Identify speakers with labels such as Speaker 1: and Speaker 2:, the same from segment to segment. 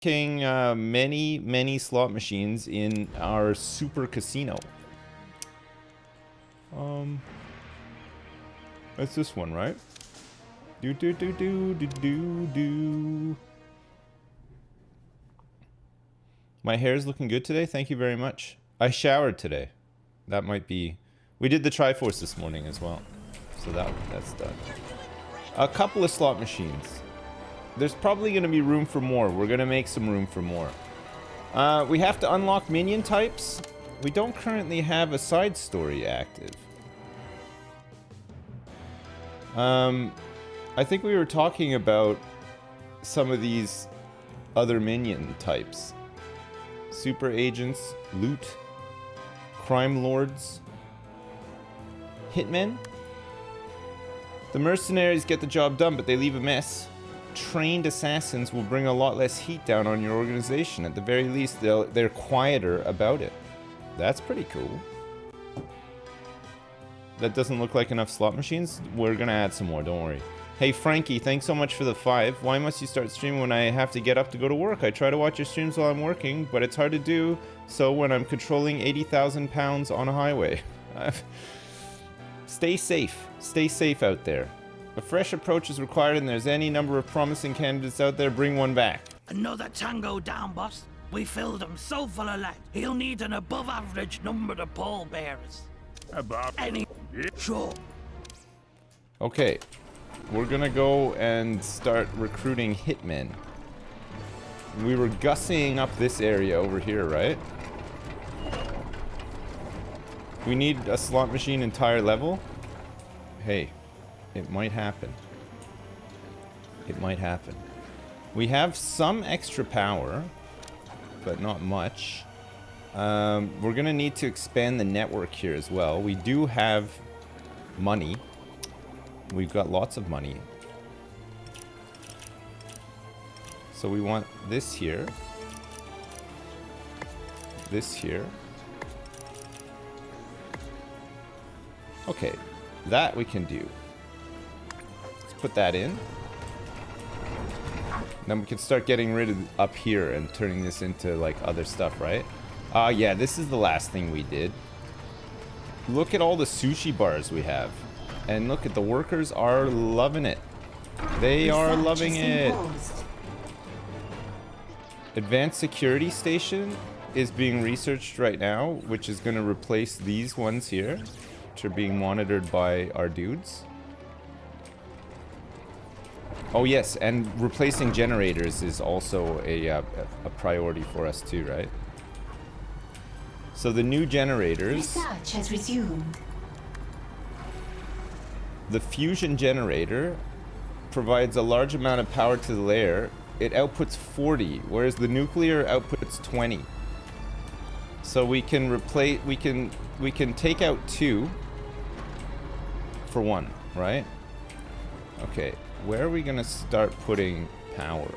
Speaker 1: King many slot machines in our super casino. That's this one, right? Do do do do do do do. My hair's looking good today. Thank you very much. I showered today. That might be. We did the Triforce this morning as well, so that's done. A couple of slot machines. There's probably going to be room for more. We're going to make some room for more. We have to unlock minion types. We don't currently have a side story active. I think we were talking about some of these other minion types. Super agents, loot, crime lords, hitmen. The mercenaries get the job done, but they leave a mess. Trained assassins will bring a lot less heat down on your organization. At the very least, they're quieter about it. That's pretty cool. That doesn't look like enough slot machines. We're gonna add some more, don't worry. Hey Frankie, thanks so much for the 5. Why must you start streaming when I have to get up to go to work? I try to watch your streams while I'm working, but it's hard to do so when I'm controlling 80,000 pounds on a highway. Stay safe. Stay safe out there. A fresh approach is required, and there's any number of promising candidates out there. Bring one back.
Speaker 2: Another tango down, boss. We filled him so full of lead. He'll need an above-average number of pallbearers.
Speaker 3: Above.
Speaker 2: Any... Sure.
Speaker 1: Okay. We're gonna go and start recruiting hitmen. We were gussying up this area over here, right? We need a slot machine entire level. Hey, it might happen. It might happen. We have some extra power, but not much. We're gonna need to expand the network here as well. We do have money. We've got lots of money. So we want this here. This here. Okay, that we can do. Let's put that in. Then we can start getting rid of up here and turning this into like other stuff, right? Yeah, this is the last thing we did. Look at all the sushi bars we have. And look at the workers are loving it. They are loving it. Advanced security station is being researched right now, which is going to replace these ones here, which are being monitored by our dudes. Oh yes, and replacing generators is also a priority for us too, right? So the new generators...
Speaker 4: Research has resumed.
Speaker 1: The fusion generator provides a large amount of power to the layer. It outputs 40, whereas the nuclear outputs 20. So we can replace, we can take out 2 for 1, right? Okay, where are we gonna start putting power?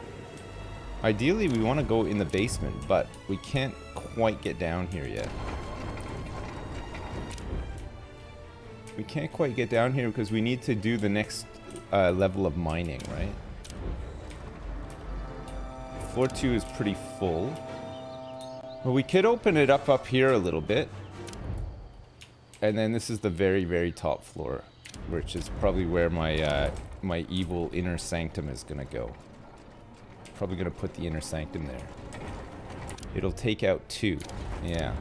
Speaker 1: Ideally, we want to go in the basement, but we can't quite get down here yet. We can't quite get down here because we need to do the next level of mining, right? Floor 2 is pretty full. Well, we could open it up here a little bit. And then this is the very, very top floor, which is probably where my my evil inner sanctum is gonna go. Probably gonna put the inner sanctum there. It'll take out 2. Yeah.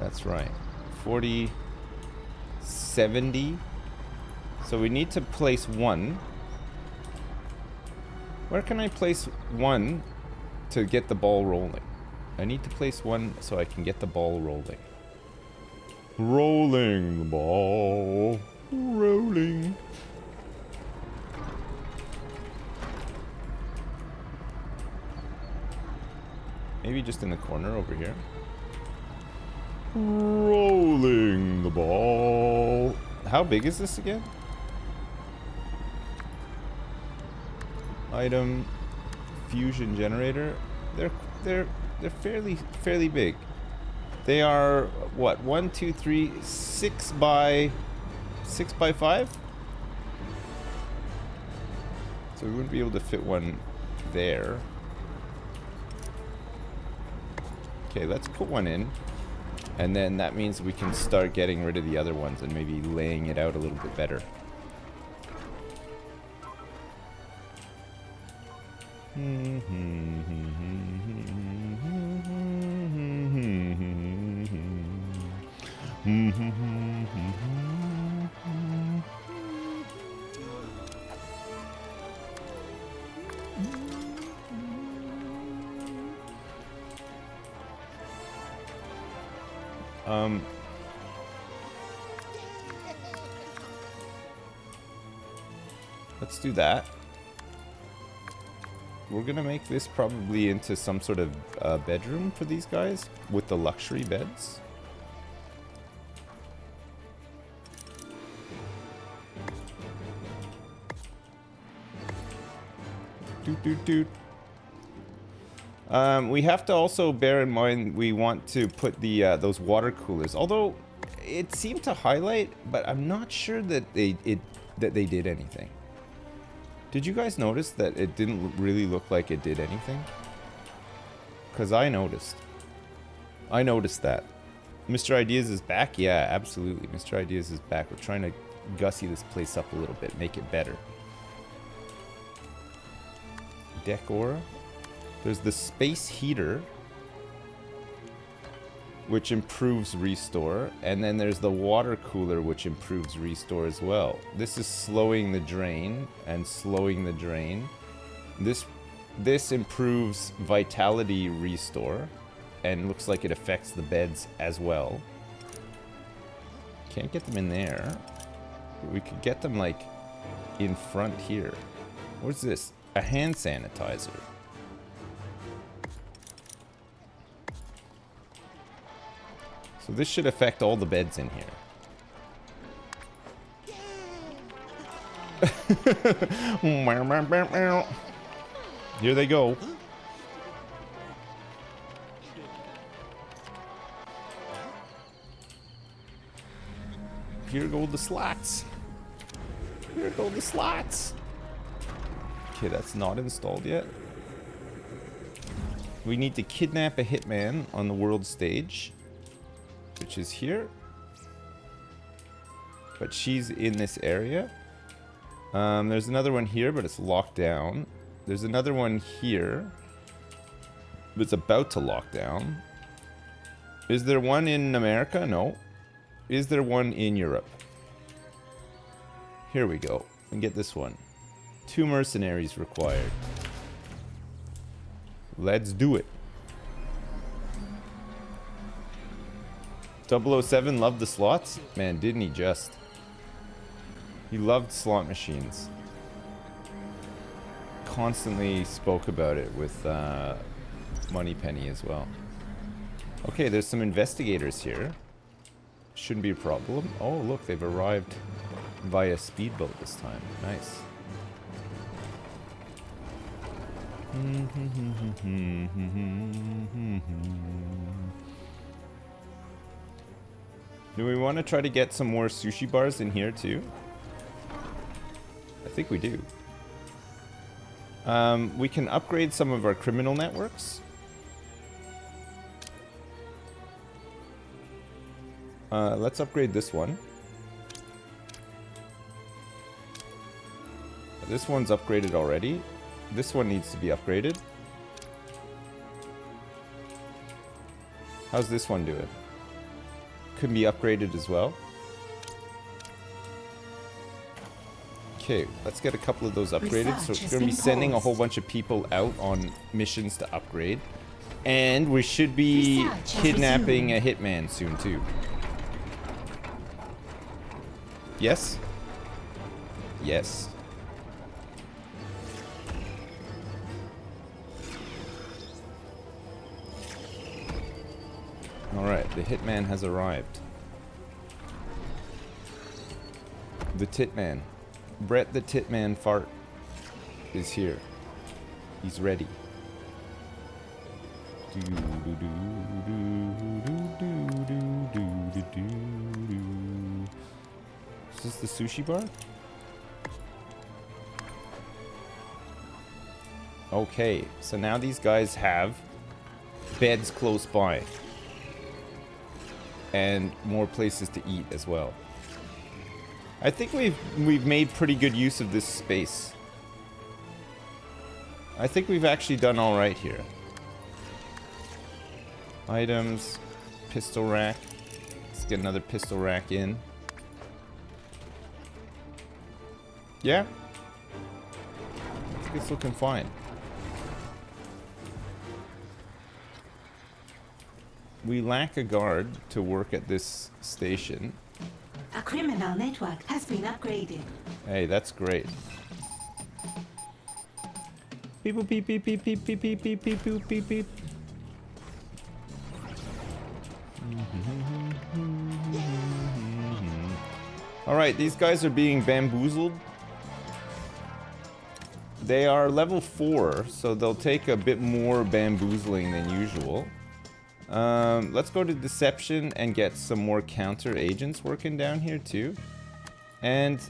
Speaker 1: That's right. 40... 70. So we need to place 1. Where can I place 1 to get the ball rolling? I need to place 1 so I can get the ball rolling. Rolling the ball. Rolling. Maybe just in the corner over here. Rolling the ball. How big is this again? Item fusion generator. They're fairly big. They are what? 1, 2, 3, 6 by 5. So we wouldn't be able to fit one there. Okay, let's put one in. And then that means we can start getting rid of the other ones and maybe laying it out a little bit better. Let's do that. We're gonna make this probably into some sort of bedroom for these guys with the luxury beds. Doot doot doot. We have to also bear in mind we want to put the those water coolers. Although it seemed to highlight, but I'm not sure that they did anything. Did you guys notice that it didn't really look like it did anything? Because I noticed. I noticed that. Mr. Ideas is back? Yeah, absolutely. Mr. Ideas is back. We're trying to gussy this place up a little bit, make it better. Decor. There's the space heater, which improves restore, and then there's the water cooler, which improves restore as well. This is slowing the drain and slowing the drain. This improves vitality restore, and looks like it affects the beds as well. Can't get them in there. We could get them like in front here. What's this? A hand sanitizer. So this should affect all the beds in here. Here they go. Here go the slots. Here go the slots. Okay, that's not installed yet. We need to kidnap a hitman on the world stage, which is here. But she's in this area. There's another one here, but it's locked down. There's another one here. It's about to lock down. Is there one in America? No. Is there one in Europe? Here we go. And get this one. 2 mercenaries required. Let's do it. 007 loved the slots? Man, didn't he just? He loved slot machines. Constantly spoke about it with Moneypenny as well. Okay, there's some investigators here. Shouldn't be a problem. Oh, look, they've arrived via speedboat this time. Nice. Do we want to try to get some more sushi bars in here too? I think we do. We can upgrade some of our criminal networks. Let's upgrade this one. This one's upgraded already. This one needs to be upgraded. How's this one doing? Could be upgraded as well. Okay, let's get a couple of those upgraded. So we're going to be sending a whole bunch of people out on missions to upgrade. And we should be kidnapping a hitman soon too. Yes? Yes. Alright, the hitman has arrived. The Titman. Brett the Titman Fart is here. He's ready. Is this the sushi bar? Okay, so now these guys have beds close by. And more places to eat as well. I think we've made pretty good use of this space. I think we've actually done all right here. Items, pistol rack. Let's get another pistol rack in. Yeah. I think it's looking fine. We lack a guard to work at this station.
Speaker 3: A criminal network has been upgraded.
Speaker 1: Hey, that's great. Beep boop, beep beep beep beep beep beep beep beep beep beep beep. All right, these guys are being bamboozled. They are level 4, so they'll take a bit more bamboozling than usual. Let's go to deception and get some more counter agents working down here too. And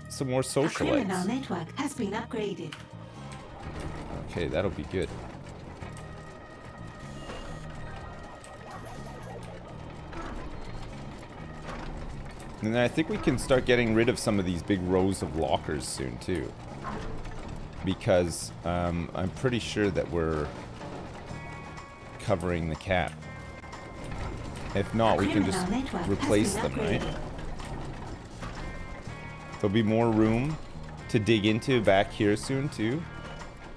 Speaker 1: some more socialites.
Speaker 3: A criminal network has been upgraded.
Speaker 1: Okay, that'll be good. And then I think we can start getting rid of some of these big rows of lockers soon too. Because I'm pretty sure that we're covering the cap. If not, we can just replace them, right? There'll be more room to dig into back here soon too.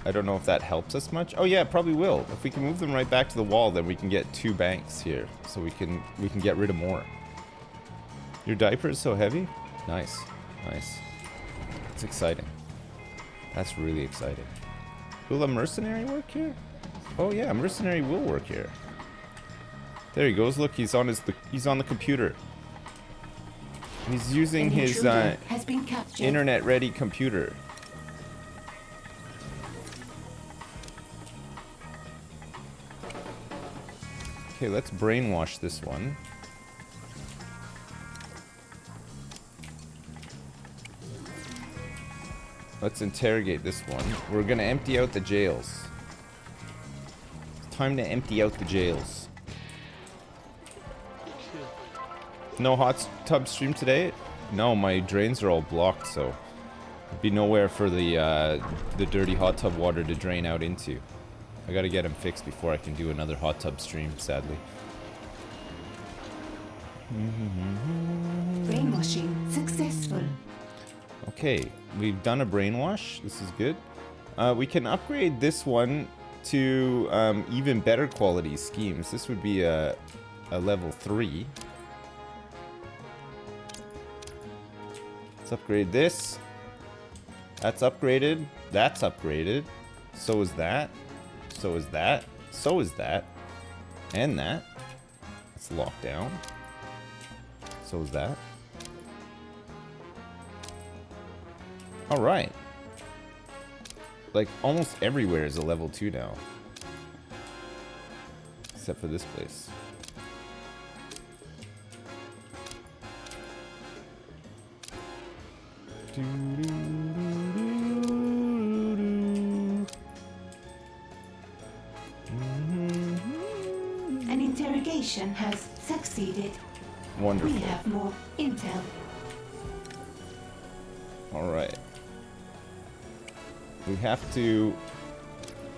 Speaker 1: I don't know if that helps us much. Oh yeah, it probably will. If we can move them right back to the wall, then we can get 2 banks here. So we can get rid of more. Your diaper is so heavy? Nice. Nice. It's exciting. That's really exciting. Will a mercenary work here? Oh yeah, a mercenary will work here. There he goes. Look, he's on the computer. He's using his internet-ready computer. Okay, let's brainwash this one. Let's interrogate this one. We're gonna empty out the jails. It's time to empty out the jails. No hot tub stream today? No, my drains are all blocked, so there'd be nowhere for the dirty hot tub water to drain out into. I gotta get them fixed before I can do another hot tub stream, sadly.
Speaker 3: Brainwashing successful.
Speaker 1: Okay, we've done a brainwash. This is good. We can upgrade this one to even better quality schemes. This would be a level 3. Let's upgrade this. That's upgraded. That's upgraded. So is that. So is that. So is that. And that. It's locked down. So is that. Alright. Like, almost everywhere is a level 2 now. Except for this place.
Speaker 3: An interrogation has succeeded.
Speaker 1: Wonderful.
Speaker 3: We have more intel.
Speaker 1: Alright. We have to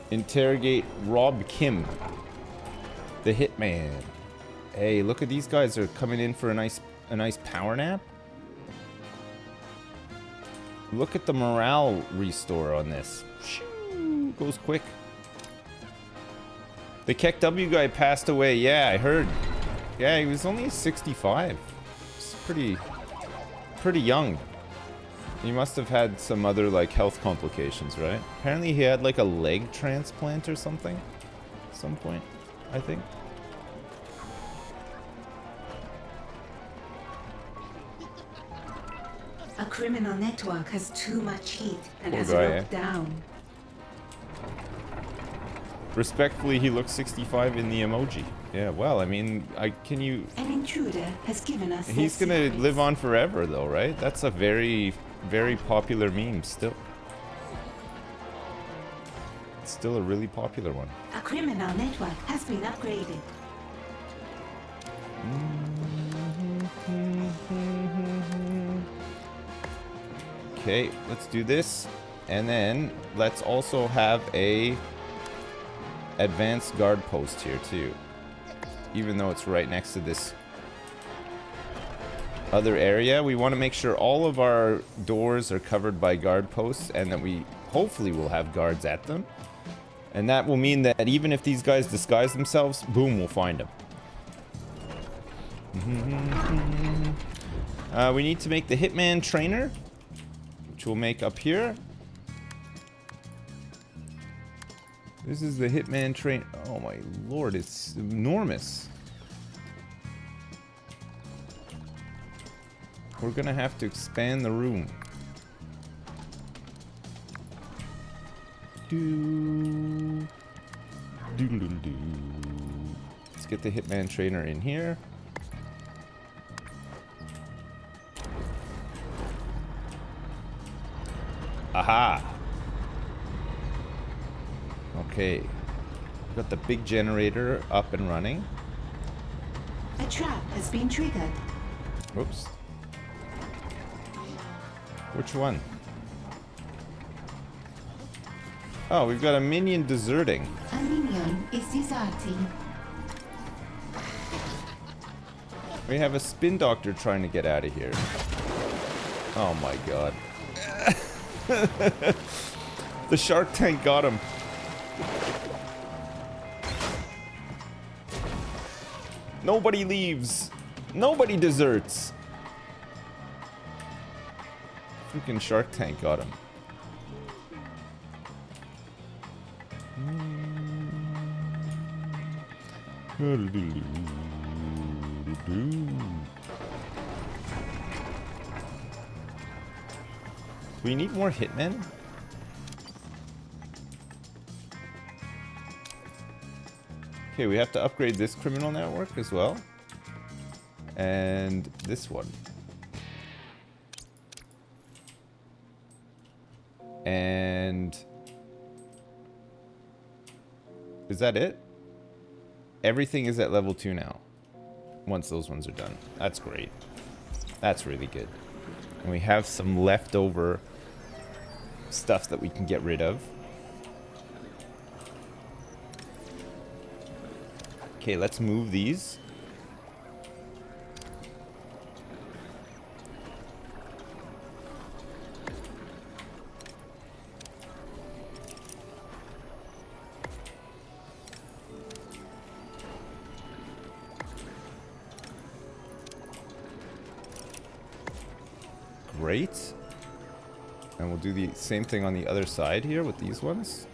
Speaker 1: interrogate Rob Kim, the hitman. Hey, look at these guys are coming in for a nice power nap. Look at the morale restore on this. Shoo, goes quick. The Keck W guy passed away. Yeah, I heard. Yeah, he was only 65. It's pretty young. He must have had some other, like, health complications, right? Apparently he had, like, a leg transplant or something. At some point, I think.
Speaker 3: A criminal network has too much heat and
Speaker 1: Poor
Speaker 3: has
Speaker 1: guy,
Speaker 3: locked down.
Speaker 1: Respectfully, he looks 65 in the emoji. Yeah, well, I mean, can you...
Speaker 3: An intruder has given us
Speaker 1: He's
Speaker 3: their
Speaker 1: gonna
Speaker 3: secrets.
Speaker 1: live on forever, though, right? That's a very, very popular meme still. it's still a really popular one.
Speaker 3: A criminal network has been upgraded.
Speaker 1: Okay, let's do this. And then let's also have a advanced guard post here too. Even though it's right next to this other area, we want to make sure all of our doors are covered by guard posts and that we hopefully will have guards at them. And that will mean that even if these guys disguise themselves, boom, we'll find them. We need to make the Hitman trainer, which we'll make up here. This is the Hitman train. Oh my lord, it's enormous. We're gonna have to expand the room. Let's get the Hitman trainer in here. Aha! Okay. Got the big generator up and running.
Speaker 3: A trap has been triggered.
Speaker 1: Whoops. Which one? Oh, we've got a minion deserting.
Speaker 3: A minion is deserting.
Speaker 1: We have a spin doctor trying to get out of here. Oh my god. The shark tank got him. Nobody leaves. Nobody deserts. Freaking shark tank got him. We need more hitmen? Okay, we have to upgrade this criminal network as well. And this one. And... is that it? Everything is at level 2 now. Once those ones are done. That's great. That's really good. And we have some leftover stuff that we can get rid of. Okay, let's move these. Great. And we'll do the same thing on the other side here with these ones.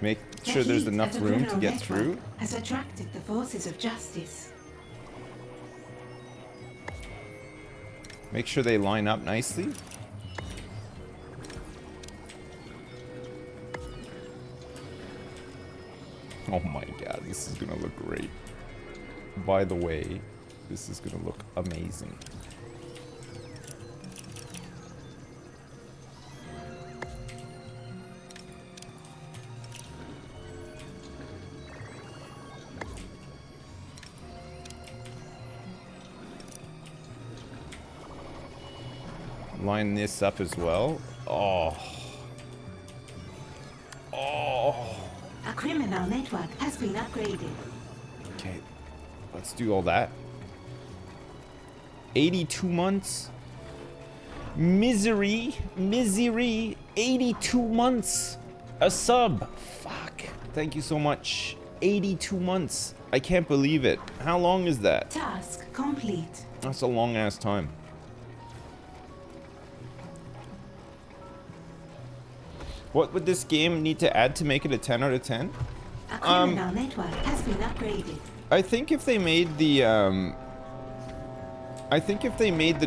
Speaker 1: Make sure there's enough room to get through.
Speaker 3: Has attracted the forces of justice.
Speaker 1: Make sure they line up nicely. Oh my god, this is gonna look great. By the way, this is gonna look amazing. Line this up as well. Oh. Oh.
Speaker 3: A criminal network has been upgraded.
Speaker 1: Okay. Let's do all that. 82 months. Misery. 82 months. A sub. Fuck. Thank you so much. 82 months. I can't believe it. How long is that?
Speaker 3: Task complete.
Speaker 1: That's a long ass time. What would this game need to add to make it a 10 out of 10?
Speaker 3: A criminal network has been upgraded.
Speaker 1: I think if they made the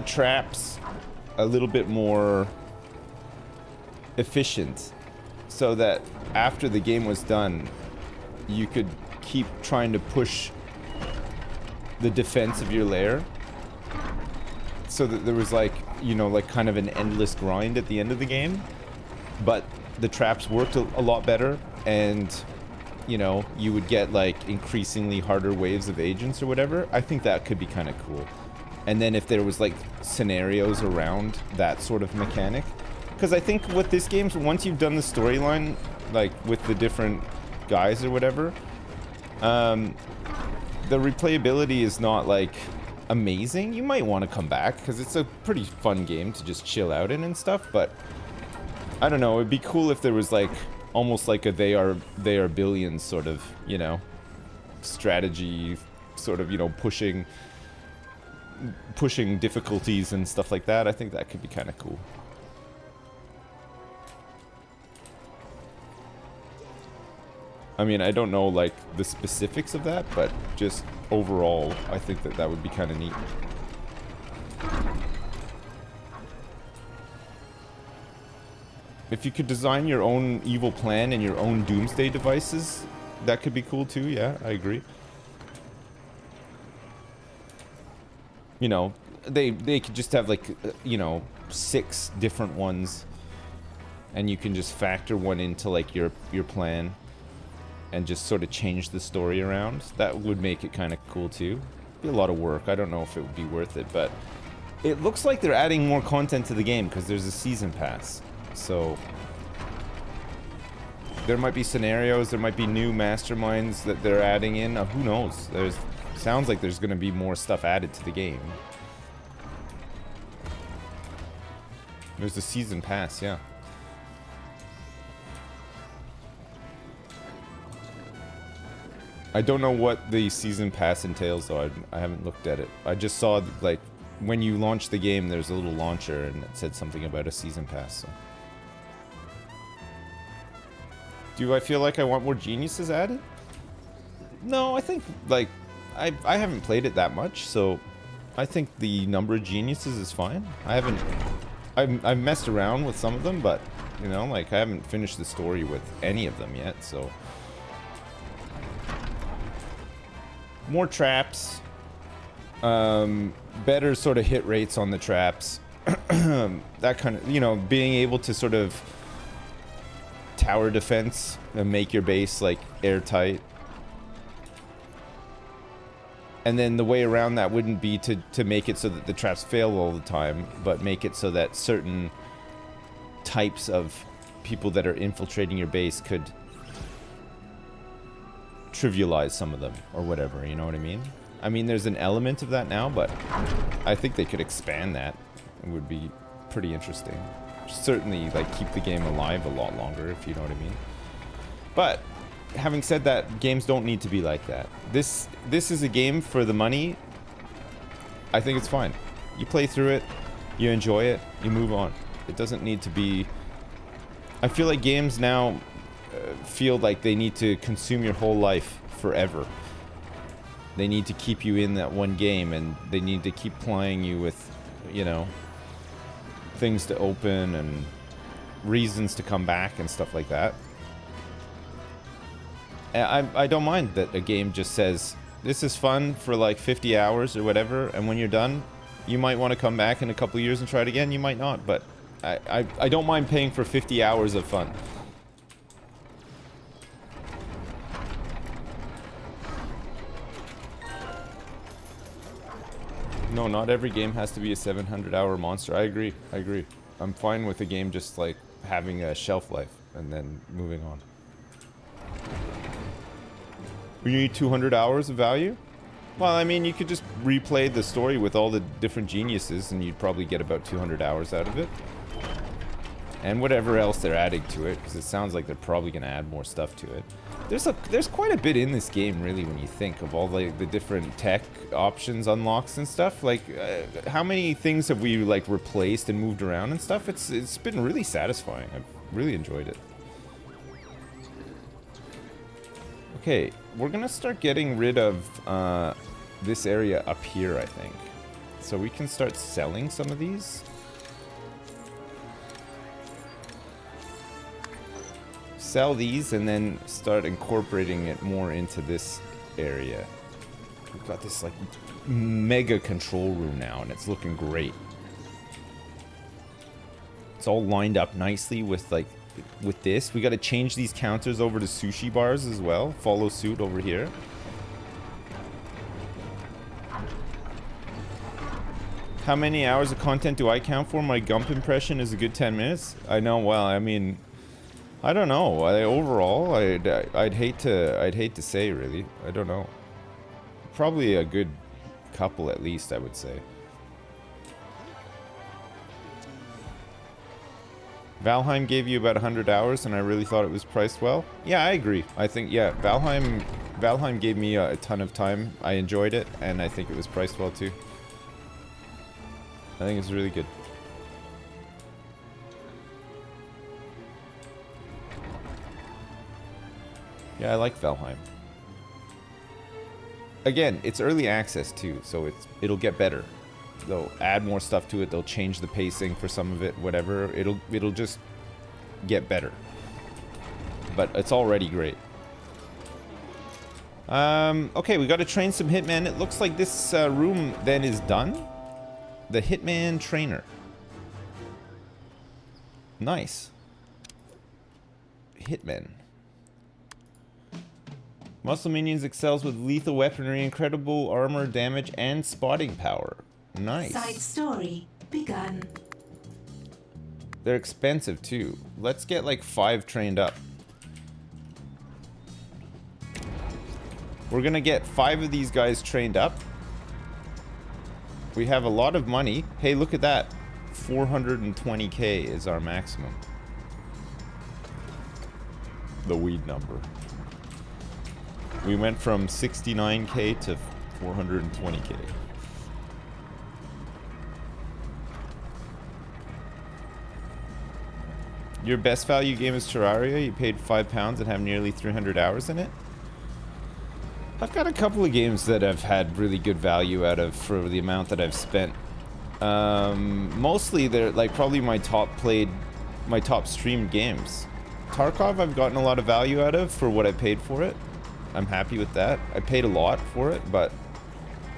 Speaker 1: traps a little bit more efficient, so that after the game was done, you could keep trying to push the defense of your lair, so that there was like, you know, like kind of an endless grind at the end of the game. but the traps worked a lot better, and you know, you would get like increasingly harder waves of agents or whatever, I think that could be kind of cool. And then if there was like scenarios around that sort of mechanic, because I think with this game, once you've done the storyline, like with the different guys or whatever, the replayability is not like amazing. You might want to come back because it's a pretty fun game to just chill out in and stuff, but I don't know, it'd be cool if there was like almost like a they are billions sort of, you know, strategy, sort of, you know, pushing difficulties and stuff like that. I think that could be kind of cool. I mean, I don't know like the specifics of that, but just overall, I think that that would be kind of neat. If you could design your own evil plan and your own doomsday devices, that could be cool too. Yeah, I agree. You know, they could just have like, you know, 6 different ones, and you can just factor one into like your plan and just sort of change the story around. That would make it kind of cool too. Be a lot of work. I don't know if it would be worth it, but it looks like they're adding more content to the game because there's a season pass. So there might be scenarios, there might be new masterminds that they're adding in. Who knows? Sounds like there's going to be more stuff added to the game. There's a season pass, yeah. I don't know what the season pass entails though. I haven't looked at it. I just saw like when you launch the game, there's a little launcher and it said something about a season pass. So. Do I feel like I want more geniuses added? No, I think like I haven't played it that much, so I think the number of geniuses is fine. I've messed around with some of them, but you know, like I haven't finished the story with any of them yet, so. More traps, better sort of hit rates on the traps, that kind of, you know, being able to sort of tower defense and make your base like airtight. And then the way around that wouldn't be to make it so that the traps fail all the time, but make it so that certain types of people that are infiltrating your base could trivialize some of them or whatever, you know what I mean? I mean, there's an element of that now, but I think they could expand that. It would be pretty interesting. Certainly, like, keep the game alive a lot longer, if you know what I mean. But having said that, games don't need to be like that. This is a game for the money. I think it's fine. You play through it, you enjoy it, you move on. It doesn't need to be... I feel like games now feel like they need to consume your whole life forever. They need to keep you in that one game, and they need to keep plying you with, you know, things to open and reasons to come back and stuff like that. I don't mind that a game just says, this is fun for like 50 hours or whatever, and when you're done, you might want to come back in a couple of years and try it again, you might not, but I don't mind paying for 50 hours of fun. No, not every game has to be a 700-hour monster. I agree. I'm fine with a game just like having a shelf life and then moving on. You need 200 hours of value? Well, I mean, you could just replay the story with all the different geniuses and you'd probably get about 200 hours out of it. And whatever else they're adding to it, because it sounds like they're probably going to add more stuff to it. There's quite a bit in this game, really, when you think of all the different tech options, unlocks and stuff. Like, how many things have we like replaced and moved around and stuff? It's been really satisfying. I've really enjoyed it. Okay, we're gonna start getting rid of this area up here, I think. So we can start selling some of these. Sell these and then start incorporating it more into this area. We've got this like mega control room now and it's looking great. It's all lined up nicely with like with this. We got to change these counters over to sushi bars as well. Follow suit over here. How many hours of content do I count for? My Gump impression is a good 10 minutes. I know. Well, I mean, I don't know. Overall, I'd hate to say really. I don't know. Probably a good couple at least, I would say. Valheim gave you about 100 hours, and I really thought it was priced well. Yeah, I agree. I think yeah, Valheim gave me a ton of time. I enjoyed it, and I think it was priced well too. I think it's really good. Yeah, I like Valheim. Again, it's early access too, so it'll get better. They'll add more stuff to it. They'll change the pacing for some of it, whatever. It'll just get better. But it's already great. Okay, we got to train some hitmen. It looks like this room then is done. The Hitman Trainer. Nice. Hitman. Muscle Minions excels with lethal weaponry, incredible armor, damage, and spotting power. Nice.
Speaker 3: Side story begun.
Speaker 1: They're expensive too. Let's get like 5 trained up. We're gonna get 5 of these guys trained up. We have a lot of money. Hey, look at that. 420k is our maximum. The weed number. We went from 69k to 420k. Your best value game is Terraria. You paid £5 and have nearly 300 hours in it. I've got a couple of games that I've had really good value out of for the amount that I've spent. Mostly they're like probably my top streamed games. Tarkov I've gotten a lot of value out of for what I paid for it. I'm happy with that. I paid a lot for it, but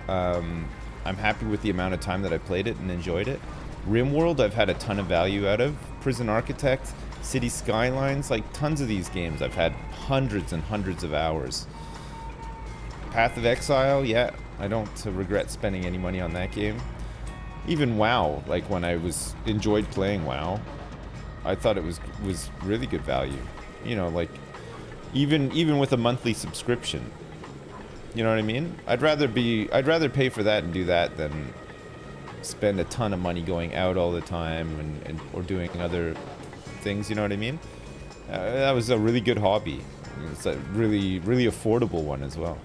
Speaker 1: I'm happy with the amount of time that I played it and enjoyed it. RimWorld I've had a ton of value out of. Prison Architect, City Skylines, like tons of these games I've had hundreds and hundreds of hours. Path of Exile, yeah, I don't regret spending any money on that game. Even WoW, like when I enjoyed playing WoW, I thought it was really good value. You know, like even with a monthly subscription. You know what I mean? I'd rather pay for that and do that than spend a ton of money going out all the time or doing other things, you know what I mean? That was a really good hobby. It's a really affordable one as well.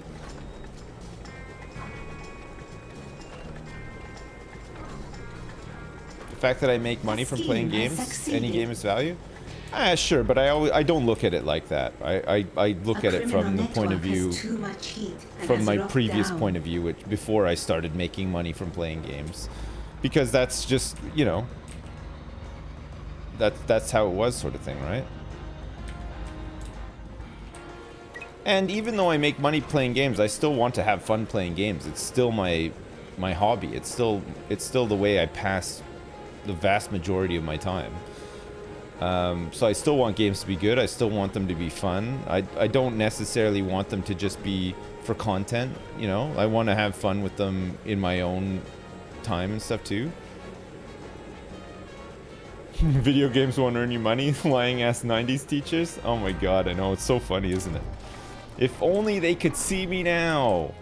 Speaker 1: The fact that I make money from playing games, any game is value? Sure, but I don't look at it like that. I look at it from the point of view, from my previous point of view, which before I started making money from playing games, because that's just, you know, that's how it was, sort of thing, right? And even though I make money playing games, I still want to have fun playing games. It's still my hobby. It's still the way I pass the vast majority of my time. So I still want games to be good. I still want them to be fun. I don't necessarily want them to just be for content, you know? I want to have fun with them in my own time and stuff too. Video games won't earn you money. Lying ass 90s teachers. Oh my god, I know. It's so funny, isn't it? If only they could see me now.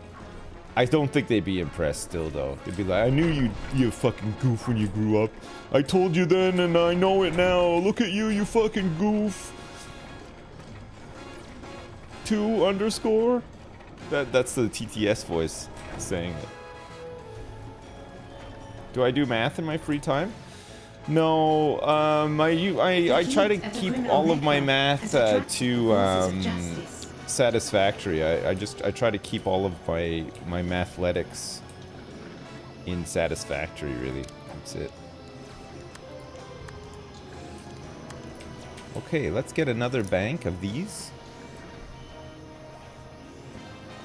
Speaker 1: I don't think they'd be impressed still, though. They'd be like, I knew you fucking goof when you grew up. I told you then and I know it now. Look at you, you fucking goof. 2_? That's the TTS voice saying it. Do I do math in my free time? No, I try to keep all of my math to satisfactory. I try to keep all of my mathletics in satisfactory, really. That's it. Okay, let's get another bank of these.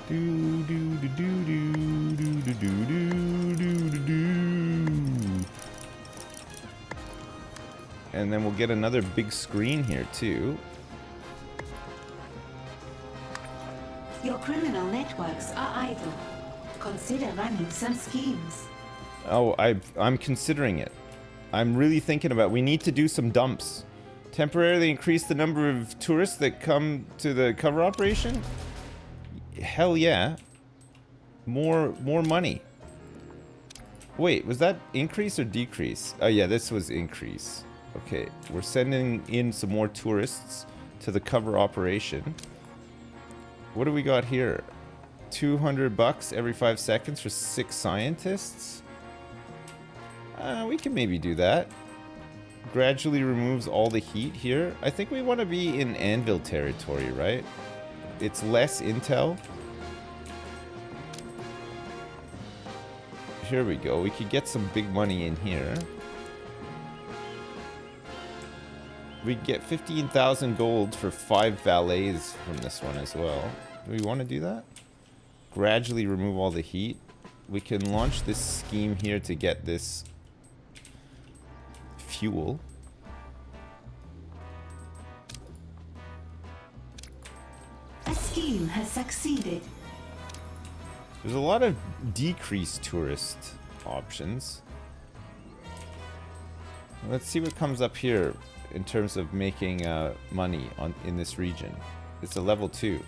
Speaker 1: Do do do do do do do do do do do. And then we'll get another big screen here too.
Speaker 3: Your criminal networks are idle. Consider running some schemes.
Speaker 1: Oh, I'm considering it. I'm really thinking about. We need to do some dumps. Temporarily increase the number of tourists that come to the cover operation? Hell yeah. More money. Wait, was that increase or decrease? Oh yeah, this was increase. Okay, we're sending in some more tourists to the cover operation. What do we got here? $200 every 5 seconds for 6 scientists? We can maybe do that. Gradually removes all the heat here. I think we want to be in Anvil territory, right? It's less intel. Here we go. We could get some big money in here. We get 15,000 gold for 5 valets from this one as well. Do we want to do that? Gradually remove all the heat. We can launch this scheme here to get this fuel.
Speaker 3: A scheme has succeeded.
Speaker 1: There's a lot of decreased tourist options. Let's see what comes up here in terms of making money in this region. It's a level 2.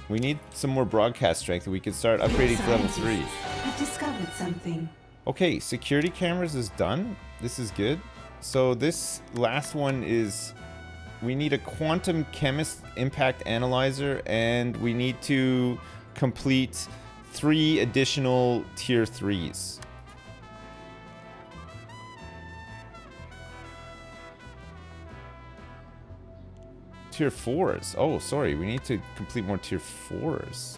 Speaker 1: We need some more broadcast strength and we can start upgrading to level 3.
Speaker 3: I've discovered something.
Speaker 1: Okay, security cameras is done. This is good. So this last one is, we need a quantum chemist impact analyzer and we need to complete 3 additional tier 3s. Tier 4s. Oh, sorry. We need to complete more tier 4s.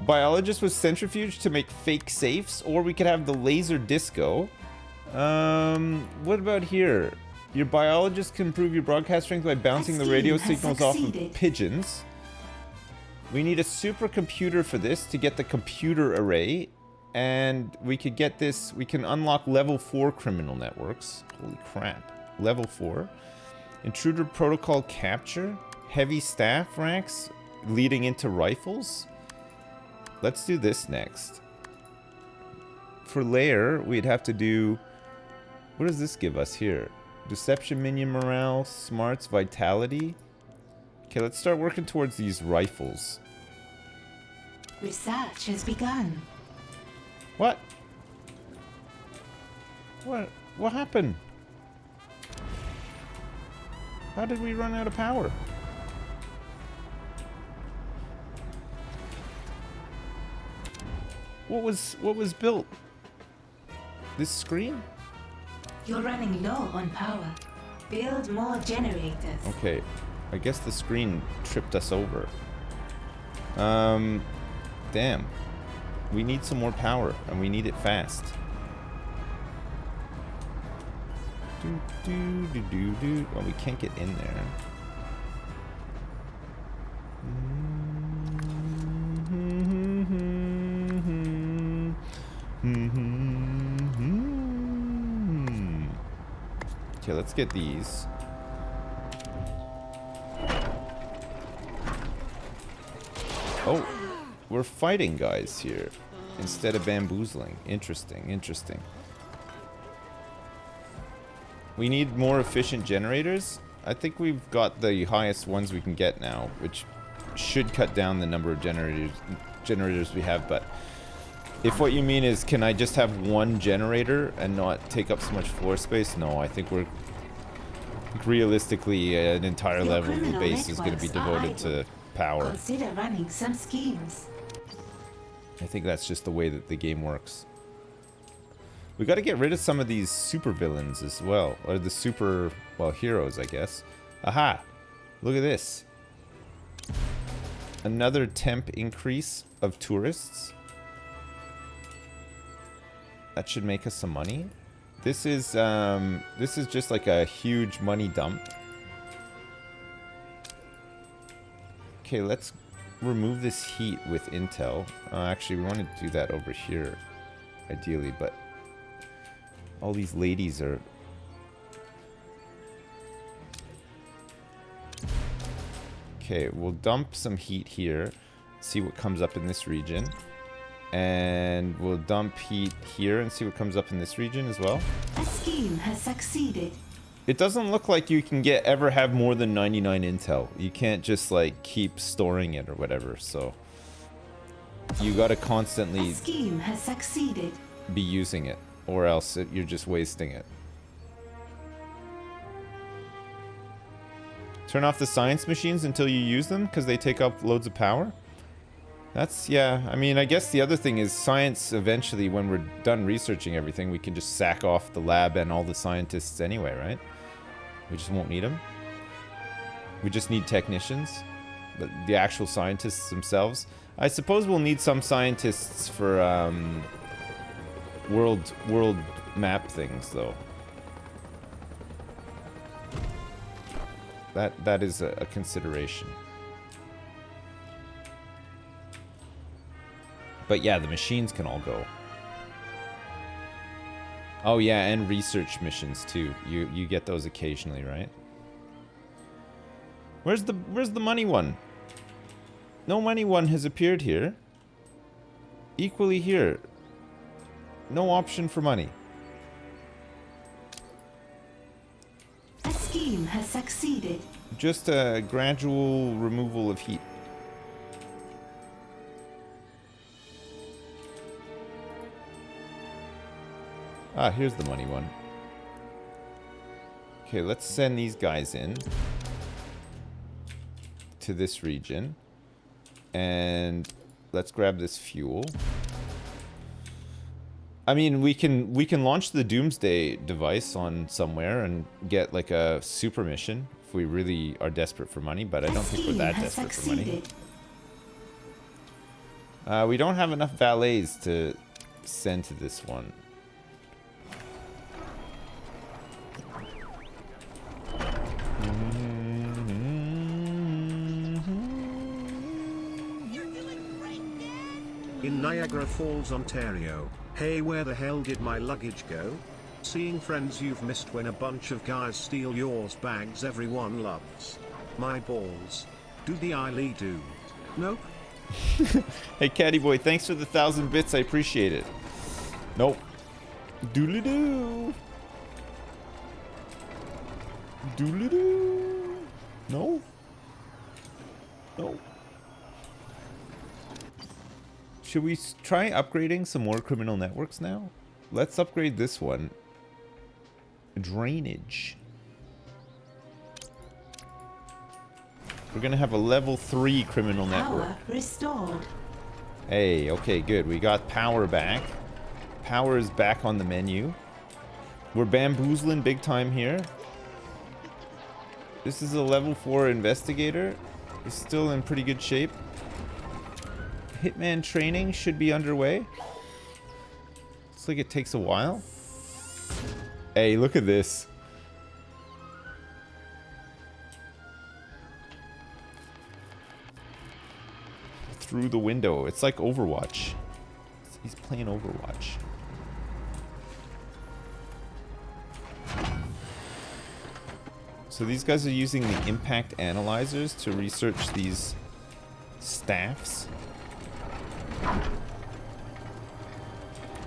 Speaker 1: Biologist with centrifuge to make fake safes, or we could have the laser disco. What about here? Your biologist can improve your broadcast strength by bouncing the radio signals off of pigeons. We need a supercomputer for this to get the computer array. And we could get this, we can unlock level 4 criminal networks. Holy crap. Level 4. Intruder protocol capture. Heavy staff ranks leading into rifles. Let's do this next. For layer, we'd have to do, what does this give us here? Deception, minion morale, smarts, vitality. Okay, let's start working towards these rifles.
Speaker 3: Research has begun.
Speaker 1: What? What happened? How did we run out of power? What was built? This screen?
Speaker 3: You're running low on power. Build more generators.
Speaker 1: Okay. I guess the screen tripped us over. Damn. We need some more power, and we need it fast. Well, we can't get in there. Okay, let's get these. Oh, we're fighting guys here instead of bamboozling. Interesting, interesting. We need more efficient generators. I think we've got the highest ones we can get now, which should cut down the number of generators we have. But if what you mean is, can I just have one generator and not take up so much floor space? No, I think we're realistically an entire level of the base is going to be devoted to power.
Speaker 3: Consider running some schemes.
Speaker 1: I think that's just the way that the game works. We got to get rid of some of these super villains as well, or the super, well, heroes, I guess. Aha! Look at this. Another temp increase of tourists. That should make us some money. This is just like a huge money dump. Okay, let's remove this heat with intel. Actually, we want to do that over here, ideally, but all these ladies are... Okay, we'll dump some heat here, see what comes up in this region. And we'll dump heat here and see what comes up in this region as well.
Speaker 3: A scheme has succeeded.
Speaker 1: It doesn't look like you can ever have more than 99 intel. You can't just like keep storing it or whatever, so you gotta constantly
Speaker 3: A scheme has succeeded.
Speaker 1: be using it, or else you're just wasting it. Turn off the science machines until you use them because they take up loads of power. That's, yeah, I mean, I guess the other thing is science eventually, when we're done researching everything, we can just sack off the lab and all the scientists anyway, right? We just won't need them. We just need technicians, but the actual scientists themselves. I suppose we'll need some scientists for world map things, though. That is a consideration. But yeah, the machines can all go. Oh yeah, and research missions too. You get those occasionally, right? Where's the money one? No money one has appeared here. Equally here. No option for money.
Speaker 3: A scheme has succeeded.
Speaker 1: Just a gradual removal of heat. Ah, here's the money one. Okay, let's send these guys in to this region. And let's grab this fuel. I mean, we can launch the Doomsday device on somewhere and get like a super mission if we really are desperate for money, but I don't think we're that desperate for money. We don't have enough valets to send to this one.
Speaker 4: In Niagara Falls, Ontario. Hey, where the hell did my luggage go? Seeing friends you've missed when a bunch of guys steal yours bags everyone loves. My balls. Do the Eiley do? Nope.
Speaker 1: Hey, Caddy Boy, thanks for the 1,000 bits. I appreciate it. Nope. Doodly-doo. Doodly-doo. No? No. Should we try upgrading some more criminal networks now? Let's upgrade this one. Drainage. We're gonna have a level 3 criminal network.
Speaker 3: Power restored.
Speaker 1: Hey, okay, good. We got power back. Power is back on the menu. We're bamboozling big time here. This is a level 4 investigator. He's still in pretty good shape. Hitman training should be underway. Looks like it takes a while. Hey, look at this. Through the window. It's like Overwatch. He's playing Overwatch. So these guys are using the impact analyzers to research these staffs.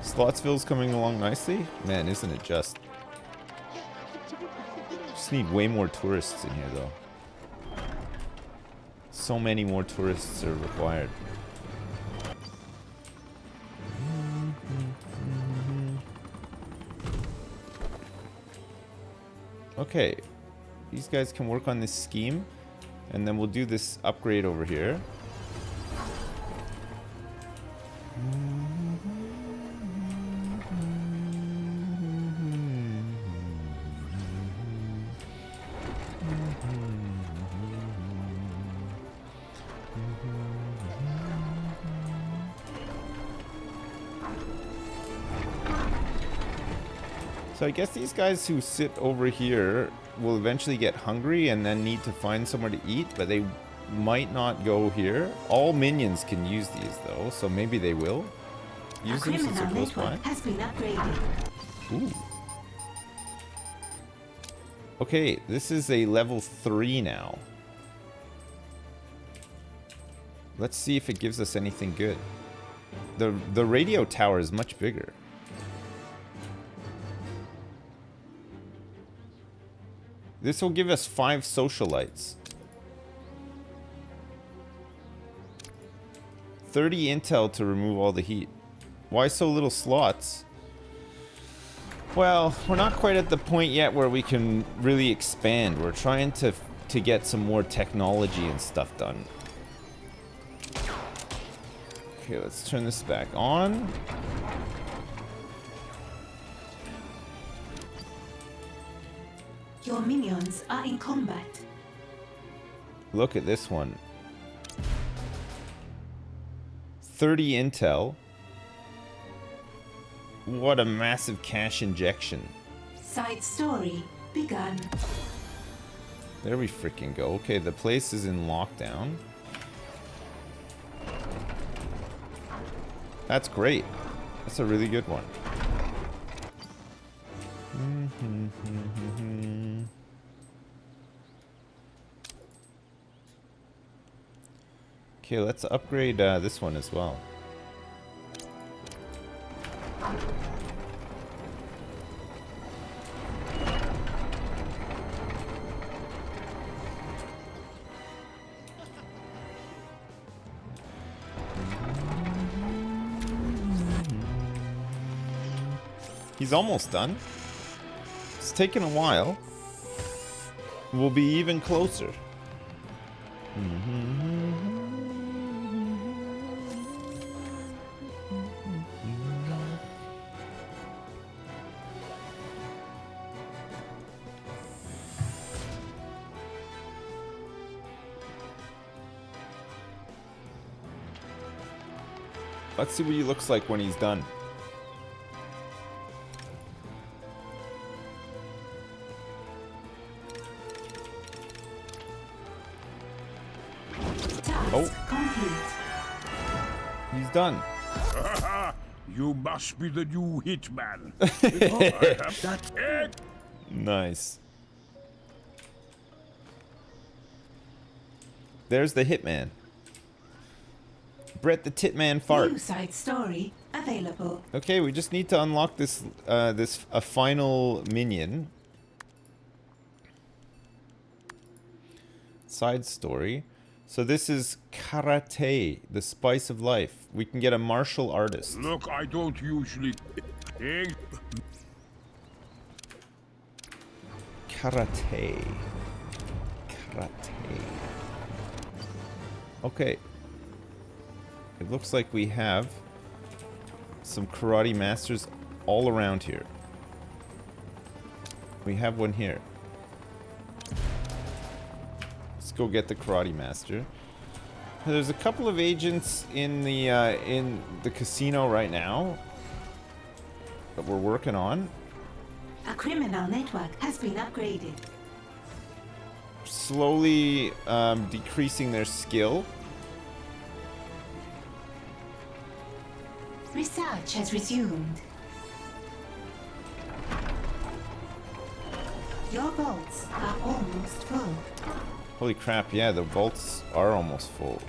Speaker 1: Slotsville's coming along nicely. Man, isn't it just? Just need way more tourists in here, though. So many more tourists are required. Okay. These guys can work on this scheme. And then we'll do this upgrade over here. So I guess these guys who sit over here will eventually get hungry and then need to find somewhere to eat, but they might not go here. All minions can use these though, so maybe they will use them since they're close by.
Speaker 3: Has been upgraded.
Speaker 1: Ooh. Okay, this is a level 3 now. Let's see if it gives us anything good. The radio tower is much bigger. This will give us 5 socialites. 30 intel to remove all the heat. Why so little slots? Well, we're not quite at the point yet where we can really expand. We're trying to get some more technology and stuff done. Okay, let's turn this back on.
Speaker 3: Your minions are in combat.
Speaker 1: Look at this one. 30 intel. What a massive cash injection.
Speaker 3: Side story begun.
Speaker 1: There we freaking go. Okay, the place is in lockdown. That's great. That's a really good one. Okay, let's upgrade this one as well. He's almost done. It's taken a while. We'll be even closer. Let's see what he looks like when he's done. Oh. He's done.
Speaker 5: You must be the new hitman. I have that egg.
Speaker 1: Nice. There's the hitman. Brett the Titman fart.
Speaker 3: New side story available.
Speaker 1: Okay, we just need to unlock this a final minion. Side story. So this is karate, the spice of life. We can get a martial artist.
Speaker 5: Look, I don't usually.
Speaker 1: Karate. Karate. Okay. It looks like we have some karate masters all around here. We have one here. Let's go get the karate master. There's a couple of agents in the casino right now that we're working on.
Speaker 3: A criminal network has been upgraded.
Speaker 1: Slowly decreasing their skill.
Speaker 3: Research has resumed. Your vaults are almost full.
Speaker 1: Holy crap, yeah, the vaults are almost full.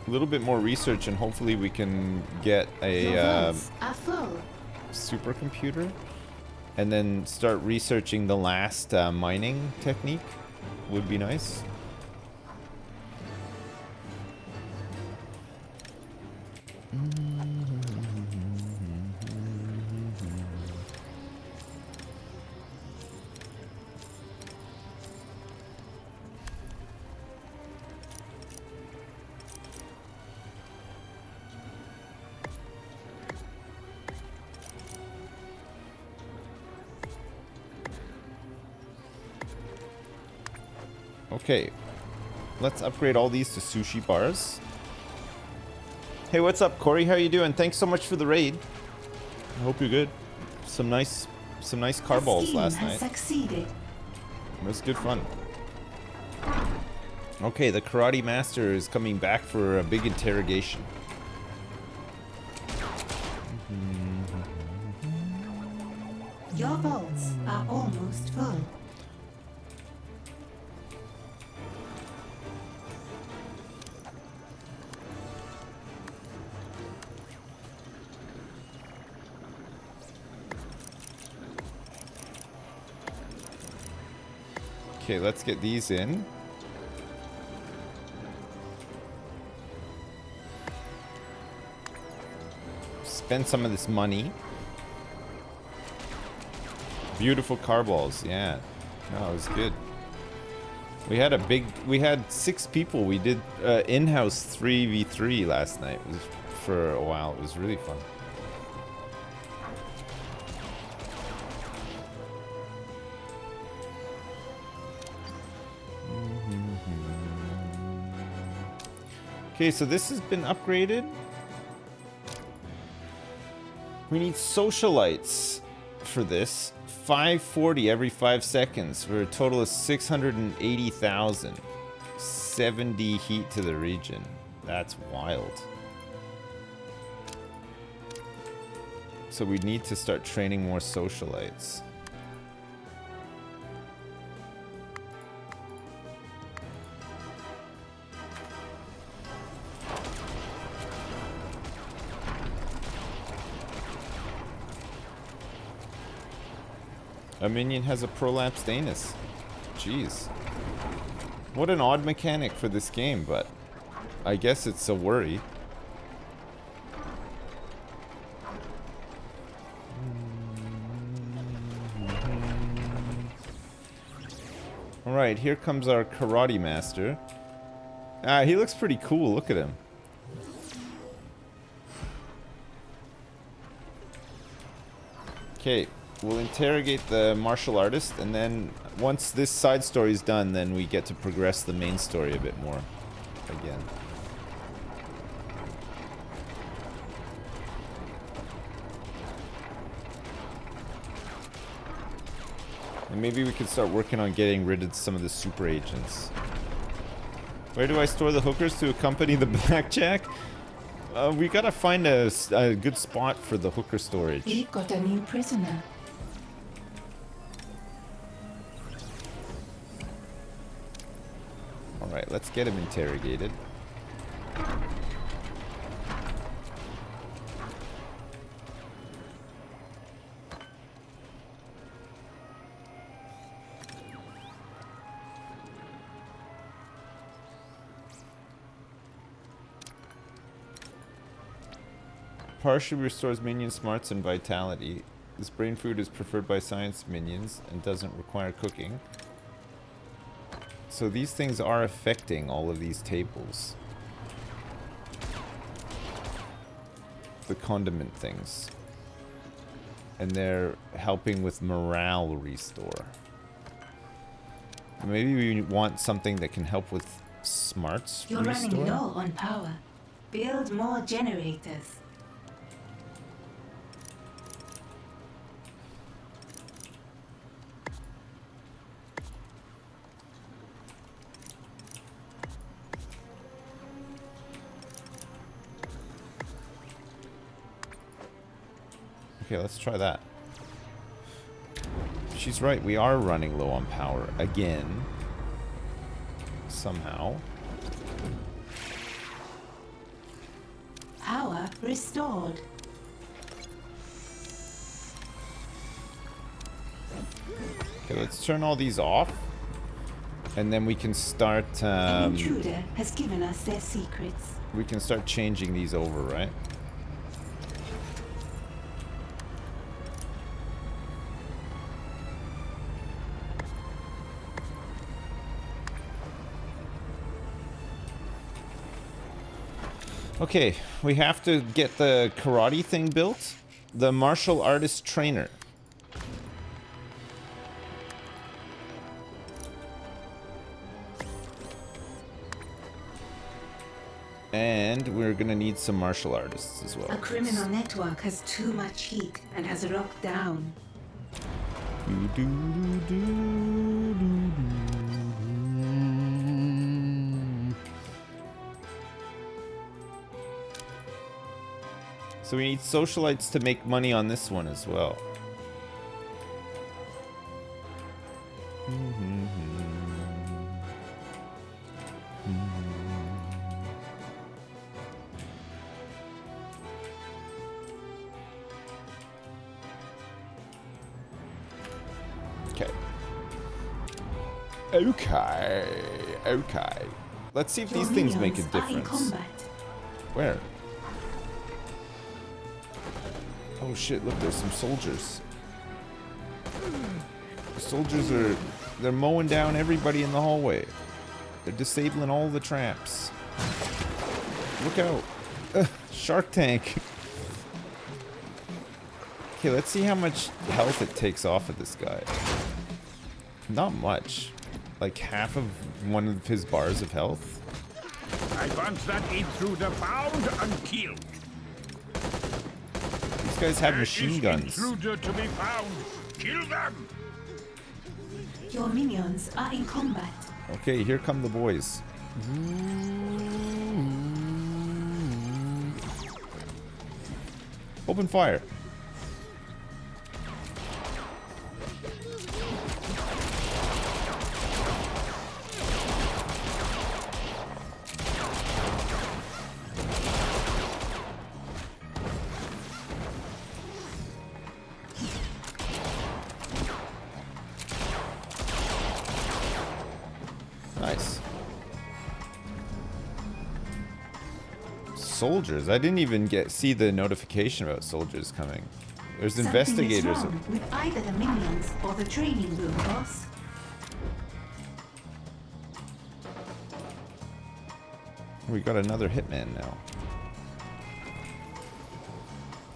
Speaker 1: A little bit more research and hopefully we can get
Speaker 3: Your
Speaker 1: a
Speaker 3: vaults are full.
Speaker 1: supercomputer and then start researching the last mining technique. Would be nice. Okay, let's upgrade all these to sushi bars. Hey, what's up, Corey? How you doing? Thanks so much for the raid. I hope you're good. Some nice car balls last night.
Speaker 3: Succeeded.
Speaker 1: It was good fun. Okay, the karate master is coming back for a big interrogation.
Speaker 3: Your vaults are almost full.
Speaker 1: Okay, let's get these in. Spend some of this money. Beautiful car balls, yeah. No, it was good. We had 6 people. We did in-house 3v3 last night. It was for a while. It was really fun. Okay, so this has been upgraded. We need socialites for this. 540 every 5 seconds for a total of 680,000. 70 heat to the region. That's wild. So we need to start training more socialites. A minion has a prolapsed anus. Jeez. What an odd mechanic for this game, but I guess it's a worry. Alright, here comes our karate master. Ah, he looks pretty cool. Look at him. Okay. We'll interrogate the martial artist, and then once this side story is done, then we get to progress the main story a bit more again. And maybe we could start working on getting rid of some of the super agents. Where do I store the hookers to accompany the blackjack? We gotta find a good spot for the hooker storage.
Speaker 3: We've got a new prisoner.
Speaker 1: Alright, let's get him interrogated. Partially restores minion smarts and vitality. This brain food is preferred by science minions and doesn't require cooking. So these things are affecting all of these tables. The condiment things. And they're helping with morale restore. Maybe we want something that can help with smarts
Speaker 3: You're
Speaker 1: restore?
Speaker 3: running low on power. Build more generators.
Speaker 1: Okay, let's try that. She's right, we are running low on power again. Somehow.
Speaker 3: Power restored.
Speaker 1: Okay, let's turn all these off. And then we can start
Speaker 3: An intruder has given us their secrets.
Speaker 1: we can start changing these over, right? Okay, we have to get the karate thing built. The martial artist trainer. And we're gonna need some martial artists as well.
Speaker 3: A criminal network has too much heat and has locked down.
Speaker 1: So we need socialites to make money on this one as well. Okay. Okay. Let's see if
Speaker 3: Your
Speaker 1: these things make a
Speaker 3: minions are in
Speaker 1: difference.
Speaker 3: combat.
Speaker 1: Where? Oh shit, look, there's some soldiers. The soldiers they're mowing down everybody in the hallway. They're disabling all the traps. Look out. Shark Tank. Okay, let's see how much health it takes off of this guy. Not much. Like half of one of his bars of health.
Speaker 5: I want that intruder found and killed.
Speaker 1: These guys have
Speaker 5: There
Speaker 1: machine
Speaker 5: is
Speaker 1: guns.
Speaker 5: intruder to be found. Kill them.
Speaker 3: Your minions are in combat.
Speaker 1: Okay, here come the boys. Open fire. Nice. Soldiers. I didn't even see the notification about soldiers coming. There's investigators.
Speaker 3: Something is wrong with either the minions or the training room, boss.
Speaker 1: We got another hitman now.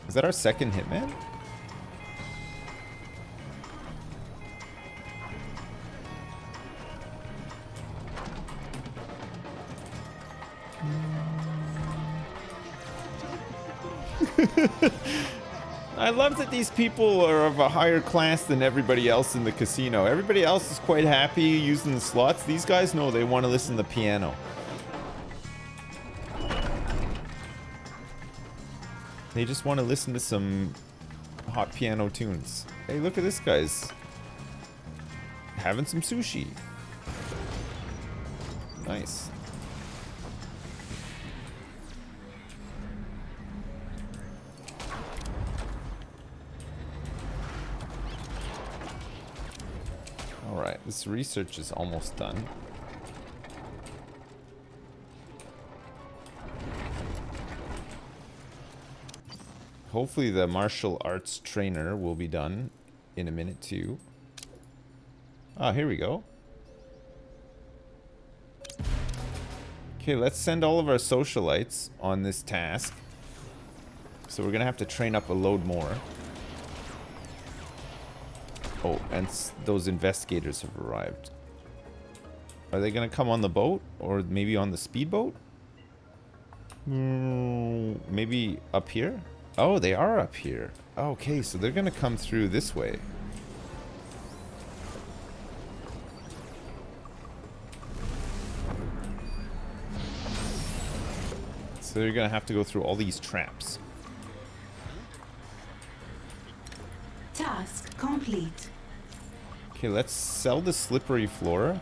Speaker 1: Is that our second hitman? I love that these people are of a higher class than everybody else in the casino. Everybody else is quite happy using the slots. These guys know they want to listen to the piano. They just want to listen to some hot piano tunes. Hey, look at this guy's having some sushi. Nice. Alright, this research is almost done. Hopefully the martial arts trainer will be done in a minute too. Ah, here we go. Okay, let's send all of our socialites on this task. So we're gonna have to train up a load more. Oh, and those investigators have arrived. Are they gonna come on the boat? Or maybe on the speedboat? Maybe up here? Oh, they are up here. Okay, so they're gonna come through this way. So they're gonna have to go through all these traps.
Speaker 3: Task complete.
Speaker 1: Okay, let's sell the slippery floor.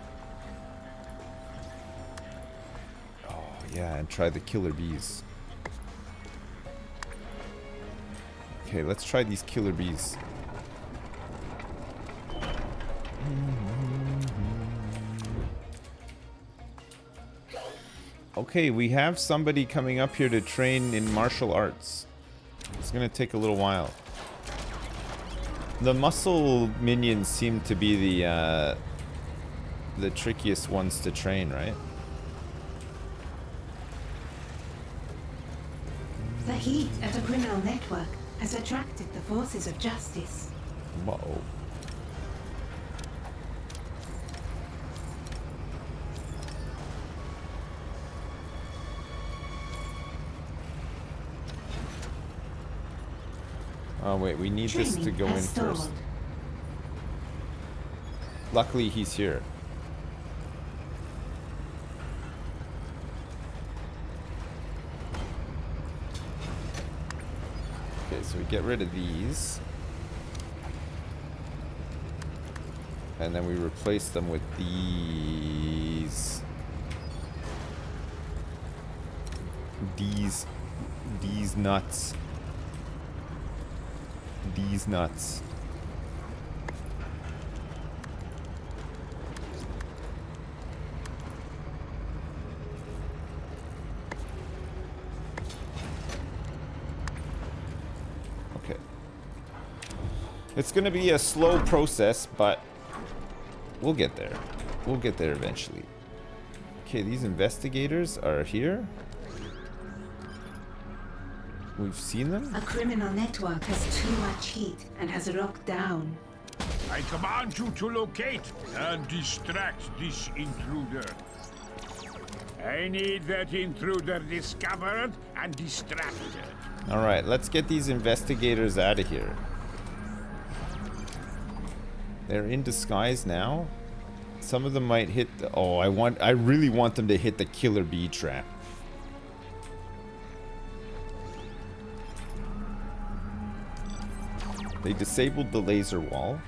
Speaker 1: Oh, yeah, and try the killer bees. Okay, let's try these killer bees. Okay, we have somebody coming up here to train in martial arts. It's gonna take a little while. The muscle minions seem to be the trickiest ones to train, right?
Speaker 3: The heat at a criminal network has attracted the forces of justice.
Speaker 1: Whoa. Oh wait, we need this to go in first. Luckily he's here. get rid of these. And then we replace them with these. These nuts. These nuts. Okay. It's gonna be a slow process, but we'll get there. We'll get there eventually. Okay, these investigators are here. We've seen them?
Speaker 3: A criminal network has too much heat and has locked down.
Speaker 5: I command you to locate and distract this intruder. I need that intruder discovered and distracted.
Speaker 1: Alright, let's get these investigators out of here. They're in disguise now. Some of them might hit the... Oh, I really want them to hit the killer bee trap. They disabled the laser wall.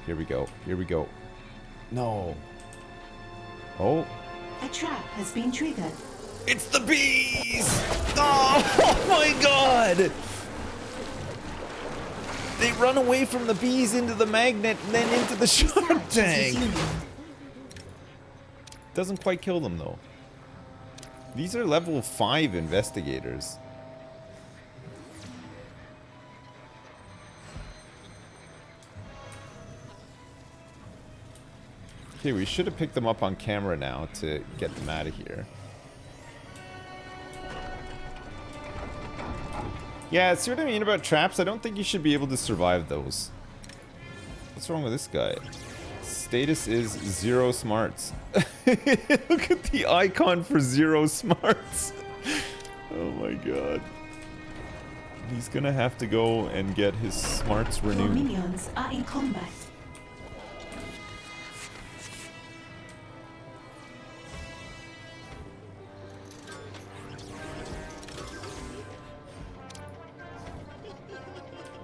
Speaker 1: Here we go. Here we go. No. Oh.
Speaker 3: A trap has been triggered.
Speaker 1: It's the bees! Oh my god! They run away from the bees into the magnet and then into the shark tank. Doesn't quite kill them though. These are level 5 investigators. Okay, we should have picked them up on camera now to get them out of here. Yeah, see what I mean about traps? I don't think you should be able to survive those. What's wrong with this guy? Status is 0 smarts. Look at the icon for 0 smarts. Oh my god. He's gonna have to go and get his smarts
Speaker 3: Your
Speaker 1: renewed.
Speaker 3: minions are in combat.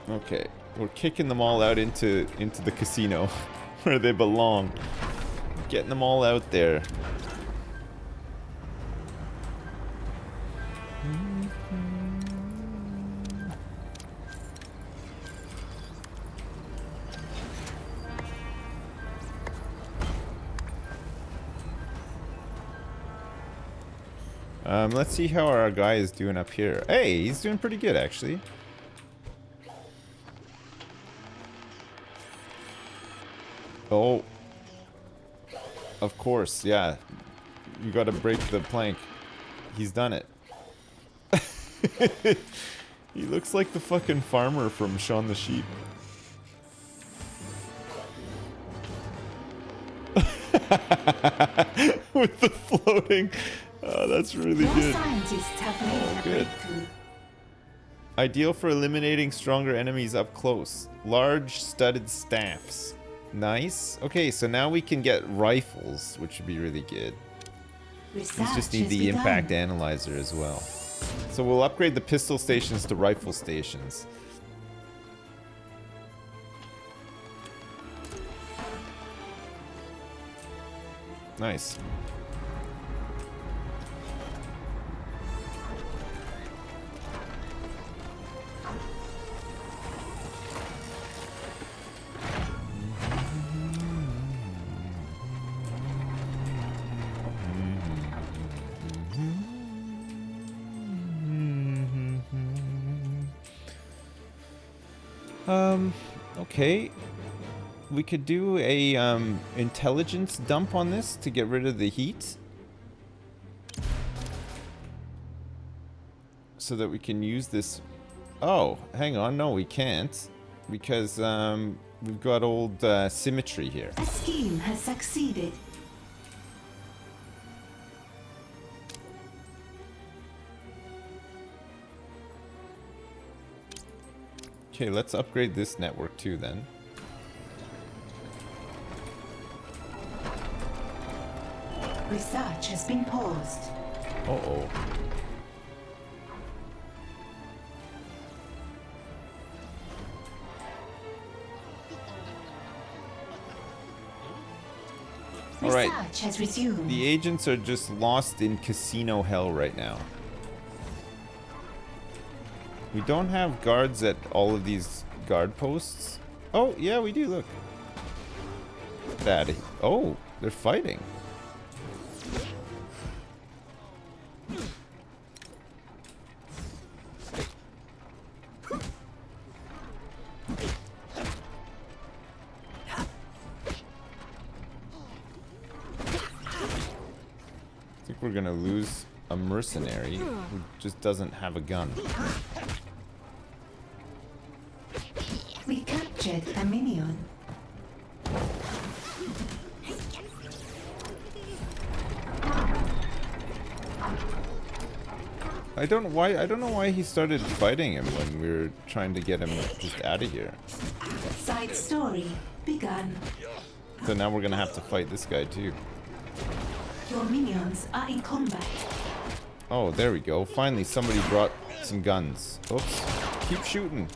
Speaker 1: Okay, we're kicking them all out into the casino where they belong. Getting them all out there. Let's see how our guy is doing up here. Hey, he's doing pretty good actually. Oh. Of course, yeah. You gotta break the plank. He's done it. He looks like the fucking farmer from Shaun the Sheep. With the floating. Oh, that's really
Speaker 3: More
Speaker 1: good.
Speaker 3: scientists have made a
Speaker 1: good.
Speaker 3: breakthrough.
Speaker 1: Ideal for eliminating stronger enemies up close. Large studded staffs. Nice. Okay, so now we can get rifles, which would be really good. We
Speaker 3: Research
Speaker 1: just need
Speaker 3: has
Speaker 1: the
Speaker 3: begun.
Speaker 1: impact analyzer as well. So we'll upgrade the pistol stations to rifle stations. Nice. Okay. We could do a intelligence dump on this to get rid of the heat. So that we can use this. Oh, hang on. No, we can't. Because we've got old symmetry here.
Speaker 3: A scheme has succeeded.
Speaker 1: Okay, let's upgrade this network too then.
Speaker 3: Research has been paused.
Speaker 1: Uh-oh. All right.
Speaker 3: Research has resumed.
Speaker 1: The agents are just lost in casino hell right now. We don't have guards at all of these guard posts. Oh, yeah, we do, look. That. Oh, they're fighting. I think we're gonna lose a mercenary who just doesn't have a gun.
Speaker 3: We captured a minion.
Speaker 1: I don't know why he started fighting him when we were trying to get him just out of here.
Speaker 3: Side story begun.
Speaker 1: So now we're gonna have to fight this guy too.
Speaker 3: Your minions are in combat.
Speaker 1: Oh, there we go. Finally, somebody brought some guns. Oops. Keep shooting.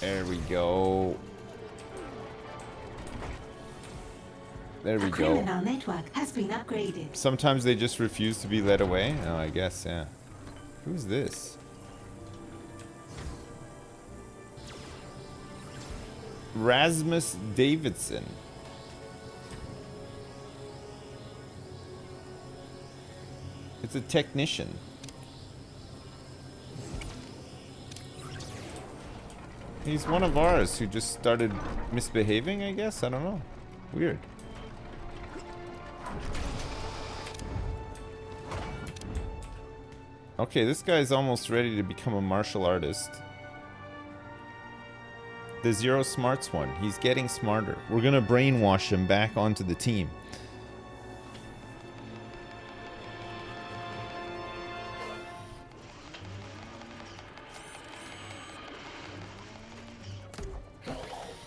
Speaker 1: There we go. There we
Speaker 3: The
Speaker 1: go.
Speaker 3: criminal network has been upgraded.
Speaker 1: Sometimes they just refuse to be led away. Oh, I guess, yeah. Who's this? Rasmus Davidson. It's a technician. He's one of ours who just started misbehaving, I guess? I don't know. Weird. Okay, this guy's almost ready to become a martial artist. The Zero Smarts one. He's getting smarter. We're gonna brainwash him back onto the team.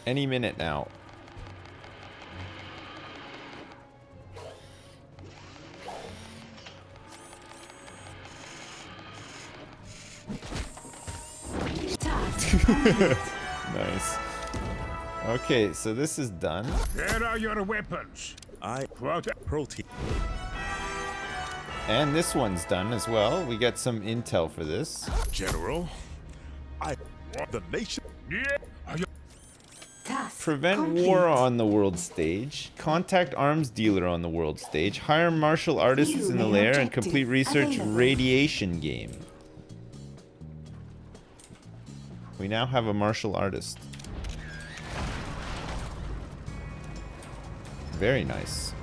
Speaker 1: Any minute now. Nice. Okay, so this is done.
Speaker 5: Where are your weapons?
Speaker 6: Protein.
Speaker 1: And this one's done as well. We got some intel for this.
Speaker 6: General, the nation.
Speaker 5: Yeah.
Speaker 3: Task
Speaker 1: Prevent
Speaker 3: complete.
Speaker 1: war on the world stage. Contact arms dealer on the world stage. Hire martial artists
Speaker 3: New
Speaker 1: in the
Speaker 3: main
Speaker 1: lair and
Speaker 3: objective
Speaker 1: complete research
Speaker 3: available.
Speaker 1: radiation game. We now have a martial artist. Very nice.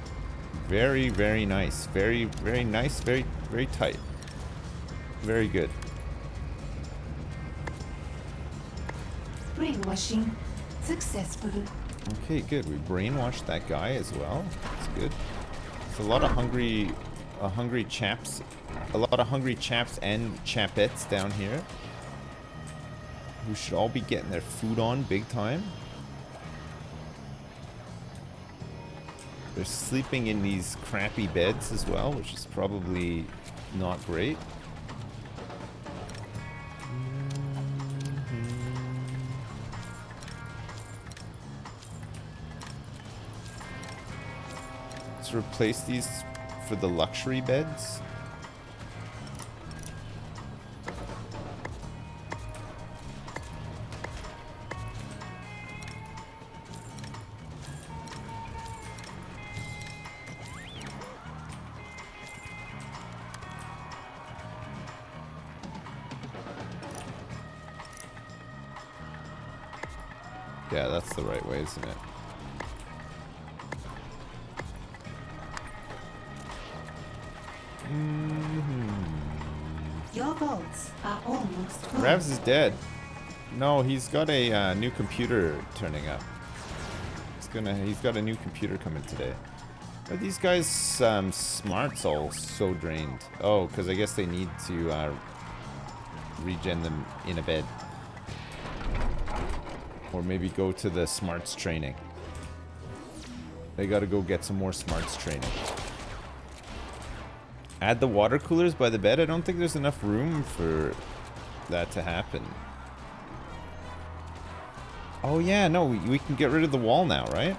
Speaker 1: Very, very nice. Very, very nice. Very, very tight. Very good.
Speaker 3: Brainwashing successful.
Speaker 1: Okay, good. We brainwashed that guy as well. That's good. There's a lot of hungry chaps. A lot of hungry chaps and chapettes down here who should all be getting their food on big time. They're sleeping in these crappy beds as well, which is probably not great. Let's replace these for the luxury beds. Yeah, that's the right way, isn't it?
Speaker 3: Your votes are almost full.
Speaker 1: Ravs is dead. No, he's got a new computer turning up. He's got a new computer coming today. Are these guys' smarts all so drained? Oh, because I guess they need to regen them in a bed. Or maybe go to the smarts training. They gotta go get some more smarts training. Add the water coolers by the bed? I don't think there's enough room for that to happen. Oh yeah, no, we can get rid of the wall now, right?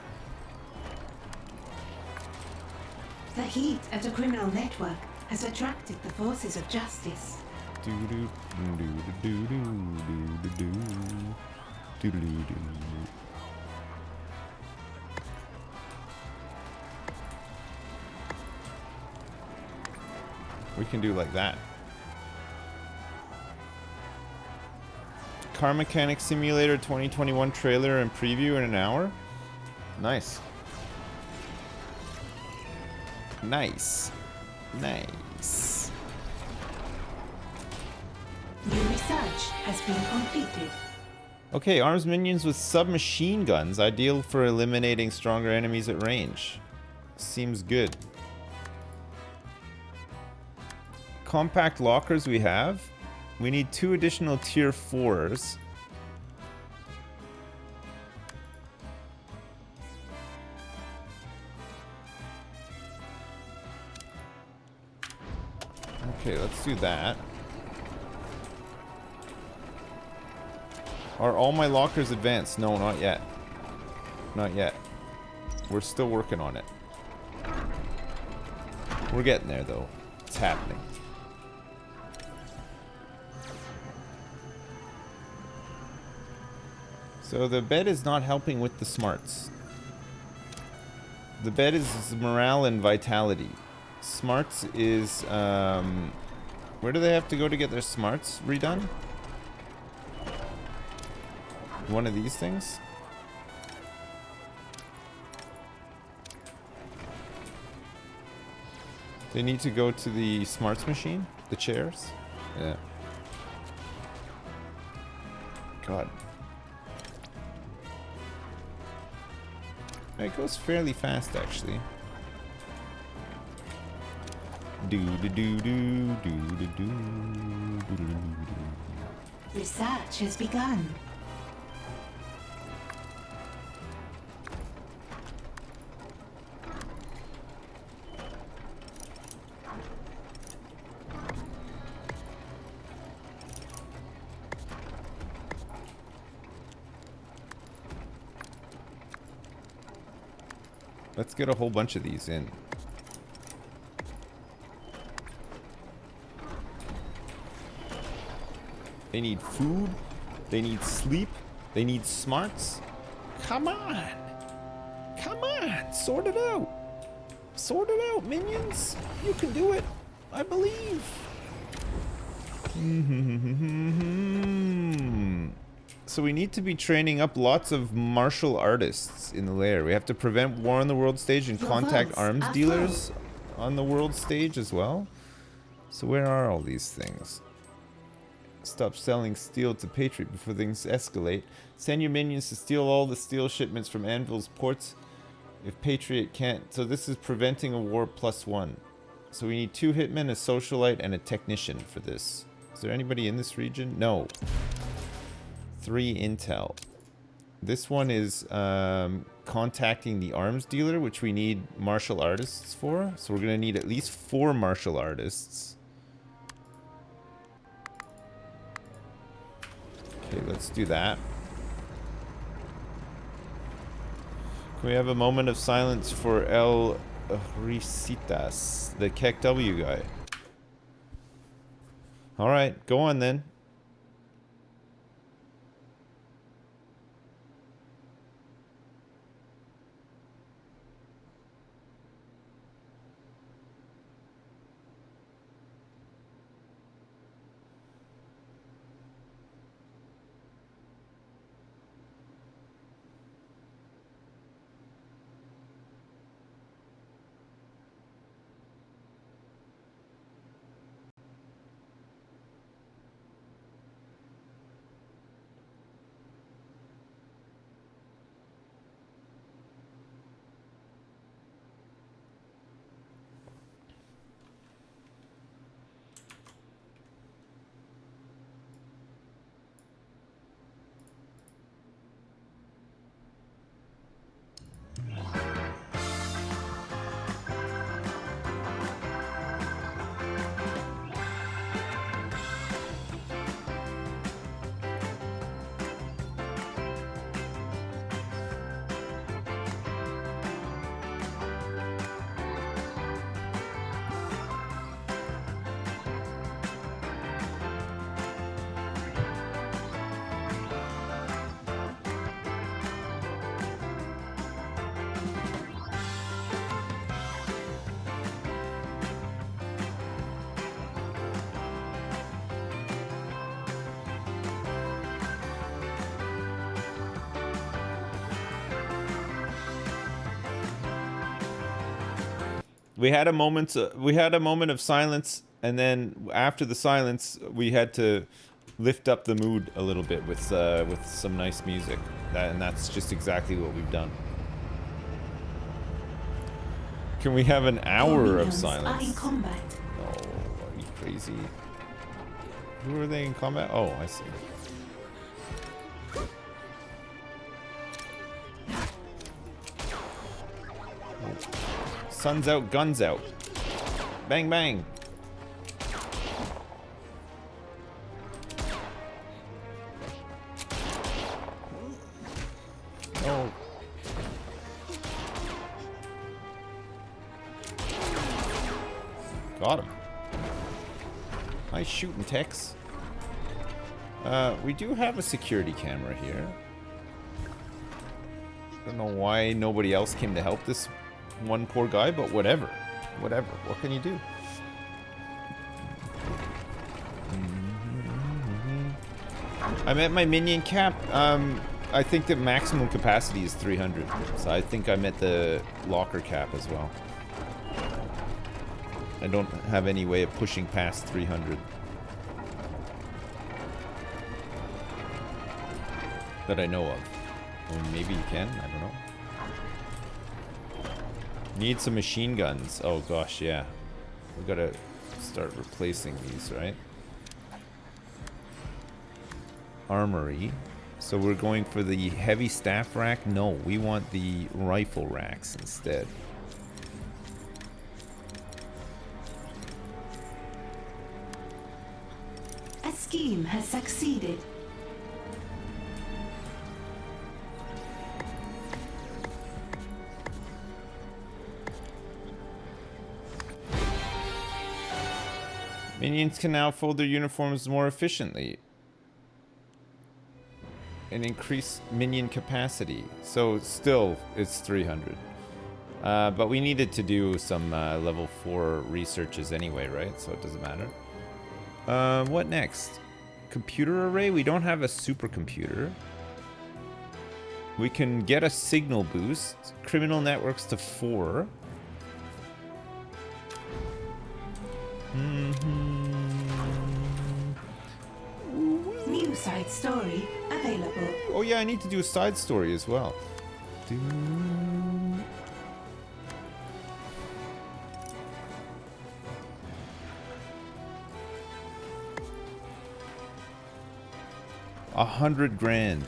Speaker 3: The heat at the criminal network has attracted the forces of justice.
Speaker 1: We can do like that. Car Mechanic Simulator 2021 trailer and preview in an hour. Nice. Nice. Nice.
Speaker 3: New research has been completed.
Speaker 1: Okay, arms minions with submachine guns, ideal for eliminating stronger enemies at range. Seems good. Compact lockers we have. We need 2 additional tier 4s. Okay, let's do that. Are all my lockers advanced? No, not yet. Not yet. We're still working on it. We're getting there, though. It's happening. So the bed is not helping with the smarts. The bed is morale and vitality. Smarts is, where do they have to go to get their smarts redone? One of these things? They need to go to the smarts machine? The chairs? Yeah. God. It goes fairly fast, actually.
Speaker 3: Research has begun.
Speaker 1: Let's get a whole bunch of these in. They need food. They need sleep. They need smarts. Come on. Come on. Sort it out. Sort it out, minions. You can do it. I believe. So we need to be training up lots of martial artists in the lair. We have to prevent war on the world stage and contact arms dealers on the world stage as well. So where are all these things? Stop selling steel to Patriot before things escalate. Send your minions to steal all the steel shipments from Anvil's ports if Patriot can't. So this is preventing a war +1. So we need 2 hitmen, a socialite, and a technician for this. Is there anybody in this region? No. 3 intel. This one is contacting the arms dealer, which we need martial artists for. So we're going to need at least 4 martial artists. Okay, let's do that. Can we have a moment of silence for El Risitas, the Keck W guy? Alright, go on then. We had a moment of silence, and then after the silence, we had to lift up the mood a little bit with some nice music. And that's just exactly what we've done. Can we have an hour of silence?
Speaker 3: Are in combat.
Speaker 1: Oh, are you crazy? Who are they in combat? Oh, I see. Sun's out, guns out. Bang, bang. Oh. Got him. Nice shooting, Tex. We do have a security camera here. Don't know why nobody else came to help this one poor guy, but whatever. Whatever. What can you do? I'm at my minion cap. I think the maximum capacity is 300. So I think I'm at the locker cap as well. I don't have any way of pushing past 300. That I know of. Or maybe you can, I don't know. Need some machine guns. Oh gosh, yeah. We gotta start replacing these, right? Armory. So we're going for the heavy staff rack? No, we want the rifle racks instead.
Speaker 3: A scheme has succeeded.
Speaker 1: Minions can now fold their uniforms more efficiently and increase minion capacity. So still, it's 300. But we needed to do some level 4 researches anyway, right? So it doesn't matter. What next? Computer array? We don't have a supercomputer. We can get a signal boost. Criminal networks to 4.
Speaker 3: New side story available.
Speaker 1: Oh yeah, I need to do a side story as well. $100 grand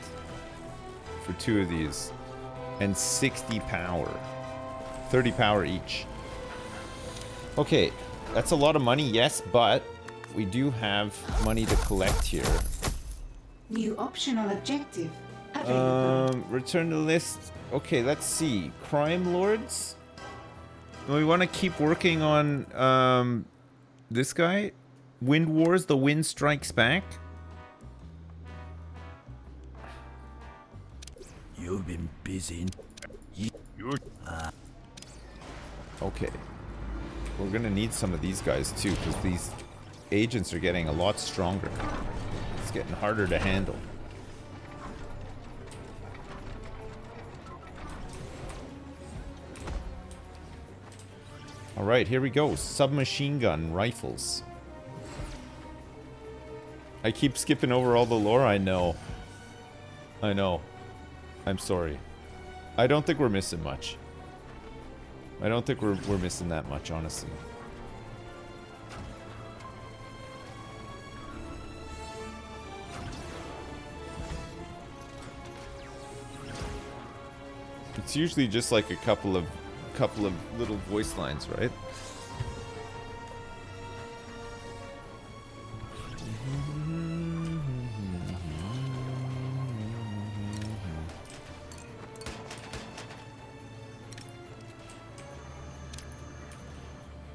Speaker 1: for 2 of these, and 60 power, 30 power each. Okay, that's a lot of money, yes, but we do have money to collect here.
Speaker 3: New optional objective available.
Speaker 1: Return to list. Okay, let's see. Crime lords. We want to keep working on this guy. Wind Wars, The Wind Strikes Back.
Speaker 2: You've been busy.
Speaker 1: Okay. We're gonna need some of these guys too, because these agents are getting a lot stronger. It's getting harder to handle. Alright, here we go. Submachine gun rifles. I keep skipping over all the lore, I know. I know. I'm sorry. I don't think we're missing much. I don't think we're missing that much, honestly. It's usually just like a couple of little voice lines, right?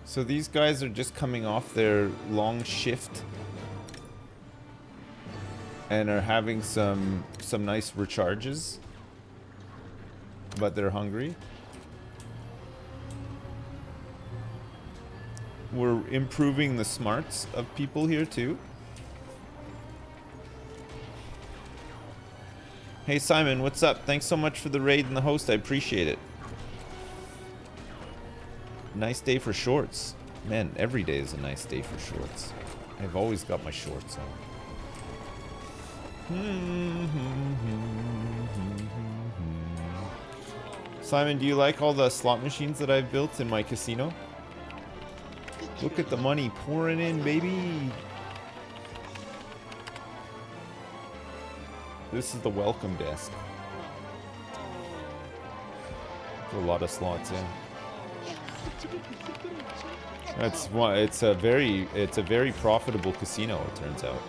Speaker 1: So these guys are just coming off their long shift and are having some nice recharges, but they're hungry. We're improving the smarts of people here too. Hey Simon, what's up? Thanks so much for the raid and the host. I appreciate it. Nice day for shorts. Man, every day is a nice day for shorts. I've always got my shorts on. Simon, do you like all the slot machines that I've built in my casino? Look at the money pouring in, baby. This is the welcome desk. A lot of slots in. That's why it's a very profitable casino, it turns out.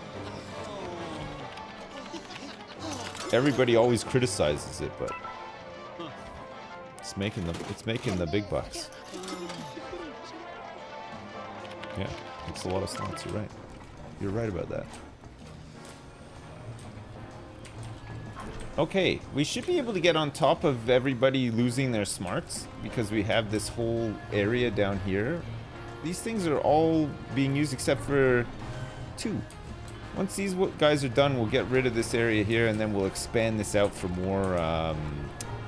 Speaker 1: Everybody always criticizes it, but it's making the big bucks. Yeah, it's a lot of slots, you're right. You're right about that. Okay, we should be able to get on top of everybody losing their smarts because we have this whole area down here. These things are all being used except for 2. Once these guys are done, we'll get rid of this area here and then we'll expand this out for more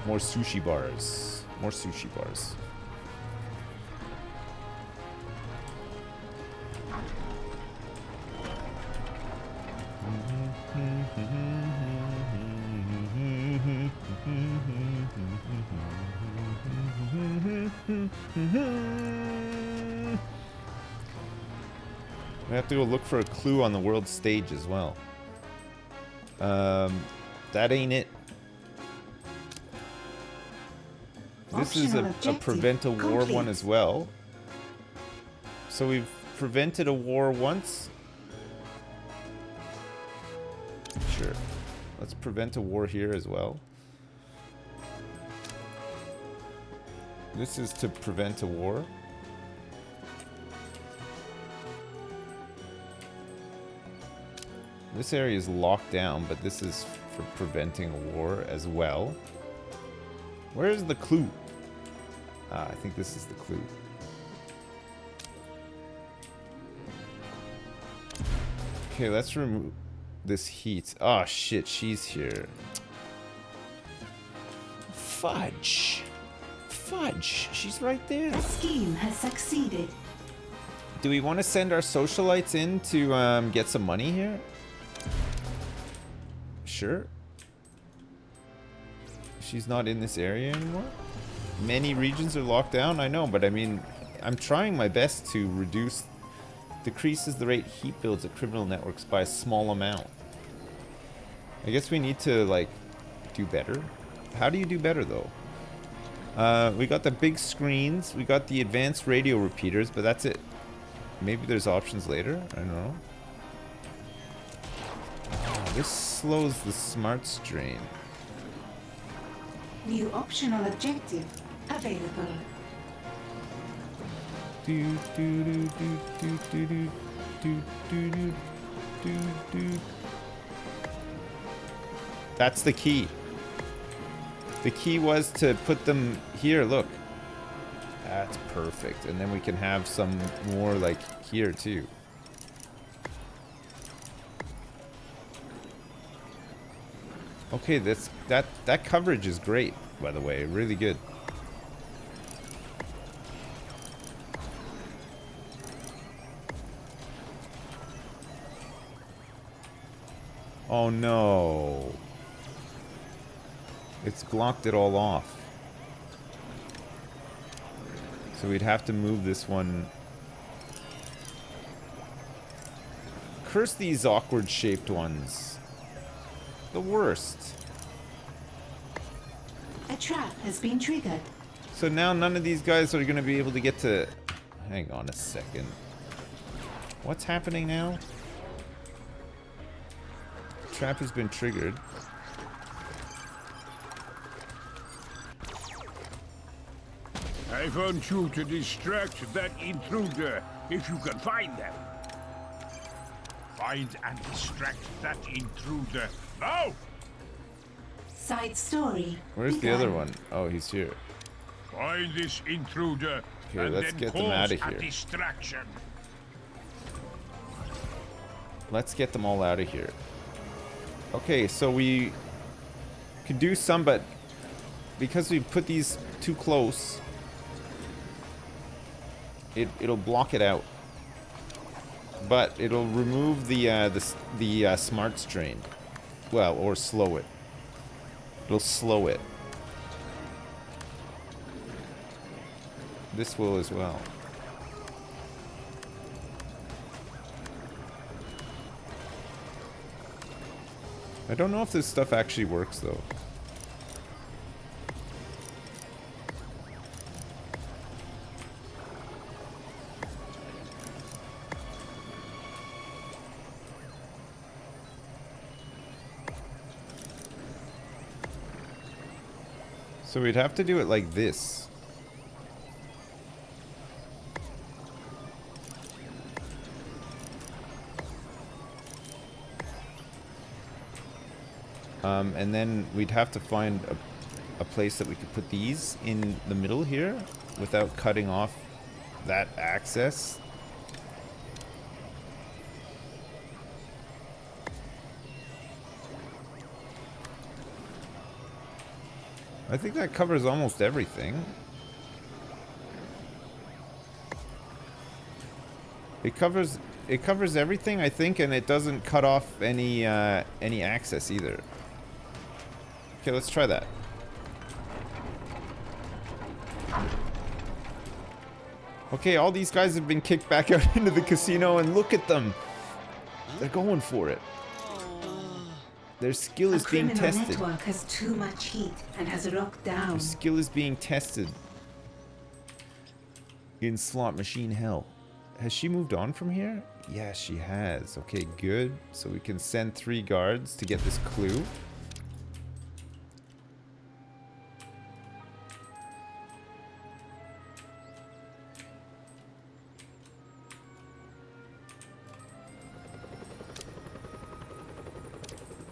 Speaker 1: sushi bars. More sushi bars. We have to go look for a clue on the world stage as well. That ain't it. This is a prevent a war one as well. So we've prevented a war once. Sure. Let's prevent a war here as well. This is to prevent a war. This area is locked down, but this is for preventing a war as well. Where is the clue? Ah, I think this is the clue. Okay, let's remove this heat. Oh shit, she's here. Fudge. Fudge. She's right there.
Speaker 3: The scheme has succeeded.
Speaker 1: Do we want to send our socialites in to get some money here? Sure. She's not in this area anymore? Many regions are locked down, I know, but I mean, I'm trying my best to decreases the rate heat builds at criminal networks by a small amount. I guess we need to, like, do better. How do you do better, though? We got the big screens, we got the advanced radio repeaters, but that's it. Maybe there's options later, I don't know. This slows the smart strain.
Speaker 3: New optional objective available.
Speaker 1: That's the key. The key was to put them here, look. That's perfect. And then we can have some more like here too. Okay, that coverage is great, by the way, really good. Oh no. It's blocked it all off. So we'd have to move this one. Curse these awkward shaped ones. The worst.
Speaker 3: A trap has been triggered.
Speaker 1: So now none of these guys are going to be able to get to... Hang on a second. What's happening now? Trap has been triggered.
Speaker 5: I want you to distract that intruder if you can find them. Find and distract that intruder. Now!
Speaker 3: Side story.
Speaker 1: Where's the other one? Oh, he's here.
Speaker 5: Find this intruder.
Speaker 1: Okay,
Speaker 5: and
Speaker 1: let's
Speaker 5: then
Speaker 1: get them
Speaker 5: cause
Speaker 1: out of
Speaker 5: a
Speaker 1: here.
Speaker 5: Distraction.
Speaker 1: Let's get them all out of here. Okay, so we could do some, but because we put these too close, it'll block it out. But it'll remove the smart strain. Well, or slow it. It'll slow it. This will as well. I don't know if this stuff actually works though. So we'd have to do it like this. And then we'd have to find a place that we could put these in the middle here without cutting off that access. I think that covers almost everything. It covers everything, I think, and it doesn't cut off any access either. Okay, let's try that. Okay, all these guys have been kicked back out into the casino, and look at them. They're going for it. Their skill is being tested.
Speaker 3: The network has too much heat and has locked down.
Speaker 1: Their skill is being tested in slot machine hell. Has she moved on from here? Yeah, she has. Okay, good. So we can send 3 guards to get this clue.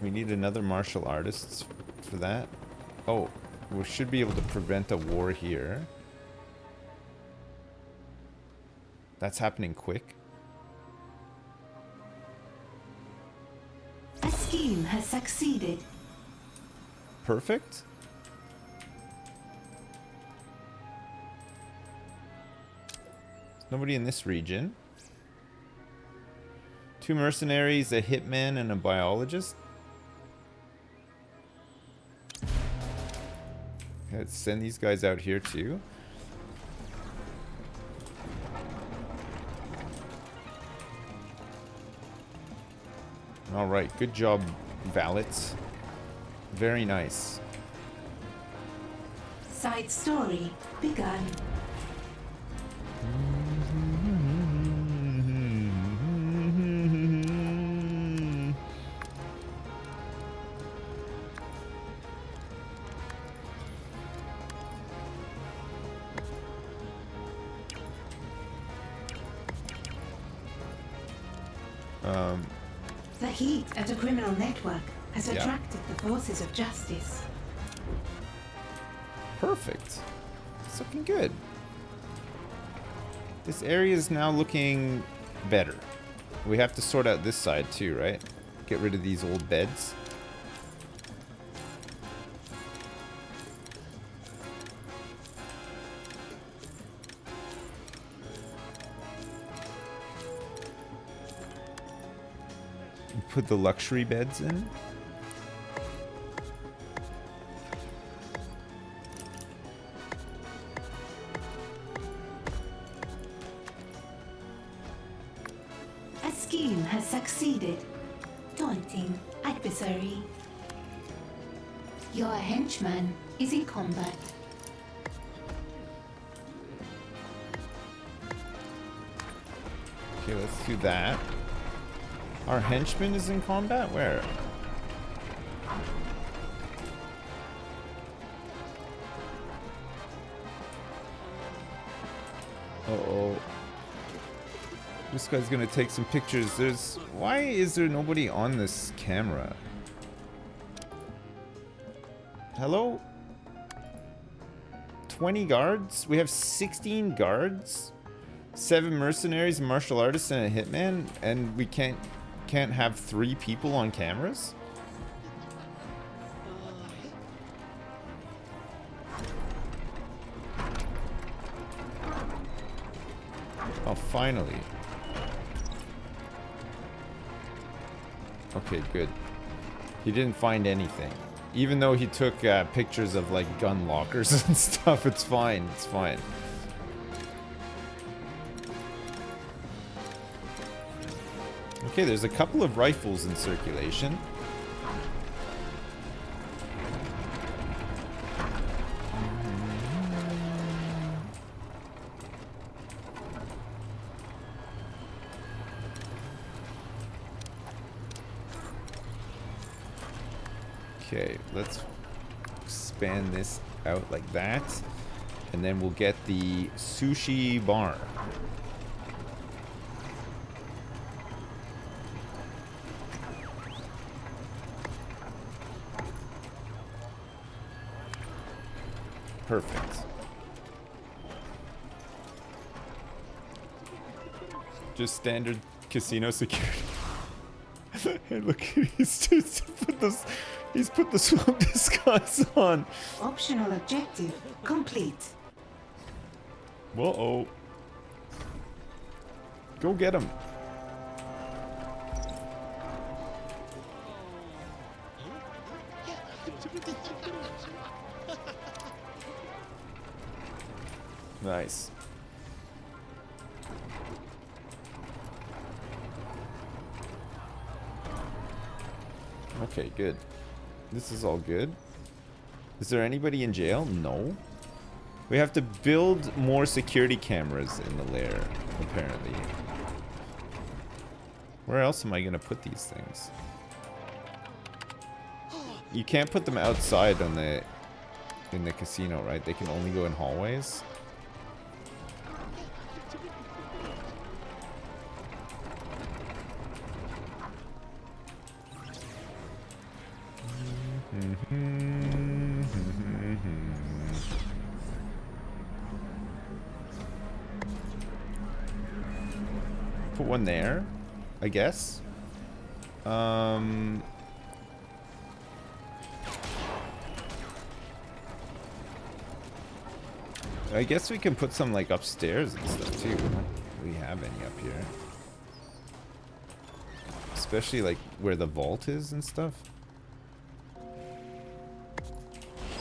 Speaker 1: We need another martial artist for that. Oh, we should be able to prevent a war here. That's happening quick.
Speaker 3: A scheme has succeeded.
Speaker 1: Perfect. There's nobody in this region. 2 mercenaries, a hitman, and a biologist. Let's send these guys out here too. All right, good job, valets. Very nice.
Speaker 3: Side story begun. The heat at a criminal network has attracted the forces of justice.
Speaker 1: Perfect. It's looking good. This area is now looking better. We have to sort out this side too, right? Get rid of these old beds. Put the luxury beds in.
Speaker 3: A scheme has succeeded. Daunting adversary. Your henchman is in combat.
Speaker 1: Okay, let's do that. Our henchman is in combat? Where? Uh-oh. This guy's gonna take some pictures. Why is there nobody on this camera? Hello? 20 guards? We have 16 guards? 7 mercenaries, a martial artist, and a hitman? And we can't have 3 people on cameras? Finally. Okay, good. He didn't find anything. Even though he took pictures of like gun lockers and stuff, it's fine. It's fine. Okay, there's a couple of rifles in circulation. Okay, let's expand this out like that. And then we'll get the sushi bar. Perfect. Just standard casino security. Hey, look, he's put the swamp disguise on.
Speaker 3: Optional objective complete.
Speaker 1: Whoa-oh. Go get him. Nice. Okay, good. This is all good. Is there anybody in jail? No. We have to build more security cameras in the lair, apparently. Where else am I gonna put these things? You can't put them outside on in the casino, right? They can only go in hallways. Put one there, I guess. I guess we can put some like upstairs and stuff too. We don't really have any up here. Especially like where the vault is and stuff.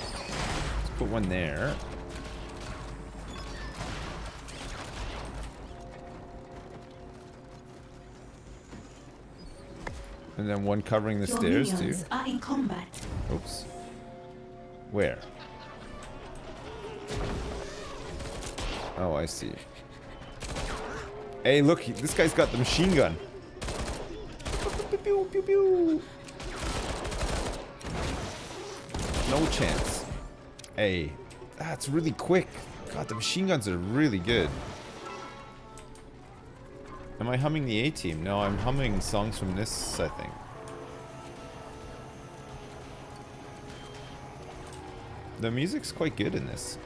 Speaker 1: Let's put one there. And then one covering the stairs too.
Speaker 3: Are in combat.
Speaker 1: Oops. Where? Oh, I see. Hey, look, this guy's got the machine gun. Pew, pew, pew. No chance. Hey, that's really quick. God, the machine guns are really good. Am I humming the A-Team? No, I'm humming songs from this, I think. The music's quite good in this.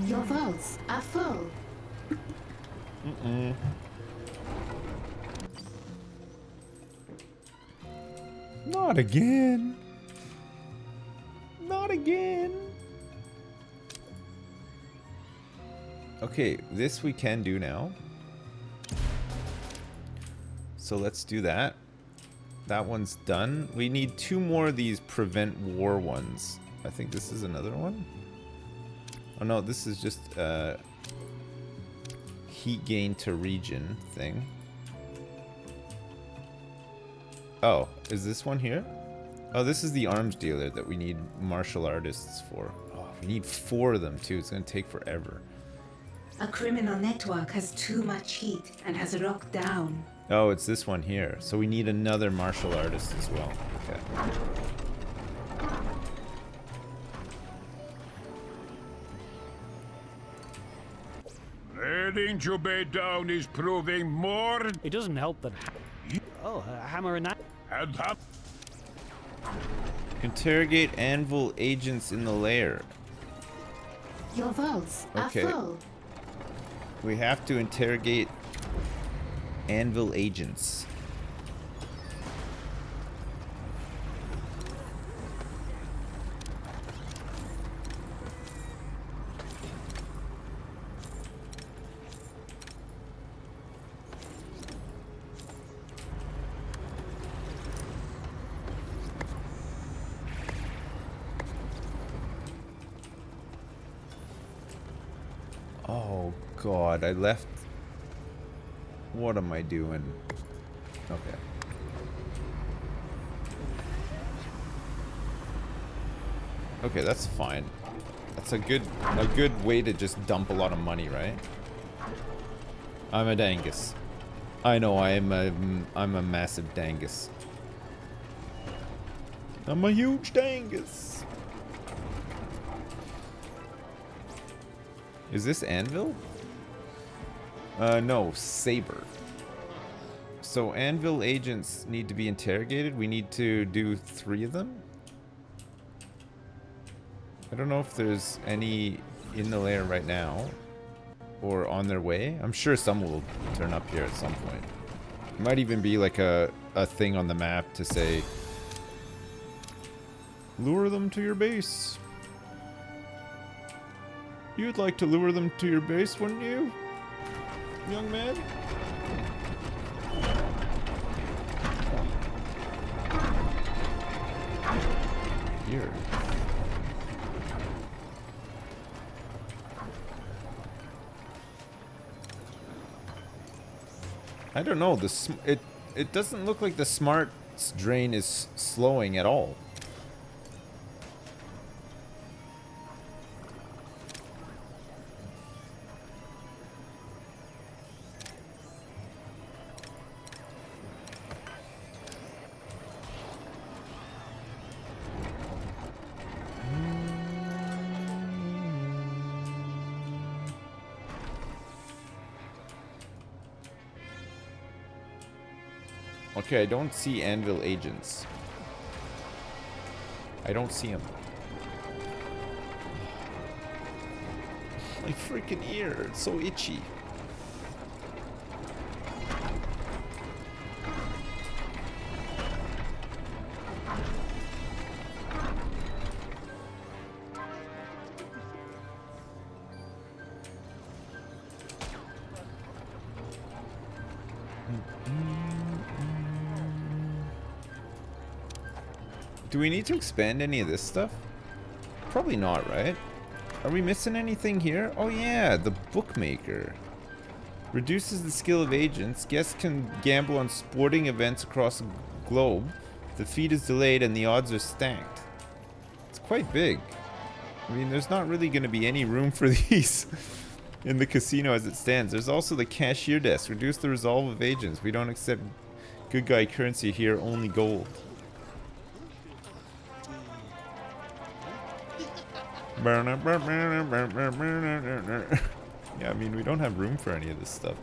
Speaker 3: Your vaults are full.
Speaker 1: Not again. Not again. Okay, this we can do now. So let's do that. That one's done. We need 2 more of these prevent war ones. I think this is another one. Oh no, this is just a heat gain to region thing. Oh, is this one here? Oh, this is the arms dealer that we need martial artists for. Oh, we need 4 of them too. It's gonna take forever.
Speaker 3: A criminal network has too much heat and has locked down.
Speaker 1: Oh, it's this one here. So we need another martial artist as well. Okay.
Speaker 5: Heading to Bay Down is proving more.
Speaker 7: It doesn't help that. Oh, a hammer and
Speaker 5: And that.
Speaker 1: Interrogate Anvil agents in the lair.
Speaker 3: Your vaults are
Speaker 1: Okay.
Speaker 3: full.
Speaker 1: We have to interrogate anvil agents. Oh God, I left. What am I doing? Okay. Okay, that's fine. That's a good way to just dump a lot of money, right? I'm a dangus. I know I'm a massive dangus. I'm a huge dangus. Is this anvil? No, saber. So anvil agents need to be interrogated. We need to do 3 of them. I don't know if there's any in the lair right now or on their way. I'm sure some will turn up here at some point. It might even be like a thing on the map to say, lure them to your base. You'd like to lure them to your base, wouldn't you, young man? Here. I don't know. It doesn't look like the smarts drain is slowing at all. Okay, I don't see anvil agents. I don't see them. My freaking ear, it's so itchy. Do we need to expand any of this stuff? Probably not, right? Are we missing anything here? Oh yeah, the bookmaker. Reduces the skill of agents. Guests can gamble on sporting events across the globe. The feed is delayed and the odds are stacked. It's quite big. I mean, there's not really going to be any room for these in the casino as it stands. There's also the cashier desk. Reduce the resolve of agents. We don't accept good guy currency here, only gold. Yeah, I mean, we don't have room for any of this stuff.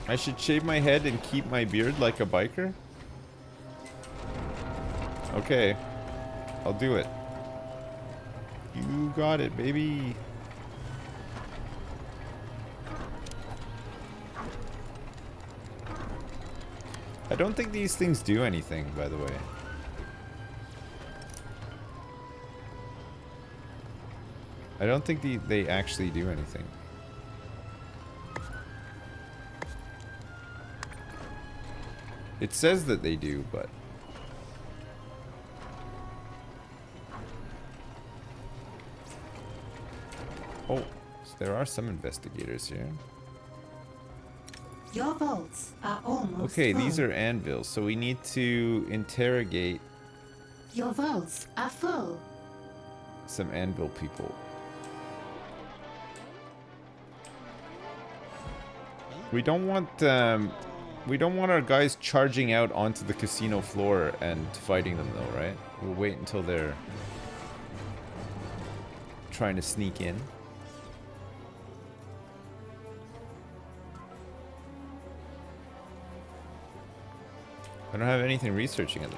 Speaker 1: I should shave my head and keep my beard like a biker? Okay. I'll do it. You got it, baby. I don't think these things do anything, by the way. I don't think they actually do anything. It says that they do, but... Oh, so there are some investigators here.
Speaker 3: Your vaults are almost
Speaker 1: Okay,
Speaker 3: full.
Speaker 1: these are anvils, so we need to interrogate
Speaker 3: Your vaults are full.
Speaker 1: some anvil people. We don't want our guys charging out onto the casino floor and fighting them though, right? We'll wait until they're trying to sneak in. I don't have anything researching at the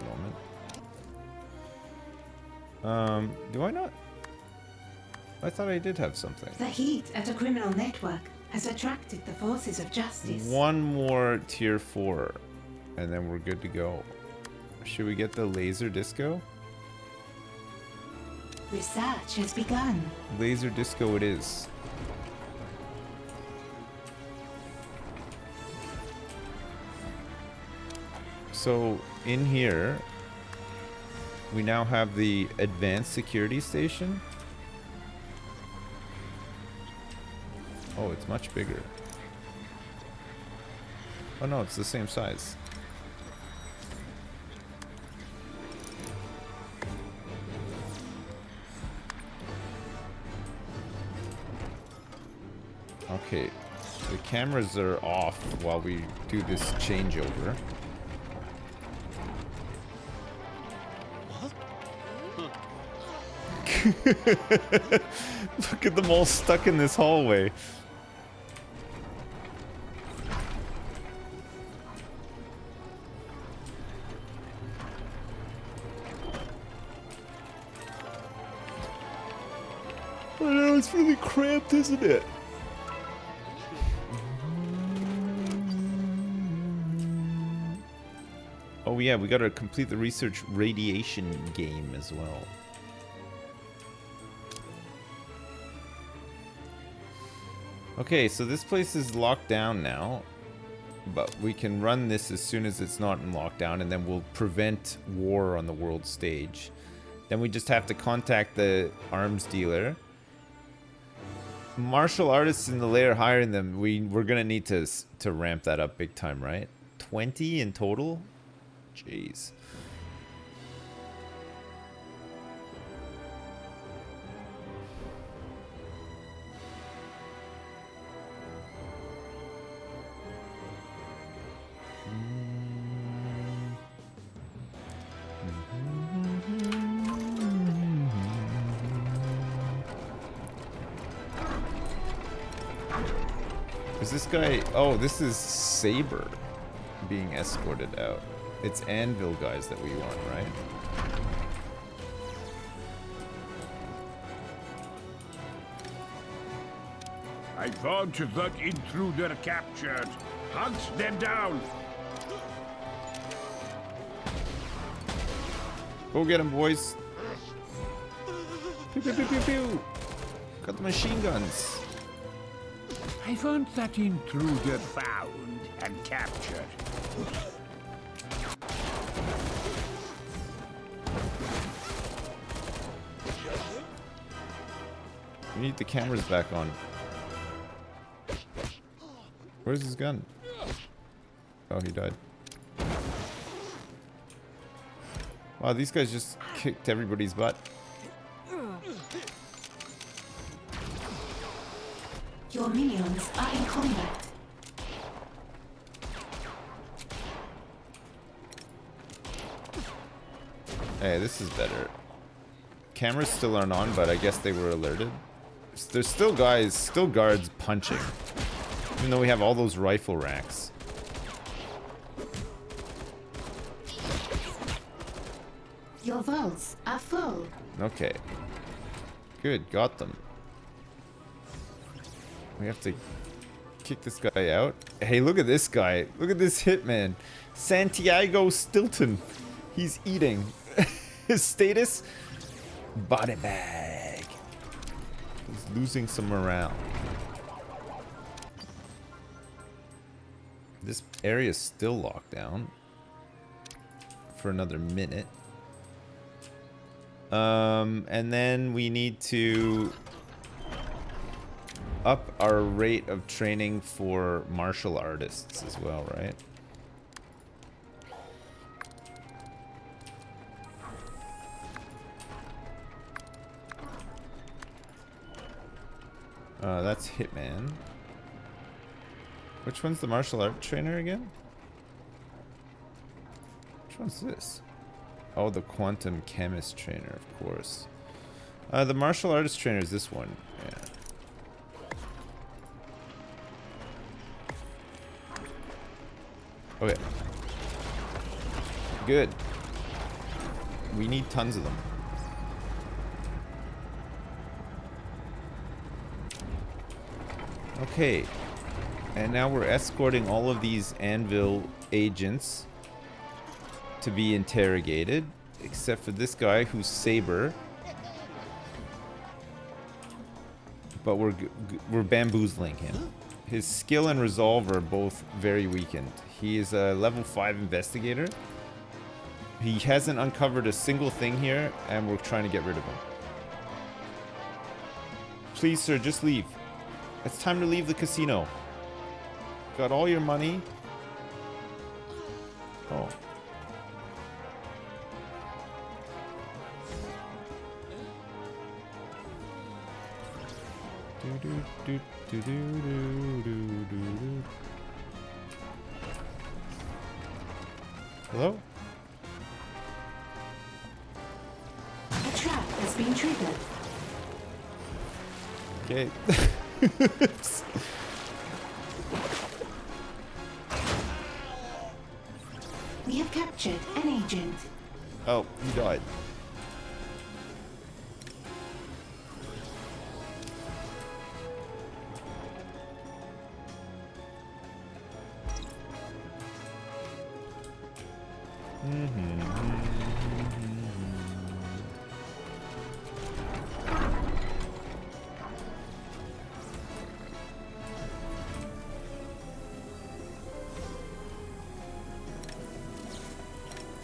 Speaker 1: moment. Do I not? I thought I did have something.
Speaker 3: The heat at a criminal network has attracted the forces of justice.
Speaker 1: One more tier 4, and then we're good to go. Should we get the laser disco?
Speaker 3: Research has begun.
Speaker 1: Laser disco it is. So in here, we now have the advanced security station. Oh, it's much bigger. Oh no, it's the same size. Okay, the cameras are off while we do this changeover. Look at them all stuck in this hallway. I know, it's really cramped, isn't it? Oh yeah, we gotta complete the research radiation game as well. Okay, so this place is locked down now, but we can run this as soon as it's not in lockdown, and then we'll prevent war on the world stage. Then we just have to contact the arms dealer. Martial artists in the lair, hiring them. We're gonna need to ramp that up big time, right? 20 in total? Jeez. Is this guy... Oh, this is Saber being escorted out. It's Anvil guys that we want, right?
Speaker 5: I want that intruder captured. Hunt them down.
Speaker 1: Go get him, boys. Pew, pew, pew, pew, pew. Got the machine guns.
Speaker 5: I want that intruder found and captured.
Speaker 1: We need the cameras back on. Where's his gun? Oh, he died. Wow, these guys just kicked everybody's butt.
Speaker 3: Your minions are in combat.
Speaker 1: Hey, this is better. Cameras still aren't on, but I guess they were alerted. There's still guys, still guards punching. Even though we have all those rifle racks.
Speaker 3: Your vaults are full.
Speaker 1: Okay. Good, got them. We have to kick this guy out. Hey, look at this guy. Look at this hitman. Santiago Stilton. He's eating. His status? Body bag. He's losing some morale. This area is still locked down for another minute. And then we need to up our rate of training for martial artists as well, right? That's Hitman. Which one's the martial art trainer again? Which one's this? Oh, the quantum chemist trainer, of course. The martial artist trainer is this one. Yeah. Okay. Good. We need tons of them. Okay. And now we're escorting all of these Anvil agents to be interrogated, except for this guy who's Saber. But we're bamboozling him. His skill and resolve are both very weakened. He is a level 5 investigator. He hasn't uncovered a single thing here, and we're trying to get rid of him. Please, sir, just leave. It's time to leave the casino. Got all your money. Oh. Hello?
Speaker 3: A trap has been triggered.
Speaker 1: Okay.
Speaker 3: We have captured an agent.
Speaker 1: Oh, he died.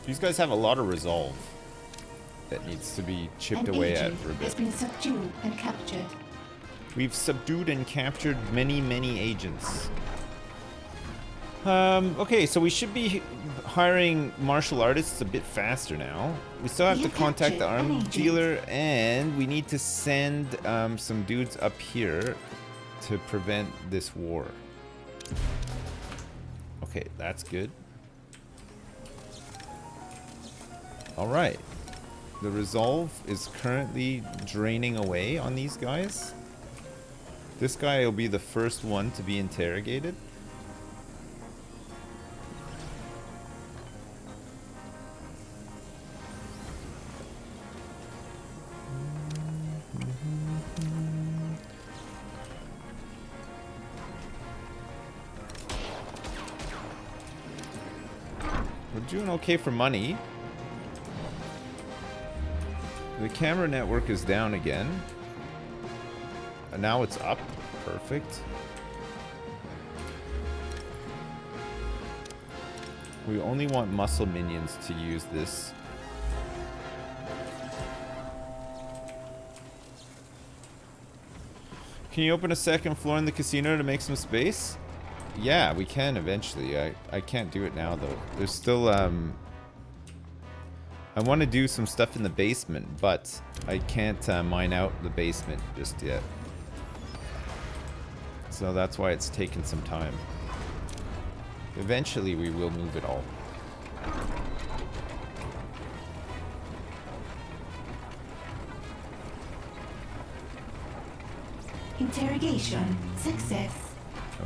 Speaker 1: These guys have a lot of resolve that needs to be chipped
Speaker 3: An
Speaker 1: away at
Speaker 3: agent
Speaker 1: for a
Speaker 3: has
Speaker 1: bit.
Speaker 3: been subdued and captured.
Speaker 1: We've subdued and captured many, many agents. Okay, so we should be hiring martial artists a bit faster now. We still have
Speaker 3: We
Speaker 1: to
Speaker 3: have
Speaker 1: contact the
Speaker 3: captured an
Speaker 1: arms
Speaker 3: agent.
Speaker 1: dealer, and we need to send some dudes up here to prevent this war. Okay, that's good. Alright. The resolve is currently draining away on these guys. This guy will be the first one to be interrogated. We're doing okay for money. The camera network is down again. And now it's up. Perfect. We only want muscle minions to use this. Can you open a second floor in the casino to make some space? Yeah, we can eventually. I can't do it now though. There's still I want to do some stuff in the basement, but I can't mine out the basement just yet. So that's why it's taken some time. Eventually we will move it all.
Speaker 3: Interrogation success.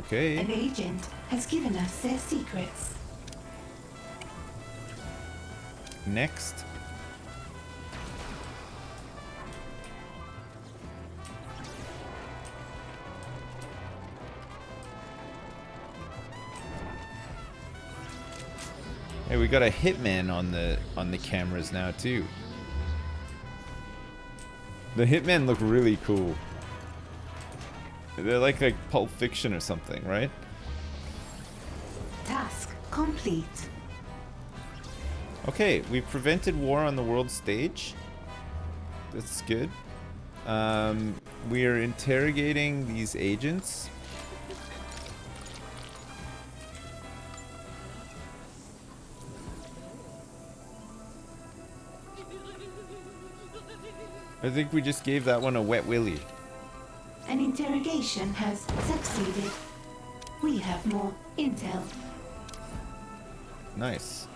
Speaker 1: Okay.
Speaker 3: An agent has given us their secrets.
Speaker 1: Next. Hey, we got a hitman on the cameras now too. The hitmen look really cool. They're like Pulp Fiction or something, right?
Speaker 3: Task complete.
Speaker 1: Okay, we've prevented war on the world stage. That's good. We are interrogating these agents. I think we just gave that one a wet willy.
Speaker 3: An interrogation has succeeded. We have more intel.
Speaker 1: Nice.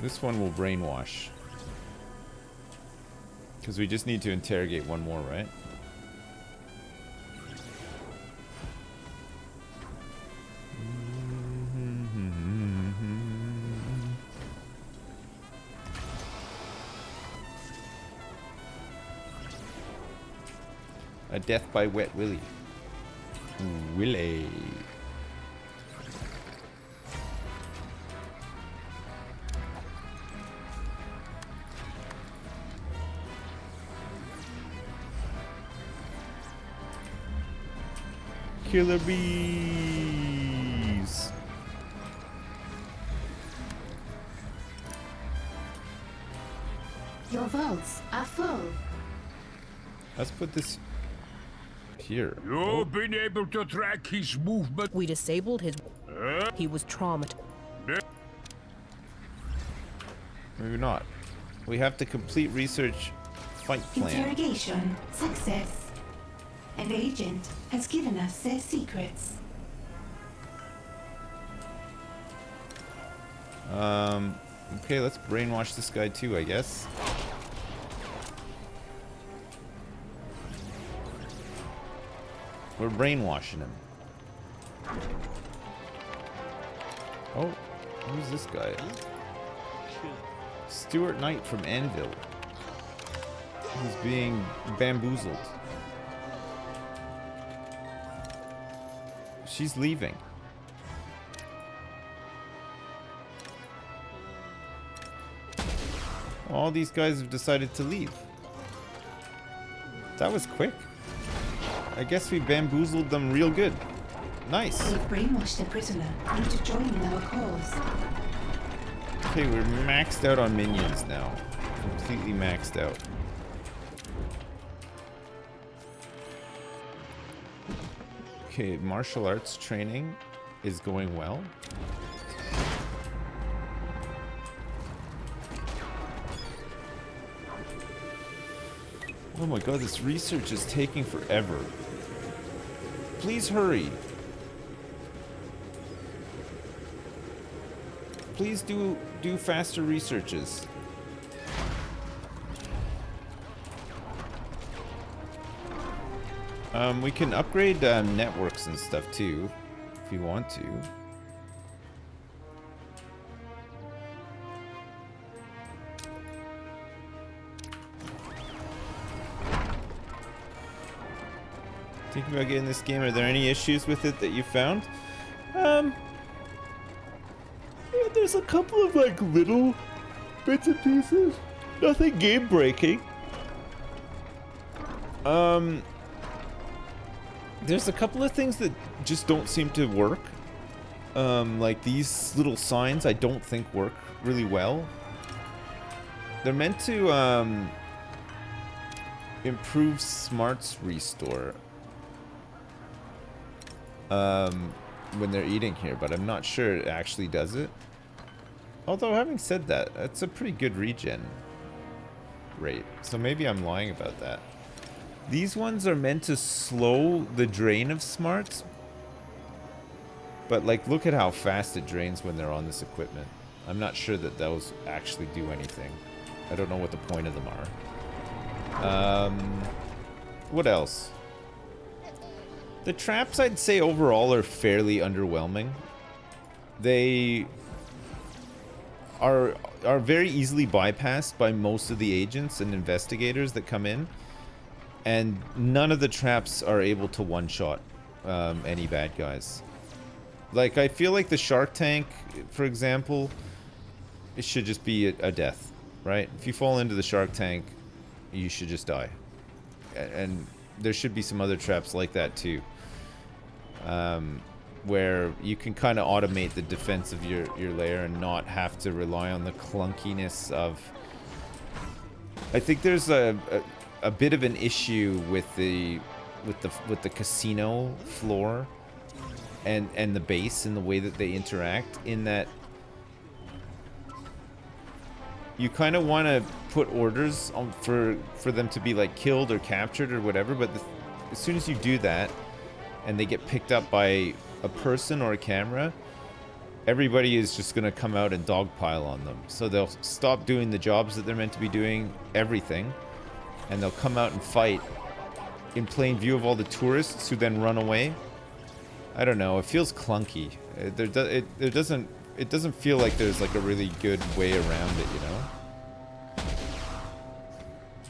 Speaker 1: This one will brainwash. Because we just need to interrogate one more, right? A death by Wet Willy. Willy. Killer bees.
Speaker 3: Your vaults are full.
Speaker 1: Let's put this here.
Speaker 5: You've been able to track his movement.
Speaker 8: We disabled his... He was traumatized.
Speaker 1: Maybe not. We have to complete research fight plan.
Speaker 3: Interrogation success. An agent has given us their secrets.
Speaker 1: Okay, let's brainwash this guy too, I guess. We're brainwashing him. Oh, who's this guy? Stuart Knight from Anvil. He's being bamboozled. She's leaving. All these guys have decided to leave. That was quick. I guess we bamboozled them real good. Nice.
Speaker 3: We've brainwashed the prisoner into joining our cause.
Speaker 1: Okay, we're maxed out on minions now. Completely maxed out. Okay, martial arts training is going well. Oh my god, this research is taking forever. Please hurry. Please do faster researches. We can upgrade networks and stuff too, if you want to. Think about getting this game. Are there any issues with it that you found? Yeah, there's a couple of like little bits and pieces. Nothing game breaking. There's a couple of things that just don't seem to work. Like these little signs I don't think work really well. They're meant to improve smarts restore when they're eating here, but I'm not sure it actually does it. Although having said that, it's a pretty good regen rate, so maybe I'm lying about that. These ones are meant to slow the drain of smarts, but like look at how fast it drains when they're on this equipment. I'm not sure that those actually do anything. I don't know what the point of them are. What else? The traps, I'd say overall are fairly underwhelming. They are very easily bypassed by most of the agents and investigators that come in. And none of the traps are able to one-shot any bad guys. Like, I feel like the shark tank, for example, it should just be a death, right? If you fall into the shark tank, you should just die. And there should be some other traps like that too. Where you can kind of automate the defense of your lair and not have to rely on the clunkiness of... I think there's a bit of an issue with the casino floor and the base and the way that they interact, in that you kind of want to put orders on for them to be like killed or captured or whatever, but as soon as you do that and they get picked up by a person or a camera, everybody is just going to come out and dogpile on them. So they'll stop doing the jobs that they're meant to be doing, everything, and they'll come out and fight in plain view of all the tourists who then run away. I don't know, it feels clunky. It doesn't feel like there's like a really good way around it, you know?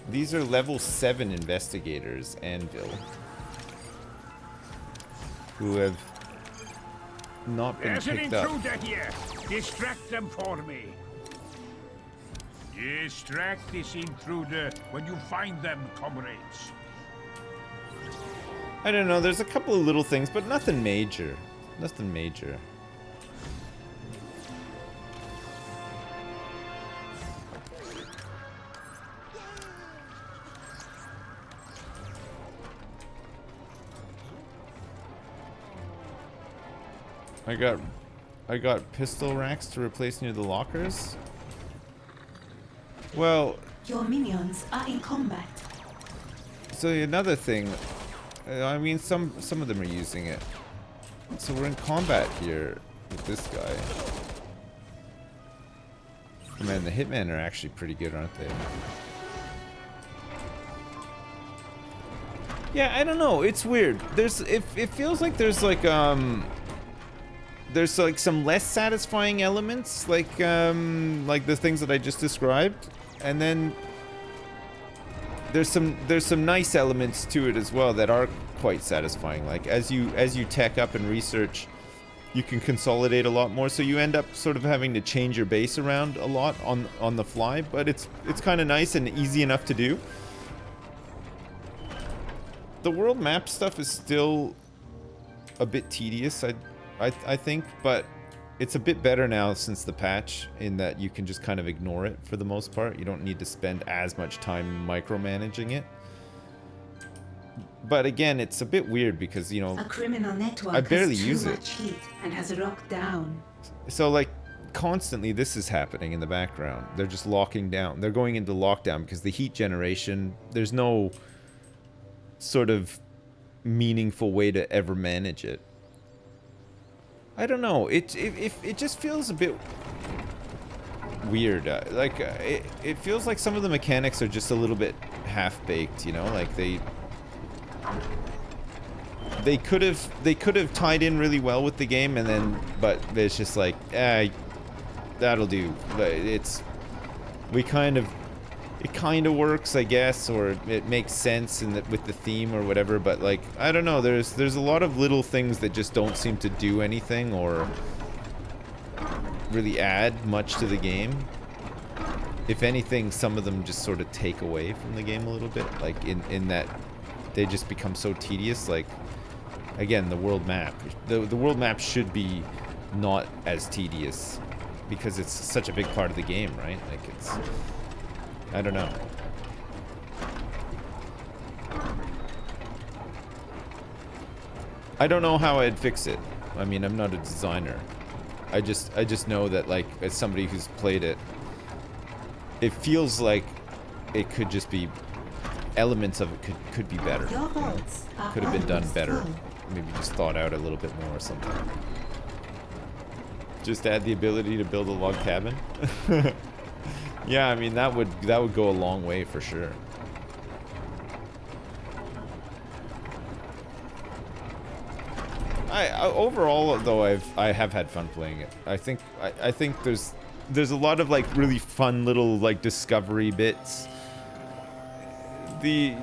Speaker 1: These are level 7 investigators, Anvil, who have not been
Speaker 5: There's an
Speaker 1: picked up.
Speaker 5: intruder here. Distract them for me. Distract this intruder when you find them, comrades.
Speaker 1: I don't know, there's a couple of little things, but nothing major. Nothing major. I got pistol racks to replace near the lockers. Well,
Speaker 3: Your minions are in combat.
Speaker 1: so another thing, I mean, some of them are using it. So we're in combat here with this guy. Man, the hitmen are actually pretty good, aren't they? Yeah, I don't know. It's weird. It feels like there's like some less satisfying elements, like the things that I just described, and then there's some nice elements to it as well that are quite satisfying. Like as you tech up and research, you can consolidate a lot more, so you end up sort of having to change your base around a lot on the fly, but it's kind of nice and easy enough to do. The world map stuff is still a bit tedious, I think, but it's a bit better now since the patch, in that you can just kind of ignore it for the most part. You don't need to spend as much time micromanaging it. But again, it's a bit weird because, you know,
Speaker 3: A criminal network
Speaker 1: I barely
Speaker 3: has
Speaker 1: use
Speaker 3: too
Speaker 1: it.
Speaker 3: much heat and has locked down.
Speaker 1: So like constantly this is happening in the background. They're just locking down. They're going into lockdown because the heat generation, there's no sort of meaningful way to ever manage it. I don't know. It just feels a bit weird. It feels like some of the mechanics are just a little bit half-baked, you know? Like they could have tied in really well with the game, and then but it's just like, that'll do. But it kind of works, I guess, or it makes sense with the theme or whatever, but like, I don't know, there's a lot of little things that just don't seem to do anything or really add much to the game. If anything, some of them just sort of take away from the game a little bit, like in that they just become so tedious. Like, again, the world map. The world map should be not as tedious because it's such a big part of the game, right? Like, it's... I don't know. I don't know how I'd fix it. I mean, I'm not a designer. I just know that, like, as somebody who's played it, it feels like it could just be... elements of it could be better.
Speaker 3: Your vaults are
Speaker 1: Could have been done
Speaker 3: almost
Speaker 1: better.
Speaker 3: full.
Speaker 1: Maybe just thought out a little bit more or something. Just add the ability to build a log cabin. Yeah, I mean, that would go a long way for sure. Overall though, I have had fun playing it. I think there's a lot of like really fun little like discovery bits. The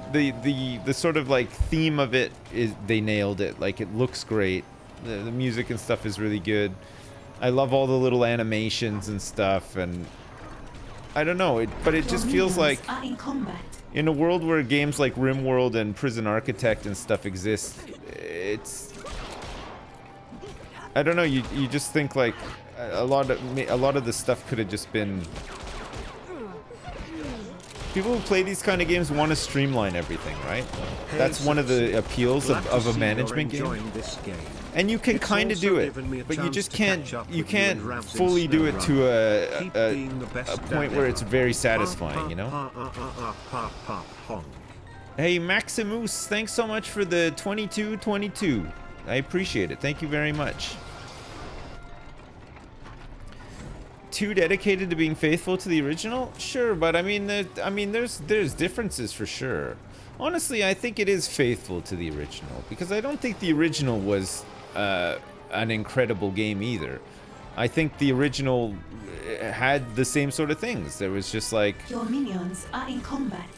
Speaker 1: sort of like theme of it is, they nailed it. Like, it looks great. The music and stuff is really good. I love all the little animations and stuff, and I don't know, but it just feels like
Speaker 3: Are in combat.
Speaker 1: in a world where games like RimWorld and Prison Architect and stuff exist, it's, I don't know, you just think like a lot of the stuff could have just been. People who play these kind of games want to streamline everything, right?
Speaker 4: Hey,
Speaker 1: That's one of the appeals
Speaker 4: glad to
Speaker 1: of a
Speaker 4: see
Speaker 1: management
Speaker 4: you're
Speaker 1: game.
Speaker 4: enjoying this game.
Speaker 1: And you can
Speaker 4: It's
Speaker 1: kind of
Speaker 4: also
Speaker 1: do it,
Speaker 4: given me a
Speaker 1: but you
Speaker 4: chance
Speaker 1: just
Speaker 4: to
Speaker 1: can't.
Speaker 4: catch up
Speaker 1: You
Speaker 4: with you
Speaker 1: can't
Speaker 4: and Ravs in
Speaker 1: fully do it to
Speaker 4: Keep being the best
Speaker 1: a point where it's very satisfying, you know.
Speaker 4: Honk.
Speaker 1: Hey, Maximus, thanks so much for the 2222. I appreciate it. Thank you very much. Too dedicated to being faithful to the original? Sure, but I mean, there's differences for sure. Honestly, I think it is faithful to the original, because I don't think the original was an incredible game either. I think the original had the same sort of things. There was just like,
Speaker 3: Your minions are in combat.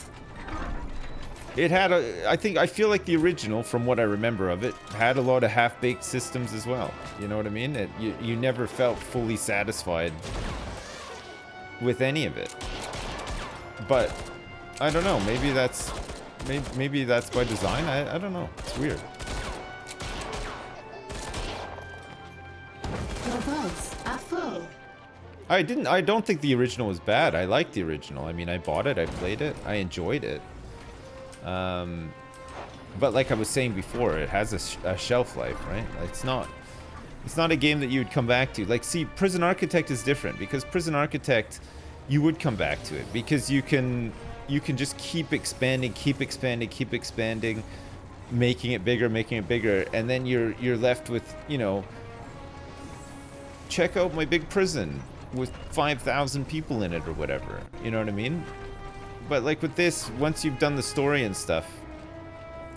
Speaker 1: It had I feel like the original, from what I remember of it, had a lot of half-baked systems as well. You know what I mean? You never felt fully satisfied with any of it. But I don't know. Maybe that's by design. I don't know. It's weird.
Speaker 3: Your votes are full.
Speaker 1: I don't think the original was bad. I liked the original. I mean, I bought it. I played it. I enjoyed it. But like I was saying before, it has a shelf life, right? It's not a game that you would come back to. Like, see, Prison Architect is different, because Prison Architect, you would come back to it because you can just keep expanding, making it bigger, and then you're left with, you know, check out my big prison with 5,000 people in it or whatever. You know what I mean? But like with this, once you've done the story and stuff,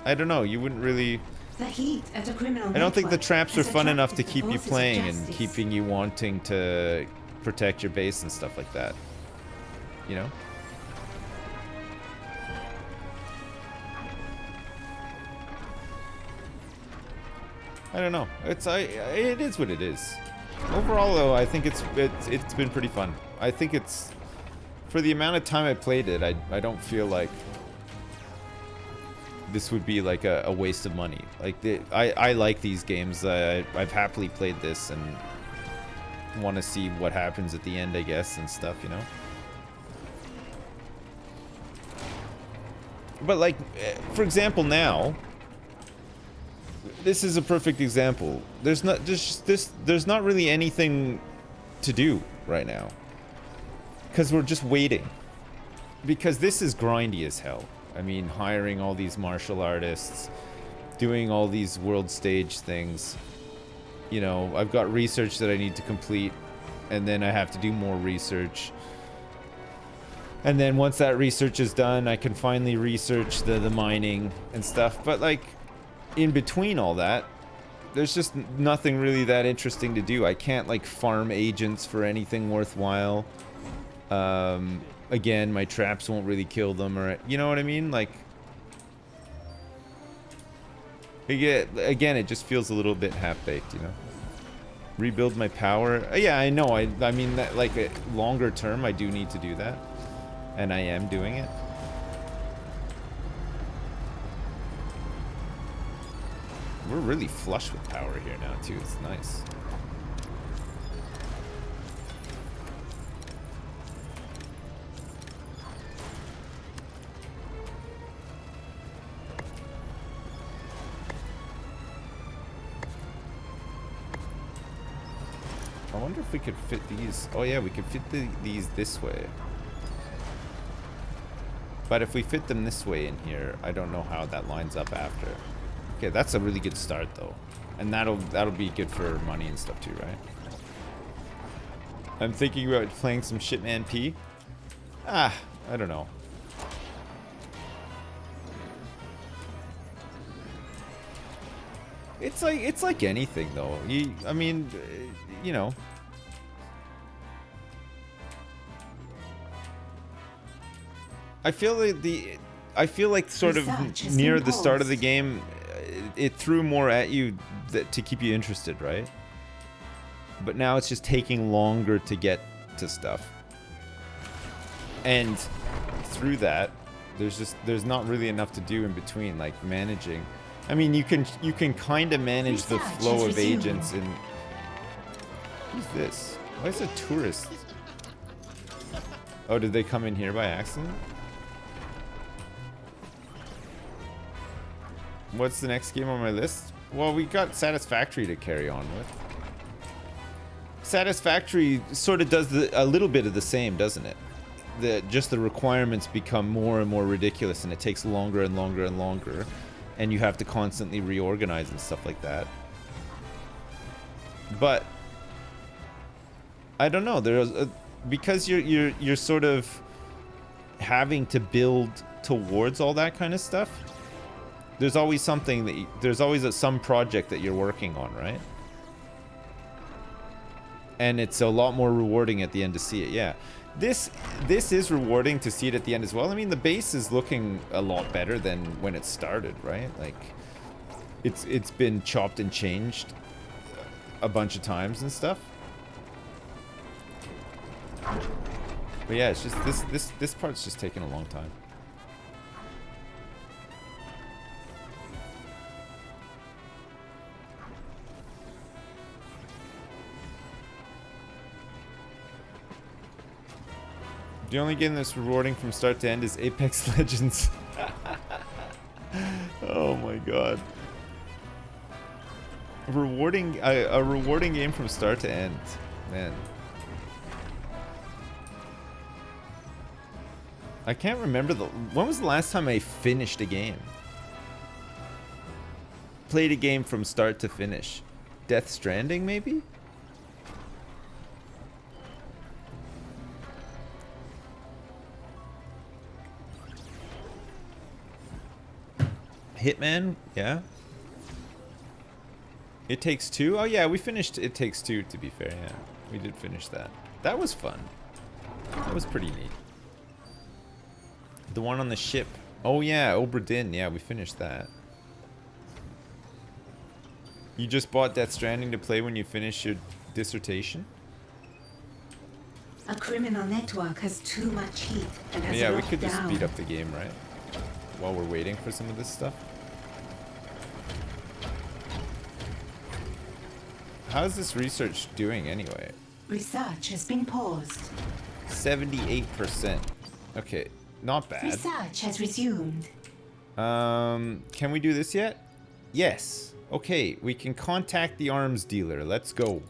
Speaker 1: I don't know, you wouldn't really...
Speaker 3: The heat at a criminal
Speaker 1: I don't think the
Speaker 3: network
Speaker 1: traps are
Speaker 3: has
Speaker 1: fun enough to
Speaker 3: attracted the
Speaker 1: keep you
Speaker 3: forces of
Speaker 1: playing and
Speaker 3: justice.
Speaker 1: keeping you wanting to protect your base and stuff like that. You know? I don't know. It is what it is. Overall, though, I think it's been pretty fun. I think it's, for the amount of time I played it, I don't feel like this would be like a waste of money. Like, I like these games. I've happily played this and want to see what happens at the end, I guess, and stuff, you know? But like, for example, now, this is a perfect example. There's not really anything to do right now, because we're just waiting. Because this is grindy as hell. I mean, hiring all these martial artists, doing all these world stage things. You know, I've got research that I need to complete, and then I have to do more research. And then once that research is done, I can finally research the mining and stuff. But like, in between all that, there's just nothing really that interesting to do. I can't like farm agents for anything worthwhile. Again, my traps won't really kill them, or you know what I mean? Like, again, it just feels a little bit half-baked, you know? Rebuild my power. Yeah, I know. I mean, that, like, longer term, I do need to do that. And I am doing it. We're really flush with power here now, too. It's nice. I wonder if we could fit these. Oh yeah, we could fit these this way. But if we fit them this way in here, I don't know how that lines up after. Okay, that's a really good start though. And that'll be good for money and stuff too, right? I'm thinking about playing some Shitman P. I don't know. It's like anything though. I mean, you know. I feel like sort of near the start of the game, it threw more at you to keep you interested, right? But now it's just taking longer to get to stuff. And through that, there's not really enough to do in between, like managing. I mean, you can kind of manage the flow of agents in. Who's this? Why is it tourist? Oh, did they come in here by accident? What's the next game on my list? Well, we got Satisfactory to carry on with. Satisfactory sort of does a little bit of the same, doesn't it? Just the requirements become more and more ridiculous, and it takes longer and longer and longer, and you have to constantly reorganize and stuff like that. But I don't know. Because you're sort of having to build towards all that kind of stuff. There's always something there's always some project that you're working on, right? And it's a lot more rewarding at the end to see it. Yeah, this is rewarding to see it at the end as well. I mean, the base is looking a lot better than when it started, right? Like, it's been chopped and changed a bunch of times and stuff. But yeah, it's just this part's just taking a long time. The only game that's rewarding from start to end is Apex Legends. Oh my god. Rewarding a rewarding game from start to end, man. I can't remember when was the last time I finished a game? Played a game from start to finish. Death Stranding, maybe? Hitman, yeah. It Takes Two? Oh yeah, we finished It Takes Two, to be fair, yeah. We did finish that. That was fun. That was pretty neat. The one on the ship. Oh yeah, Obra Dinn. Yeah, we finished that. You just bought Death Stranding to play when you finish your dissertation?
Speaker 3: A criminal network has too much heat and has
Speaker 1: Yeah, we
Speaker 3: locked
Speaker 1: could just
Speaker 3: down.
Speaker 1: speed up the game, right? While we're waiting for some of this stuff. How's this research doing anyway?
Speaker 3: Research has been paused.
Speaker 1: 78%. Okay, not bad.
Speaker 3: Research has resumed.
Speaker 1: Can we do this yet? Yes. Okay, we can contact the arms dealer. Let's go.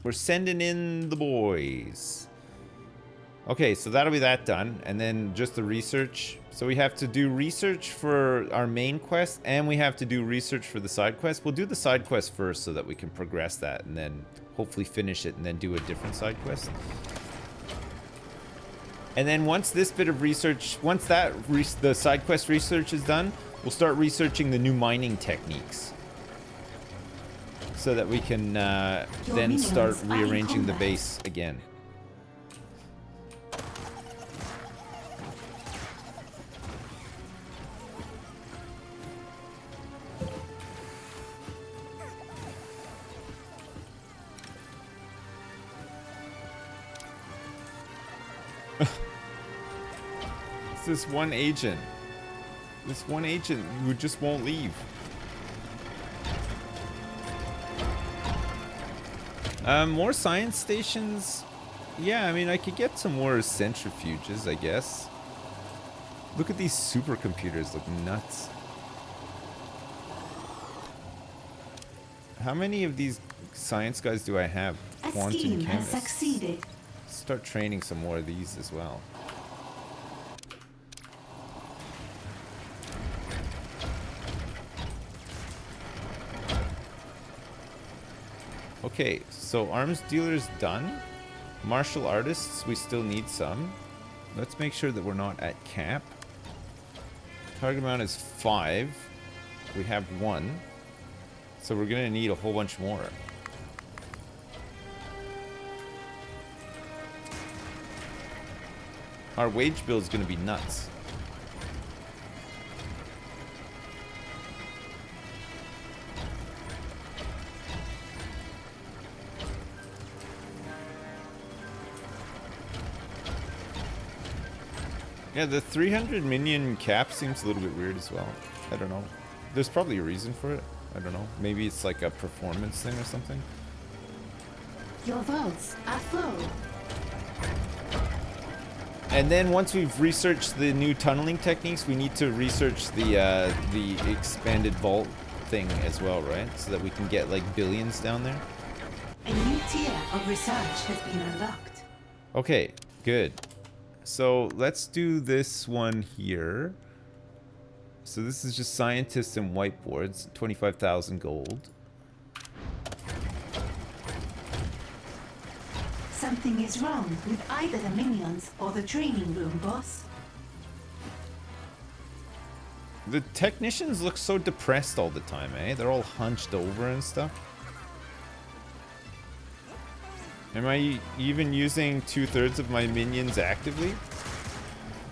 Speaker 1: We're sending in the boys. Okay, so that'll be that done. And then just the research. So we have to do research for our main quest, and we have to do research for the side quest. We'll do the side quest first so that we can progress that, and then hopefully finish it, and then do a different side quest. And then once this bit of research, once that the side quest research is done, we'll start researching the new mining techniques. So that we can then start rearranging the base again. It's this one agent. This one agent who just won't leave. More science stations. Yeah, I mean, I could get some more centrifuges, I guess. Look at these supercomputers, look nuts. How many of these science guys do I have?
Speaker 3: A
Speaker 1: Quantum
Speaker 3: scheme has
Speaker 1: chemists.
Speaker 3: succeeded.
Speaker 1: Start training some more of these as well. Okay, so arms dealers done. Martial artists, we still need some. Let's make sure that we're not at cap. Target amount is 5. We have 1. So we're gonna need a whole bunch more. Our wage bill is gonna be nuts. Yeah, the 300 minion cap seems a little bit weird as well. I don't know. There's probably a reason for it. I don't know. Maybe it's like a performance thing or something.
Speaker 3: Your votes are full.
Speaker 1: And then once we've researched the new tunneling techniques, we need to research the expanded vault thing as well, right? So that we can get like billions down there.
Speaker 3: A new tier of research has been unlocked.
Speaker 1: Okay, good. So let's do this one here. So this is just scientists and whiteboards, 25,000 gold.
Speaker 3: Something is wrong with either the minions or the training room, boss.
Speaker 1: The technicians look so depressed all the time, eh? They're all hunched over and stuff. Am I even using 2/3 of my minions actively?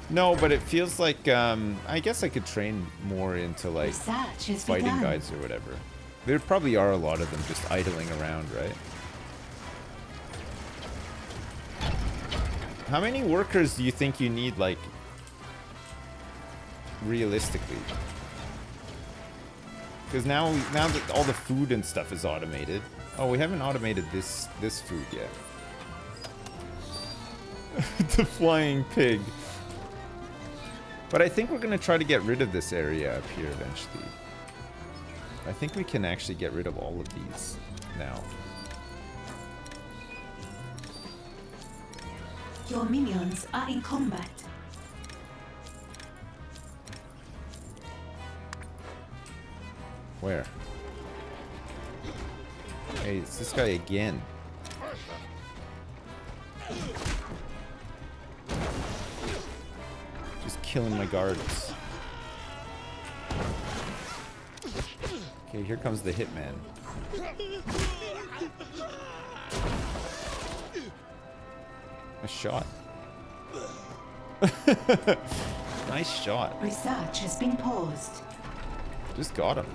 Speaker 1: No, but it feels like, I guess I could train more into, like,
Speaker 3: Research has
Speaker 1: fighting
Speaker 3: begun.
Speaker 1: guides or whatever. There probably are a lot of them just idling around, right? How many workers do you think you need, like, realistically? Because now that all the food and stuff is automated. Oh, we haven't automated this food yet. The flying pig. But I think we're going to try to get rid of this area up here eventually. I think we can actually get rid of all of these now.
Speaker 3: Your minions are in combat.
Speaker 1: Where? Hey, it's this guy again. Just killing my guards. Okay, here comes the hitman. A shot. Nice shot.
Speaker 3: Research has been paused.
Speaker 1: Just got him.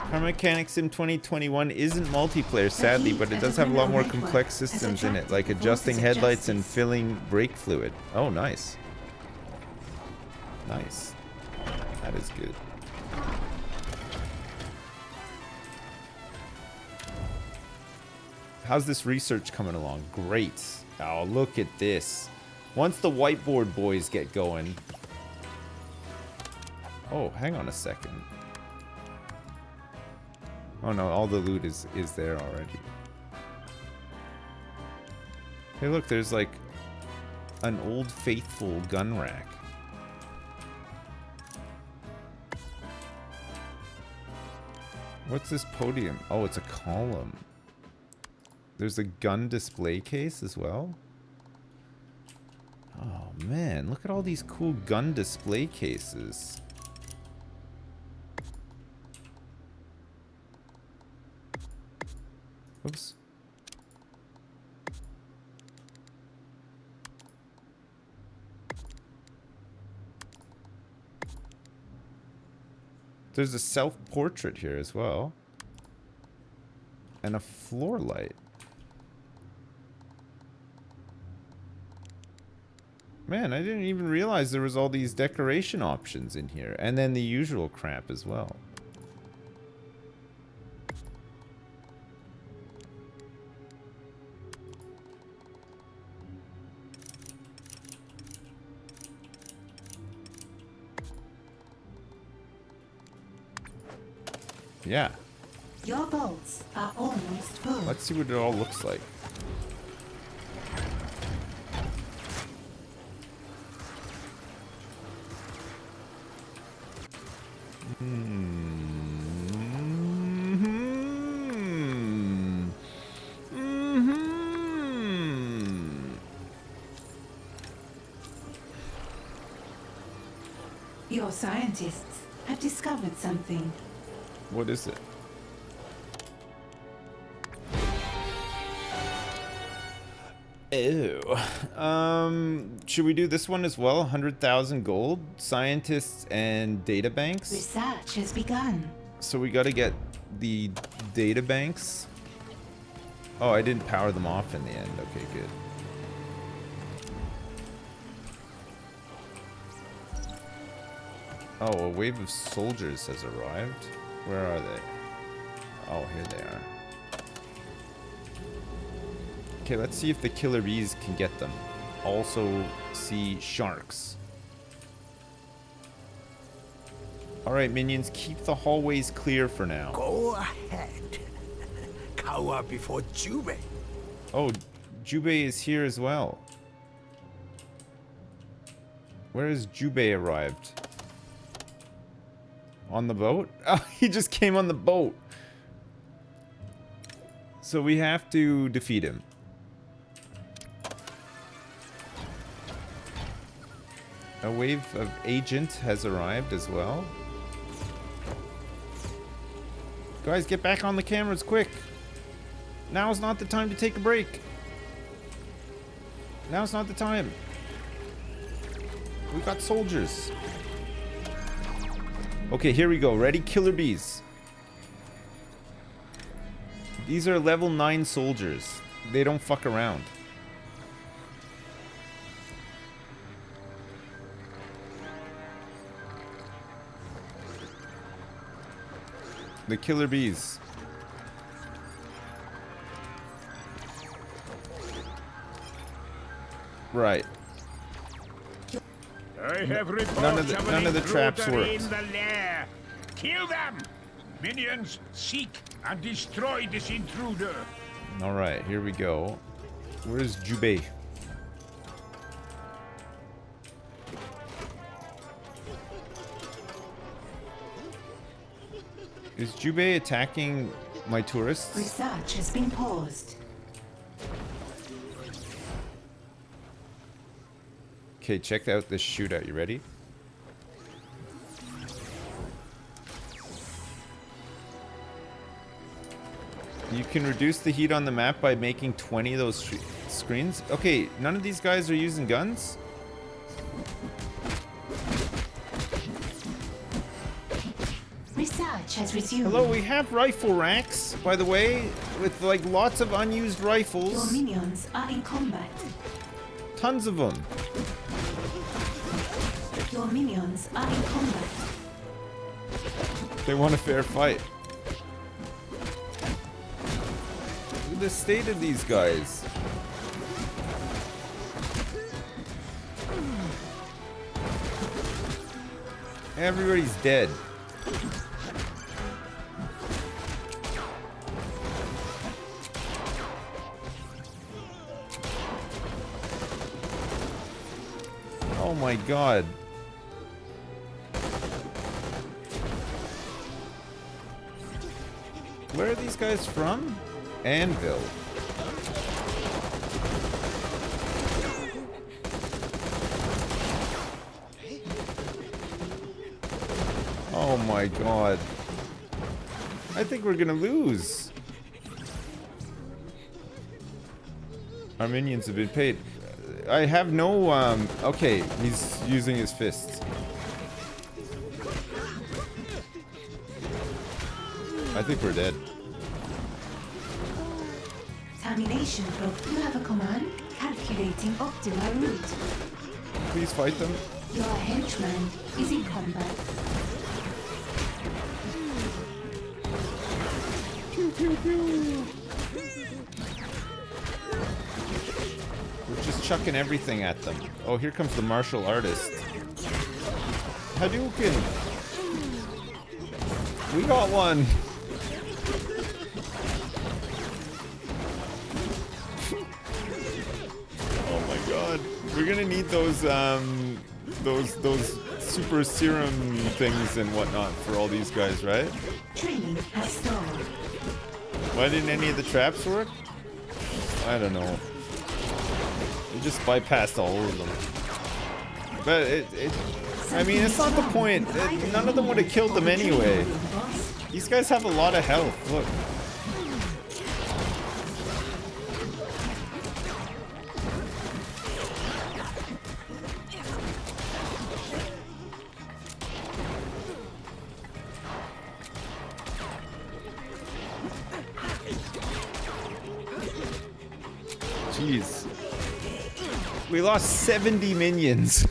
Speaker 1: Car Mechanic Sim 2021 isn't multiplayer, sadly, but it does have a lot more complex systems in it, like adjusting headlights and filling brake fluid. Oh, nice. Nice. That is good. How's this research coming along? Great. Oh, look at this. Once the whiteboard boys get going... Oh, hang on a second. Oh no, all the loot is there already. Hey look, there's like an old faithful gun rack. What's this podium? Oh, it's a column. There's a gun display case as well. Oh man, look at all these cool gun display cases. Oops. There's a self-portrait here as well. And a floor light. Man, I didn't even realize there was all these decoration options in here. And then the usual crap as well. Yeah.
Speaker 3: Your vaults are almost full.
Speaker 1: Let's see what it all looks like.
Speaker 3: Your scientists have discovered something.
Speaker 1: What is it? Ew. Should we do this one as well? 100,000 gold, scientists and data banks.
Speaker 3: Research has begun.
Speaker 1: So we got to get the data banks. Oh, I didn't power them off in the end. Okay, good. Oh, a wave of soldiers has arrived. Where are they? Oh, here they are. Okay, let's see if the killer bees can get them. Also see sharks. Alright, minions, keep the hallways clear for now.
Speaker 2: Go ahead. Cower before Jube.
Speaker 1: Oh, Jubei is here as well. Where has Jubei arrived? On the boat? Oh, he just came on the boat. So we have to defeat him. A wave of agent has arrived as well. Guys, get back on the cameras quick. Now's not the time to take a break. Now's not the time. We got soldiers. Okay, here we go. Ready? Killer bees. These are level 9 soldiers. They don't fuck around. The killer bees. Right.
Speaker 5: I have reports
Speaker 1: None of the traps
Speaker 5: intruder
Speaker 1: worked.
Speaker 5: in the lair. Kill them! Minions, seek and destroy this intruder.
Speaker 1: All right, here we go. Where's Jubei? Is Jubei attacking my tourists?
Speaker 3: Research has been paused.
Speaker 1: Okay, check out this shootout. You ready? You can reduce the heat on the map by making 20 of those screens. Okay, none of these guys are using guns?
Speaker 3: Research has resumed.
Speaker 1: Hello, we have rifle racks, by the way, with like lots of unused
Speaker 3: Your
Speaker 1: rifles.
Speaker 3: minions are in combat.
Speaker 1: Tons of them.
Speaker 3: Your minions are in combat.
Speaker 1: They want a fair fight. Look at the state of these guys. Everybody's dead. Oh my god. Where are these guys from? Anvil. Oh my god. I think we're gonna lose. Our minions have been paid. I have no, okay, he's using his fists. I think we're dead.
Speaker 3: Termination group. You have a command. Calculating optimal route.
Speaker 1: Please fight them.
Speaker 3: Your henchman is in combat.
Speaker 1: Pew, pew, pew. We're just chucking everything at them. Oh, here comes the martial artist. Hadouken! We got one! Oh my god. We're gonna need those super serum things and whatnot for all these guys, right?
Speaker 3: Training has stalled.
Speaker 1: Why didn't any of the traps work? I don't know. We just bypassed all of them. But I mean, it's not the point. None of them would have killed them anyway. These guys have a lot of health. Look. Jeez. We lost 70 minions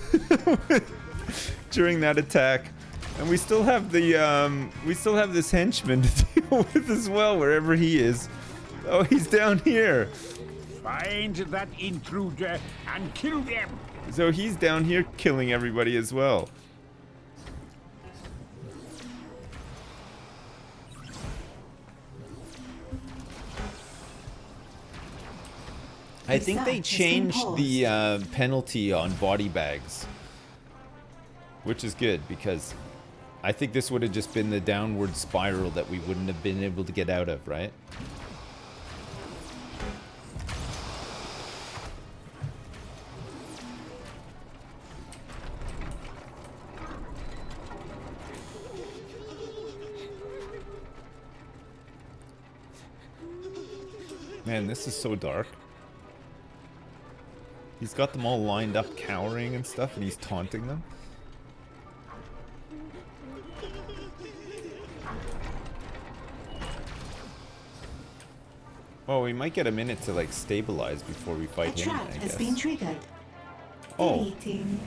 Speaker 1: during that attack. And we still have this henchman to deal with as well, wherever he is. Oh, he's down here.
Speaker 5: Find that intruder and kill them.
Speaker 1: So he's down here killing everybody as well. I think they changed the penalty on body bags, which is good because I think this would have just been the downward spiral that we wouldn't have been able to get out of, right? Man, this is so dark. He's got them all lined up, cowering and stuff, and he's taunting them. Well, we might get a minute to like stabilize before we fight him,
Speaker 3: trap
Speaker 1: I
Speaker 3: has
Speaker 1: guess.
Speaker 3: been triggered.
Speaker 1: Oh,
Speaker 3: Deleting.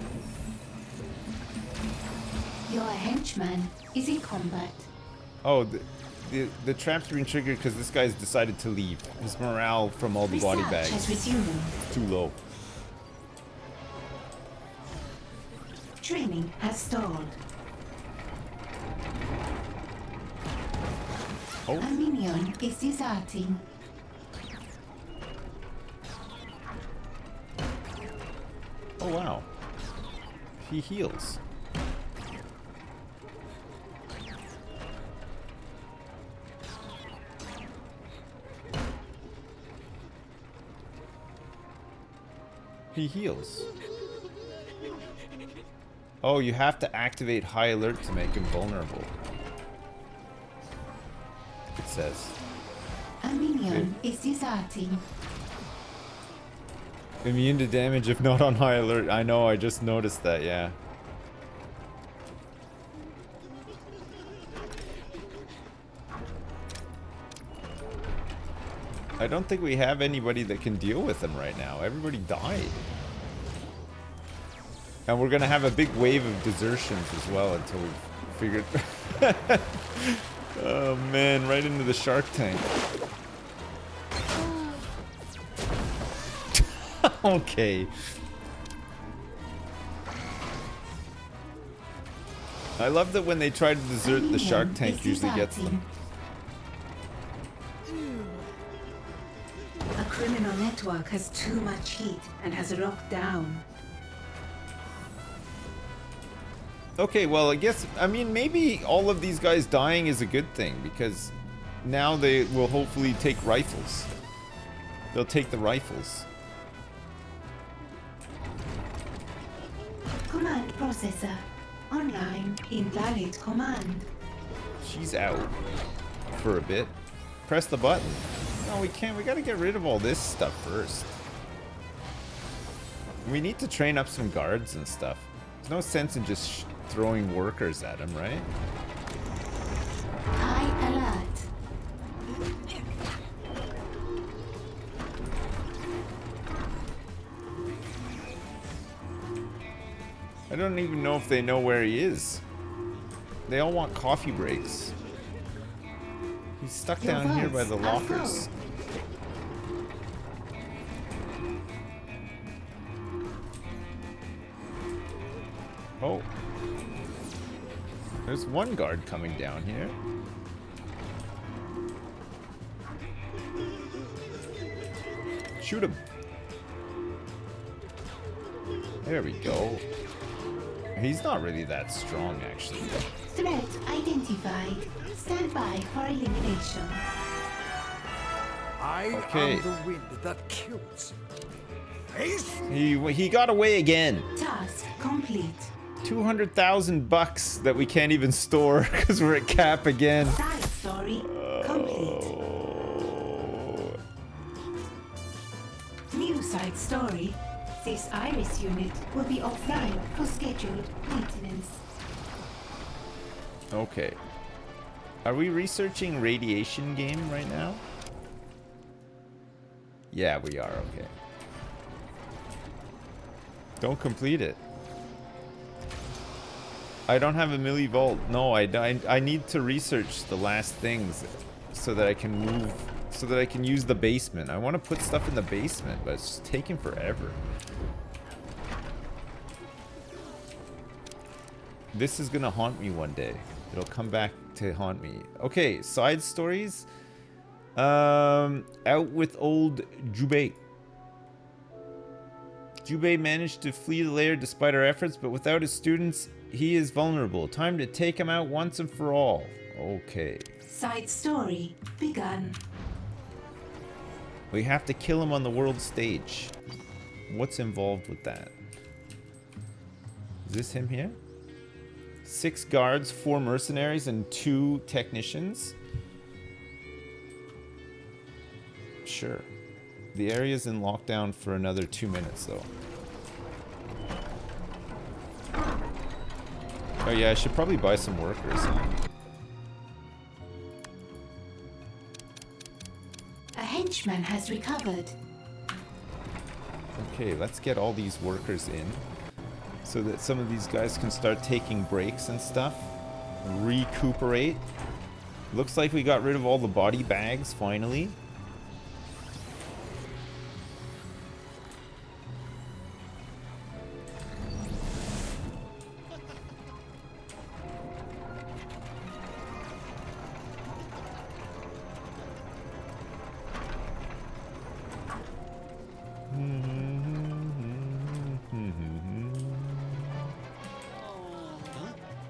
Speaker 3: Your henchman is in combat.
Speaker 1: oh, the trap's been triggered because this guy's decided to leave. His morale from all the body
Speaker 3: Research has
Speaker 1: bags
Speaker 3: resumed.
Speaker 1: is too low.
Speaker 3: Training has stalled.
Speaker 1: Oh.
Speaker 3: A minion is deserting.
Speaker 1: Oh wow. He heals. He heals. Oh, you have to activate high alert to make him vulnerable. It says.
Speaker 3: A minion is deserting.
Speaker 1: Immune to damage if not on high alert. I know, I just noticed that, yeah. I don't think we have anybody that can deal with him right now. Everybody died. And we're gonna have a big wave of desertions as well until we've figured... Oh man, right into the shark tank. Okay. I love that when they try to desert, the shark tank usually gets them.
Speaker 3: A criminal network has too much heat and has locked down.
Speaker 1: Okay, well, I mean, maybe all of these guys dying is a good thing, because now they will hopefully take rifles. They'll take the rifles.
Speaker 3: Command processor. Online. Invalid command.
Speaker 1: She's out for a bit. Press the button. No, we can't. We gotta get rid of all this stuff first. We need to train up some guards and stuff. There's no sense in just throwing workers at him, right?
Speaker 3: High alert.
Speaker 1: I don't even know if they know where he is. They all want coffee breaks. He's stuck
Speaker 3: Your
Speaker 1: down here by
Speaker 3: votes
Speaker 1: the
Speaker 3: are
Speaker 1: lockers. Oh. There's one guard coming down here. Shoot him. There we go. He's not really that strong, actually.
Speaker 3: Threat identified. Stand by for elimination.
Speaker 1: Okay.
Speaker 9: am the wind that kills.
Speaker 1: He got away again.
Speaker 3: Task complete.
Speaker 1: 200,000 bucks that we can't even store because we're at cap again.
Speaker 3: Side story complete.
Speaker 1: Oh.
Speaker 3: New side story. This Iris unit will be offline for scheduled maintenance.
Speaker 1: Okay. Are we researching radiation game right now? Yeah, we are. Okay. Don't complete it. I don't have a millivolt. No, I need to research the last things so that I can move, so that I can use the basement. I want to put stuff in the basement, but it's just taking forever. This is gonna haunt me one day. It'll come back to haunt me. Okay, side stories. Out with old Jubei. Jubei managed to flee the lair despite our efforts, but without his students, he is vulnerable. Time to take him out once and for all. Okay.
Speaker 3: Side story begun.
Speaker 1: We have to kill him on the world stage. What's involved with that? Is this him here? 6 guards, 4 mercenaries, and 2 technicians? Sure. The area's in lockdown for another 2 minutes, though. Oh yeah, I should probably buy some workers, huh?
Speaker 3: A henchman has recovered.
Speaker 1: Okay, let's get all these workers in so that some of these guys can start taking breaks and stuff. Recuperate. Looks like we got rid of all the body bags, finally.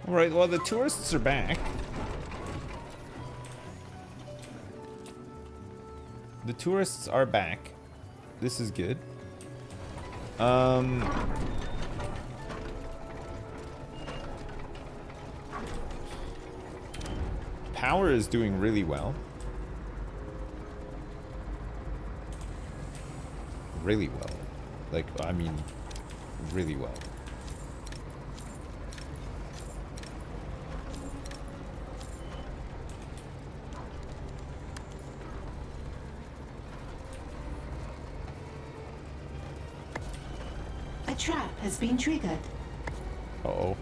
Speaker 1: Alright, well, the tourists are back. The tourists are back. This is good. Power is doing really well. Really well. Like, I mean, really well.
Speaker 3: A trap has been triggered.
Speaker 1: Uh-oh.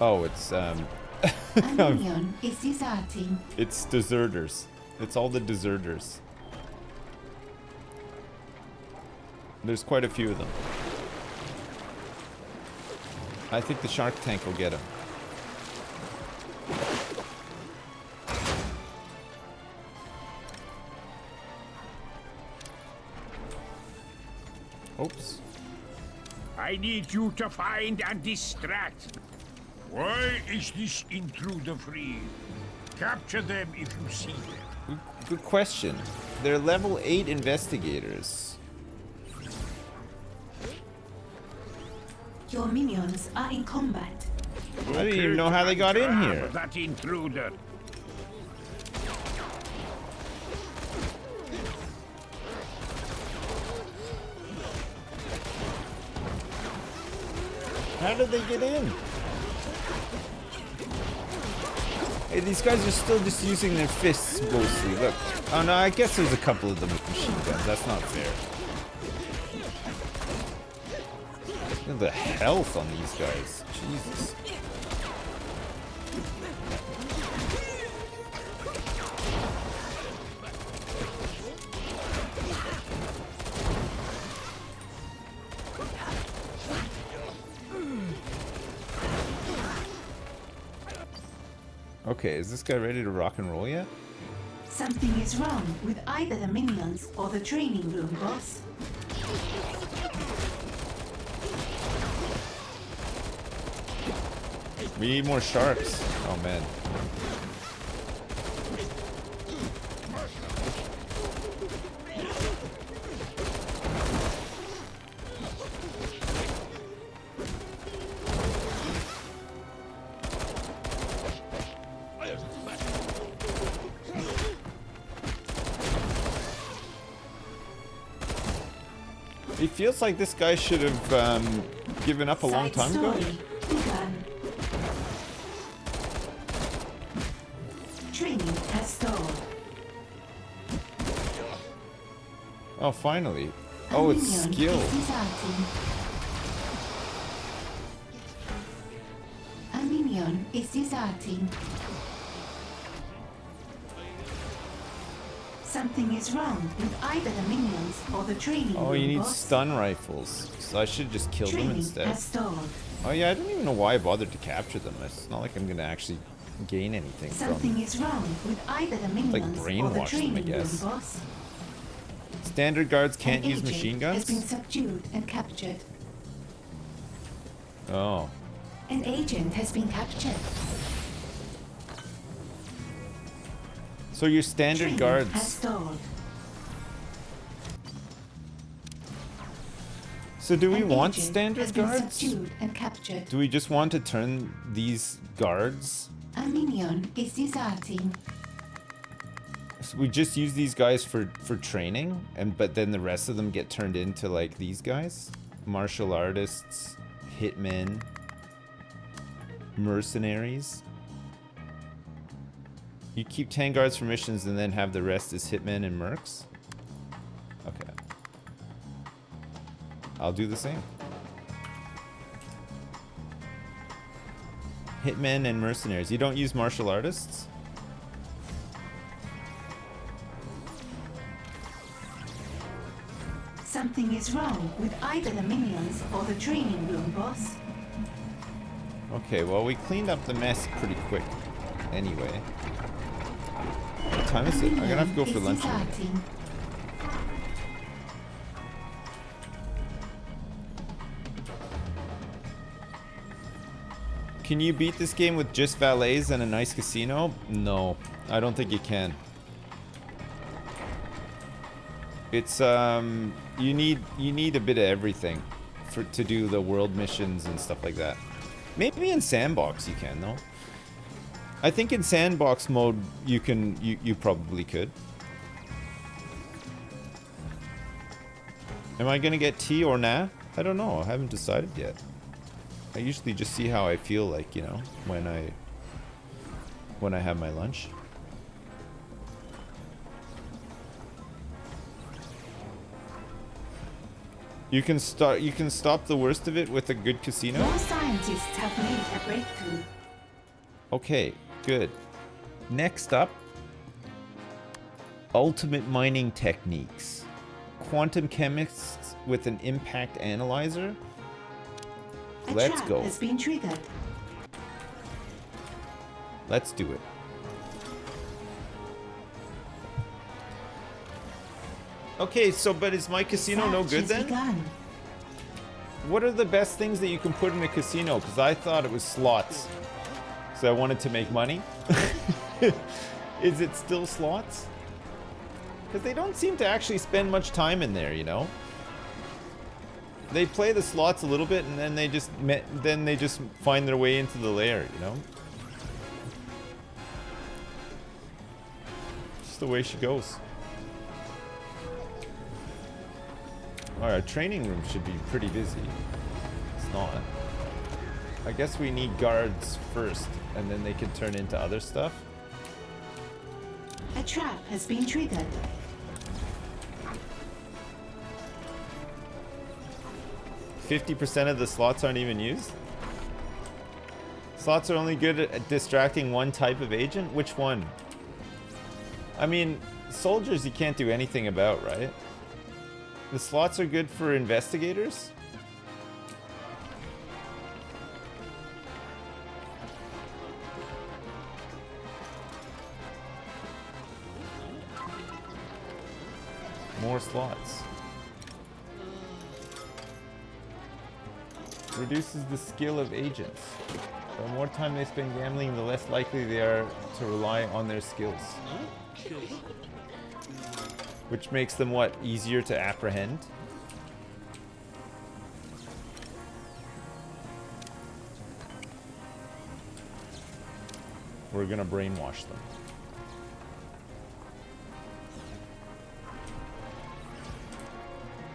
Speaker 1: Oh, it's,
Speaker 3: A minion is deserting.
Speaker 1: it's deserters. It's all the deserters. There's quite a few of them. I think the shark tank will get them. Oops.
Speaker 5: I need you to find and distract. Why is this intruder free? Capture them if you see them.
Speaker 1: Good question. They're level 8 investigators.
Speaker 3: Your minions are in combat.
Speaker 1: I didn't even know how they got in here.
Speaker 5: That intruder.
Speaker 1: How did they get in? Hey, these guys are still just using their fists mostly. Look. Oh no, I guess there's a couple of them with machine guns. That's not fair. Look at the health on these guys. Jesus. Okay, is this guy ready to rock and roll yet?
Speaker 3: Something is wrong with either the minions or the training room, boss.
Speaker 1: We need more sharks. Oh man. It feels like this guy should have given up a long time ago.
Speaker 3: Training has stalled.
Speaker 1: Oh, finally. Oh, it's skill.
Speaker 3: A minion is deserting. Something is wrong with either the minions or the training room,
Speaker 1: Oh, you need
Speaker 3: boss.
Speaker 1: stun rifles. So I should just kill them
Speaker 3: Training
Speaker 1: instead.
Speaker 3: has stalled.
Speaker 1: Oh yeah, I don't even know why I bothered to capture them. It's not like I'm gonna actually gain anything
Speaker 3: Something
Speaker 1: from
Speaker 3: is wrong with either the minions or the
Speaker 1: brainwash them, I
Speaker 3: training room,
Speaker 1: guess.
Speaker 3: boss.
Speaker 1: Standard guards can't
Speaker 3: An
Speaker 1: use
Speaker 3: agent
Speaker 1: machine
Speaker 3: has been
Speaker 1: guns?
Speaker 3: subdued and captured.
Speaker 1: Oh.
Speaker 3: An agent has been captured.
Speaker 1: So your standard
Speaker 3: Training has
Speaker 1: guards.
Speaker 3: stalled.
Speaker 1: So do we
Speaker 3: An
Speaker 1: want
Speaker 3: agent
Speaker 1: standard
Speaker 3: has been
Speaker 1: guards?
Speaker 3: subdued and captured.
Speaker 1: Do we just want to turn these guards
Speaker 3: A minion is deserting.
Speaker 1: So we just use these guys for training, but then the rest of them get turned into like these guys, martial artists, hitmen, mercenaries. You keep 10 guards for missions and then have the rest as hitmen and mercs. Okay. I'll do the same. Hitmen and mercenaries. You don't use martial artists?
Speaker 3: Something is wrong with either the minions or the training room, boss.
Speaker 1: Okay, well, we cleaned up the mess pretty quick anyway. What time is it? I'm gonna have to go for lunch. Can you beat this game with just valets and a nice casino? No, I don't think you can. It's you need a bit of everything to do the world missions and stuff like that. Maybe in sandbox you can though. I think in sandbox mode you probably could. Am I gonna get tea or nah? I don't know. I haven't decided yet. I usually just see how I feel like, you know, when I have my lunch. You can stop the worst of it with a good casino.
Speaker 3: More scientists have made a breakthrough.
Speaker 1: Okay, good. Next up, ultimate mining techniques. Quantum chemists with an impact analyzer. Let's go.
Speaker 3: Has been triggered.
Speaker 1: Let's do it. Okay, so but is my casino no good then? What are the best things that you can put in a casino? Because I thought it was slots. So I wanted to make money. Is it still slots? Because they don't seem to actually spend much time in there, you know? They play the slots a little bit and then they just find their way into the lair, you know? Just the way she goes. Our training room should be pretty busy. It's not. I guess we need guards first, and then they can turn into other stuff.
Speaker 3: A trap has been triggered.
Speaker 1: %50 of the slots aren't even used? Slots are only good at distracting one type of agent? Which one? I mean, soldiers you can't do anything about, right? The slots are good for investigators? More slots. Reduces the skill of agents. The more time they spend gambling, the less likely they are to rely on their skills. Which makes them, what, easier to apprehend? We're gonna brainwash them.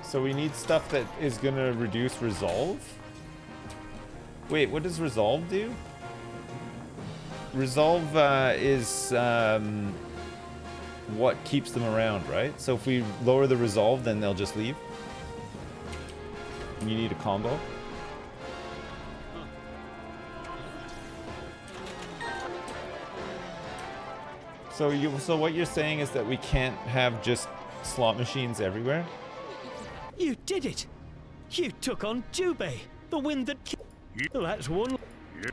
Speaker 1: So we need stuff that is gonna reduce resolve? Wait, what does resolve do? Resolve is what keeps them around, right? So if we lower the resolve, then they'll just leave. And you need a combo. So what you're saying is that we can't have just slot machines everywhere?
Speaker 7: You did it! You took on Jubei, the wind that Well, that's one.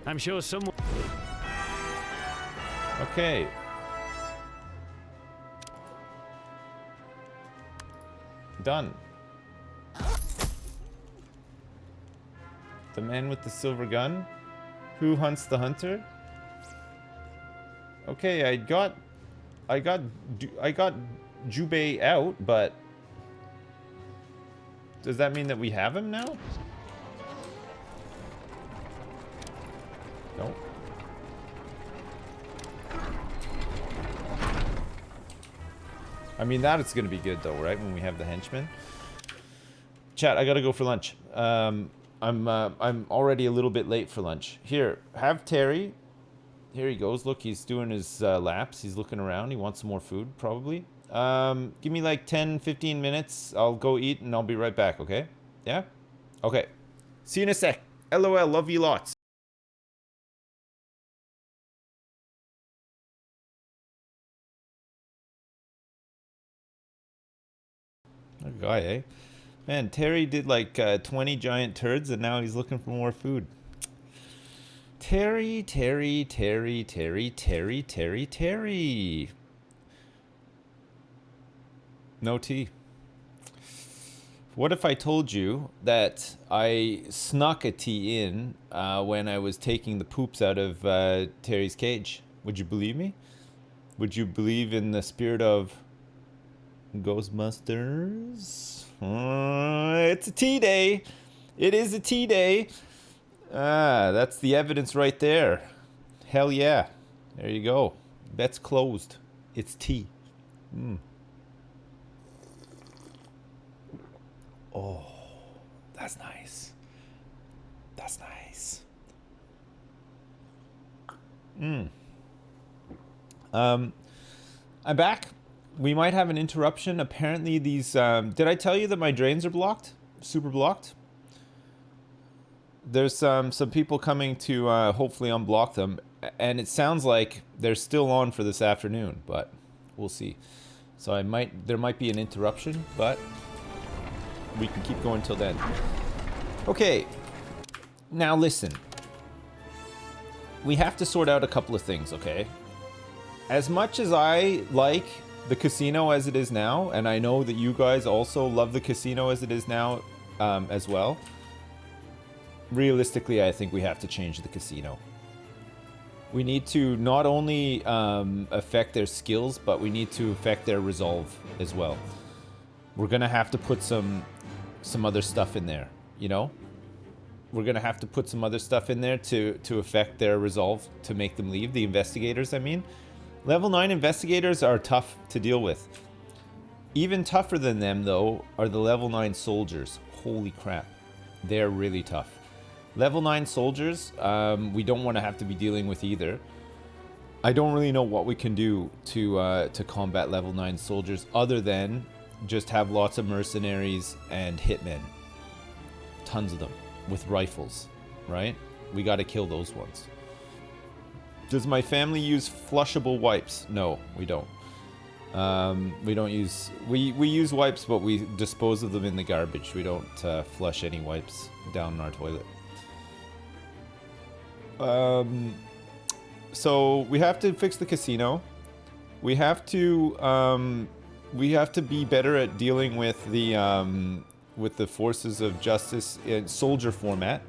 Speaker 7: I'm sure someone.
Speaker 1: Okay. Done. The man with the silver gun? Who hunts the hunter? Okay, I got Jubei out, but does that mean that we have him now? Nope. I mean, that is going to be good though, right? When we have the henchmen. Chat, I gotta go for lunch. I'm already a little bit late for lunch. Here, have Terry. Here he goes. Look, he's doing his laps. He's looking around. He wants some more food, probably. Give me like 10, 15 minutes. I'll go eat and I'll be right back, okay? Yeah? Okay. See you in a sec. LOL, love you lots. That guy, eh? Man, Terry did like 20 giant turds and now he's looking for more food. Terry. No tea. What if I told you that I snuck a tea in when I was taking the poops out of Terry's cage? Would you believe me? Would you believe in the spirit of Ghostbusters? It's a tea day. It is a tea day. Ah, that's the evidence right there. Hell yeah. There you go. Bet's closed. It's tea. Oh, that's nice. That's nice. I'm back. We might have an interruption. Apparently these, did I tell you that my drains are blocked? Super blocked? There's some people coming to hopefully unblock them. And it sounds like they're still on for this afternoon, but we'll see. So there might be an interruption, but we can keep going till then. Okay. Now listen. We have to sort out a couple of things, okay? As much as I like the casino as it is now, and I know that you guys also love the casino as it is now as well, realistically, I think we have to change the casino. We need to not only affect their skills, but we need to affect their resolve as well. We're gonna have to put some other stuff in there, you know? We're gonna have to put some other stuff in there to affect their resolve, to make them leave. The investigators, I mean. Level 9 investigators are tough to deal with. Even tougher than them, though, are the level 9 soldiers. Holy crap. They're really tough. Level 9 soldiers, we don't want to have to be dealing with either. I don't really know what we can do to combat level 9 soldiers other than just have lots of mercenaries and hitmen. Tons of them. With rifles, right? We got to kill those ones. Does my family use flushable wipes? No, we don't. We don't use... We use wipes, but we dispose of them in the garbage. We don't flush any wipes down our toilet. So we have to fix the casino. We have to be better at dealing with the forces of justice in soldier format.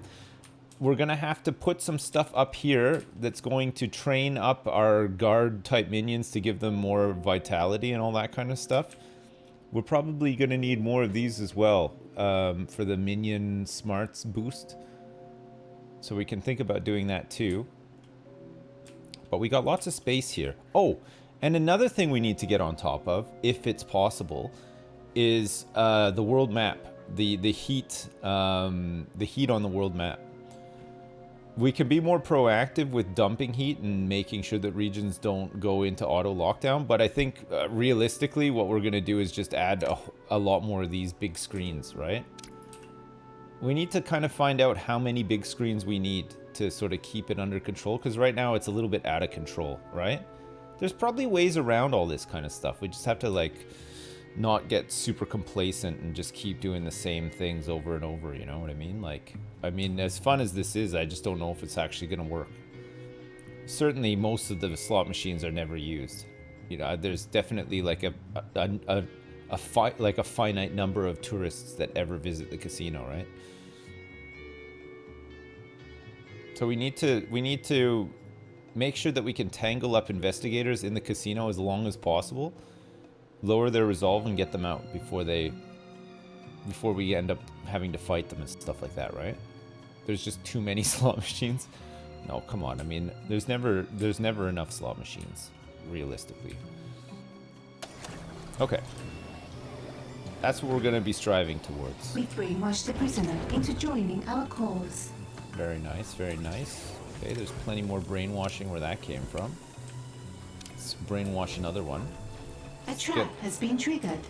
Speaker 1: We're gonna have to put some stuff up here that's going to train up our guard type minions to give them more vitality and all that kind of stuff. We're probably gonna need more of these as well for the minion smarts boost. So we can think about doing that too. But we got lots of space here. Oh, and another thing we need to get on top of, if it's possible, is the world map. The heat on the world map. We can be more proactive with dumping heat and making sure that regions don't go into auto lockdown, but I think realistically what we're going to do is just add a lot more of these big screens, right? We need to kind of find out how many big screens we need to sort of keep it under control, because right now it's a little bit out of control, right? There's probably ways around all this kind of stuff. We just have to like not get super complacent and just keep doing the same things over and over, you know what I mean? Like, I mean, as fun as this is, I just don't know if it's actually going to work. Certainly, most of the slot machines are never used. You know, there's definitely like a finite number of tourists that ever visit the casino, right? So we need to make sure that we can tangle up investigators in the casino as long as possible. Lower their resolve and get them out before we end up having to fight them and stuff like that, right? There's just too many slot machines. No, come on. I mean, there's never enough slot machines, realistically. Okay. That's what we're going to be striving towards.
Speaker 3: We've brainwashed the prisoner into joining our cause.
Speaker 1: Very nice, very nice. Okay, there's plenty more brainwashing where that came from. Let's brainwash another one.
Speaker 3: A trap has been triggered.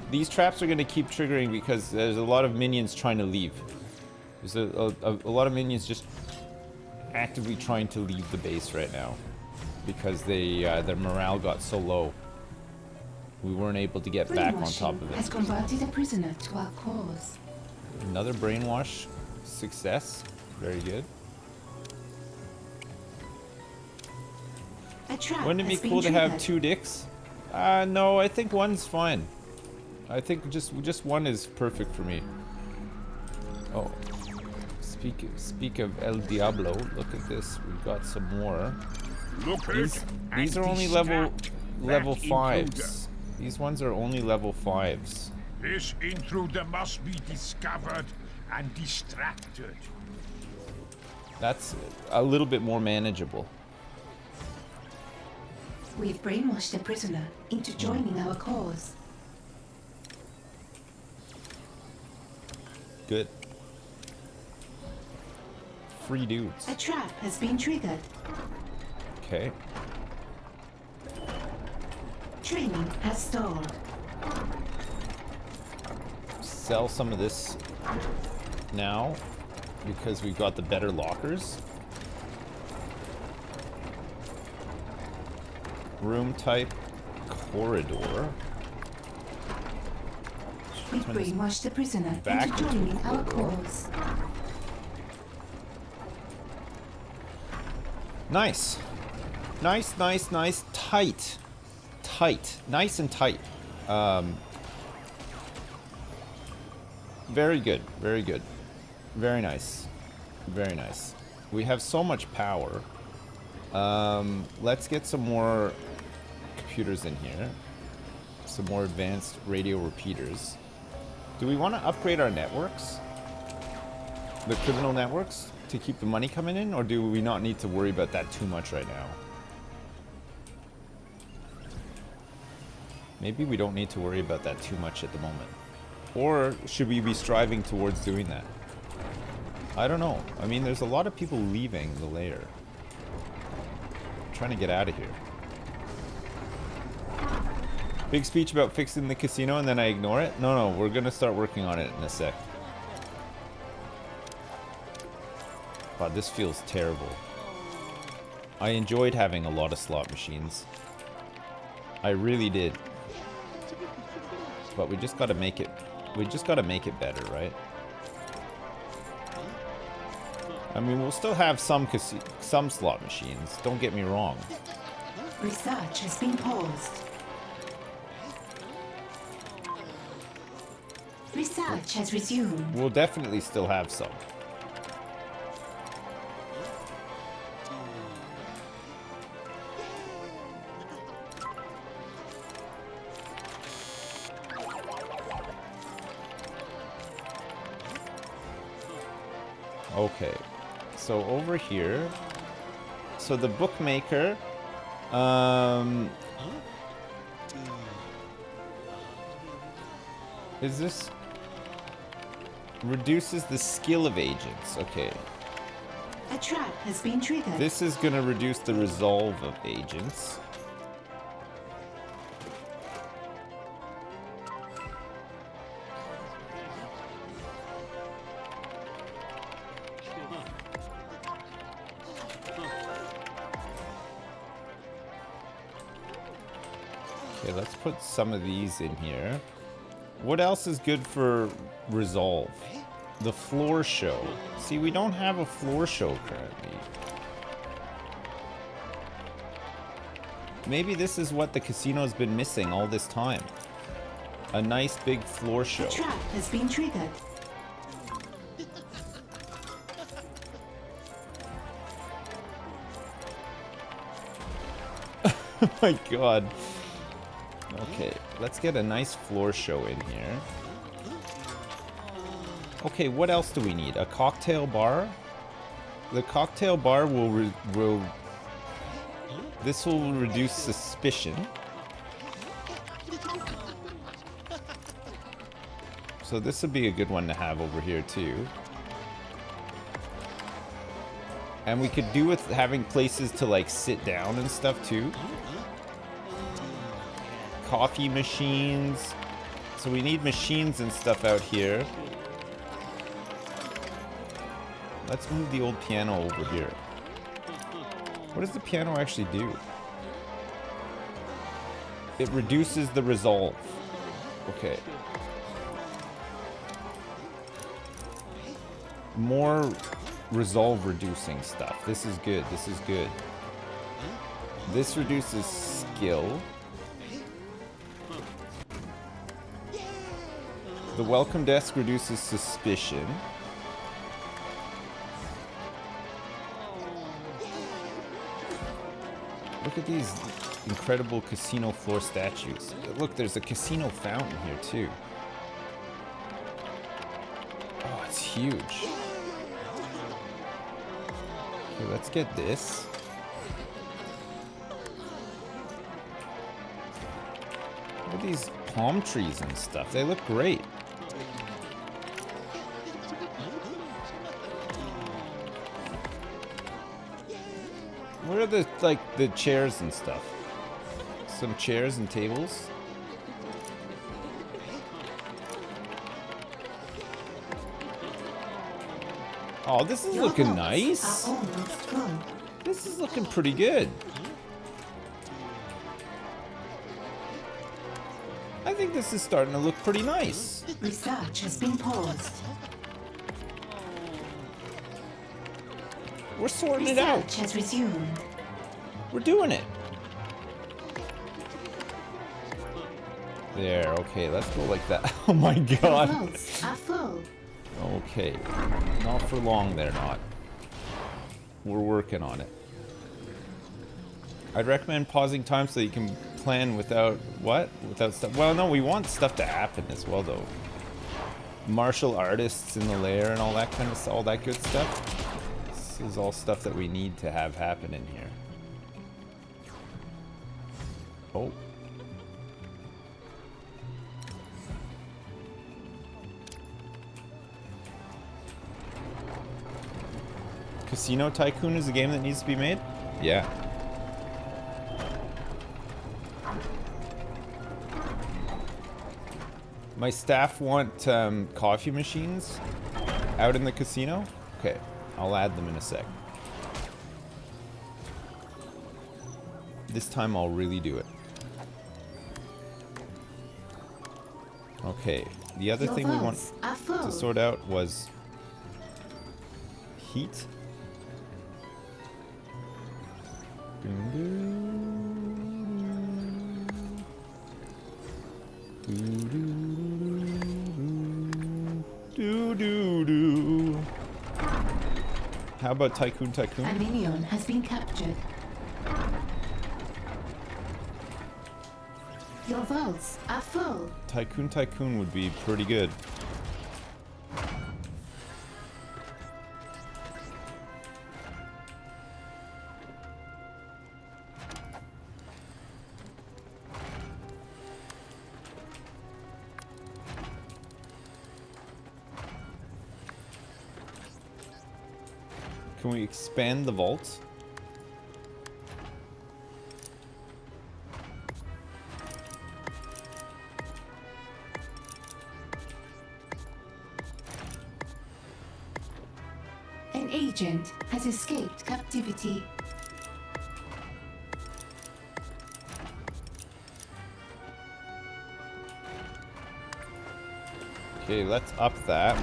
Speaker 1: These traps are going to keep triggering because there's a lot of minions trying to leave. There's a lot of minions just actively trying to leave the base right now because their morale got so low. We weren't able to get back on top of
Speaker 3: has
Speaker 1: it.
Speaker 3: converted a prisoner to our cause.
Speaker 1: Another brainwash success. Very good.
Speaker 3: A trap
Speaker 1: Wouldn't it be
Speaker 3: has been
Speaker 1: cool to have
Speaker 3: triggered.
Speaker 1: 2 dicks? No, I think one's fine. I think just one is perfect for me. Oh, speak of El Diablo. Look at this. We've got some more. These are only level 5s. These ones are only level 5s.
Speaker 5: This intruder must be discovered and distracted.
Speaker 1: That's a little bit more manageable.
Speaker 3: We've brainwashed the prisoner into joining our cause.
Speaker 1: Good. Free dudes.
Speaker 3: A trap has been triggered.
Speaker 1: Okay.
Speaker 3: Training has stalled.
Speaker 1: Sell some of this now because we've got the better lockers. Room type corridor.
Speaker 3: We've brainwashed the prisoner
Speaker 1: back
Speaker 3: into
Speaker 1: into
Speaker 3: joining
Speaker 1: the
Speaker 3: our
Speaker 1: corridor.
Speaker 3: cause.
Speaker 1: Nice. Nice, nice, nice. Tight. Tight. Nice and tight. Very good. Very good. Very nice. Very nice. We have so much power. Let's get some more computers in here. Some more advanced radio repeaters. Do we want to upgrade our networks? The criminal networks? To keep the money coming in? Or do we not need to worry about that too much right now? Maybe we don't need to worry about that too much at the moment. Or should we be striving towards doing that? I don't know. I mean, there's a lot of people leaving the lair. Trying to get out of here. Big speech about fixing the casino and then I ignore it? No, we're gonna start working on it in a sec. Wow, this feels terrible. I enjoyed having a lot of slot machines. I really did. But we just gotta make it. We just gotta make it better, right? I mean, we'll still have some slot machines. Don't get me wrong.
Speaker 3: Research has been paused. Research has resumed.
Speaker 1: We'll definitely still have some. Okay, so over here, so the bookmaker, is this, reduces the skill of agents, okay.
Speaker 3: A trap has been triggered.
Speaker 1: This is gonna reduce the resolve of agents. Okay, let's put some of these in here. What else is good for resolve? The floor show. See, we don't have a floor show currently. Maybe this is what the casino's been missing all this time. A nice big floor show.
Speaker 3: A trap has been triggered.
Speaker 1: Oh my god. Okay, let's get a nice floor show in here. Okay, what else do we need? A cocktail bar? The cocktail bar will this will reduce suspicion. So this would be a good one to have over here too. And we could do with having places to like sit down and stuff too. Coffee machines. So we need machines and stuff out here. Let's move the old piano over here. What does the piano actually do? It reduces the resolve. Okay. More resolve reducing stuff. This is good. This is good. This reduces skill. The welcome desk reduces suspicion. Look at these incredible casino floor statues. Look, there's a casino fountain here too. Oh, it's huge. Okay, let's get this. Look at these palm trees and stuff. They look great. Where are the, like, the chairs and stuff? Some chairs and tables. Oh, this is looking nice. This is looking pretty good. I think this is starting to look pretty nice.
Speaker 3: Research has been paused.
Speaker 1: We're sorting it out.
Speaker 3: Research has resumed.
Speaker 1: We're doing it. There, okay, let's go like that. Oh my god.
Speaker 3: Votes are full.
Speaker 1: Okay, not for long there, not. We're working on it. I'd recommend pausing time so you can plan without, what? Without stuff. Well, no, we want stuff to happen as well, though. Martial artists in the lair and all that kind of stuff, all that good stuff. This is all stuff that we need to have happen in here. Oh. Casino Tycoon is a game that needs to be made? Yeah. My staff want coffee machines out in the casino. Okay, I'll add them in a sec. This time I'll really do it. Okay, the other thing we want to sort out was heat. How about Tycoon?
Speaker 3: A minion has been captured. Your vaults are full.
Speaker 1: Tycoon would be pretty good. Can we expand the vault?
Speaker 3: An agent has escaped captivity.
Speaker 1: Okay, let's up that.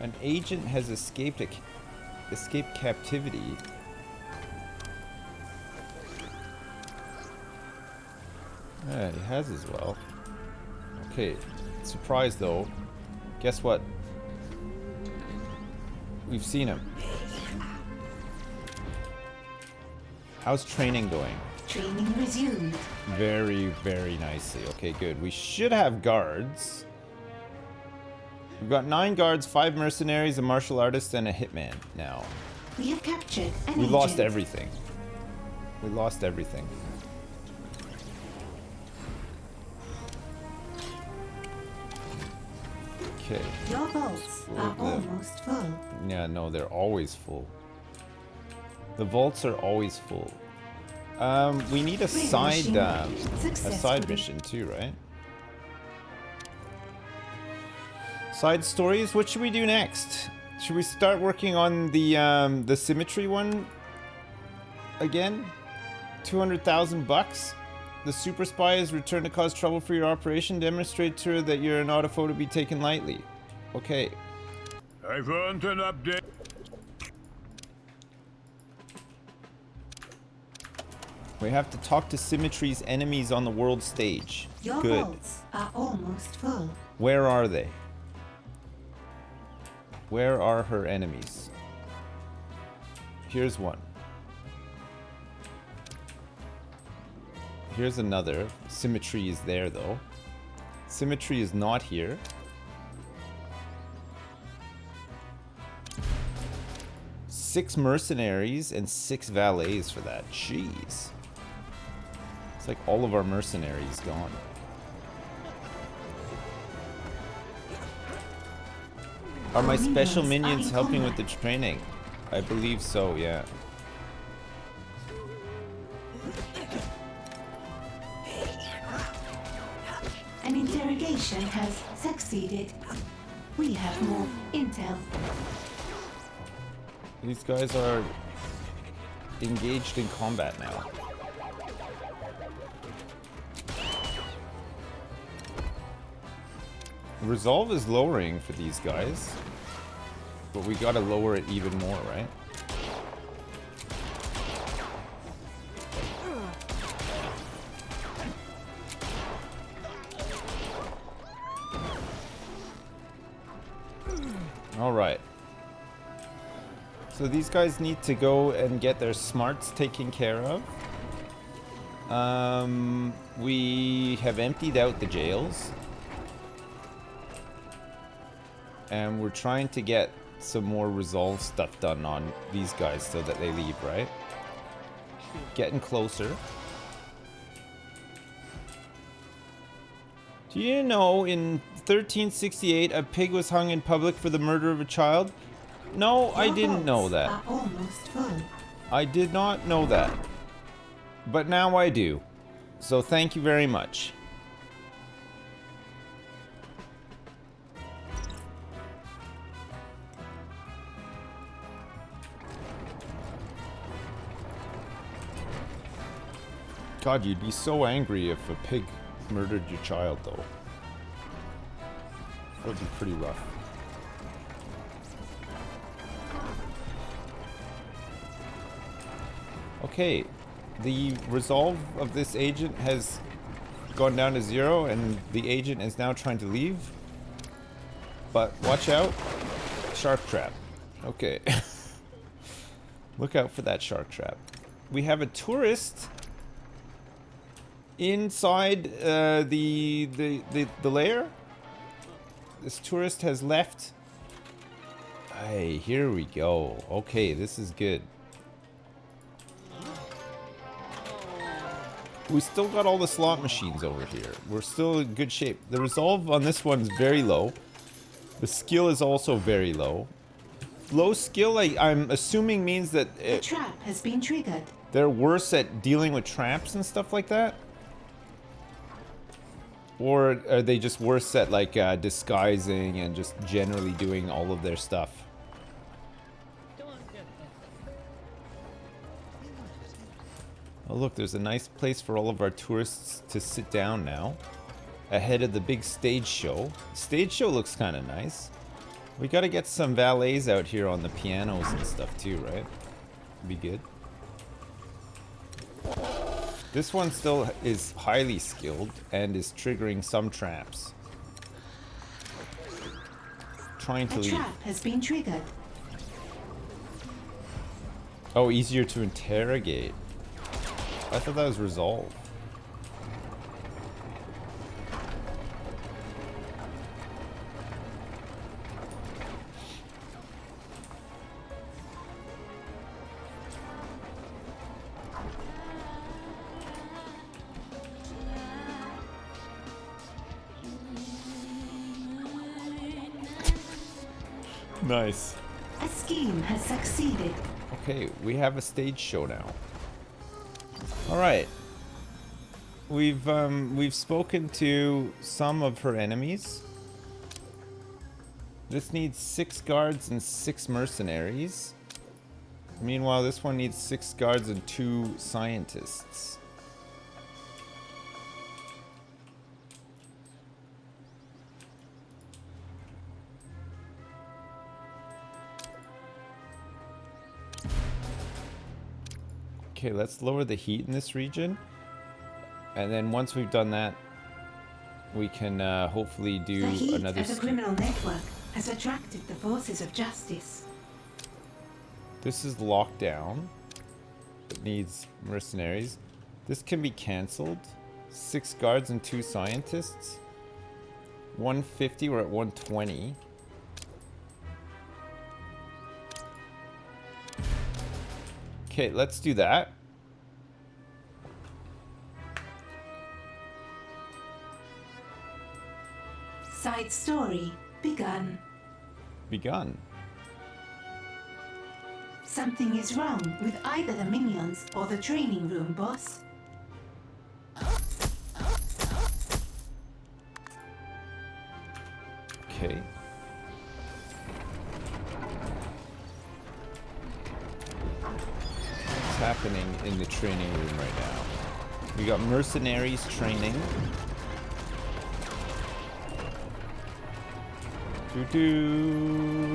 Speaker 1: An agent has escaped captivity. Yeah, he has as well. Okay, surprise though. Guess what? We've seen him. How's training going?
Speaker 3: Training resumed.
Speaker 1: Very, very nicely. Okay, good. We should have guards. We've got 9 guards, 5 mercenaries, a martial artist, and a hitman now.
Speaker 3: We have captured an
Speaker 1: We
Speaker 3: agent.
Speaker 1: lost everything. We lost everything. Okay.
Speaker 3: Your vaults are almost full.
Speaker 1: Yeah, no, they're always full. The vaults are always full. We need a side mission too, right? Side stories. What should we do next? Should we start working on the symmetry one again? 200,000 bucks. The super spy is returned to cause trouble for your operation. Demonstrate to her that you're not a foe to be taken lightly. Okay.
Speaker 5: I want an update.
Speaker 1: We have to talk to Symmetry's enemies on the world stage.
Speaker 3: Your
Speaker 1: Good.
Speaker 3: vaults are almost full.
Speaker 1: Where are they? Where are her enemies? Here's one. Here's another. Symmetry is there though. Symmetry is not here. Six mercenaries and 6 valets for that. Jeez. It's like all of our mercenaries gone. Are my special minions helping with the training? I believe so, yeah.
Speaker 3: An interrogation has succeeded. We have more intel.
Speaker 1: These guys are engaged in combat now. Resolve is lowering for these guys, but we gotta lower it even more, right? All right. So these guys need to go and get their smarts taken care of. We have emptied out the jails. And we're trying to get some more resolve stuff done on these guys so that they leave, right? Getting closer. Do you know in 1368 a pig was hung in public for the murder of a child? No, I didn't know that.
Speaker 3: Are almost full.
Speaker 1: I did not know that. But now I do. So thank you very much. God, you'd be so angry if a pig murdered your child, though. That would be pretty rough. Okay, the resolve of this agent has gone down to 0, and the agent is now trying to leave. But watch out. Shark trap. Okay. Look out for that shark trap. We have a tourist inside the lair. This tourist has left. Hey, here we go. Okay, this is good. We still got all the slot machines over here. We're still in good shape. The resolve on this one's very low. The skill is also very low. Low skill, I'm assuming means that
Speaker 3: The trap has been triggered.
Speaker 1: they're worse at dealing with traps and stuff like that? Or are they just worse at like disguising and just generally doing all of their stuff? Oh look, there's a nice place for all of our tourists to sit down now. Ahead of the big stage show. Stage show looks kind of nice. We gotta get some valets out here on the pianos and stuff too, right? Be good. This one still is highly skilled and is triggering some traps. Trying to
Speaker 3: A
Speaker 1: leave.
Speaker 3: trap has been triggered.
Speaker 1: Oh, easier to interrogate. I thought that was resolve. Nice.
Speaker 3: A scheme has succeeded.
Speaker 1: Okay, we have a stage show now. All right. We've spoken to some of her enemies. This needs 6 guards and 6 mercenaries. Meanwhile, this one needs 6 guards and 2 scientists. Okay, let's lower the heat in this region. And then once we've done that, we can hopefully do
Speaker 3: The heat
Speaker 1: another
Speaker 3: of the criminal network has attracted the forces of justice.
Speaker 1: This is lockdown. It needs mercenaries. This can be cancelled. 6 guards and 2 scientists. 150, we're at 120. Okay, let's do that.
Speaker 3: Side story begun.
Speaker 1: Begun.
Speaker 3: Something is wrong with either the minions or the training room, boss.
Speaker 1: Okay. What's happening in the training room right now? We got mercenaries training. Doo-doo.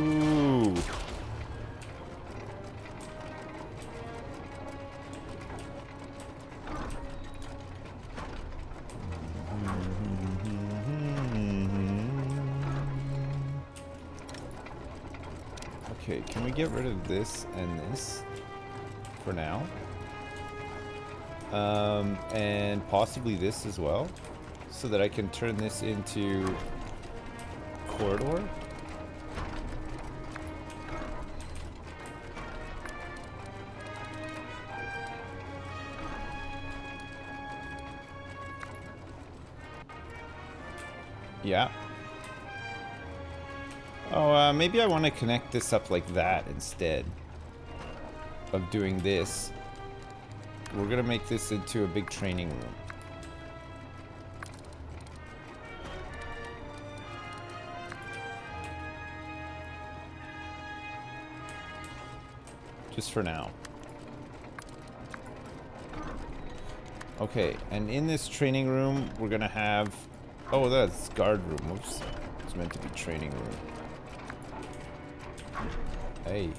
Speaker 1: Okay, can we get rid of this and this for now? And possibly this as well, so that I can turn this into corridor. Yeah. Oh, maybe I want to connect this up like that instead of doing this. We're gonna make this into a big training room. Just for now. Okay, and in this training room, we're gonna have... Oh, that's guard room. Whoops. It's meant to be training room. Hey.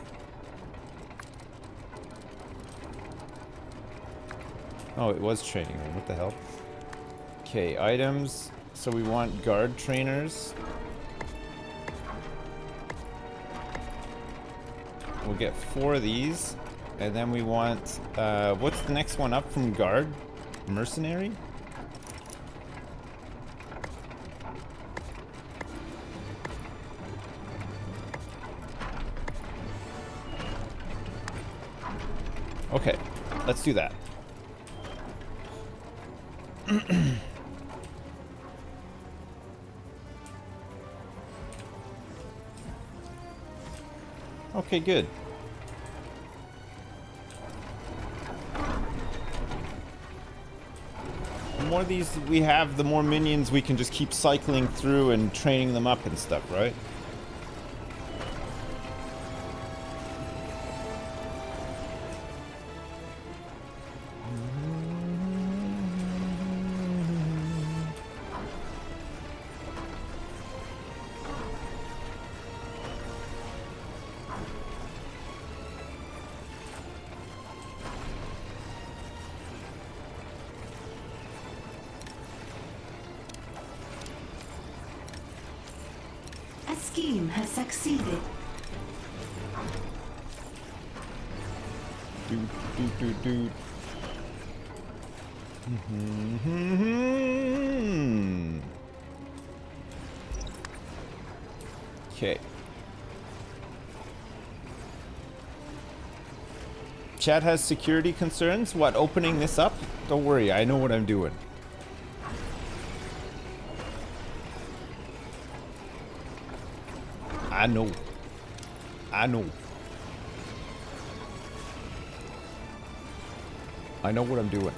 Speaker 1: Oh, it was training room. What the hell? Okay, items. So we want guard trainers. We'll get 4 of these. And then we want... what's the next one up from guard? Mercenary? Okay, let's do that. Okay, good. The more of these we have, the more minions we can just keep cycling through and training them up and stuff, right?
Speaker 3: A scheme has succeeded.
Speaker 1: Do. Okay. Chat has security concerns. What, opening this up? Don't worry, I know what I'm doing. I know. I know. I know what I'm doing.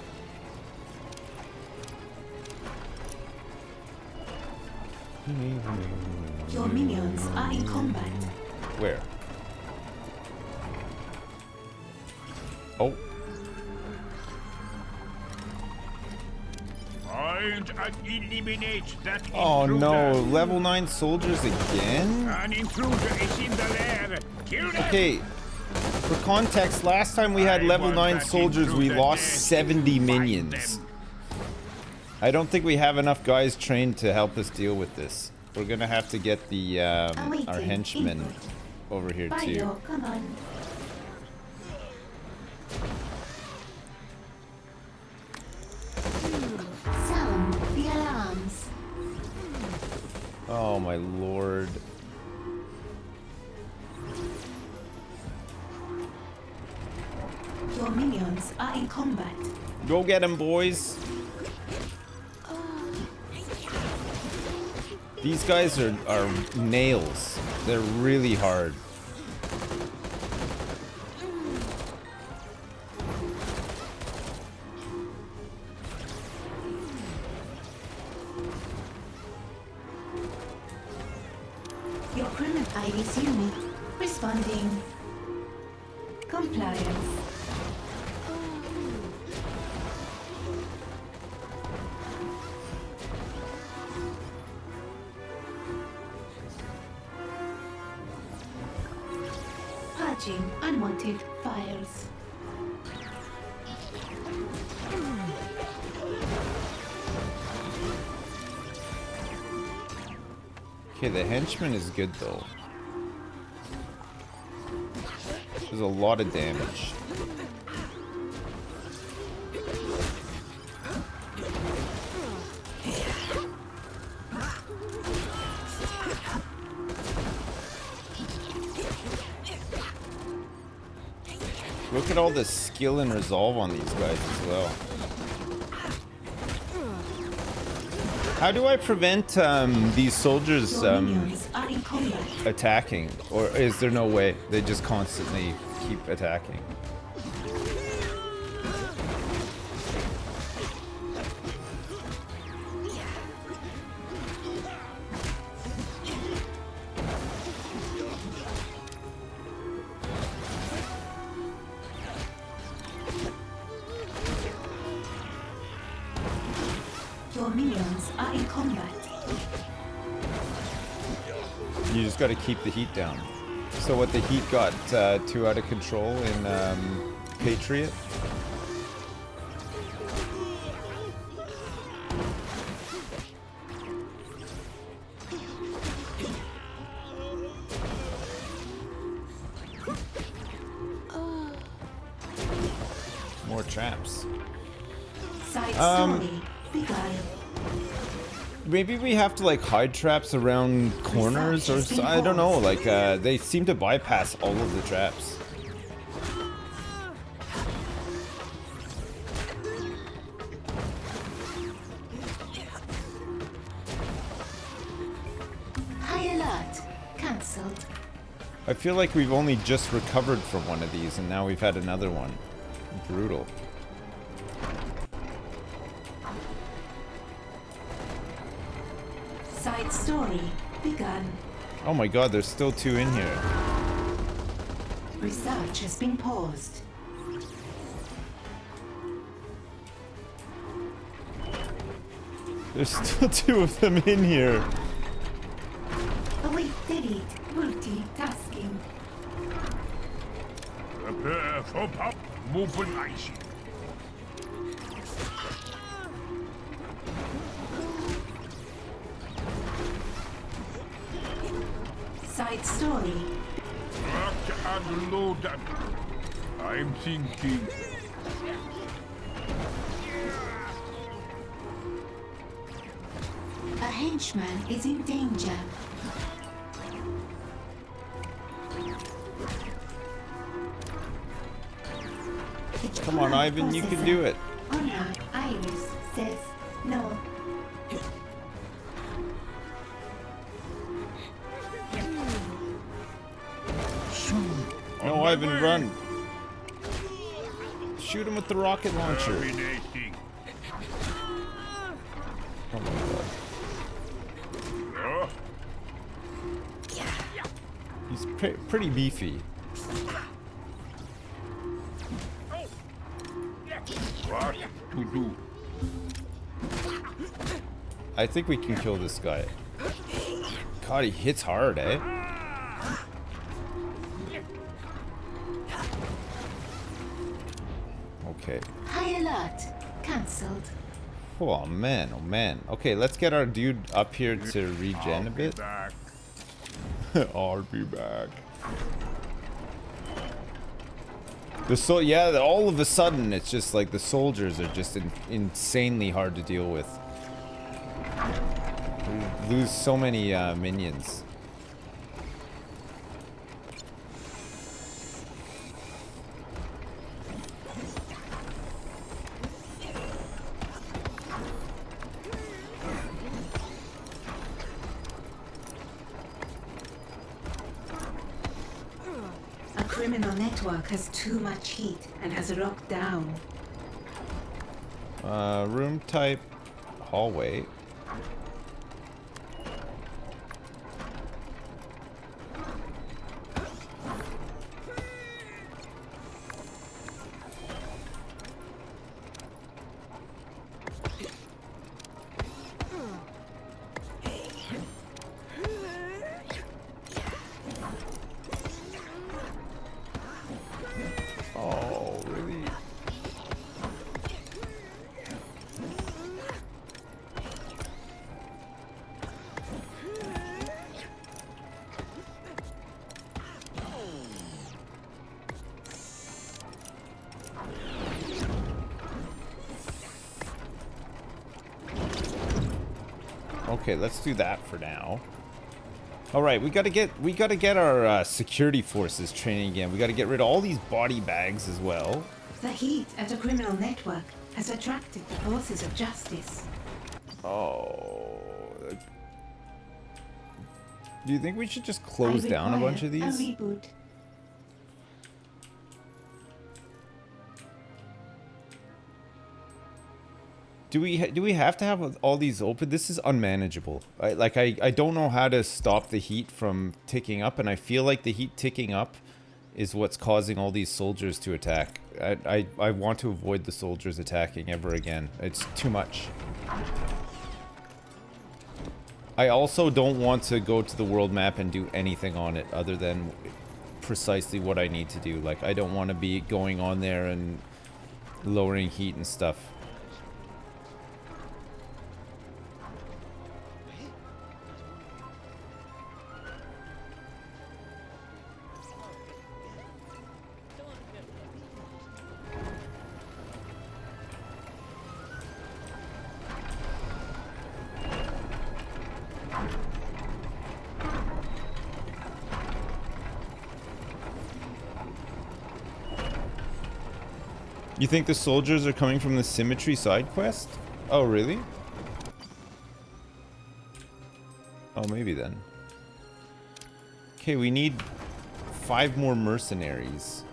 Speaker 3: Your minions are in combat.
Speaker 1: Where? Oh.
Speaker 5: Find and eliminate that
Speaker 1: Oh
Speaker 5: intruder.
Speaker 1: no, level 9 soldiers again?
Speaker 5: An intruder is in the lair. Kill them.
Speaker 1: Okay, for context, last time we had
Speaker 5: I
Speaker 1: level
Speaker 5: want
Speaker 1: 9
Speaker 5: that
Speaker 1: soldiers, we
Speaker 5: intruder
Speaker 1: lost
Speaker 5: dead.
Speaker 1: 70
Speaker 5: Find
Speaker 1: minions.
Speaker 5: them.
Speaker 1: I don't think we have enough guys trained to help us deal with this. We're gonna have to get the our henchmen over here too.
Speaker 3: Bio, come on. Sound the alarms.
Speaker 1: Oh my lord.
Speaker 3: Your minions are in combat.
Speaker 1: Go get him, boys. These guys are nails. They're really hard.
Speaker 3: Your criminal ID's unit responding. Compliance. Purging unwanted files.
Speaker 1: Okay, the henchman is good though. There's a lot of damage. Look at all the skill and resolve on these guys as well. How do I prevent these soldiers
Speaker 3: Your minions are in combat.
Speaker 1: attacking? Or is there no way? They just constantly keep attacking.
Speaker 3: Your minions are in combat.
Speaker 1: You just got to keep the heat down. So what, the heat got too out of control in Patriot? More traps.
Speaker 3: Side story begun.
Speaker 1: Maybe we have to like hide traps around corners or I don't know, like they seem to bypass all of the traps.
Speaker 3: High alert. Cancelled.
Speaker 1: I feel like we've only just recovered from one of these and now we've had another one. Brutal.
Speaker 3: Side story begun.
Speaker 1: Oh my god, there's still two in here.
Speaker 3: Research has been paused.
Speaker 1: There's still two of them in here.
Speaker 3: Await delete. Multitasking.
Speaker 5: Prepare for pop. Mobilizing.
Speaker 3: Side story.
Speaker 5: Lock and load up. I'm thinking.
Speaker 3: A henchman is in danger.
Speaker 1: Come on, Ivan, you can do it.
Speaker 3: Honor, Iris says no.
Speaker 1: Ivan, run! Shoot him with the rocket launcher.
Speaker 5: Dominating.
Speaker 1: Oh my god.
Speaker 5: Oh,
Speaker 1: He's pretty beefy.
Speaker 5: what to do?
Speaker 1: I think we can kill this guy. God, he hits hard, eh? Okay.
Speaker 3: High alert. Cancelled.
Speaker 1: Oh man, oh man. Okay, let's get our dude up here to regen a bit.
Speaker 5: Back.
Speaker 1: I'll be back. All of a sudden, it's just like the soldiers are just insanely hard to deal with. We lose so many minions.
Speaker 3: A criminal network has too much heat and has locked down.
Speaker 1: Room type, hallway. Oh, really? Okay, let's do that for now. All right, we gotta get our security forces training again. We gotta get rid of all these body bags as well.
Speaker 3: The heat at a criminal network has attracted the forces of justice.
Speaker 1: Oh. Do you think we should just close down a bunch of
Speaker 3: A
Speaker 1: these?
Speaker 3: reboot.
Speaker 1: Do we have to have all these open? This is unmanageable. I don't know how to stop the heat from ticking up, and I feel like the heat ticking up is what's causing all these soldiers to attack. I want to avoid the soldiers attacking ever again. It's too much. I also don't want to go to the world map and do anything on it other than precisely what I need to do. Like, I don't want to be going on there and lowering heat and stuff. You think the soldiers are coming from the Symmetry side quest? Oh, really? Oh, maybe then. Okay, we need 5 more mercenaries.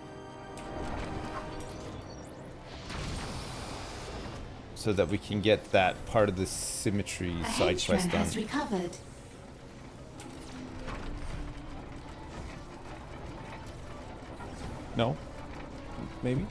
Speaker 1: So that we can get that part of the Symmetry
Speaker 3: A
Speaker 1: side
Speaker 3: henchman
Speaker 1: quest done.
Speaker 3: has recovered.
Speaker 1: No? Maybe?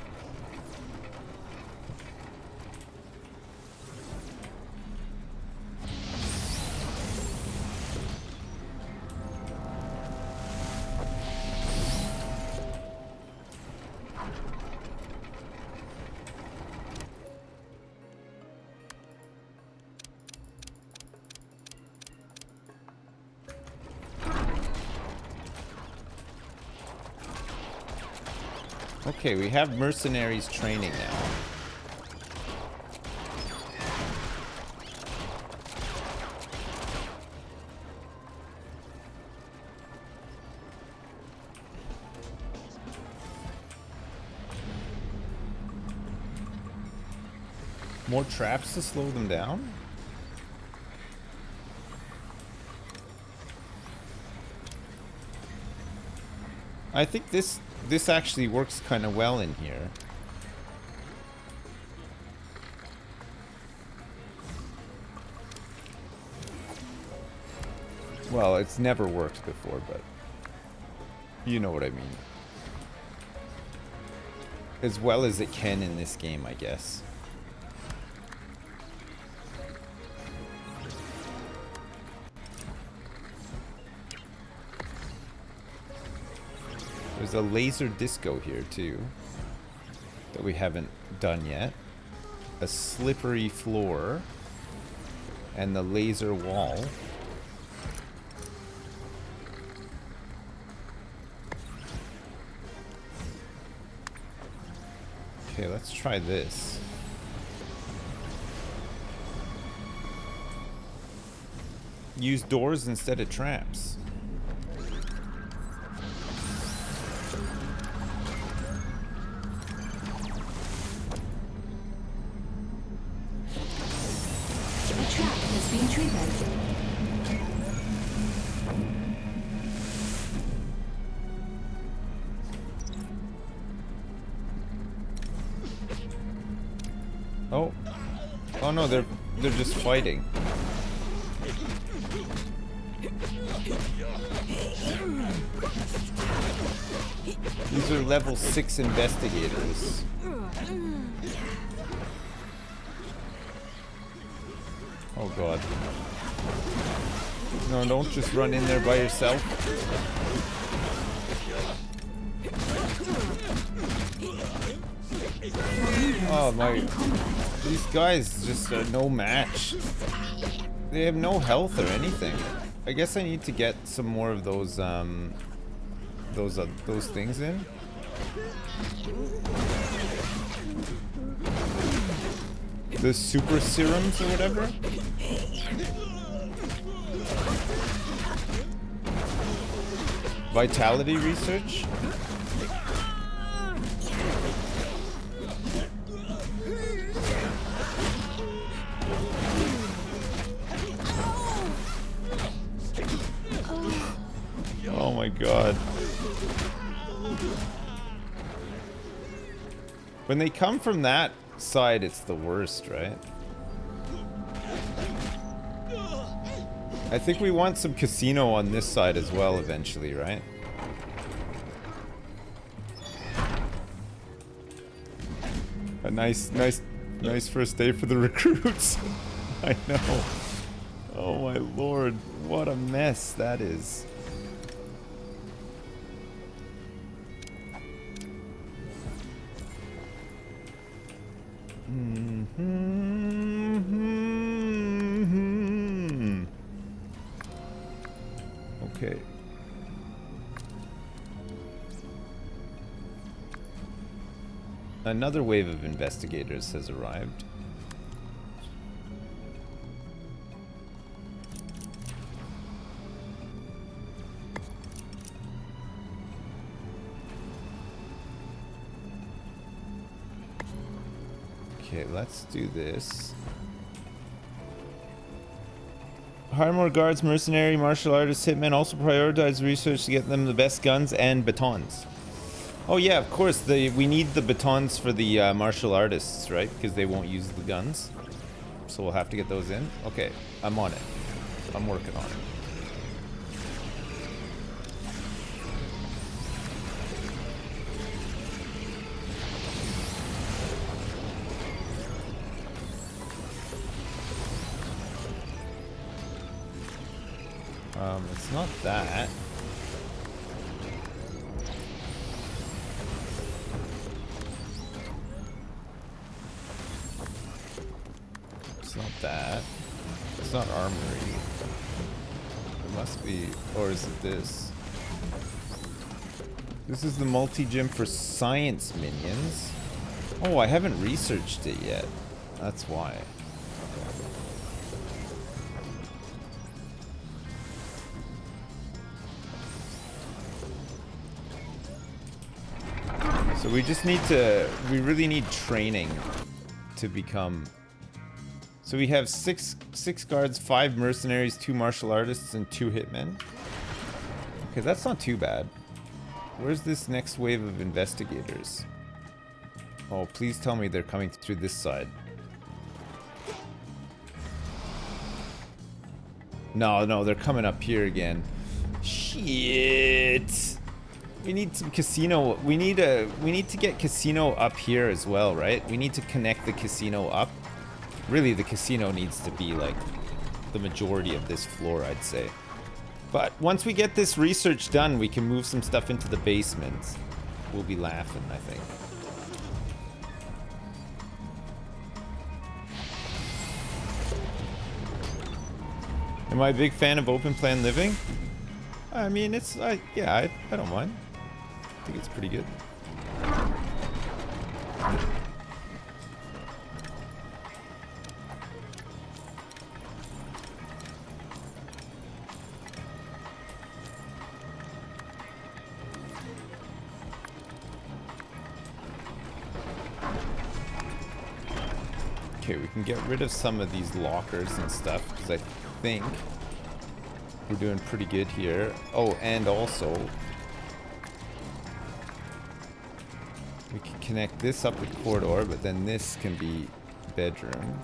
Speaker 1: Okay, we have mercenaries training now. More traps to slow them down? I think this actually works kind of well in here. Well, it's never worked before, but you know what I mean. As well as it can in this game, I guess. There's a laser disco here too that we haven't done yet. A slippery floor and the laser wall. Okay, let's try this. Use doors instead of traps.
Speaker 3: A trap has been triggered.
Speaker 1: Oh. Oh no, they're just fighting. These are level 6 investigators. Oh god. No, don't just run in there by yourself. Oh my, these guys just are no match. They have no health or anything. I guess I need to get some more of those things in. The super serums or whatever. Vitality research. Oh my god. When they come from that side, it's the worst, right? I think we want some casino on this side as well eventually, right? A nice first day for the recruits. I know. Oh my lord, what a mess that is. Okay. Another wave of investigators has arrived. Okay, let's do this. Hire more guards, mercenary, martial artists, hitmen. Also prioritize research to get them the best guns and batons. Oh yeah, of course. We need the batons for the martial artists, right? Because they won't use the guns. So we'll have to get those in. Okay, I'm on it. I'm working on it. It's not that. It's not that. It's not armory. It must be, or is it this? This is the multi-gym for science minions. Oh, I haven't researched it yet. That's why. So we just need to, we really need training to become, so we have six guards, 5 mercenaries, 2 martial artists, and 2 hitmen. Okay, that's not too bad. Where's this next wave of investigators? Oh, please tell me they're coming through this side. No, no, they're coming up here again. Shit. We need some casino. We need to get casino up here as well, right? We need to connect the casino up. Really, the casino needs to be like the majority of this floor, I'd say. But once we get this research done, we can move some stuff into the basement. We'll be laughing, I think. Am I a big fan of open plan living? I mean, it's, yeah, I don't mind. I think it's pretty good. Okay, we can get rid of some of these lockers and stuff, because I think we're doing pretty good here. Oh, and also we can connect this up with corridor, but then this can be bedroom.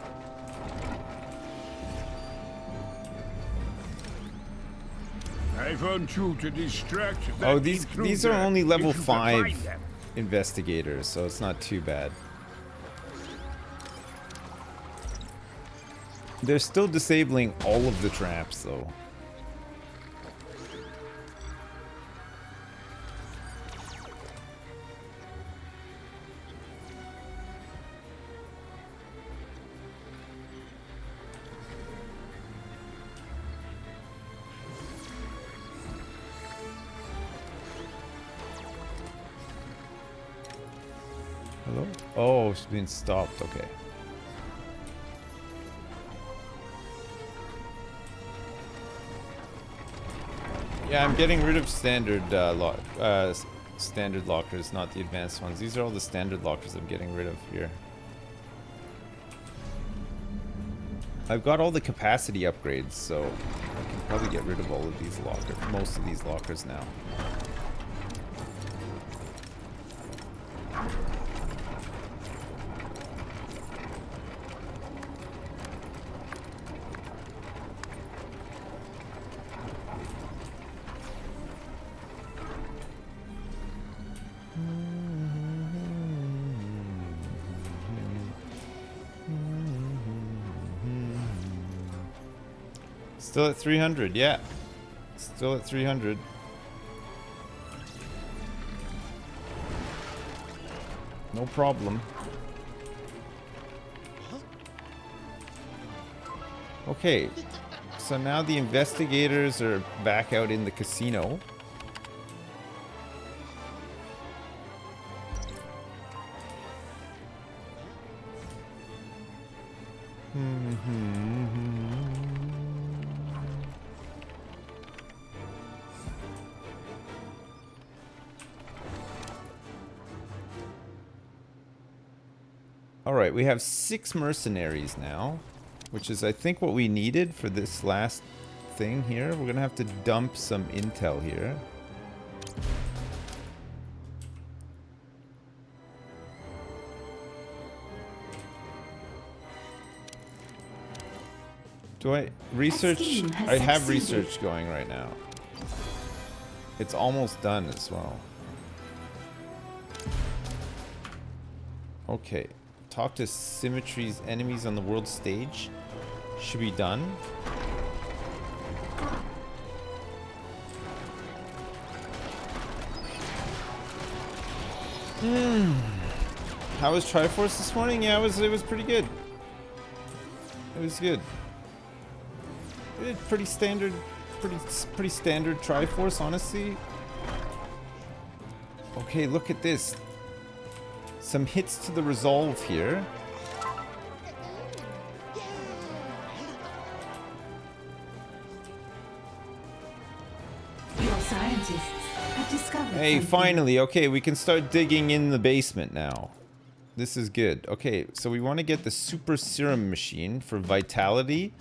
Speaker 5: I want you to distract that
Speaker 1: Oh, these are only level
Speaker 5: if you can
Speaker 1: 5
Speaker 5: find them.
Speaker 1: investigators, so it's not too bad. They're still disabling all of the traps, though. Hello? Oh, she's been stopped. Okay. Yeah, I'm getting rid of standard standard lockers, not the advanced ones. These are all the standard lockers I'm getting rid of here. I've got all the capacity upgrades, so I can probably get rid of all of these lockers, most of these lockers now. Still at 300, yeah. Still at 300. No problem. Okay, so now the investigators are back out in the casino. Alright, we have 6 mercenaries now, which is I think what we needed for this last thing here. We're gonna have to dump some intel here. Do I research? I have research going right now. It's almost done as well. Okay. Talk to Symmetry's enemies on the world stage. Should be done. How was Triforce this morning? Yeah, it was pretty good. It was good. Pretty standard Triforce, honestly. Okay, look at this. Some hits to the resolve here.
Speaker 3: Your scientists have discovered
Speaker 1: Hey,
Speaker 3: something.
Speaker 1: finally. Okay, we can start digging in the basement now. This is good. Okay, so we want to get the super serum machine for vitality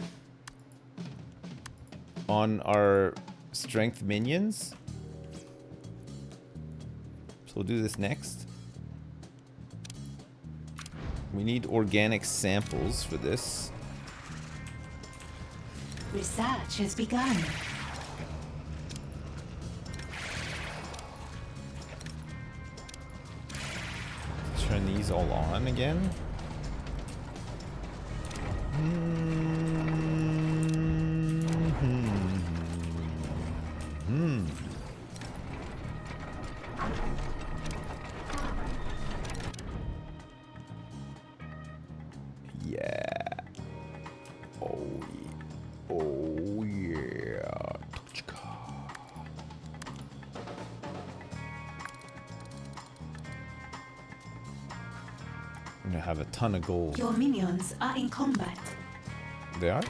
Speaker 1: on our strength minions. we'll do this next. We need organic samples for this.
Speaker 3: Research has begun.
Speaker 1: Turn these all on again. Yeah. Oh, yeah. Oh, yeah. I'm gonna have a ton of gold.
Speaker 3: Your minions are in combat.
Speaker 1: They are?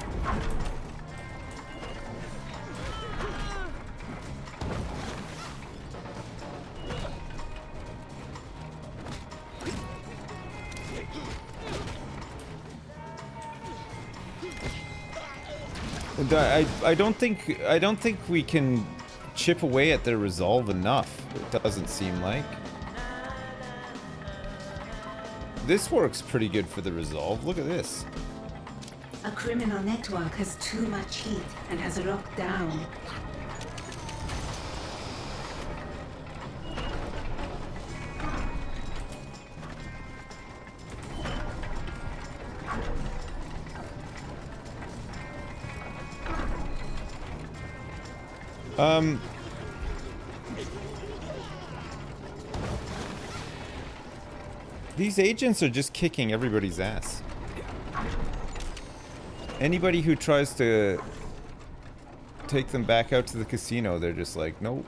Speaker 1: I don't think we can chip away at their resolve enough. It doesn't seem like. This works pretty good for the resolve. Look at this.
Speaker 3: A criminal network has too much heat and has locked down.
Speaker 1: These agents are just kicking everybody's ass. Anybody who tries to take them back out to the casino, they're just like, nope.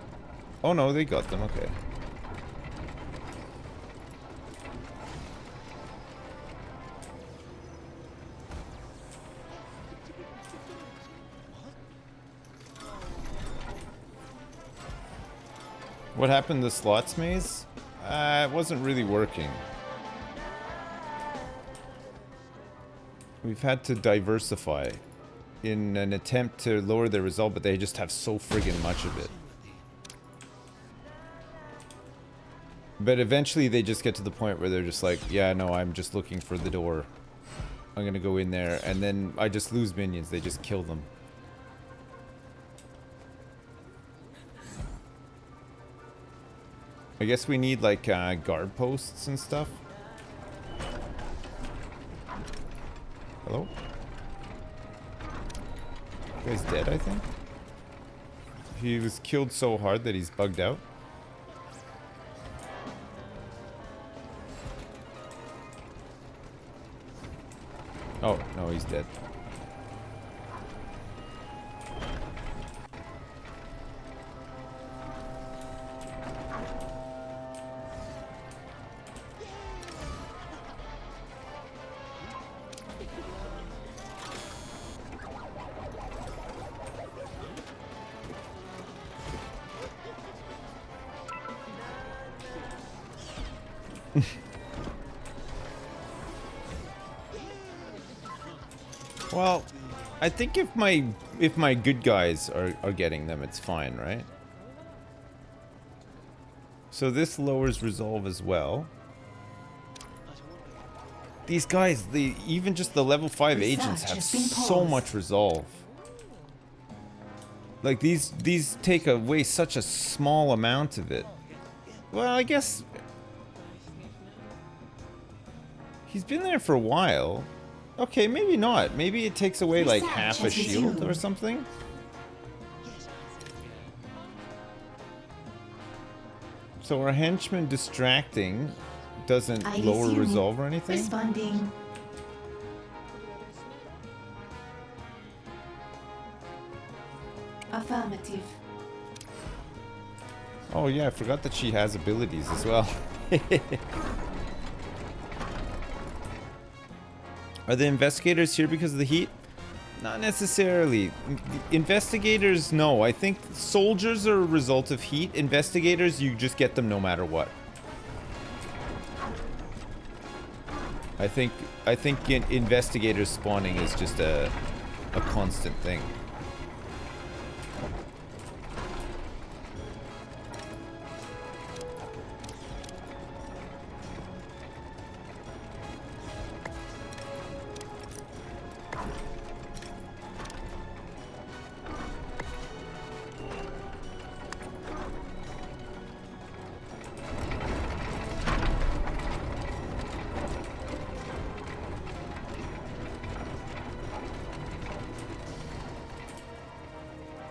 Speaker 1: Oh no, they got them, okay. What happened to the slots maze? It wasn't really working. We've had to diversify in an attempt to lower their result, but they just have so friggin' much of it. But eventually they just get to the point where they're just like, yeah, no, I'm just looking for the door. I'm gonna go in there, and then I just lose minions. They just kill them. I guess we need like guard posts and stuff. Hello? The guy's dead, I think. He was killed so hard that he's bugged out. Oh, no, he's dead. Well, I think if my good guys are getting them, it's fine, right? So this lowers resolve as well. These guys, even just the level 5 agents have so much resolve. Like these take away such a small amount of it. Well, I guess he's been there for a while. Okay, maybe not. Maybe it takes away like half a shield or something. So our henchman distracting doesn't lower resolve or anything?
Speaker 3: Responding. Affirmative.
Speaker 1: Oh yeah, I forgot that she has abilities as well. Are the investigators here because of the heat? Not necessarily. Investigators, no. I think soldiers are a result of heat. Investigators, you just get them no matter what. I think investigators spawning is just a constant thing.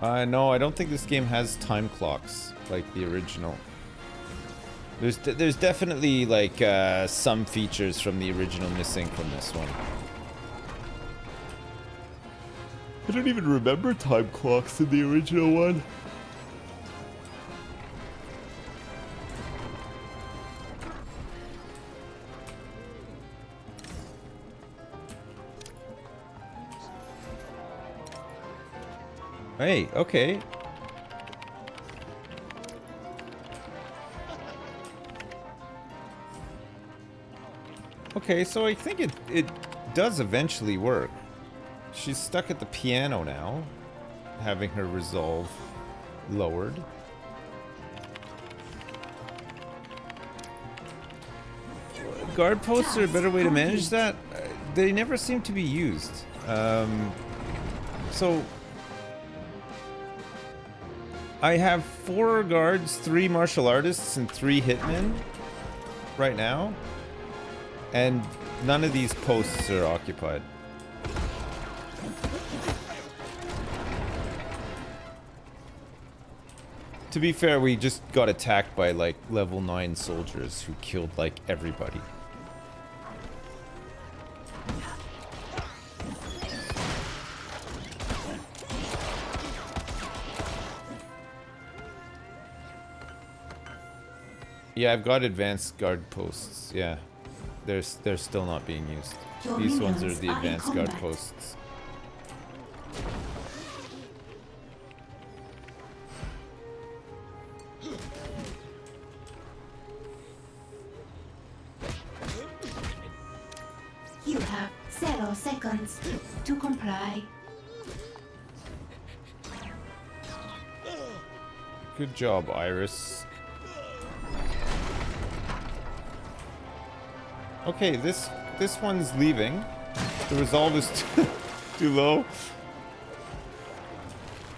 Speaker 1: No, I don't think this game has time clocks like the original. There's definitely like some features from the original missing from this one. I don't even remember time clocks in the original one. Hey, okay. Okay, so I think it does eventually work. She's stuck at the piano now, having her resolve lowered. Guard posts are a better way to manage that. They never seem to be used. So I have 4 guards, 3 martial artists, and 3 hitmen right now, and none of these posts are occupied. To be fair, we just got attacked by like level 9 soldiers who killed like everybody. Yeah, I've got advanced guard posts. Yeah, they're still not being used. These ones are the advanced guard posts.
Speaker 3: You have 0 seconds to comply.
Speaker 1: Good job, Iris. Okay, this one's leaving. The resolve is too low.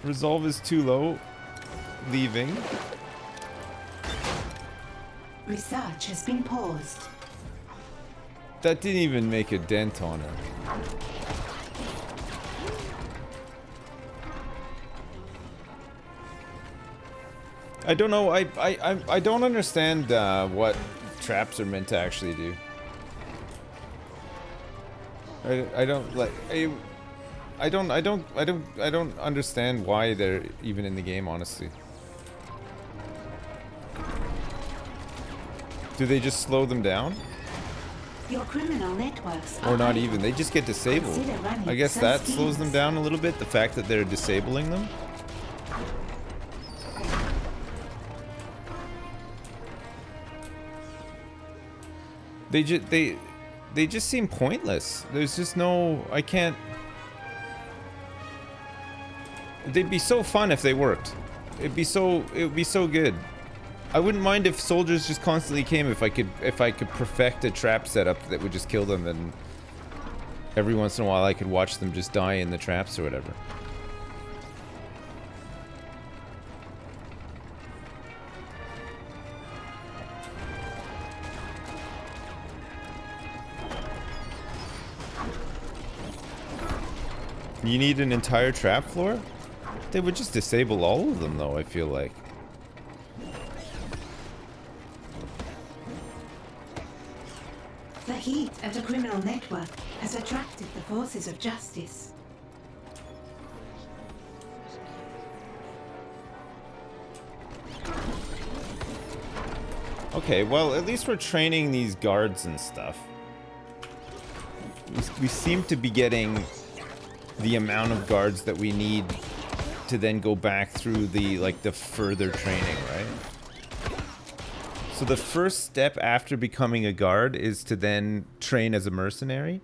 Speaker 1: Resolve is too low. Leaving.
Speaker 3: Research has been paused.
Speaker 1: That didn't even make a dent on her. I don't know. I don't understand what traps are meant to actually do. I don't like. I don't understand why they're even in the game, honestly. Do they just slow them down?
Speaker 3: Your criminal networks
Speaker 1: Or not even, they just get disabled. I guess that slows them down a little bit, the fact that they're disabling them. They just seem pointless. There's just no, I can't. They'd be so fun if they worked. It would be so good. I wouldn't mind if soldiers just constantly came, if I could perfect a trap setup that would just kill them, and every once in a while I could watch them just die in the traps or whatever. You need an entire trap floor? They would just disable all of them though, I feel like.
Speaker 3: The heat at a criminal network has attracted the forces of justice.
Speaker 1: Okay, well, at least we're training these guards and stuff. We seem to be getting the amount of guards that we need to then go back through the, like, the further training, right? So the first step after becoming a guard is to then train as a mercenary.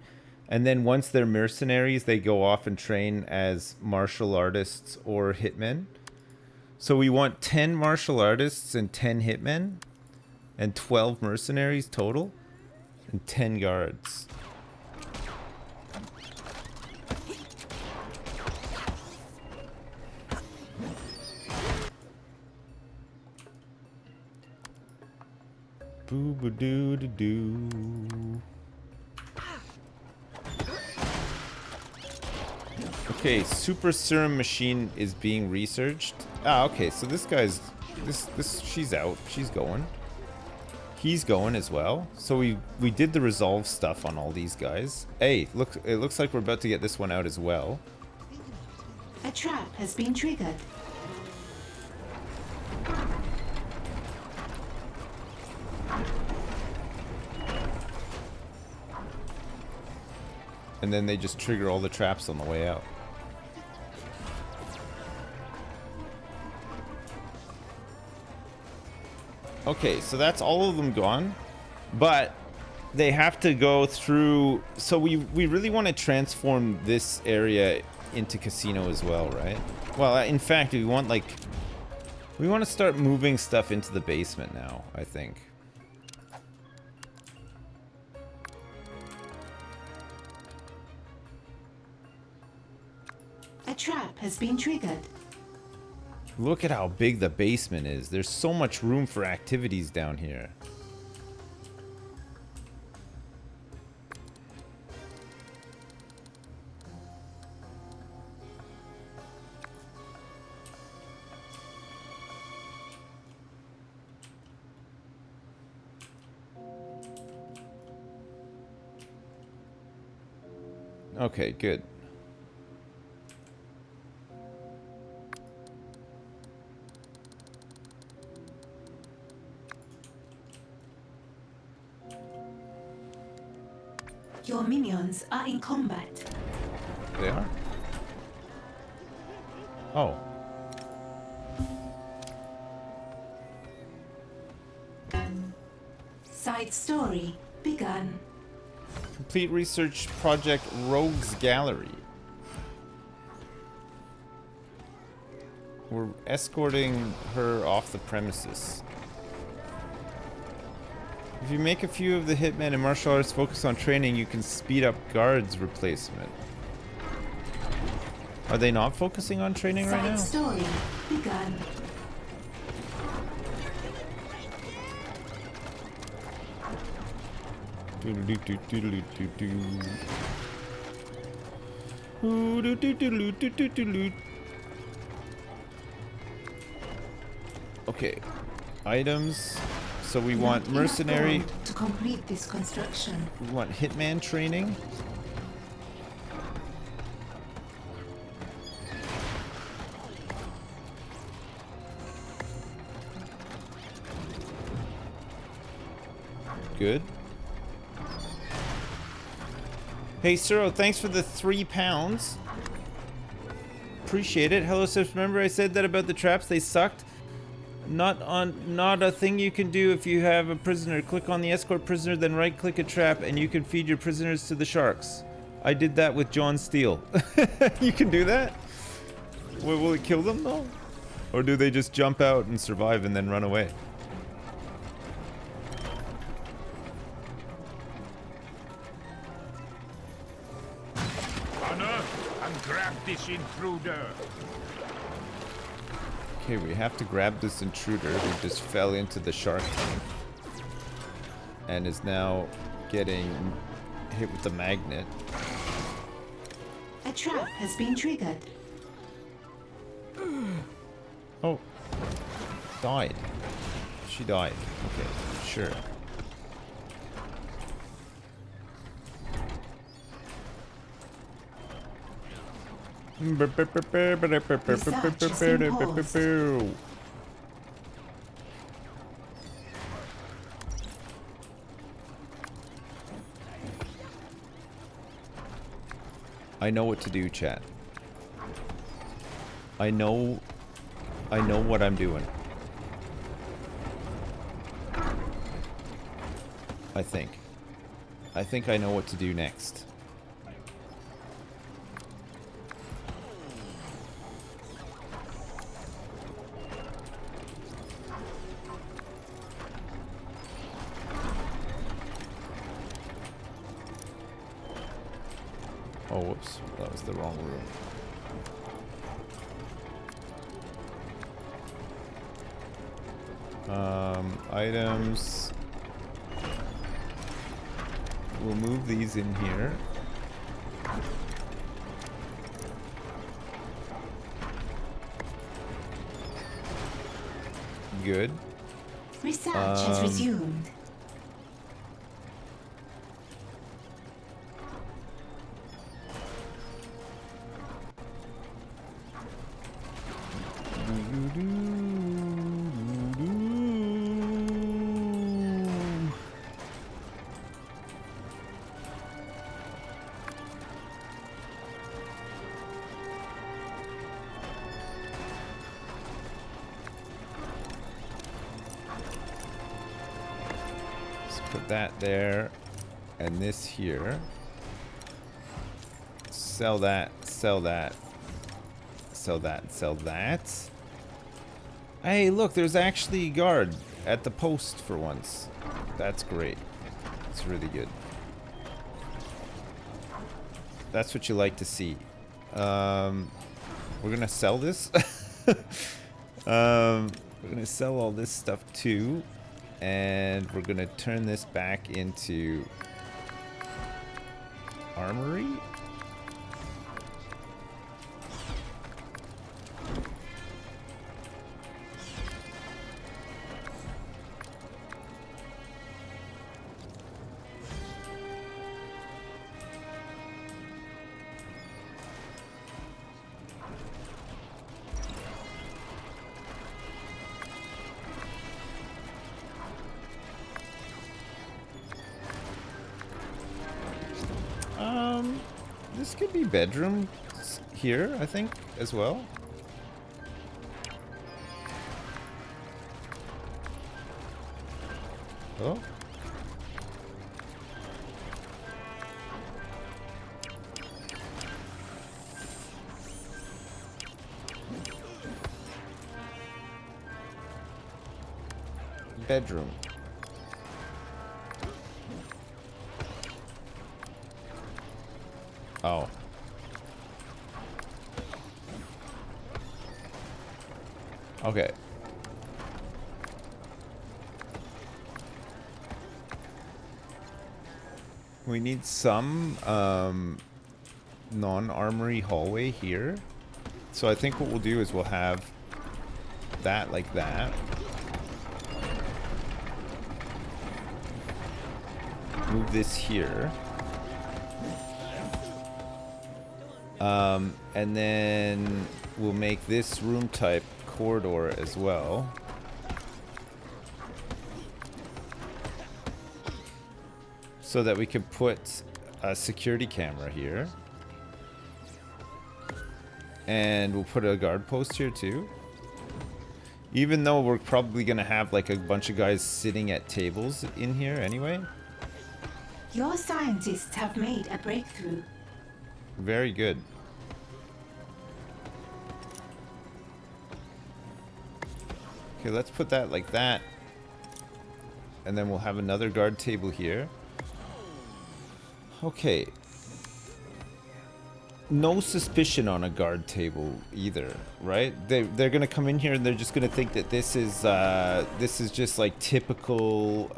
Speaker 1: And then once they're mercenaries, they go off and train as martial artists or hitmen. So we want 10 martial artists and 10 hitmen. And 12 mercenaries total. And 10 guards. Boo-ba-doo-doo-doo. Okay, super serum machine is being researched. Ah, okay, so this guy's she's out. She's going. He's going as well. So we did the resolve stuff on all these guys. Hey, look, it looks like we're about to get this one out as well.
Speaker 3: A trap has been triggered.
Speaker 1: And then they just trigger all the traps on the way out. Okay, so that's all of them gone, but they have to go through. So we really want to transform this area into casino as well, right? Well, in fact, we want to start moving stuff into the basement now, I think.
Speaker 3: A trap has been triggered.
Speaker 1: Look at how big the basement is. There's so much room for activities down here. Okay, good.
Speaker 3: Your minions are in combat.
Speaker 1: They are? Oh.
Speaker 3: Side story begun.
Speaker 1: Complete research project Rogues Gallery. We're escorting her off the premises. If you make a few of the hitmen and martial artists focus on training, you can speed up guards replacement. Are they not focusing on training right now?
Speaker 3: Side story begun.
Speaker 1: Okay, items. So we want mercenary.
Speaker 3: To complete this construction.
Speaker 1: We want hitman training. Good. Hey, Suro, thanks for the £3. Appreciate it. Hello, Sips. Remember I said that about the traps? They sucked. Not a thing you can do if you have a prisoner. Click on the escort prisoner, then right-click a trap, and you can feed your prisoners to the sharks. I did that with John Steele. You can do that? Will it kill them, though? Or do they just jump out and survive and then run away?
Speaker 5: Unearth and grab this intruder.
Speaker 1: Okay, we have to grab this intruder who just fell into the shark tank and is now getting hit with the magnet.
Speaker 3: A trap has been triggered.
Speaker 1: Oh, died. She died. Okay, sure. I know what to do, chat. I know what I'm doing. I think I know what to do next. Oh, whoops. That was the wrong room. Items. We'll move these in here. good.
Speaker 3: Research has resumed.
Speaker 1: Put that there, and this here. Sell that, sell that, sell that, sell that. Hey, look, there's actually a guard at the post for once. That's great. It's really good. That's what you like to see. We're gonna sell this. We're gonna sell all this stuff too. And we're gonna turn this back into armory. This could be bedroom here, I think, as well. Oh. Bedroom. Oh. Okay. We need some non-armory hallway here. So I think what we'll do is we'll have that like that. Move this here. And then we'll make this room type corridor as well. So that we can put a security camera here. And we'll put a guard post here too. Even though we're probably gonna have like a bunch of guys sitting at tables in here anyway.
Speaker 3: Your scientists have made a breakthrough.
Speaker 1: Very good. Okay, let's put that like that. And then we'll have another guard table here. Okay. No suspicion on a guard table either, right? They're gonna come in here and they're just gonna think that this is just like typical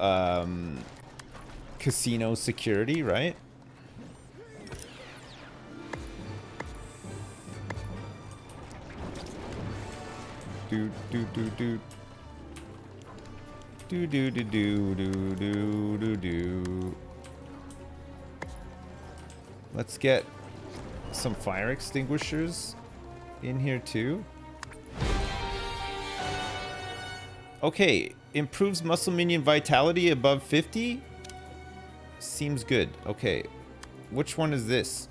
Speaker 1: casino security, right? Do do do do. Do do do do do do do do. Let's get some fire extinguishers in here too. Okay, improves muscle minion vitality above 50. Seems good. Okay, which one is this?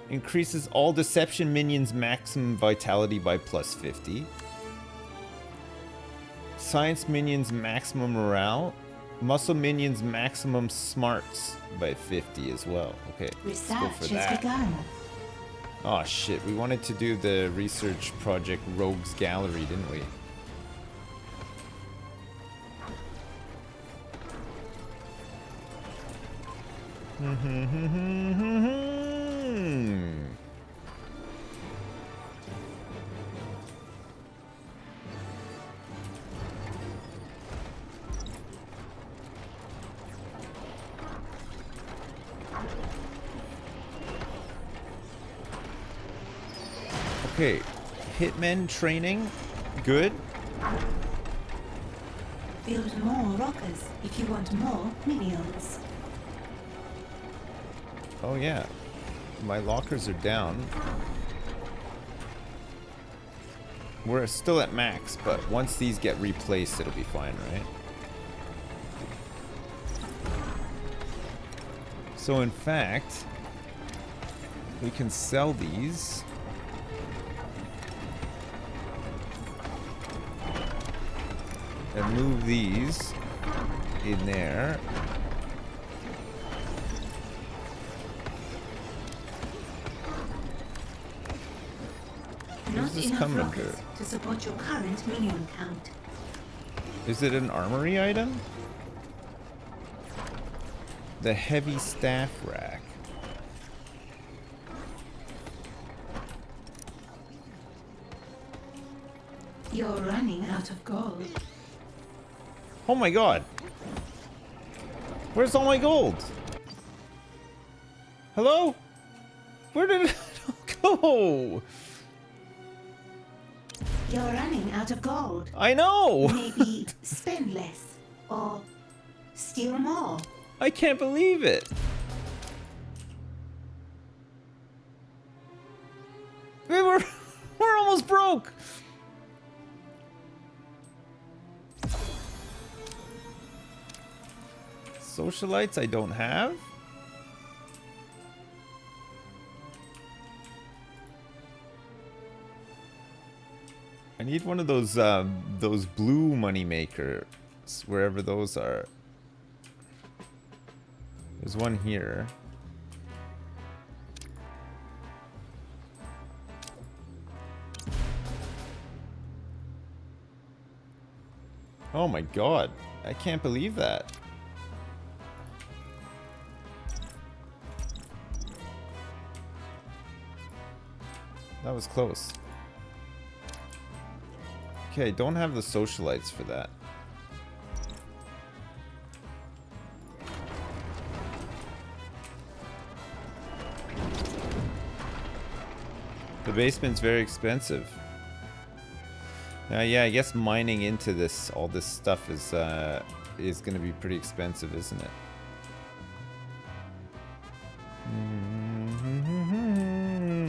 Speaker 1: Increases all deception minions maximum vitality by plus 50. Science minions maximum morale. Muscle minions maximum smarts by 50 as well. Okay, let's go for
Speaker 3: Research
Speaker 1: that.
Speaker 3: has begun.
Speaker 1: Oh shit, we wanted to do the research project Rogues Gallery, didn't we? Okay, hitmen training, good.
Speaker 3: Build more rockers if you want more minions.
Speaker 1: Oh yeah. My lockers are down. We're still at max, but once these get replaced, it'll be fine, right? So in fact, we can sell these. And move these in there.
Speaker 3: Not
Speaker 1: this
Speaker 3: enough
Speaker 1: come
Speaker 3: rockets
Speaker 1: under?
Speaker 3: to support your current minion count.
Speaker 1: Is it an armory item? The heavy staff rack.
Speaker 3: You're running out of gold.
Speaker 1: Oh my god. Where's all my gold? Hello? Where did it go?
Speaker 3: You're running out of gold.
Speaker 1: I know.
Speaker 3: Maybe spend less or steal more.
Speaker 1: I can't believe it. We're almost broke. Socialites I don't have. I need one of those blue money makers, wherever those are. There's one here. Oh my god, I can't believe that. That was close. Okay, don't have the socialites for that. The basement's very expensive. Yeah, I guess mining into this, all this stuff is going to be pretty expensive, isn't it?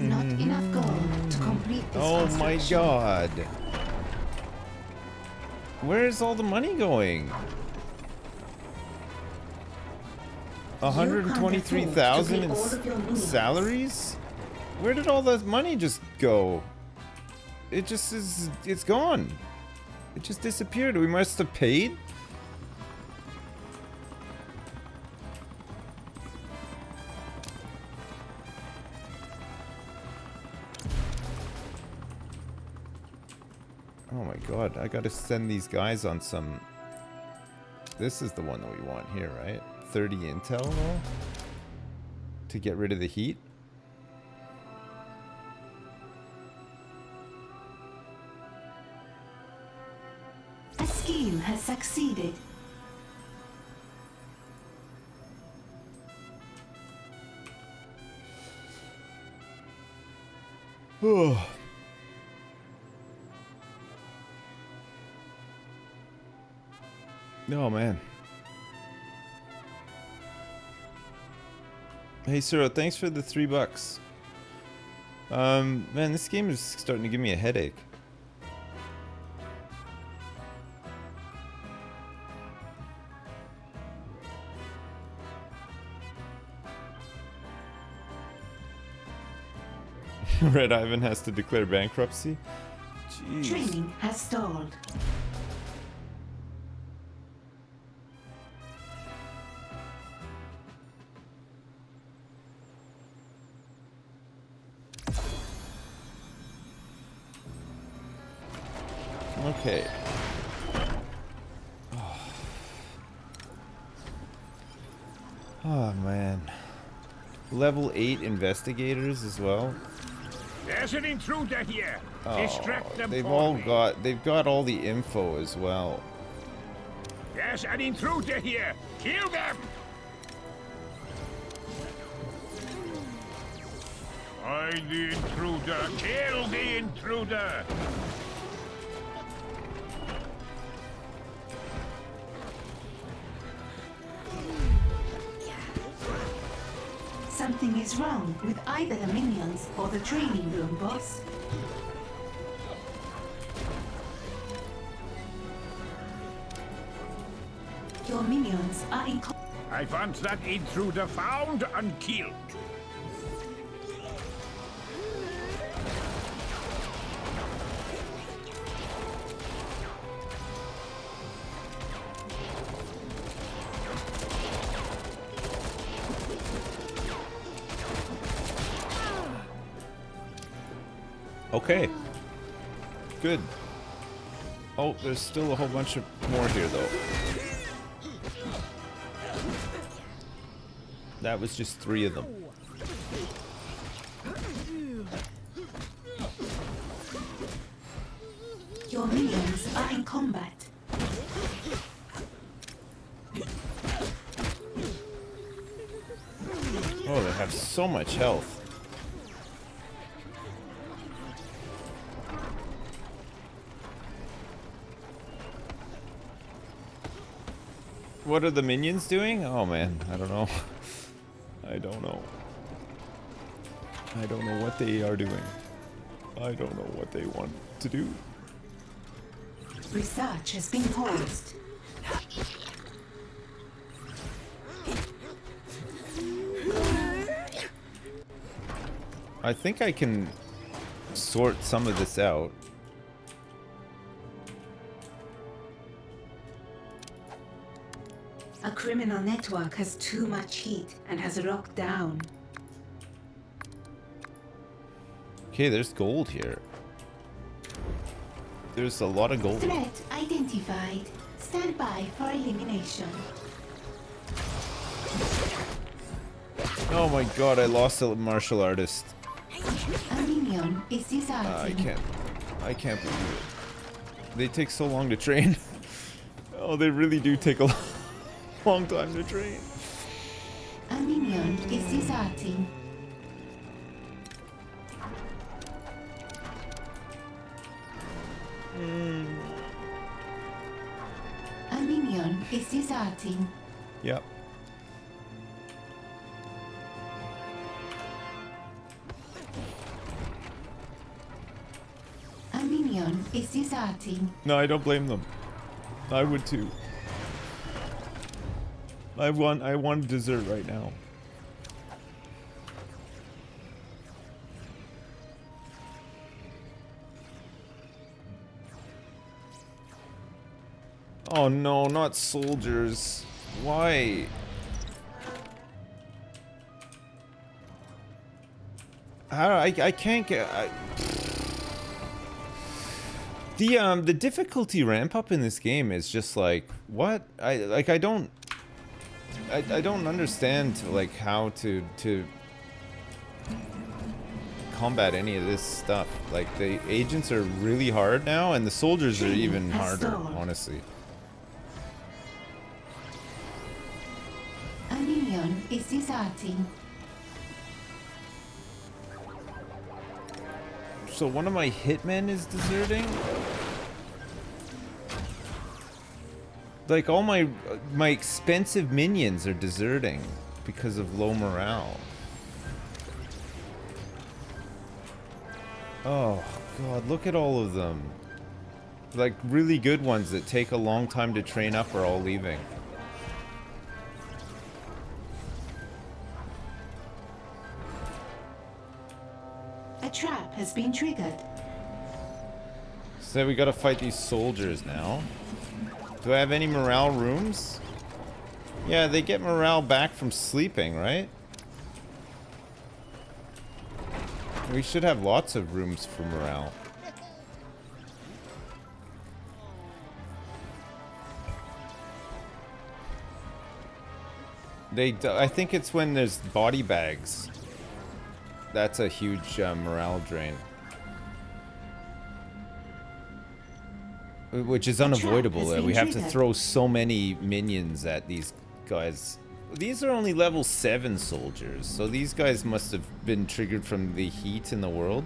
Speaker 3: Not enough gold to complete this
Speaker 1: Oh my
Speaker 3: construction.
Speaker 1: god. Where's all the money going? 123,000 in salaries? Where did all that money just go? It just is, it's gone. It just disappeared. We must have paid? Oh my god, I gotta send these guys on some... This is the one that we want here, right? 30 intel though? To get rid of the heat?
Speaker 3: A scheme has succeeded.
Speaker 1: Oh. Oh man. Hey Cyril, thanks for the $3. Man, this game is starting to give me a headache. Red Ivan has to declare bankruptcy? Jeez.
Speaker 3: Training has stalled.
Speaker 1: Okay. Oh man. Level 8 investigators as well.
Speaker 5: There's an intruder here. Distract them.
Speaker 1: They've
Speaker 5: for
Speaker 1: all
Speaker 5: me.
Speaker 1: they've got all the info as well.
Speaker 5: There's an intruder here. Kill them. Find the intruder. Kill the intruder.
Speaker 3: Something is wrong with either the minions or the training room, boss. Your minions are in...
Speaker 5: I want that intruder found and killed.
Speaker 1: Okay. Good. Oh, there's still a whole bunch of more here, though. That was just 3 of them.
Speaker 3: Your minions are in combat.
Speaker 1: Oh, they have so much health. What are the minions doing? Oh man, I don't know. I don't know. I don't know what they are doing. I don't know what they want to do.
Speaker 3: Research has been paused.
Speaker 1: I think I can sort some of this out.
Speaker 3: A criminal network has too much heat and has locked down.
Speaker 1: Okay, there's gold here. There's a lot of gold.
Speaker 3: Threat identified. Stand by for elimination.
Speaker 1: Oh my god, I lost a martial artist.
Speaker 3: A minion is disarming.
Speaker 1: I can't believe it. They take so long to train. Oh, they really do take a long time to train.
Speaker 3: A minion is disarming. A minion is disarming.
Speaker 1: Yep.
Speaker 3: A minion is disarming.
Speaker 1: No, I don't blame them. I would too. I want dessert right now. Oh no, not soldiers. Why? I can't get the difficulty ramp up in this game is just like what? I don't understand like how to combat any of this stuff. Like the agents are really hard now and the soldiers are even harder, honestly.
Speaker 3: A minion is disarming.
Speaker 1: So one of my hitmen is deserting? Like all my expensive minions are deserting because of low morale. Oh god, look at all of them. Like really good ones that take a long time to train up are all leaving.
Speaker 3: A trap has been triggered.
Speaker 1: So we gotta fight these soldiers now. Do I have any morale rooms? Yeah, they get morale back from sleeping, right? We should have lots of rooms for morale. I think it's when there's body bags. That's a huge morale drain. Which is unavoidable. We have to throw so many minions at these guys. These are only level 7 soldiers, so these guys must have been triggered from the heat in the world.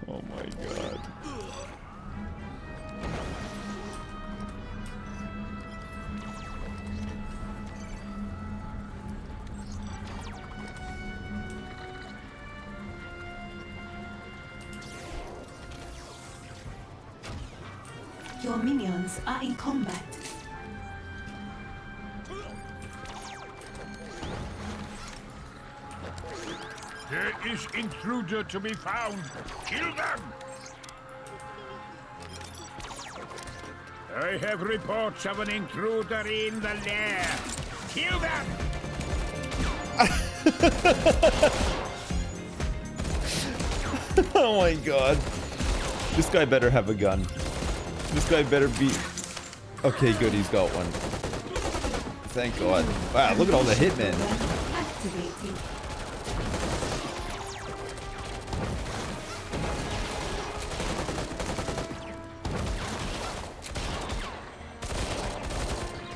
Speaker 1: Oh my god.
Speaker 3: Your minions are in combat.
Speaker 5: There is intruder to be found. Kill them! I have reports of an intruder in the lair. Kill them!
Speaker 1: Oh my god. This guy better have a gun. This guy better be... Okay, good, he's got one. Thank god. Wow, look at all the hitmen.
Speaker 3: Activating.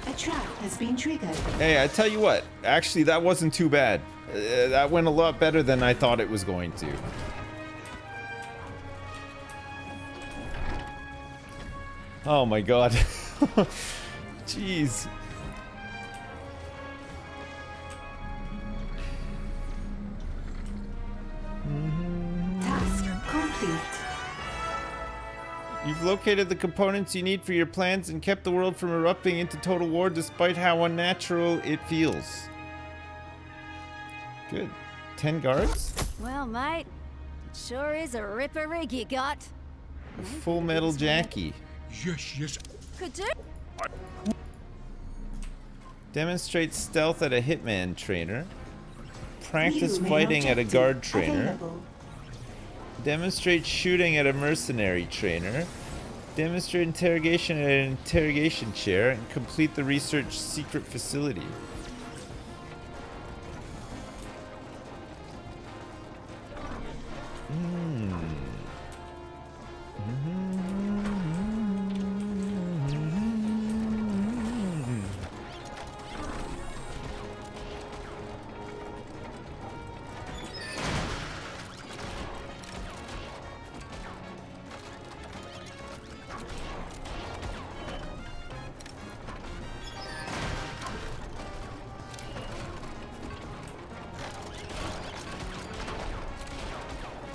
Speaker 3: A trap has been triggered.
Speaker 1: Hey, I tell you what. Actually, that wasn't too bad. That went a lot better than I thought it was going to. Oh my god. Jeez.
Speaker 3: Task complete.
Speaker 1: You've located the components you need for your plans and kept the world from erupting into total war despite how unnatural it feels. Good. 10 guards?
Speaker 10: Well, mate, it sure is a ripper rig you got.
Speaker 1: Full Metal Jackie.
Speaker 5: Yes.
Speaker 10: Could do.
Speaker 1: Demonstrate stealth at a hitman trainer. Practice
Speaker 3: New main
Speaker 1: fighting at a
Speaker 3: objective
Speaker 1: guard trainer.
Speaker 3: available.
Speaker 1: Demonstrate shooting at a mercenary trainer. Demonstrate interrogation at an interrogation chair. And complete the research secret facility.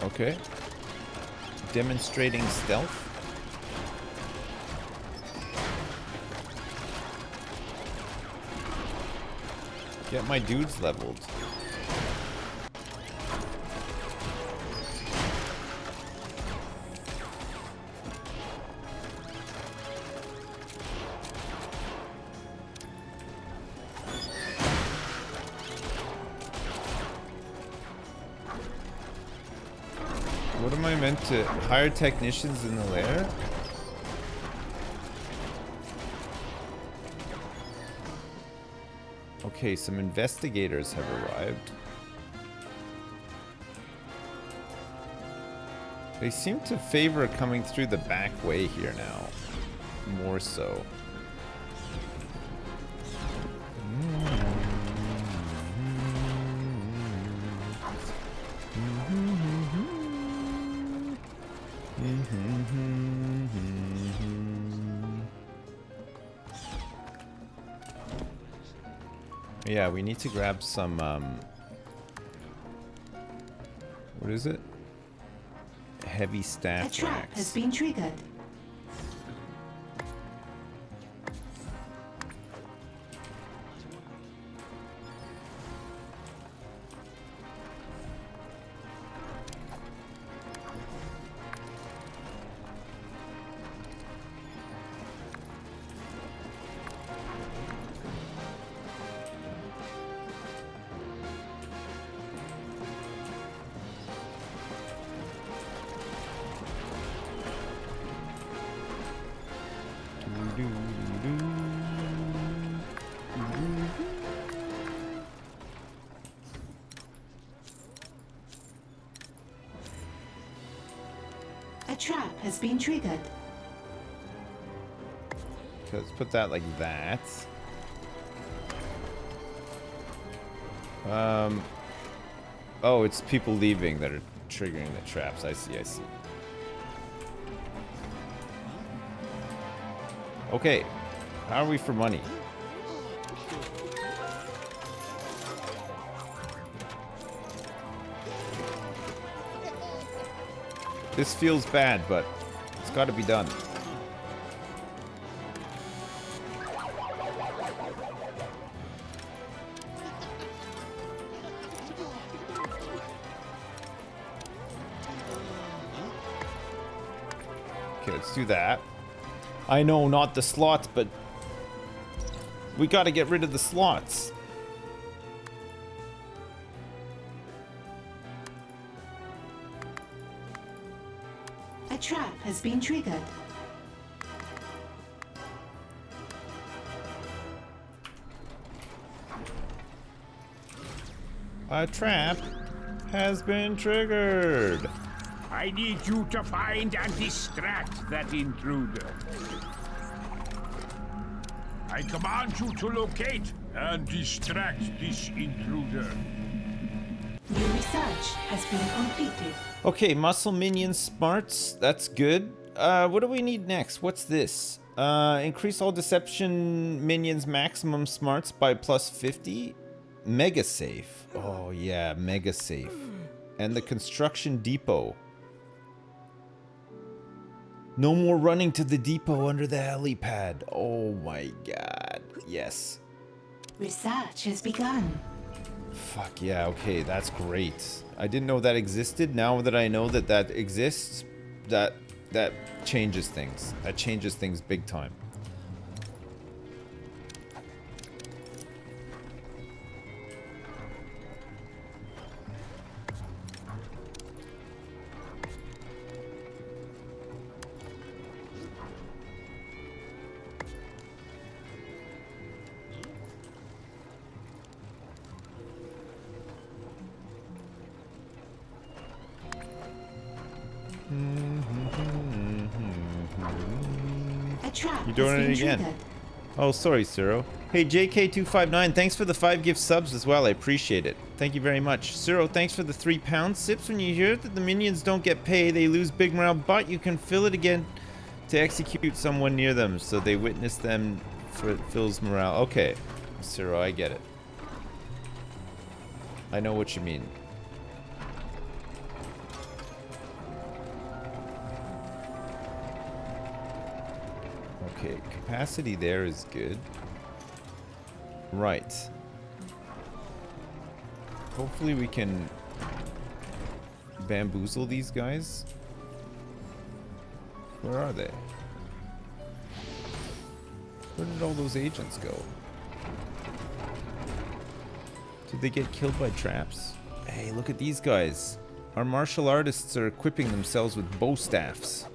Speaker 1: Okay. Demonstrating stealth. Get my dudes leveled. What am I meant to hire technicians in the lair? Okay, some investigators have arrived. They seem to favor coming through the back way here now. More so. Yeah, we need to grab some, what is it? Heavy
Speaker 3: A
Speaker 1: staff
Speaker 3: trap has
Speaker 1: racks.
Speaker 3: been triggered. A trap has been triggered.
Speaker 1: Okay, let's put that like that. Oh, it's people leaving that are triggering the traps. I see, I see. Okay, how are we for money? This feels bad, but it's got to be done. Okay, let's do that. I know, not the slots, but we gotta get rid of the slots.
Speaker 3: A trap has been triggered.
Speaker 1: A trap has been triggered.
Speaker 5: I need you to find and distract that intruder. I command you to locate and distract this intruder.
Speaker 3: New research has been completed.
Speaker 1: Okay, muscle minion smarts. That's good. What do we need next? What's this? Increase all deception minions maximum smarts by plus 50. Mega safe. Oh yeah, mega safe. And the construction depot. No more running to the depot under the helipad. Oh my god. Yes.
Speaker 3: Research has begun.
Speaker 1: Fuck yeah, okay, that's great. I didn't know that existed. Now that I know that that exists, that changes things. That changes things big time.
Speaker 3: A trap
Speaker 1: You doing
Speaker 3: has
Speaker 1: it
Speaker 3: been
Speaker 1: again?
Speaker 3: triggered.
Speaker 1: Oh, sorry, Ciro. Hey, JK259, thanks for the 5 gift subs as well. I appreciate it. Thank you very much. Ciro, thanks for the 3 pounds. Sips, when you hear that the minions don't get paid, they lose big morale, but you can fill it again to execute someone near them, so they witness them for it fills morale. Okay, Ciro, I get it. I know what you mean. Okay, capacity there is good. Right. Hopefully we can bamboozle these guys. Where are they? Where did all those agents go? Did they get killed by traps? Hey, look at these guys. Our martial artists are equipping themselves with bow staffs.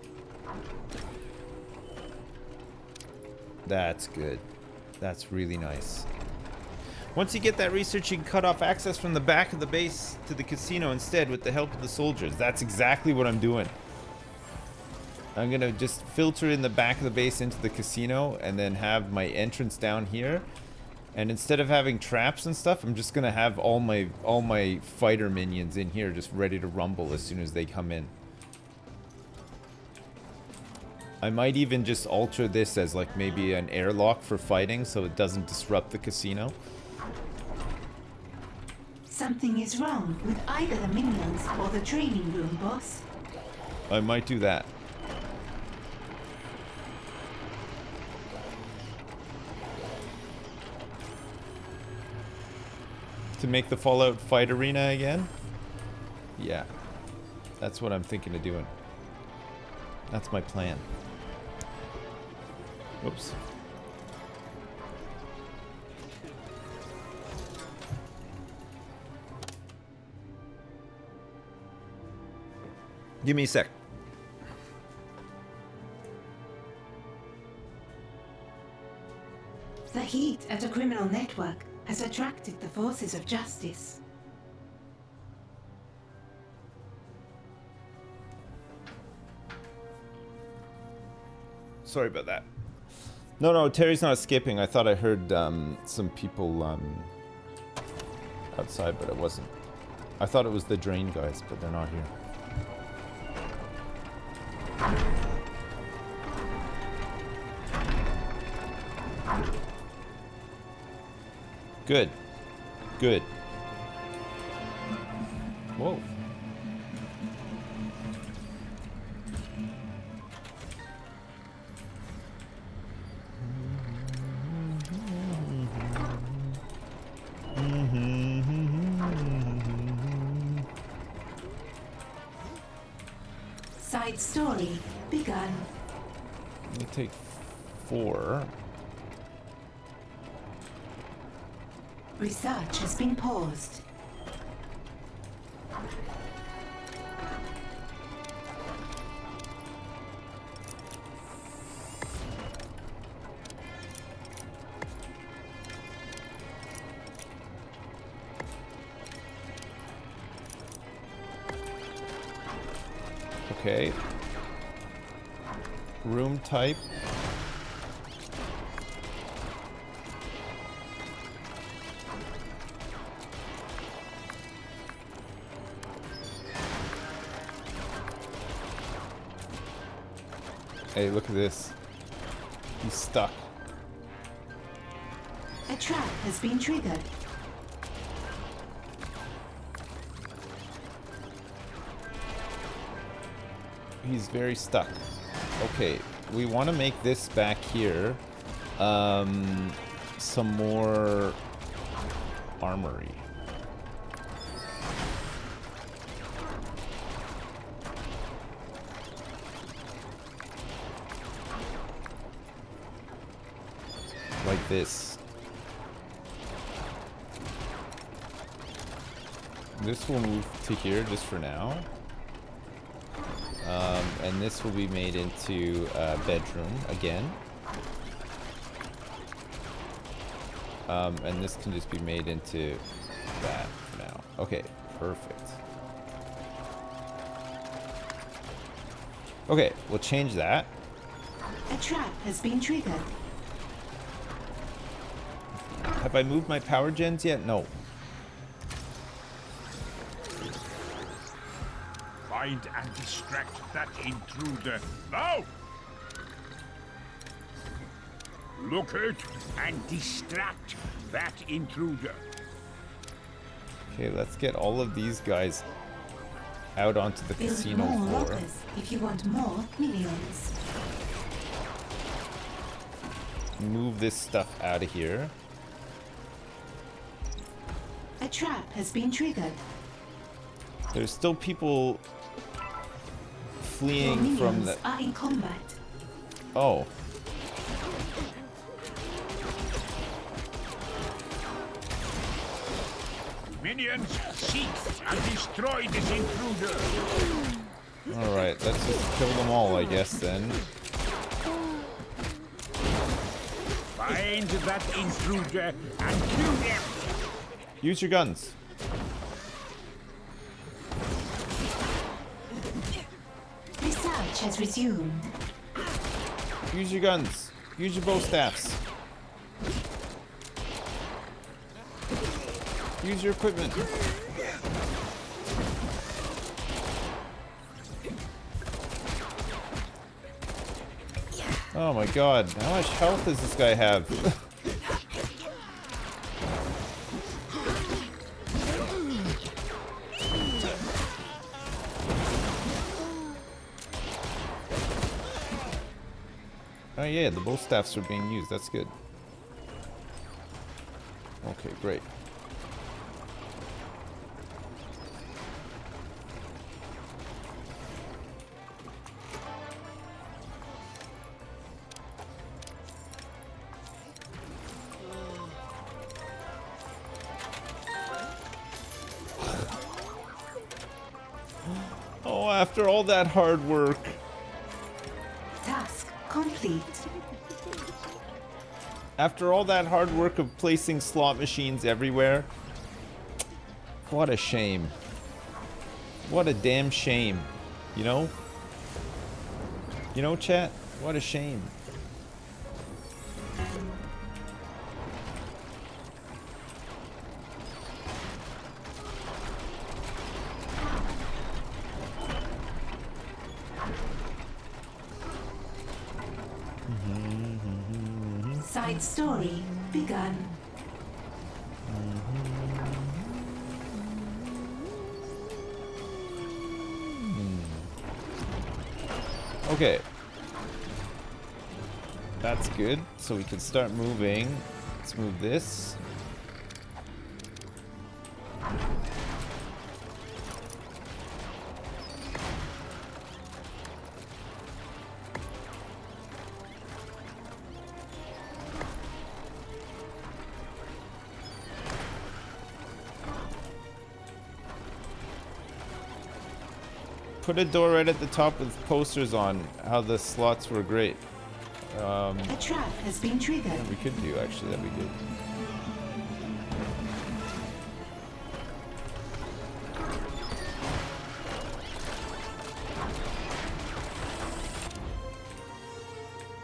Speaker 1: That's good. That's really nice. Once you get that research, you can cut off access from the back of the base to the casino instead with the help of the soldiers. That's exactly what I'm doing. I'm gonna just filter in the back of the base into the casino and then have my entrance down here. And instead of having traps and stuff, I'm just gonna have all my fighter minions in here just ready to rumble as soon as they come in. I might even just alter this as like maybe an airlock for fighting so it doesn't disrupt the casino.
Speaker 3: Something is wrong with either the minions or the training room, boss.
Speaker 1: I might do that. To make the Fallout fight arena again? Yeah. That's what I'm thinking of doing. That's my plan. Oops. Give me a sec.
Speaker 3: The heat at a criminal network has attracted the forces of justice.
Speaker 1: Sorry about that. No, Terry's not escaping. I thought I heard some people outside, but it wasn't. I thought it was the drain guys, but they're not here. Good. Good. Whoa.
Speaker 3: Side story begun.
Speaker 1: Let me take 4.
Speaker 3: Research has been paused.
Speaker 1: Okay. Room type. Hey, look at this. He's stuck.
Speaker 3: A trap has been triggered.
Speaker 1: He's very stuck. Okay, we want to make this back here some more armory. Like this. This will move to here just for now. And this will be made into a bedroom again. And this can just be made into that for now. Okay, perfect. Okay, we'll change that.
Speaker 3: A trap has been triggered.
Speaker 1: Have I moved my power gens yet? No.
Speaker 5: Find and distract that intruder. Now! Locate and distract that intruder.
Speaker 1: Okay, let's get all of these guys out onto the
Speaker 3: Build
Speaker 1: casino
Speaker 3: more
Speaker 1: floor.
Speaker 3: lockers if you want more minions.
Speaker 1: Move this stuff out of here.
Speaker 3: A trap has been triggered.
Speaker 1: There's still people
Speaker 3: Your
Speaker 1: fleeing from
Speaker 3: minions
Speaker 1: the...
Speaker 3: are in combat.
Speaker 1: Oh.
Speaker 5: Minions, seek and destroy this intruder.
Speaker 1: Alright, let's just kill them all, I guess, then.
Speaker 5: Find that intruder and kill them.
Speaker 1: Use your guns.
Speaker 3: Research has resumed.
Speaker 1: Use your guns. Use your bow staffs. Use your equipment. Oh my god, how much health does this guy have? Oh yeah, the bow staffs are being used, that's good. Okay, great. Oh, after all that hard work.
Speaker 3: Task complete.
Speaker 1: After all that hard work of placing slot machines everywhere. What a shame. What a damn shame. You know? You know, chat? What a shame.
Speaker 3: Side story begun.
Speaker 1: Okay. That's good. So we can start moving. Let's move this. Put a door right at the top with posters on how the slots were great.
Speaker 3: A trap has been triggered.
Speaker 1: Yeah, we could do actually. That'd be good.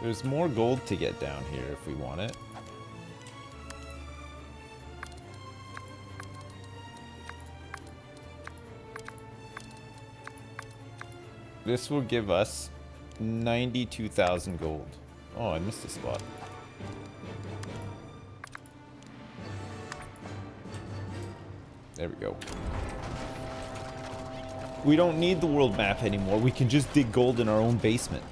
Speaker 1: There's more gold to get down here if we want it. This will give us 92,000 gold. Oh, I missed a spot. There we go. We don't need the world map anymore. We can just dig gold in our own basement.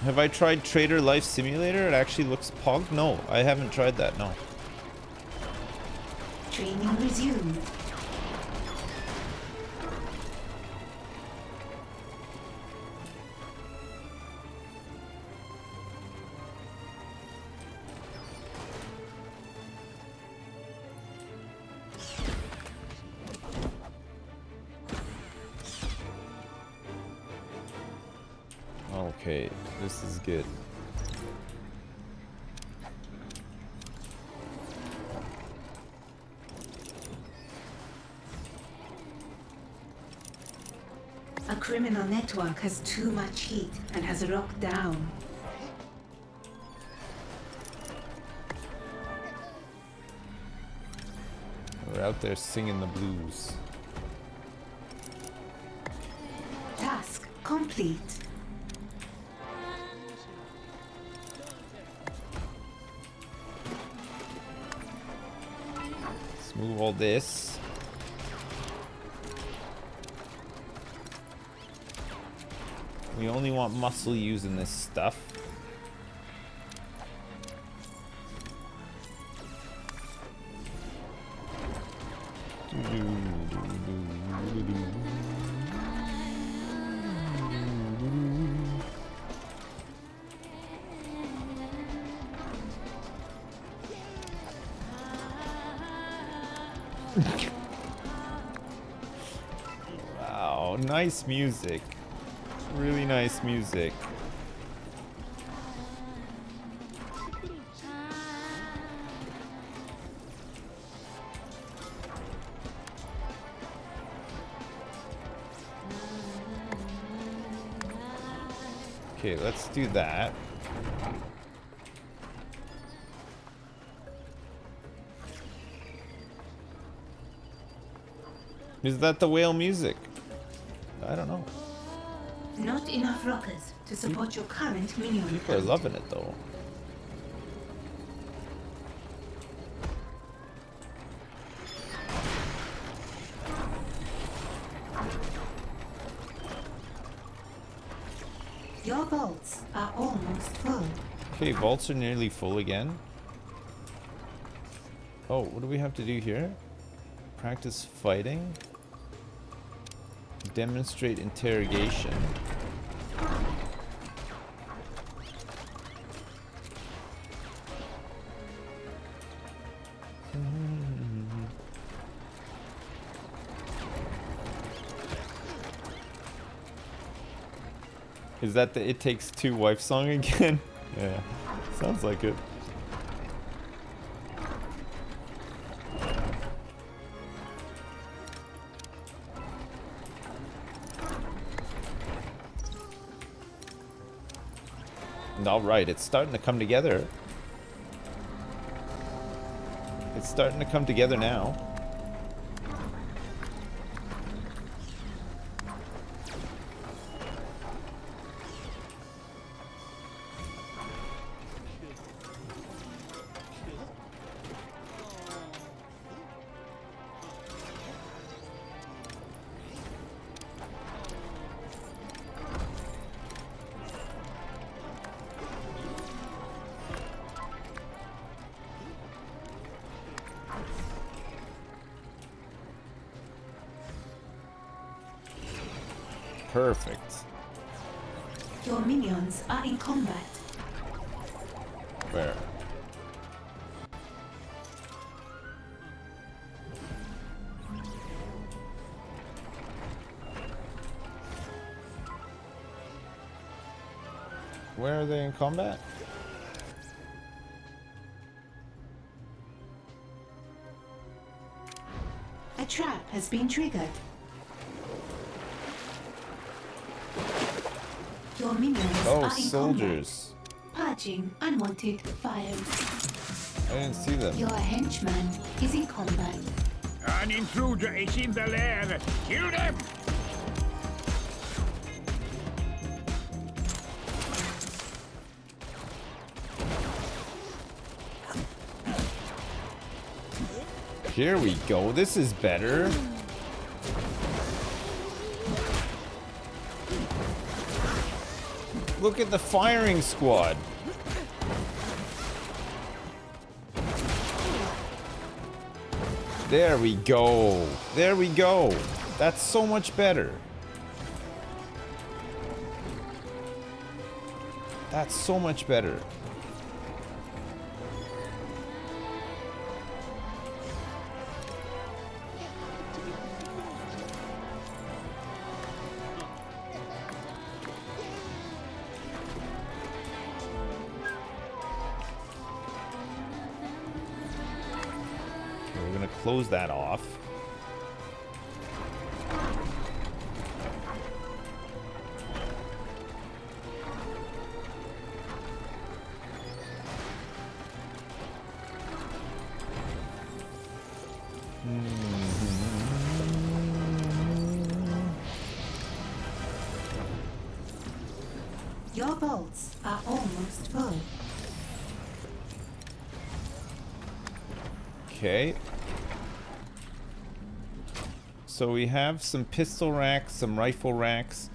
Speaker 1: Have I tried Trader Life Simulator? It actually looks pog? No, I haven't tried that, no.
Speaker 3: Training resumed.
Speaker 1: Okay, this is good.
Speaker 3: A criminal network has too much heat and has locked down.
Speaker 1: We're out there singing the blues.
Speaker 3: Task complete.
Speaker 1: Let's move all this. We only want muscle using this stuff. Wow, nice music. Really nice music. Okay, let's do that. Is that the whale music? I don't know.
Speaker 3: Not enough rockets to support your current minion.
Speaker 1: People are loving it though.
Speaker 3: Your vaults are almost full.
Speaker 1: Okay, vaults are nearly full again. Oh, what do we have to do here? Practice fighting. Demonstrate interrogation. Is that the It Takes Two wife song again? Yeah, sounds like it. Alright, it's starting to come together. It's starting to come together now. Perfect.
Speaker 3: Your minions are in combat.
Speaker 1: Where? Where are they in combat?
Speaker 3: A trap has been triggered. Your minions
Speaker 1: Oh,
Speaker 3: are in
Speaker 1: soldiers.
Speaker 3: combat. Purging unwanted fire.
Speaker 1: I didn't see them.
Speaker 3: Your henchman is in combat.
Speaker 5: An intruder is in the lair. Kill them!
Speaker 1: Here we go. This is better. Look at the firing squad. There we go. There we go. That's so much better. That's so much better. Close that off.
Speaker 3: Your vaults are almost full.
Speaker 1: Okay. So we have some pistol racks, some rifle racks,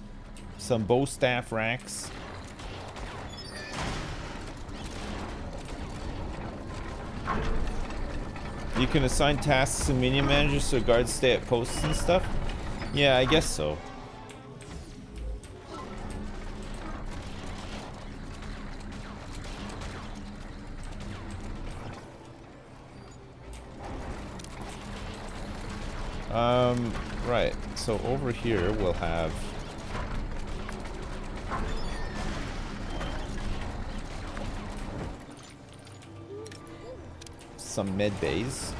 Speaker 1: some bow staff racks. You can assign tasks to minion managers so guards stay at posts and stuff? Yeah, I guess so. Right, so over here we'll have some med bays.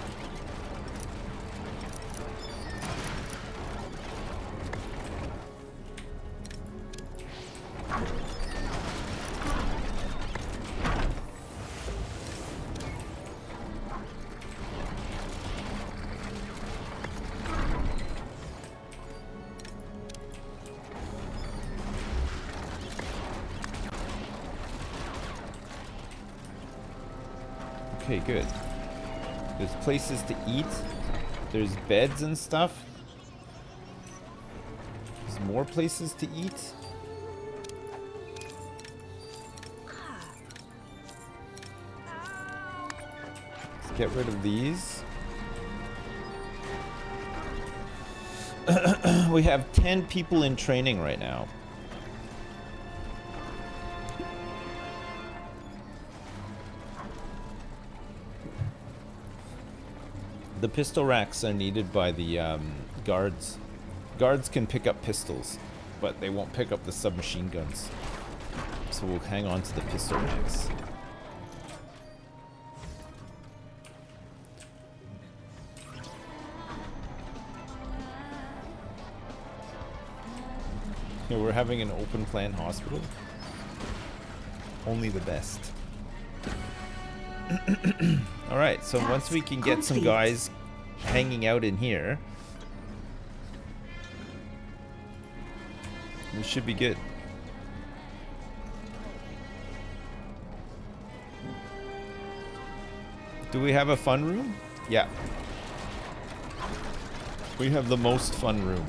Speaker 1: Okay, good. There's places to eat. There's beds and stuff. There's more places to eat. Let's get rid of these. We have 10 people in training right now. The pistol racks are needed by the guards. Guards can pick up pistols, but they won't pick up the submachine guns. So we'll hang on to the pistol racks. Yeah, we're having an open plan hospital. Only the best. Alright, so once we can get some guys hanging out in here, we should be good. Do we have a fun room? Yeah. We have the most fun room.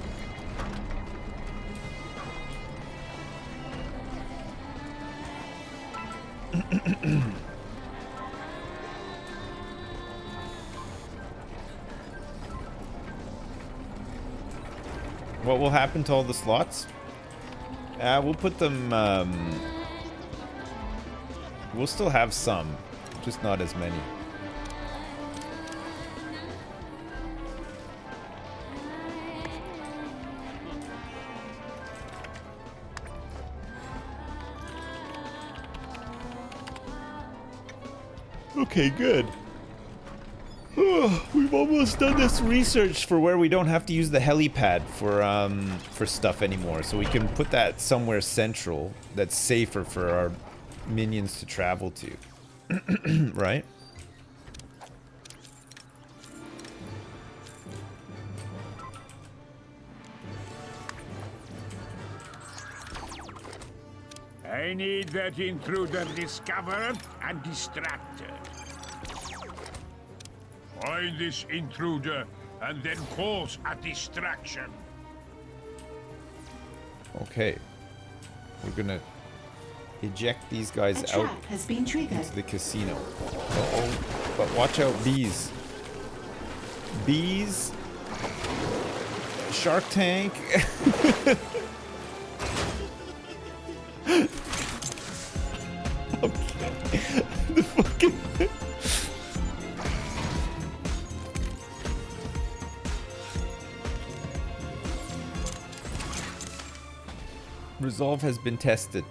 Speaker 1: What will happen to all the slots? We'll put them, we'll still have some, just not as many. Okay, good. We've almost done this research for where we don't have to use the helipad for stuff anymore, so we can put that somewhere central that's safer for our minions to travel to. Right?
Speaker 5: I need that intruder discovered and distracted. Find this intruder and then cause a distraction.
Speaker 1: Okay. We're gonna eject these guys
Speaker 3: A
Speaker 1: out
Speaker 3: trap has been triggered.
Speaker 1: into the casino. Uh-oh. But watch out, bees. Bees. Shark Tank. Okay. The fucking... Resolve has been tested.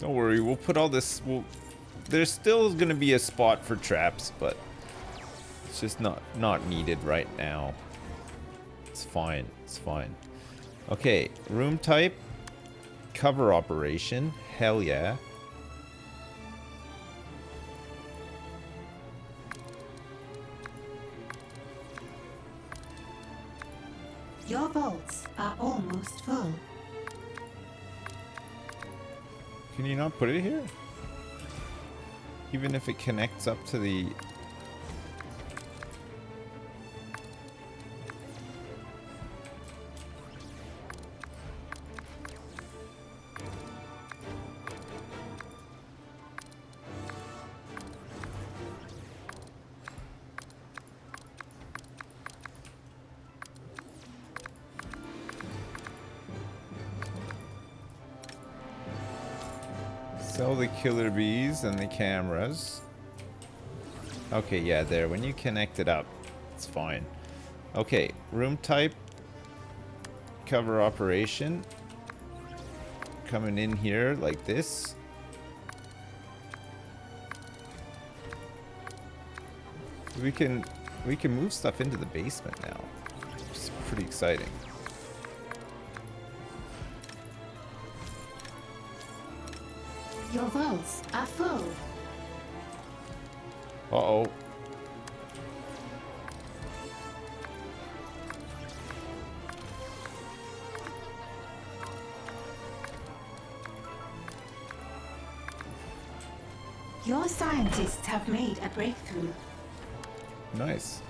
Speaker 1: Don't worry, we'll put all this. There's still going to be a spot for traps, but it's just not needed right now. It's fine. It's fine. Okay, room type, cover operation. Hell yeah.
Speaker 3: Your vaults are almost full.
Speaker 1: Can you not put it here? Even if it connects up to the... Sell the killer bees and the cameras. Okay, yeah, there. When you connect it up, it's fine. Okay, room type. Cover operation. Coming in here like this. We can move stuff into the basement now. It's pretty exciting.
Speaker 3: Your vaults are full.
Speaker 1: Uh-oh.
Speaker 3: Your scientists have made a breakthrough.
Speaker 1: Nice.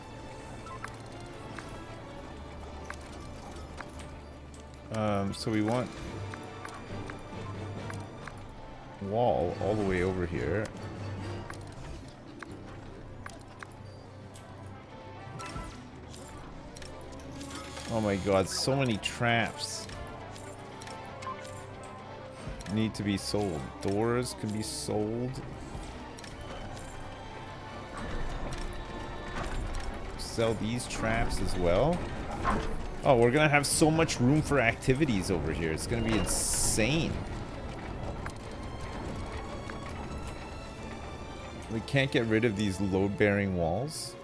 Speaker 1: So we want wall all the way over here. Oh my god, so many traps need to be sold. Doors can be sold. Sell these traps as well. Oh, we're gonna have so much room for activities over here. It's gonna be insane. We can't get rid of these load-bearing walls.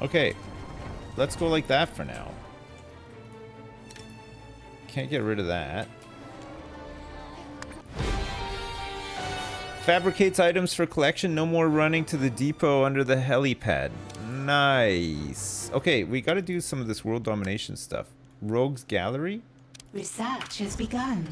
Speaker 1: Okay, let's go like that for now. Can't get rid of that. Fabricates items for collection. No more running to the depot under the helipad. Nice. Okay, we got to do some of this world domination stuff. Rogues Gallery?
Speaker 3: Research has begun.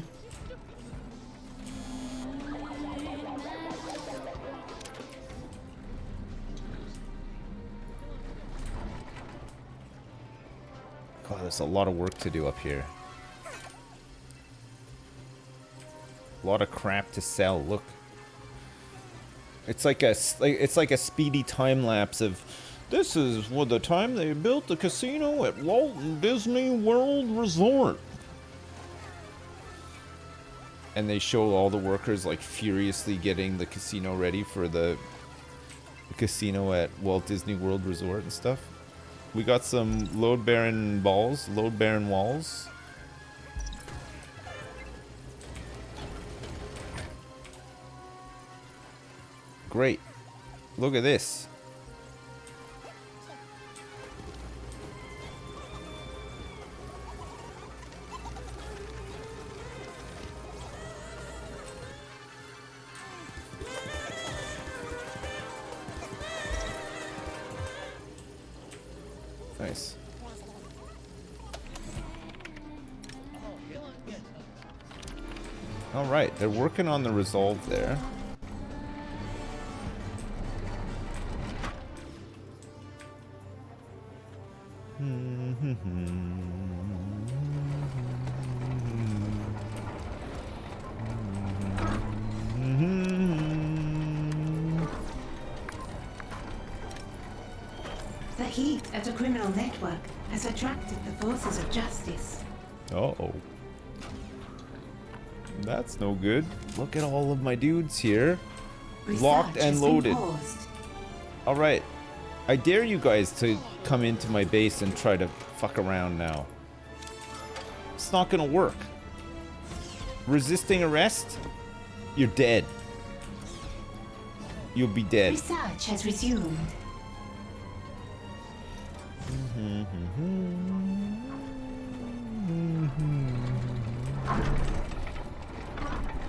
Speaker 1: God, there's a lot of work to do up here. A lot of crap to sell. Look, it's like a speedy time lapse of. This is what the time they built the casino at Walt Disney World Resort. And they show all the workers like furiously getting the casino ready for the casino at Walt Disney World Resort and stuff. We got some load-bearing balls, load-bearing walls. Great. Look at this. Nice. All right, they're working on the resolve there.
Speaker 3: The heat at a criminal network has attracted the forces of justice.
Speaker 1: Uh-oh. That's no good. Look at all of my dudes here. Locked and loaded. Alright. I dare you guys to come into my base and try to fuck around now. It's not gonna work. Resisting arrest? You're dead. You'll be dead.
Speaker 3: Research has resumed.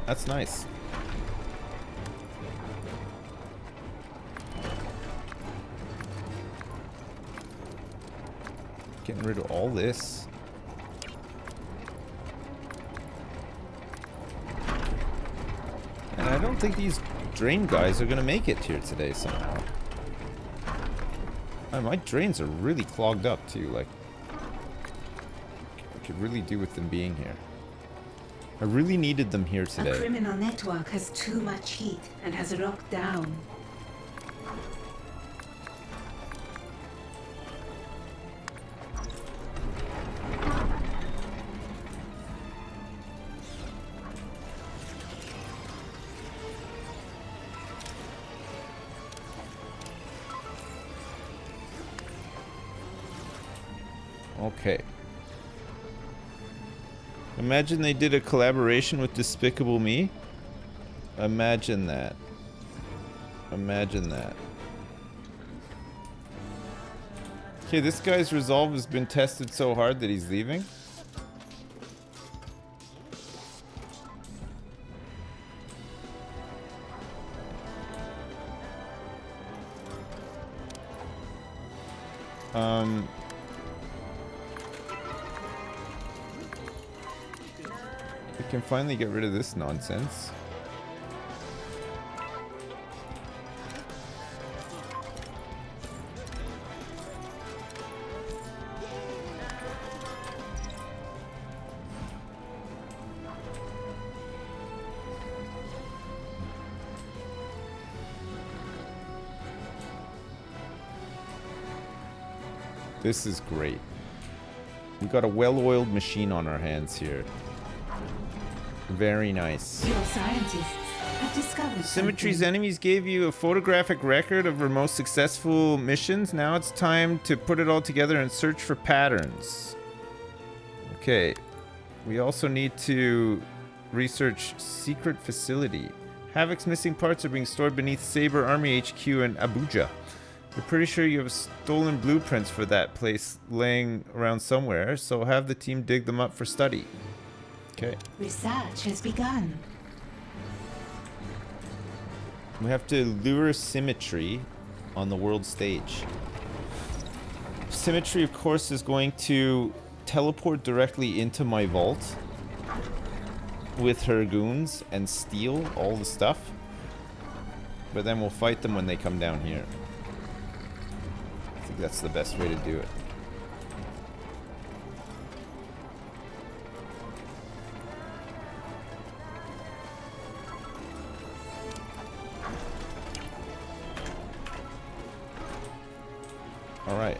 Speaker 1: That's nice. Getting rid of all this. And I don't think these drain guys are gonna make it here today somehow. My drains are really clogged up too, like I could really do with them being here. I really needed them here today.
Speaker 3: A criminal network has too much heat and has locked down.
Speaker 1: Okay. Imagine they did a collaboration with Despicable Me. Imagine that. Imagine that. Okay, this guy's resolve has been tested so hard that he's leaving. We can finally get rid of this nonsense. This is great. We got a well-oiled machine on our hands here. Very nice.
Speaker 3: Your scientists have discovered
Speaker 1: Symmetry's
Speaker 3: something.
Speaker 1: enemies gave you a photographic record of her most successful missions. Now it's time to put it all together and search for patterns. Okay. We also need to research secret facility. Havoc's missing parts are being stored beneath Saber Army HQ in Abuja. We're pretty sure you have stolen blueprints for that place laying around somewhere, so have the team dig them up for study. Okay.
Speaker 3: Research has begun.
Speaker 1: We have to lure symmetry on the world stage. Symmetry, of course, is going to teleport directly into my vault with her goons and steal all the stuff. But then we'll fight them when they come down here. I think that's the best way to do it. Alright.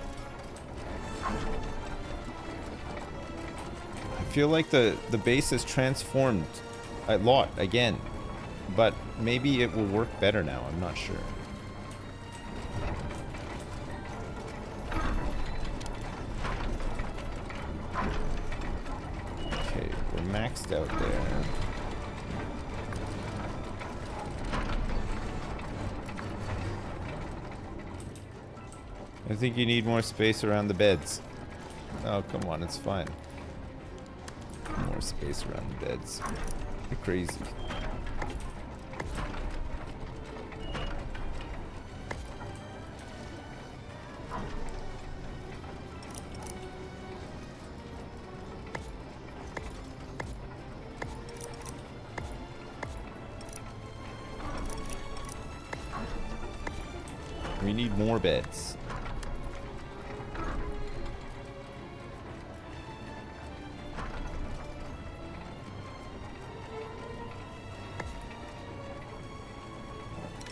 Speaker 1: I feel like the base is transformed a lot again. But maybe it will work better now, I'm not sure. Okay, we're maxed out there. I think you need more space around the beds. Oh, come on, it's fine. More space around the beds. You're crazy. We need more beds.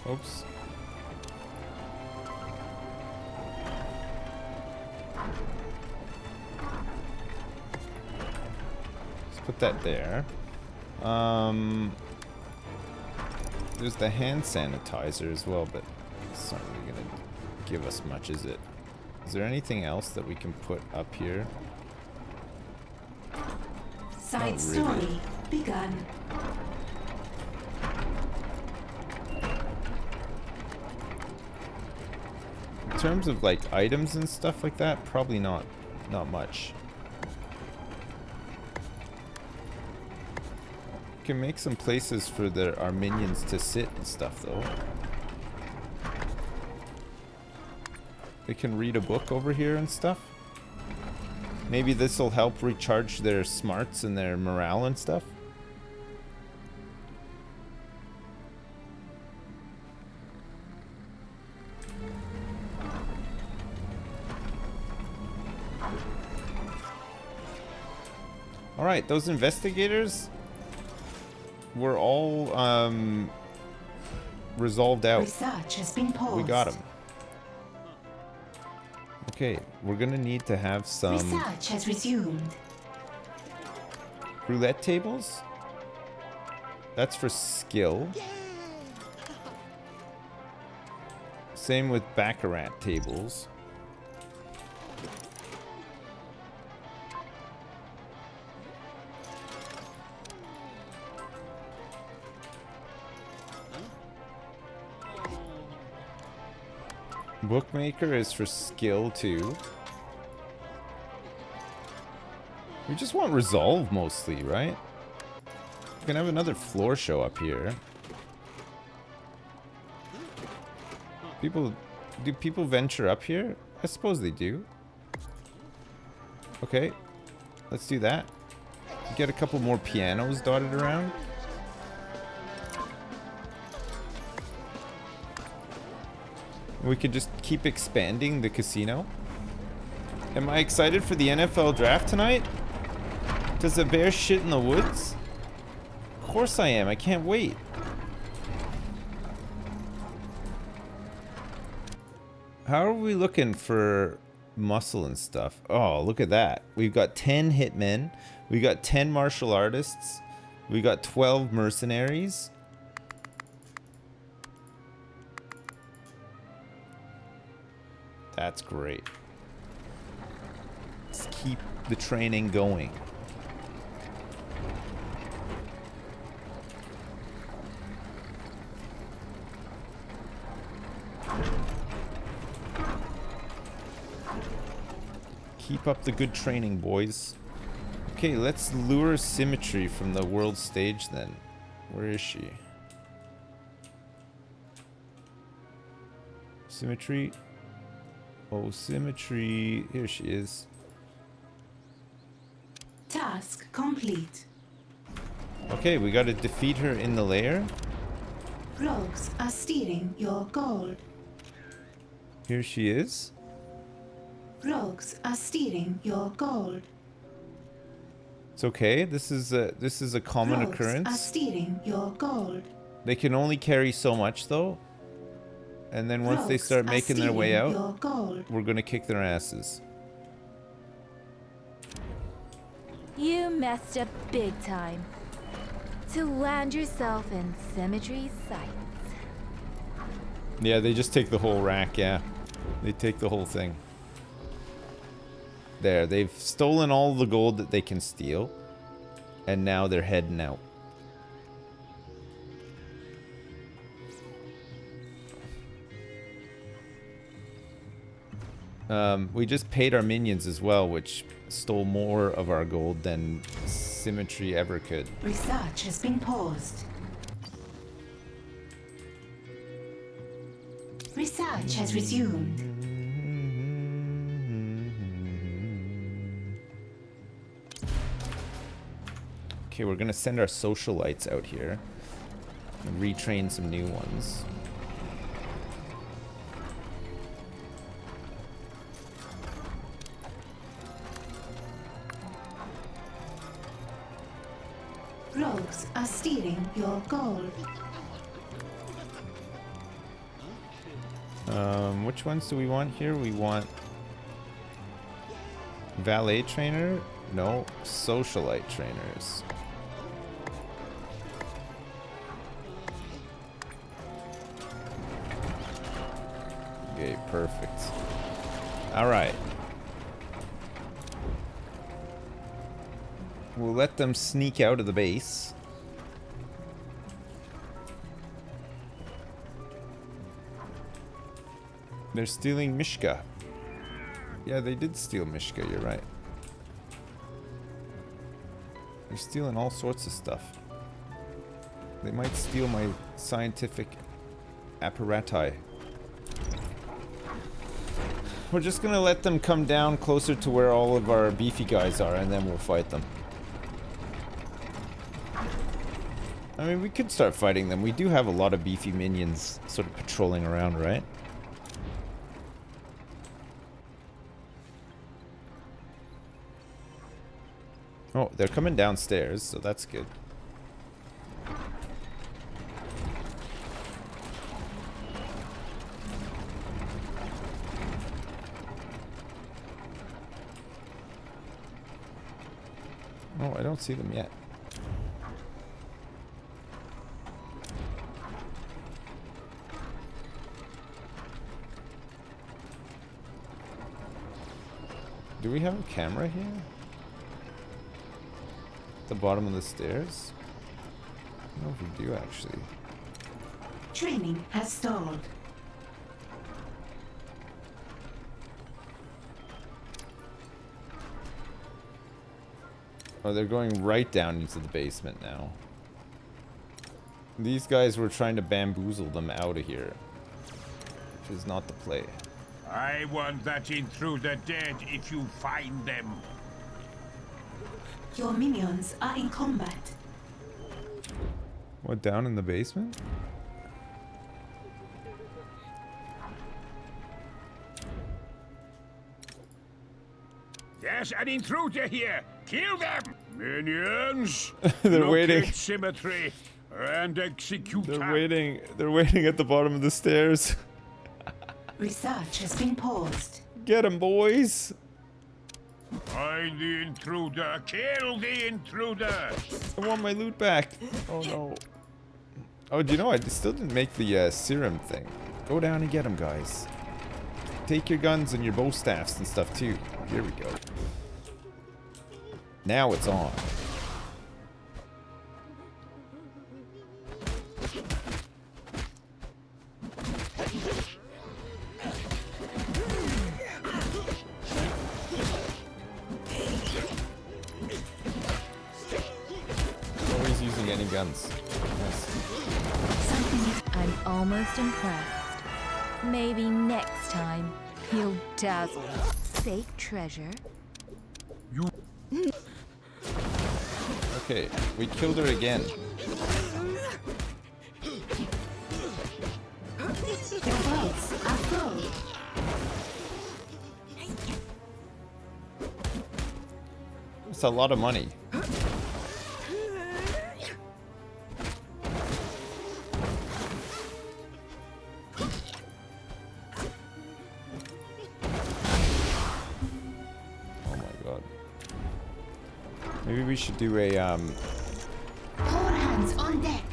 Speaker 1: Oops. Let's put that there. There's the hand sanitizer as well, but it's not really gonna give us much, is it? Is there anything else that we can put up here?
Speaker 3: Side story begun.
Speaker 1: In terms of like items and stuff like that, probably not much. We can make some places for our minions to sit and stuff though. They can read a book over here and stuff. Maybe this will help recharge their smarts and their morale and stuff. Alright, those investigators were all resolved out.
Speaker 3: Research has been paused.
Speaker 1: We got them. Okay, we're gonna need to have some
Speaker 3: Research has resumed.
Speaker 1: roulette tables. That's for skill. Same with baccarat tables. Bookmaker is for skill too. We just want resolve mostly, right? We can have another floor show up here. Do people venture up here? I suppose they do. Okay, let's do that. Get a couple more pianos dotted around. We could just keep expanding the casino. Am I excited for the NFL draft tonight? Does a bear shit in the woods? Of course I am. I can't wait. How are we looking for muscle and stuff? Oh, look at that. We've got 10 hitmen. We got 10 martial artists. We got 12 mercenaries. That's great. Let's keep the training going. Keep up the good training, boys. Okay, let's lure symmetry from the world stage then. Where is she? Symmetry. Oh, symmetry. Here she is.
Speaker 3: Task complete.
Speaker 1: Okay, we gotta defeat her in the lair.
Speaker 3: Rogues are stealing your gold.
Speaker 1: Here she is.
Speaker 3: Rogues are stealing your gold.
Speaker 1: It's okay. This is a common
Speaker 3: Rogues are
Speaker 1: occurrence.
Speaker 3: stealing your gold.
Speaker 1: They can only carry so much though. And then once they
Speaker 3: Rogues
Speaker 1: start
Speaker 3: are
Speaker 1: making their way
Speaker 3: stealing
Speaker 1: out,
Speaker 3: your gold.
Speaker 1: we're gonna kick their asses.
Speaker 10: You messed up big time. To land yourself in Symmetry's sights.
Speaker 1: Yeah, they just take the whole rack, yeah. They take the whole thing. There, they've stolen all the gold that they can steal. And now they're heading out. We just paid our minions as well, which stole more of our gold than Symmetry ever could.
Speaker 3: Research has been paused. Research has resumed.
Speaker 1: Okay, we're gonna send our socialites out here and retrain some new ones.
Speaker 3: Rogues are stealing your gold.
Speaker 1: Which ones do we want here? We want valet trainer? No, socialite trainers. Okay, perfect. All right. We'll let them sneak out of the base. They're stealing Mishka. Yeah, they did steal Mishka, you're right. They're stealing all sorts of stuff. They might steal my scientific apparati. We're just gonna let them come down closer to where all of our beefy guys are, and then we'll fight them. I mean, we could start fighting them. We do have a lot of beefy minions sort of patrolling around, right? Oh, they're coming downstairs, so that's good. Oh, I don't see them yet. Do we have a camera here? At the bottom of the stairs? I don't know if we do actually.
Speaker 3: Training has stalled.
Speaker 1: Oh, they're going right down into the basement now. These guys were trying to bamboozle them out of here, which is not the play.
Speaker 5: I want that intruder dead if you find them.
Speaker 3: Your minions are in combat.
Speaker 1: What, down in the basement?
Speaker 5: There's an intruder here. Kill them! Minions!
Speaker 1: They're
Speaker 5: locate
Speaker 1: waiting.
Speaker 5: Symmetry and execute her.
Speaker 1: They're waiting at the bottom of the stairs.
Speaker 3: Research has been paused.
Speaker 1: Get 'em, boys!
Speaker 5: Find the intruder. Kill the intruder.
Speaker 1: I want my loot back. Oh no. Oh, do you know, I still didn't make the serum thing. Go down and get them, guys. Take your guns and your bow staffs and stuff too. Here we go. Now it's on. Always using any guns. Nice.
Speaker 10: I'm almost impressed. Maybe next time you'll dazzle. Fake treasure.
Speaker 1: Okay, we killed her again.
Speaker 3: Your vaults are full.
Speaker 1: It's a lot of money. Maybe we should do a
Speaker 3: All hands on deck.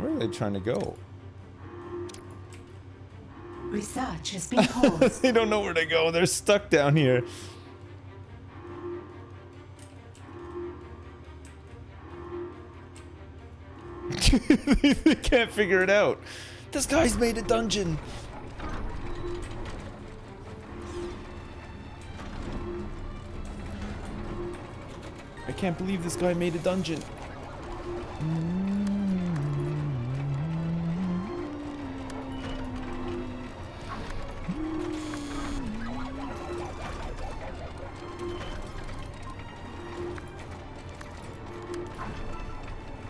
Speaker 1: where are they trying to go?
Speaker 3: Research has been paused.
Speaker 1: They don't know where to go. They're stuck down here. They can't figure it out. This guy's made a dungeon. I can't believe this guy made a dungeon.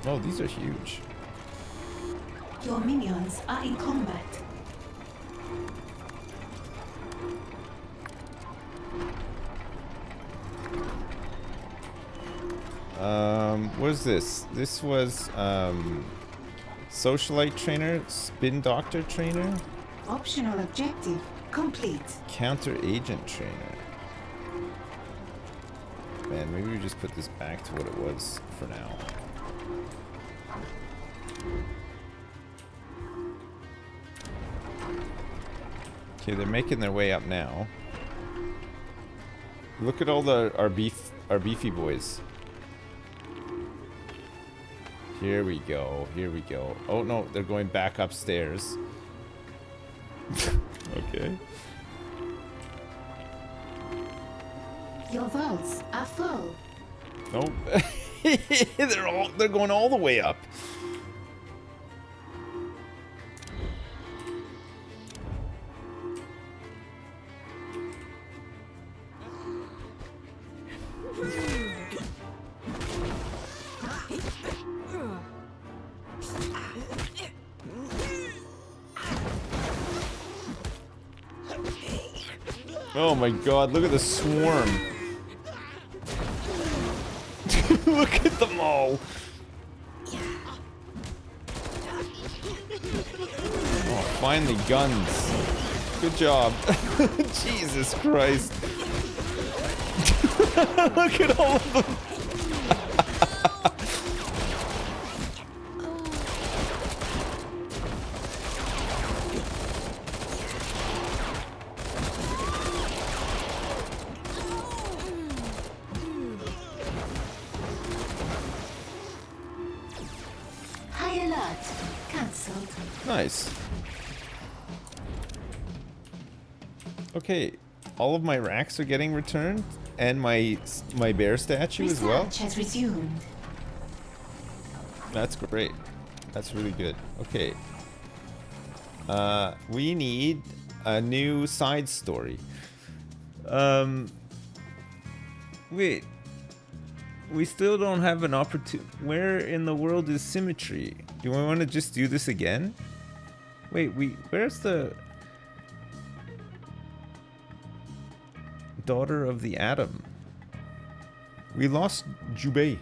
Speaker 1: Oh, these are huge.
Speaker 3: Your minions are in combat.
Speaker 1: What is this? This was, socialite trainer, spin doctor trainer,
Speaker 3: Optional objective complete.
Speaker 1: counter agent trainer. Man, maybe we just put this back to what it was for now. Okay, they're making their way up now. Look at all our beefy boys. Here we go. Here we go. Oh no, they're going back upstairs. Okay.
Speaker 3: Your vaults are full.
Speaker 1: Oh, they're going all the way up. Oh my god, look at the swarm. Look at them all. Oh, finally guns. Good job. Jesus Christ. Look at all of them. Nice. Okay, all of my racks are getting returned, and my bear statue as well.
Speaker 3: Research has resumed.
Speaker 1: That's great. That's really good. Okay. We need a new side story. Wait. We still don't have an opportunity. Where in the world is symmetry? Do we want to just do this again? Wait, where's the daughter of the atom? We lost Jubei.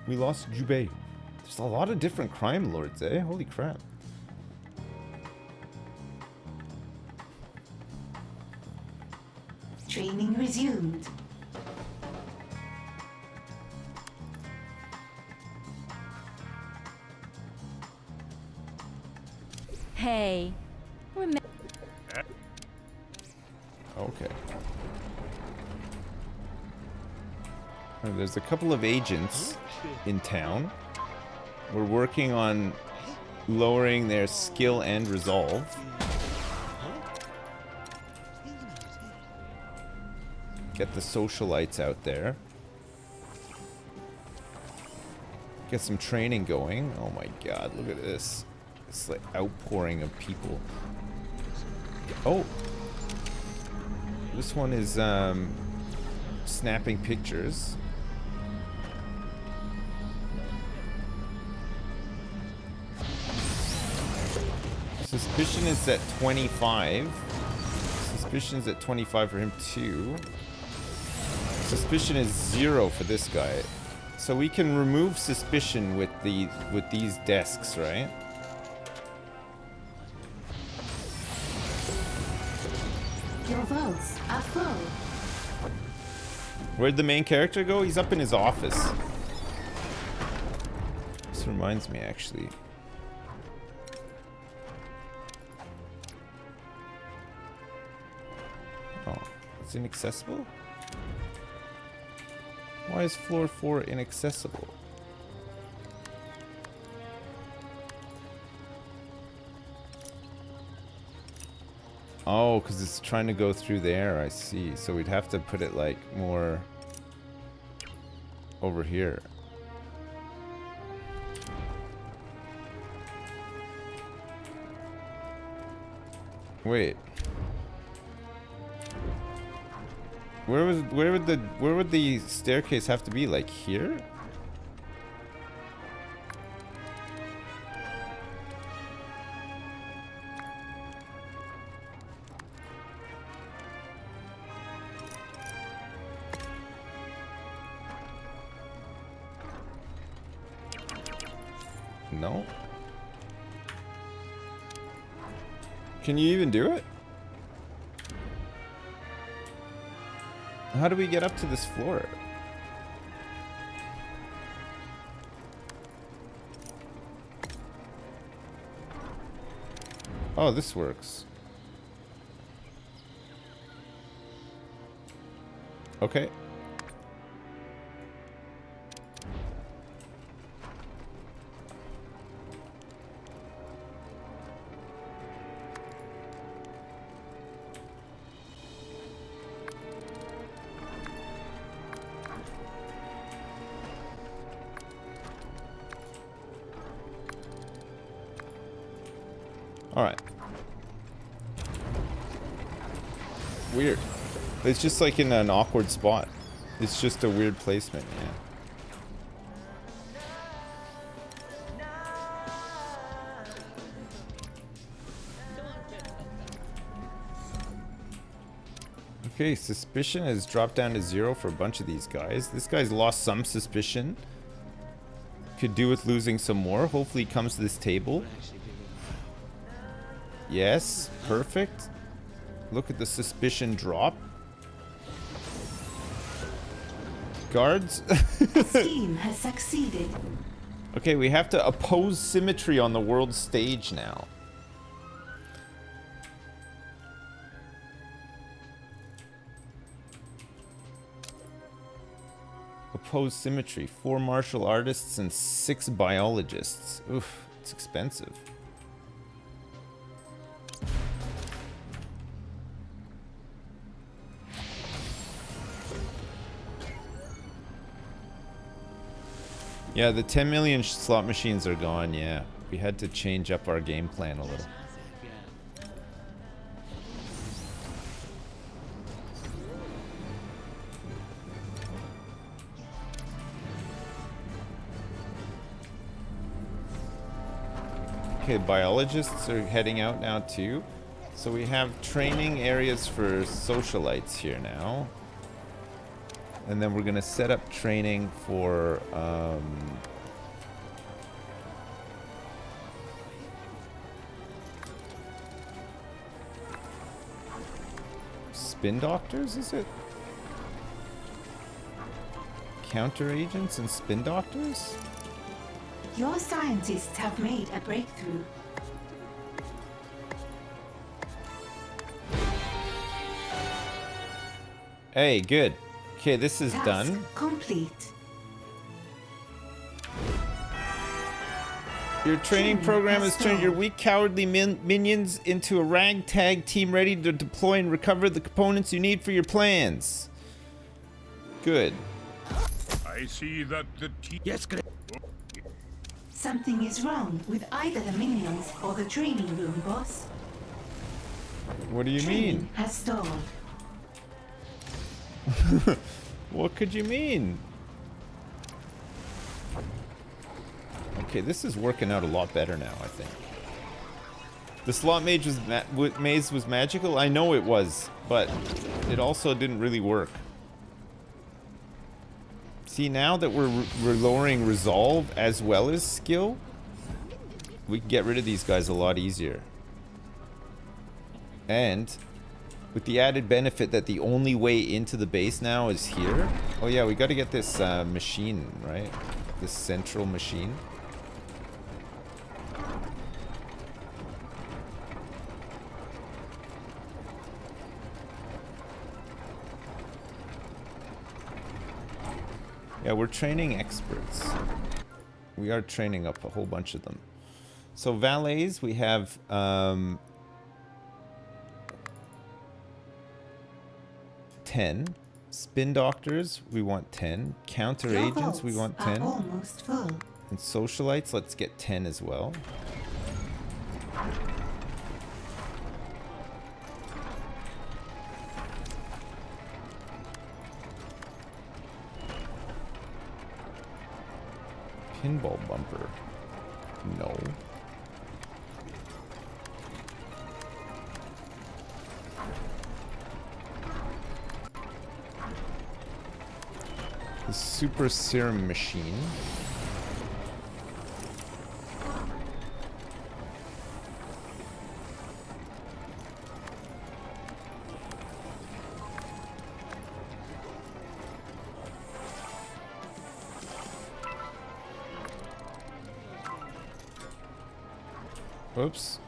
Speaker 1: We lost Jubei. There's a lot of different crime lords, eh? Holy crap.
Speaker 3: Training resumed.
Speaker 10: Hey, remember.
Speaker 1: Okay. There's a couple of agents in town. We're working on lowering their skill and resolve. Get the socialites out there. Get some training going. Oh my god, look at this. It's like outpouring of people. Oh. This one is snapping pictures. Suspicion is at 25. Suspicion is at 25 for him too. Suspicion is 0 for this guy. So we can remove suspicion with these desks, right?
Speaker 3: Your votes are full.
Speaker 1: Where'd the main character go? He's up in his office. This reminds me, actually. Oh, it's inaccessible? Why is floor 4 inaccessible? Oh, because it's trying to go through there, I see. So we'd have to put it like more over here. Wait. Where would the staircase have to be? Like here? No. Can you even do it? How do we get up to this floor? Oh, this works. Okay. Alright. Weird. It's just like in an awkward spot. It's just a weird placement, yeah. Okay, suspicion has dropped down to 0 for a bunch of these guys. This guy's lost some suspicion. Could do with losing some more. Hopefully he comes to this table. Yes, perfect. Look at the suspicion drop. Guards.
Speaker 3: Scheme has succeeded.
Speaker 1: Okay, we have to oppose symmetry on the world stage now. Oppose symmetry. 4 martial artists and 6 biologists. Oof, it's expensive. Yeah, the 10 million slot machines are gone, yeah. We had to change up our game plan a little. Okay, biologists are heading out now too. So we have training areas for socialites here now. And then we're gonna set up training for spin doctors, is it? Counter agents and spin doctors?
Speaker 3: Your scientists have made a breakthrough.
Speaker 1: Hey, good. Okay, this is
Speaker 3: Task
Speaker 1: done.
Speaker 3: complete.
Speaker 1: Your training program has turned your weak, cowardly minions into a ragtag team ready to deploy and recover the components you need for your plans. Good.
Speaker 5: I see that the
Speaker 2: Yes,
Speaker 3: Something is wrong with either the minions or the training room, boss.
Speaker 1: What do you
Speaker 3: Training
Speaker 1: mean?
Speaker 3: has stalled.
Speaker 1: What could you mean? Okay, this is working out a lot better now, I think. The slot maze was magical? I know it was, but it also didn't really work. See, now that we're lowering resolve as well as skill, we can get rid of these guys a lot easier. And with the added benefit that the only way into the base now is here. Oh yeah, we got to get this machine, right? This central machine. Yeah, we're training experts. We are training up a whole bunch of them. So valets, we have 10. Spin doctors, we want 10. Counter
Speaker 3: Your
Speaker 1: agents, we
Speaker 3: vaults
Speaker 1: want
Speaker 3: are
Speaker 1: 10.
Speaker 3: almost full.
Speaker 1: And socialites, let's get 10 as well. Pinball bumper. No. The super serum machine. Oops.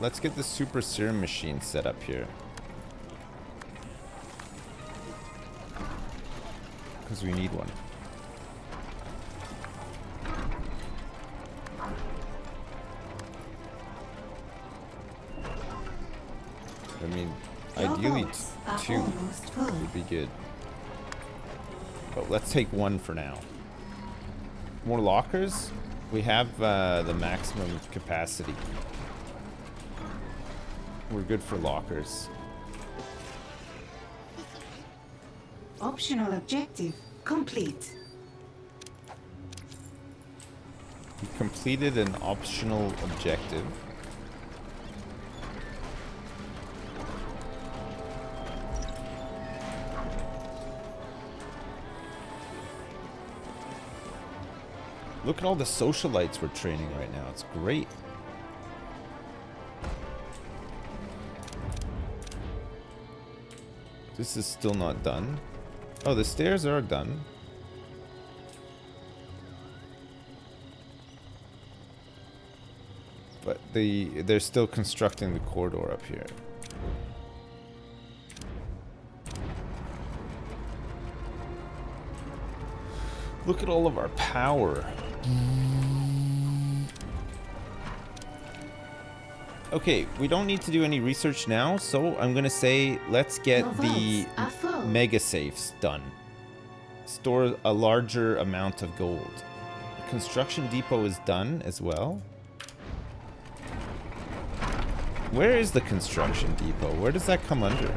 Speaker 1: Let's get the super serum machine set up here. Because we need one. I mean, ideally two would be good. But let's take one for now. More lockers? We have the maximum capacity. We're good for lockers.
Speaker 3: Optional objective complete.
Speaker 1: We completed an optional objective. Look at all the socialites we're training right now. It's great. This is still not done. Oh, the stairs are done. But they're still constructing the corridor up here. Look at all of our power. Okay, we don't need to do any research now, so I'm gonna say let's get the mega safes done. Store a larger amount of gold. Construction depot is done as well. Where is the construction depot? Where does that come under?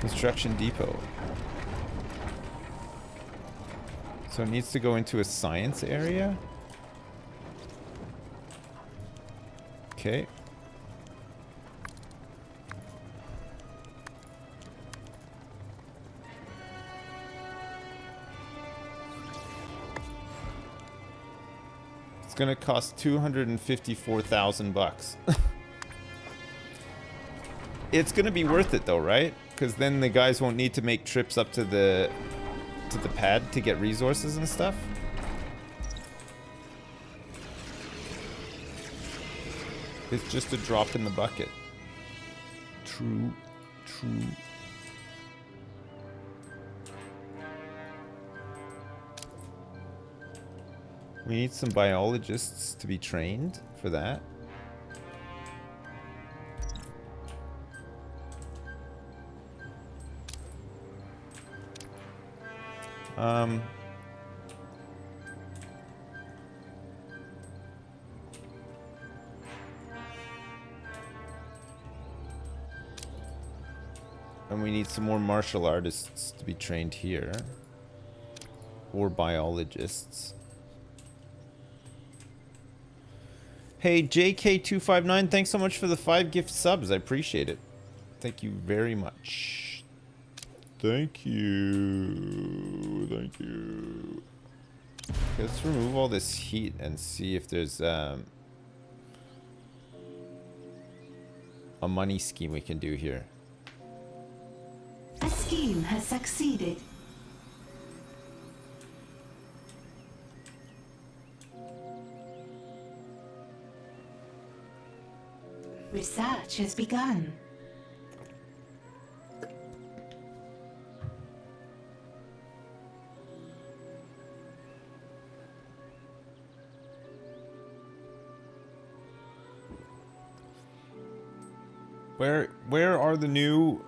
Speaker 1: Construction depot. So it needs to go into a science area. Okay. It's gonna cost 254,000 bucks. It's gonna be worth it though, right? Because then the guys won't need to make trips up to the pad to get resources and stuff. It's just a drop in the bucket. True, true. We need some biologists to be trained for that. And we need some more martial artists to be trained here. Or biologists. Hey, JK259, thanks so much for the 5 gift subs. I appreciate it. Thank you very much. Thank you. Thank you. Okay, let's remove all this heat and see if there's a money scheme we can do here.
Speaker 3: A scheme has succeeded. Research has begun.
Speaker 1: Where are the new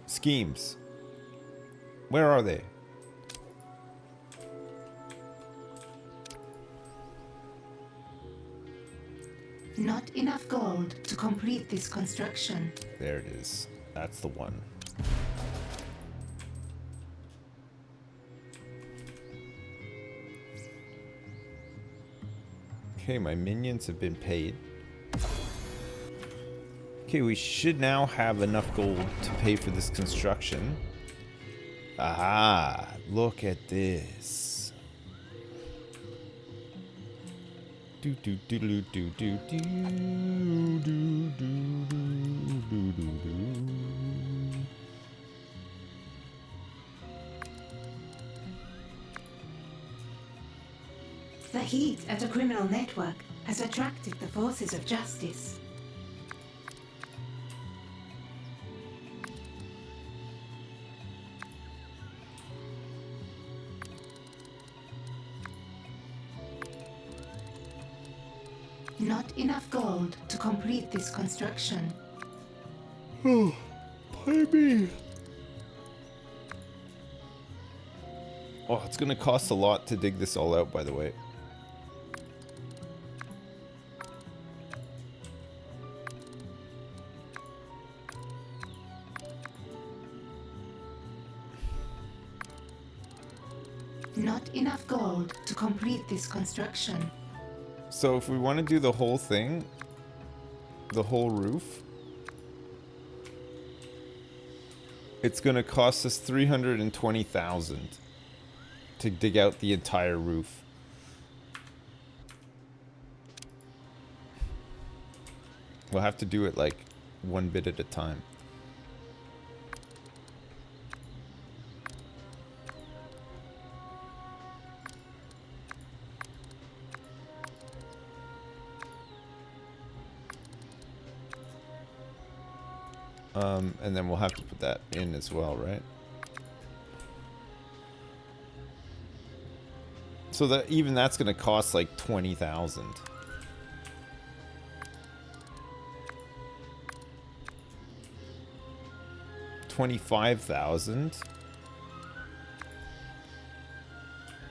Speaker 1: schemes? Where are they?
Speaker 3: Not enough gold to complete this construction.
Speaker 1: There it is. That's the one. Okay, my minions have been paid. Okay, we should now have enough gold to pay for this construction. Aha, look at this. Do do do do do do do do do do do.
Speaker 3: The heat at a criminal network has attracted the forces of justice. Not enough gold to complete this construction.
Speaker 1: Oh, pay me. Oh, it's gonna cost a lot to dig this all out, by the way.
Speaker 3: Not enough gold to complete this construction.
Speaker 1: So if we want to do the whole thing, the whole roof, it's going to cost us 320,000 to dig out the entire roof. We'll have to do it like one bit at a time. And then we'll have to put that in as well, right? So that even that's going to cost like 20,000. 25,000.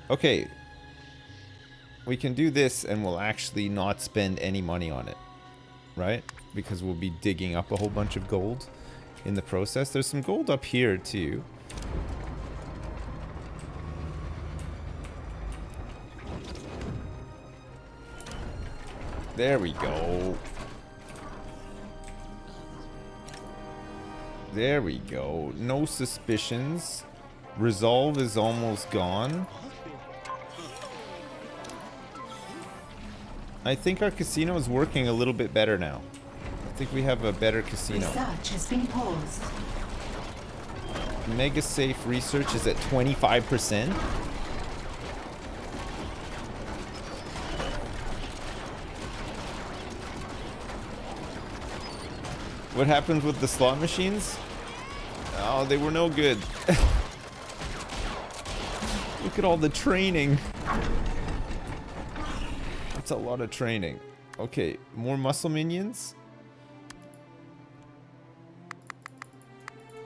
Speaker 1: Okay. We can do this and we'll actually not spend any money on it. Right? Because we'll be digging up a whole bunch of gold in the process. There's some gold up here too. There we go. There we go. No suspicions. Resolve is almost gone. I think our casino is working a little bit better now. I think we have a better casino.
Speaker 3: Research has been paused.
Speaker 1: Mega safe research is at 25%. What happened with the slot machines? Oh, they were no good. Look at all the training. It's a lot of training. Okay, more muscle minions.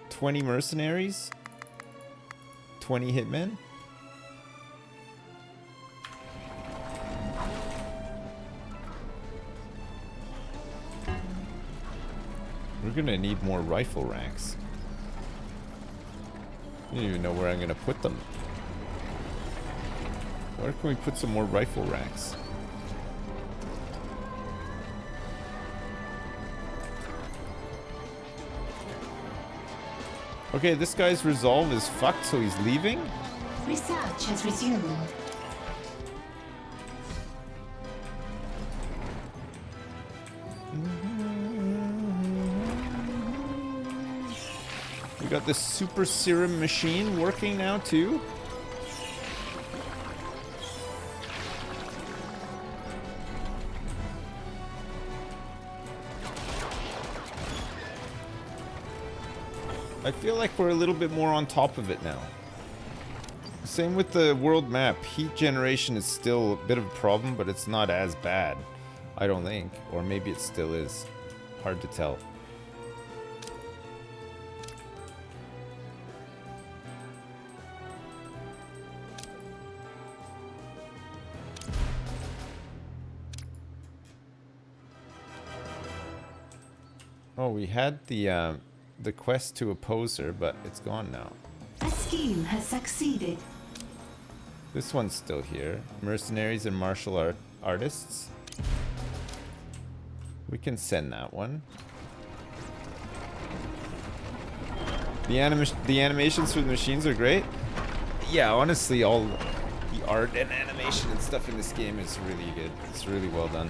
Speaker 1: 20 mercenaries. 20 hitmen. We're gonna need more rifle racks. I don't even know where I'm gonna put them. Where can we put some more rifle racks? Okay, this guy's resolve is fucked, so he's leaving?
Speaker 3: Research has resumed.
Speaker 1: We got this super serum machine working now too. I feel like we're a little bit more on top of it now. Same with the world map. Heat generation is still a bit of a problem, but it's not as bad, I don't think. Or maybe it still is. Hard to tell. Oh, we had the quest to oppose her, but it's gone now.
Speaker 3: A scheme has succeeded.
Speaker 1: This one's still here. Mercenaries and martial artists. We can send that one. The animations for the machines are great. Yeah, honestly, all the art and animation and stuff in this game is really good. It's really well done.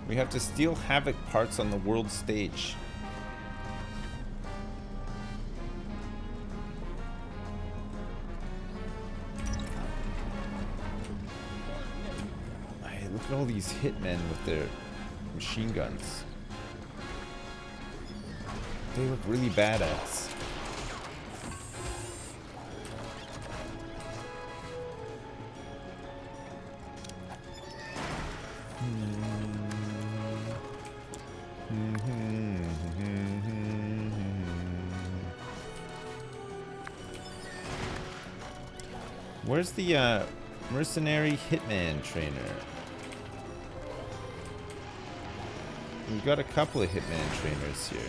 Speaker 1: We have to steal Havoc parts on the world stage. Hey, look at all these hitmen with their machine guns. They look really badass. Where's the mercenary hitman trainer? We've got a couple of hitman trainers here.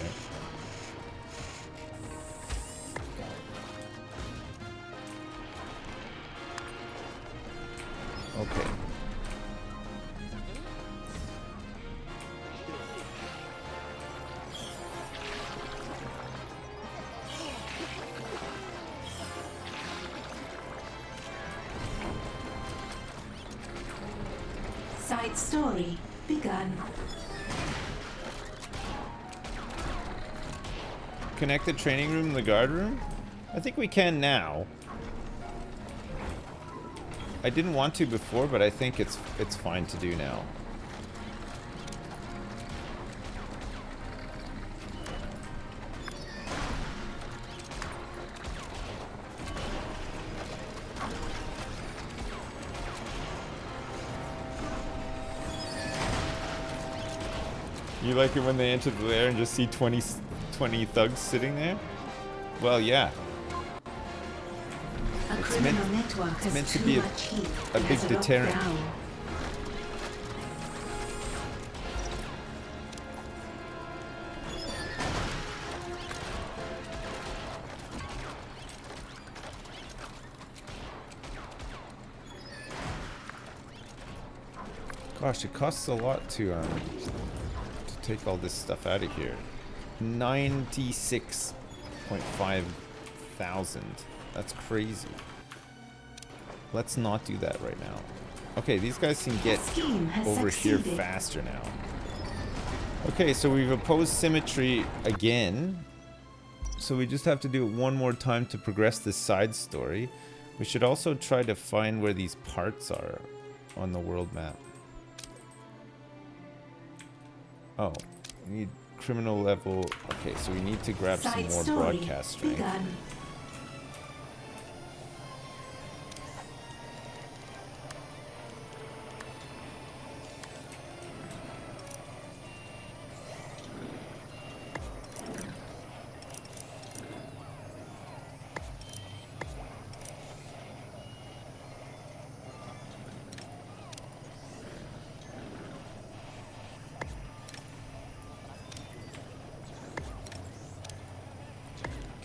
Speaker 1: Okay.
Speaker 3: Side story begun.
Speaker 1: Connect the training room and the guard room? I think we can now. I didn't want to before, but I think it's fine to do now. You like it when they enter the lair and just see 20 thugs sitting there? Well, yeah.
Speaker 3: It's
Speaker 1: meant to be a big deterrent. Gosh, it costs a lot to take all this stuff out of here. 96.5 thousand. That's crazy. Let's not do that right now. Okay, these guys can get over here faster now. Okay, so we've opposed symmetry again. So we just have to do it one more time to progress this side story. We should also try to find where these parts are. on the world map? Oh, we need criminal level. Okay, so we need to grab some more broadcast strength.
Speaker 3: Begun.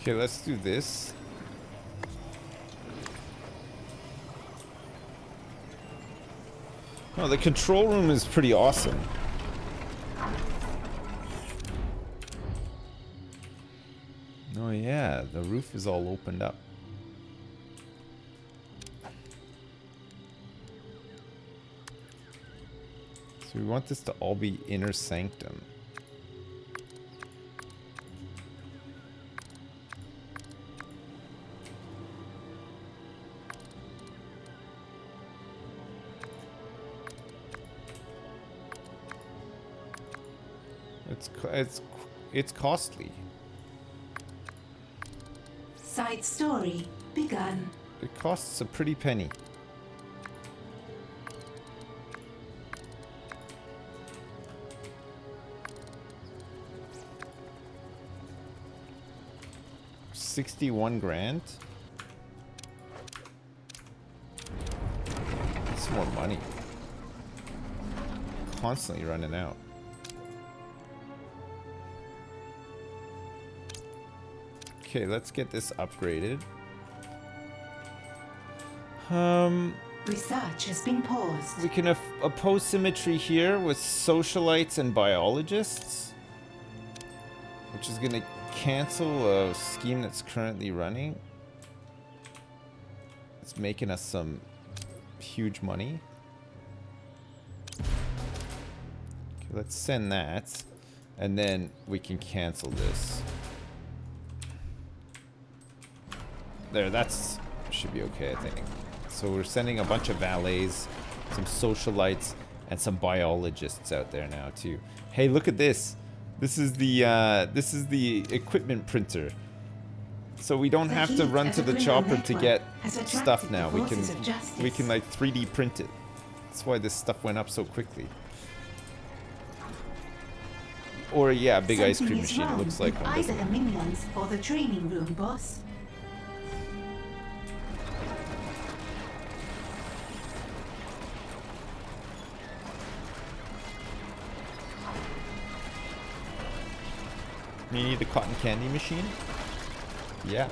Speaker 1: Okay, let's do this. Oh, the control room is pretty awesome. Oh yeah, the roof is all opened up. So we want this to all be inner sanctum. It's costly.
Speaker 3: Side story begun.
Speaker 1: It costs a pretty penny. $61 grand. That's more money. Constantly running out. Okay, let's get this upgraded.
Speaker 3: Research has been paused.
Speaker 1: We can oppose symmetry here with socialites and biologists, which is gonna cancel a scheme that's currently running. It's making us some huge money. Okay, let's send that, and then we can cancel this. There, that's should be okay, I think. So we're sending a bunch of valets, some socialites, and some biologists out there now too. Hey, look at this. This is the equipment printer. So we don't have to run to the chopper to get stuff now. We can like 3D print it. That's why this stuff went up so quickly. Or yeah, a big ice cream machine. It looks like one.
Speaker 3: Either the minions or the training room, boss.
Speaker 1: You need a cotton candy machine? Yeah.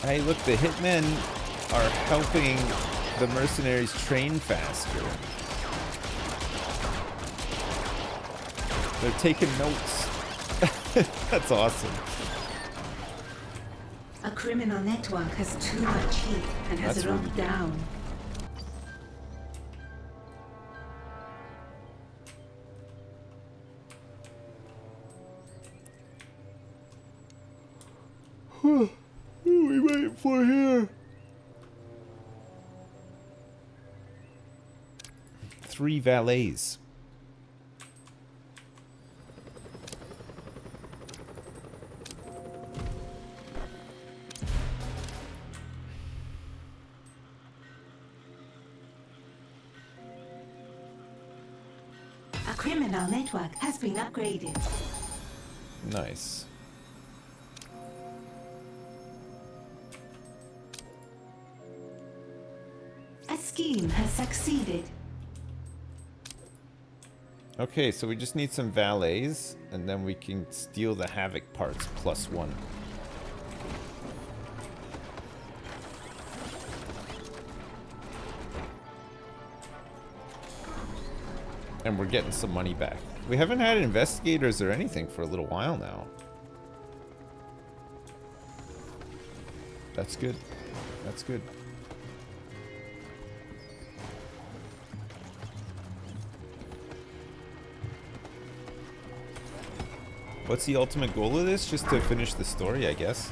Speaker 1: Hey, look, the hitmen are helping the mercenaries train faster. They're taking notes. That's awesome.
Speaker 3: A criminal network has too much heat and has run down.
Speaker 1: What are we waiting for here? 3 valets.
Speaker 3: A criminal network has been upgraded.
Speaker 1: Nice.
Speaker 3: A scheme has succeeded.
Speaker 1: Okay, so we just need some valets, and then we can steal the Havoc parts +1. And we're getting some money back. We haven't had investigators or anything for a little while now. That's good. That's good. What's the ultimate goal of this? Just to finish the story, I guess.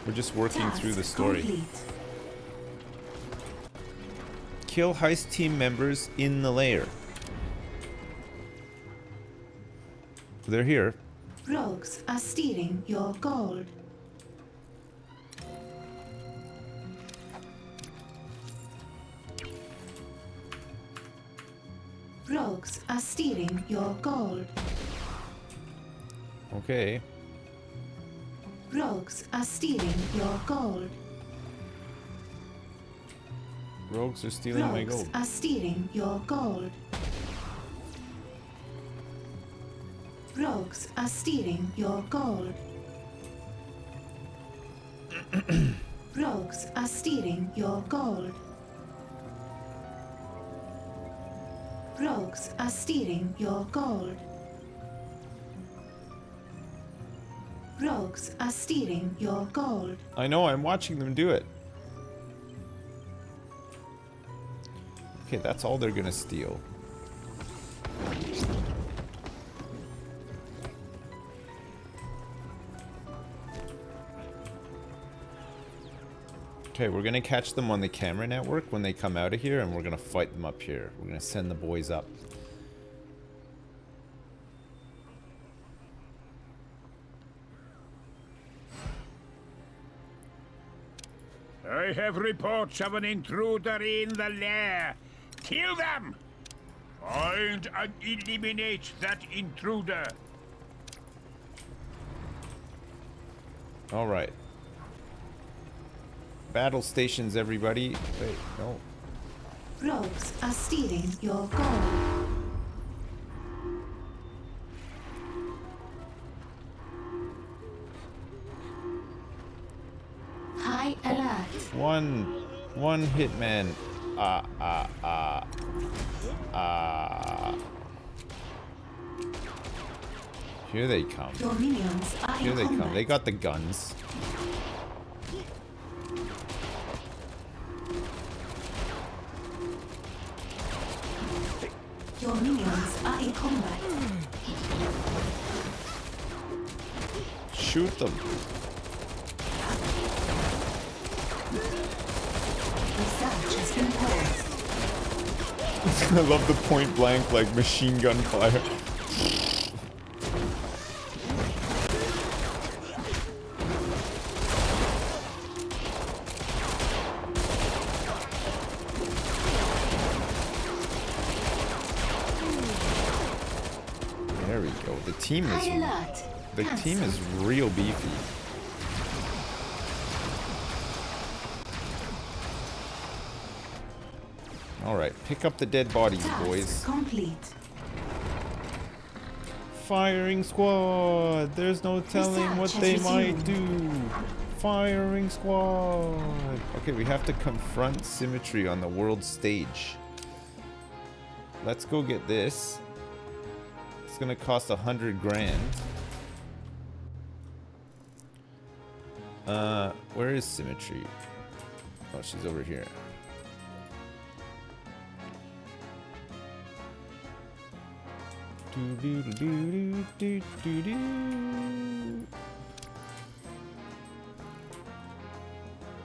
Speaker 1: We're just working through the story.
Speaker 3: Complete.
Speaker 1: Kill heist team members in the lair. They're here.
Speaker 3: Rogues are stealing your gold. Rogues are stealing your gold.
Speaker 1: Okay.
Speaker 3: Rogues are stealing your gold.
Speaker 1: Rogues are stealing my
Speaker 3: Rogues
Speaker 1: gold.
Speaker 3: are stealing your gold. Rogues are stealing your gold. Rogues are stealing your gold. Rogues are stealing your gold. Rogues are stealing your gold.
Speaker 1: I know, I'm watching them do it. Okay, that's all they're gonna steal. Okay, we're gonna catch them on the camera network when they come out of here, and we're gonna fight them up here. We're gonna send the boys up.
Speaker 5: I have reports of an intruder in the lair. Kill them! Find and eliminate that intruder.
Speaker 1: All right. Battle stations, everybody. Wait, no.
Speaker 3: Rogues are stealing your gold. High alert.
Speaker 1: One hitman. Here they come.
Speaker 3: Your minions are
Speaker 1: Here
Speaker 3: in
Speaker 1: they
Speaker 3: combat.
Speaker 1: come. They got the guns.
Speaker 3: Your minions are in combat.
Speaker 1: Shoot them.
Speaker 3: Research has been paused.
Speaker 1: I love the point blank, like machine gun fire. There we go. The team
Speaker 3: High
Speaker 1: is
Speaker 3: alert.
Speaker 1: team is real beefy. All right, pick up the dead bodies,
Speaker 3: Task
Speaker 1: boys.
Speaker 3: complete.
Speaker 1: Firing squad. There's no telling what
Speaker 3: Research
Speaker 1: they
Speaker 3: has
Speaker 1: might
Speaker 3: resumed.
Speaker 1: do. Firing squad. Okay, we have to confront symmetry on the world stage. Let's go get this. It's gonna cost 100 grand. Where is symmetry? Oh, she's over here. It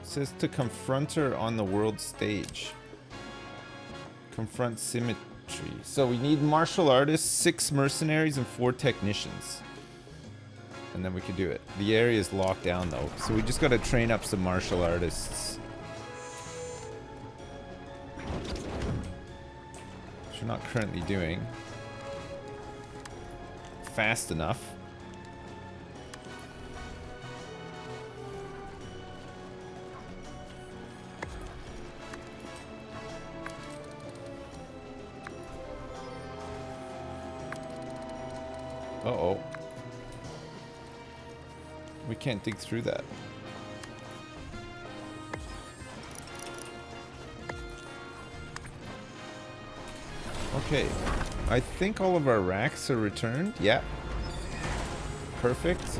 Speaker 1: says to confront her on the world stage. Confront symmetry. So we need martial artists, 6 mercenaries, and 4 technicians. And then we can do it. The area is locked down though, so we just gotta train up some martial artists. Which we're not currently doing. Fast enough. Uh-oh. We can't dig through that. Okay. I think all of our racks are returned. Yeah. Perfect.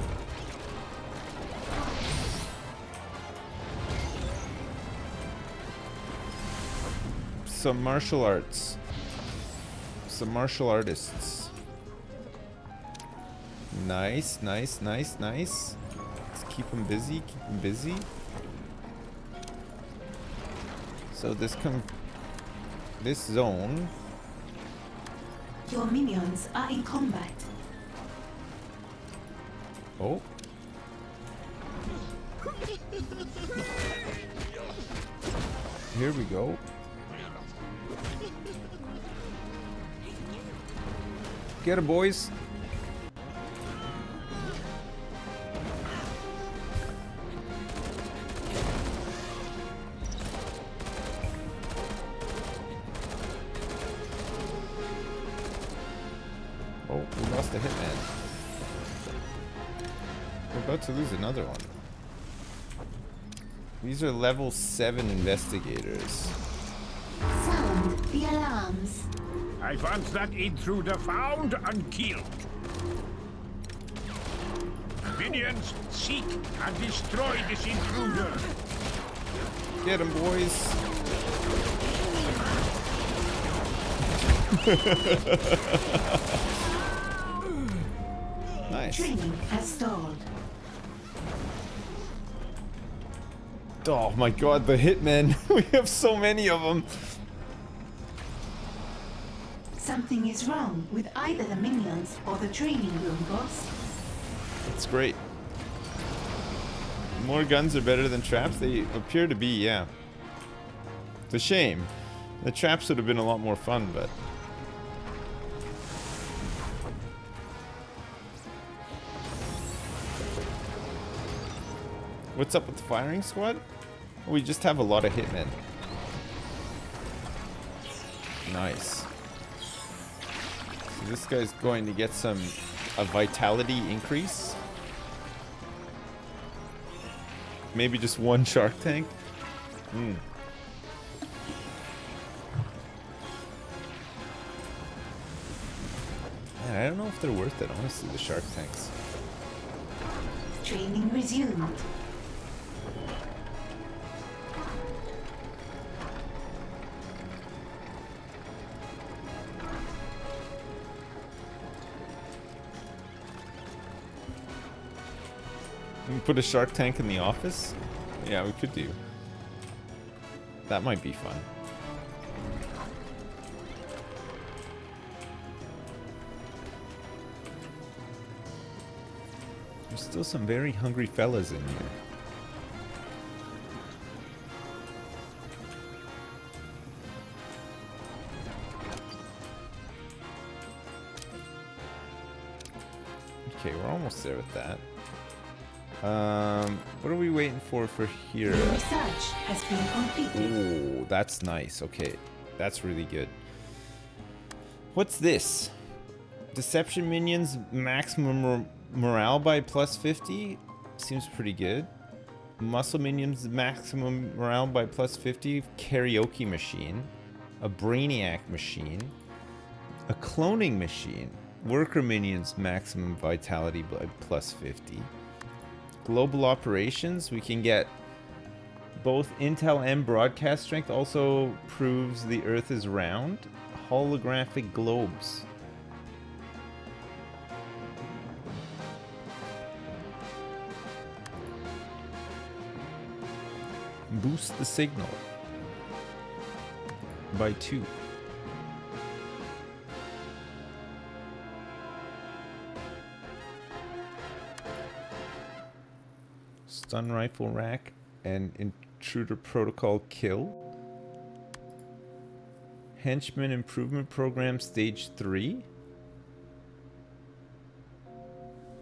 Speaker 1: Some martial arts. Some martial artists. Nice, nice, nice, nice. Let's keep him busy, keep him busy. So this zone.
Speaker 3: Your minions are in combat.
Speaker 1: Oh. Here we go. Get him, boys. Oh, we lost a hitman. We're about to lose another one. These are level 7 investigators.
Speaker 3: Sound the alarms.
Speaker 5: I want that intruder found and killed. Minions, seek and destroy this intruder.
Speaker 1: Get him, boys. Nice.
Speaker 3: Training has stalled.
Speaker 1: Oh my god, the hitmen. We have so many of them.
Speaker 3: Something is wrong with either the minions or the training room, boss.
Speaker 1: It's great. More guns are better than traps? They appear to be, yeah. It's a shame. The traps would have been a lot more fun, but... What's up with the firing squad? We just have a lot of hitmen. Nice. So this guy's going to get a vitality increase. Maybe just one shark tank. Man, I don't know if they're worth it, honestly, the shark tanks.
Speaker 3: Training resumed.
Speaker 1: We can put a shark tank in the office? Yeah, we could do. That might be fun. There's still some very hungry fellas in here. Okay, we're almost there with that. What are we waiting for here?
Speaker 3: The research has been completed.
Speaker 1: Oh, that's nice. Okay, that's really good. What's this? Deception minions maximum morale by plus 50? Seems pretty good. Muscle minions maximum morale by plus 50. Karaoke machine. A brainiac machine. A cloning machine. Worker minions maximum vitality by plus 50. Global operations, we can get both intel and broadcast strength. Also proves the Earth is round. Holographic globes. Boost the signal by 2. Stun rifle rack and intruder protocol kill. Henchman improvement program stage 3.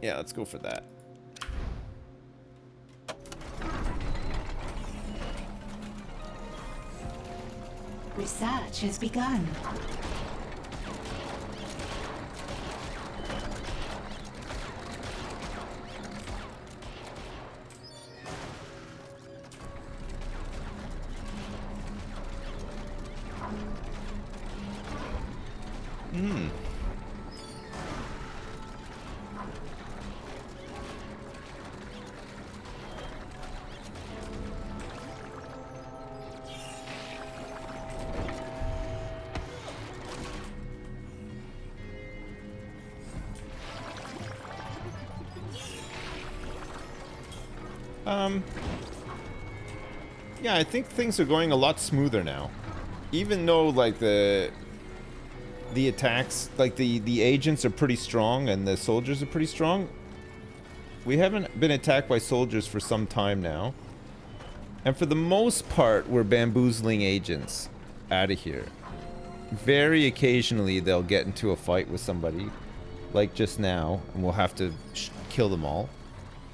Speaker 1: Yeah, let's go for that.
Speaker 3: Research has begun.
Speaker 1: Yeah, I think things are going a lot smoother now. Even though, like, the attacks, like, the agents are pretty strong and the soldiers are pretty strong. We haven't been attacked by soldiers for some time now. And for the most part, we're bamboozling agents out of here. Very occasionally, they'll get into a fight with somebody, like just now, and we'll have to kill them all.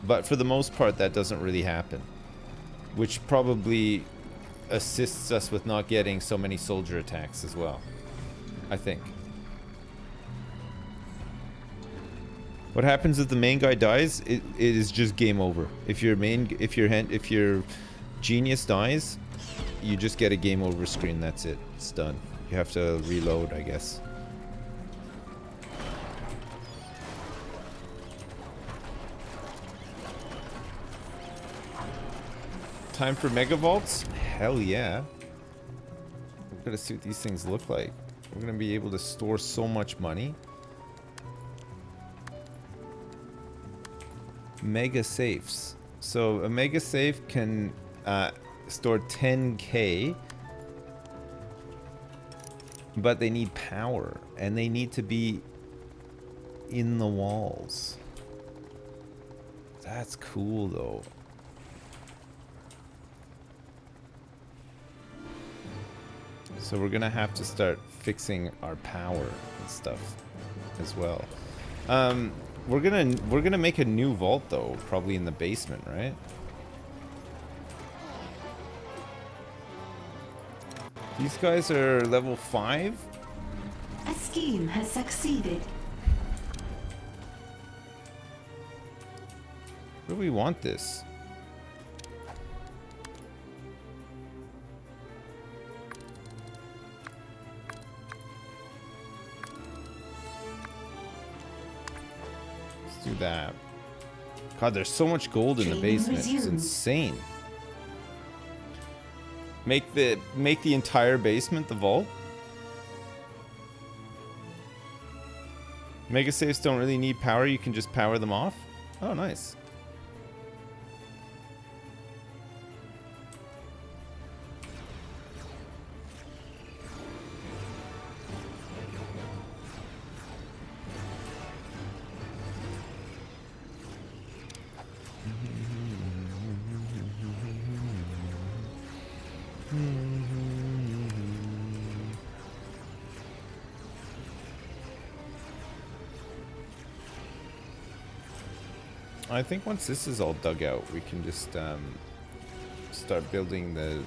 Speaker 1: But for the most part, that doesn't really happen. Which probably assists us with not getting so many soldier attacks as well, I think. What happens if the main guy dies? It is just game over. If your genius dies, you just get a game over screen. That's it. It's done. You have to reload, I guess. Time for mega vaults? Hell yeah. We're gonna see what these things look like. We're gonna be able to store so much money. Mega safes. So a mega safe can store 10k, but they need power and they need to be in the walls. That's cool though. So we're gonna have to start fixing our power and stuff as well. We're gonna make a new vault though, probably in the basement, right? These guys are level 5?
Speaker 3: A scheme has succeeded.
Speaker 1: Where do we want this? Let's do that. God, there's so much gold in the basement. It's insane. Make the entire basement the vault. Mega safes don't really need power. You can just power them off. Oh, nice. I think once this is all dug out, we can just start building the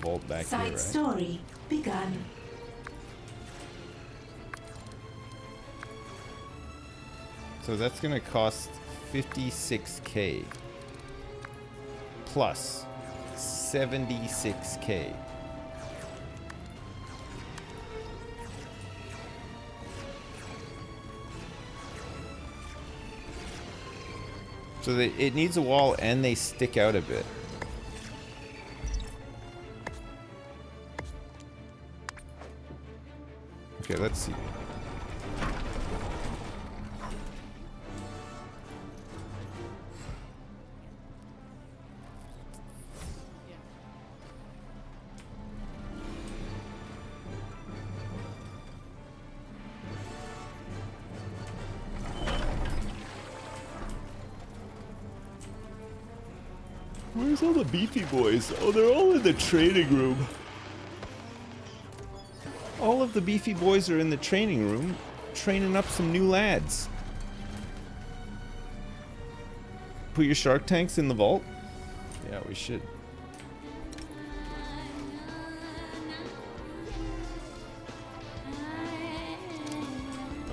Speaker 1: vault back here, right?
Speaker 3: Side story begun.
Speaker 1: So that's gonna cost 56k plus 76k. So it needs a wall and they stick out a bit. Okay, let's see. Where's all the beefy boys? Oh, they're all in the training room. All of the beefy boys are in the training room, training up some new lads. Put your shark tanks in the vault? Yeah, we should.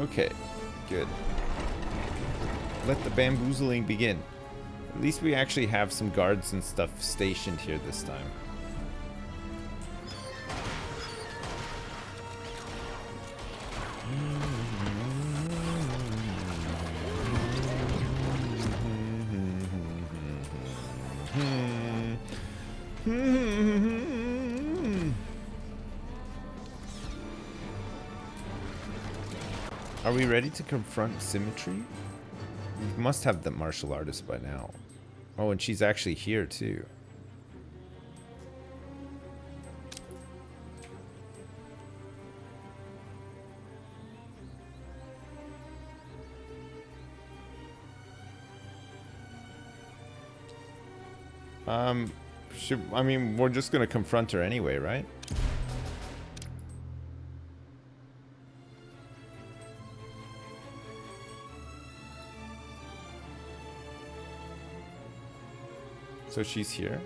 Speaker 1: Okay, good. Let the bamboozling begin. At least we actually have some guards and stuff stationed here this time. Are we ready to confront symmetry? We must have the martial artist by now. Oh, and she's actually here too. I mean, we're just gonna confront her anyway, right? So she's here.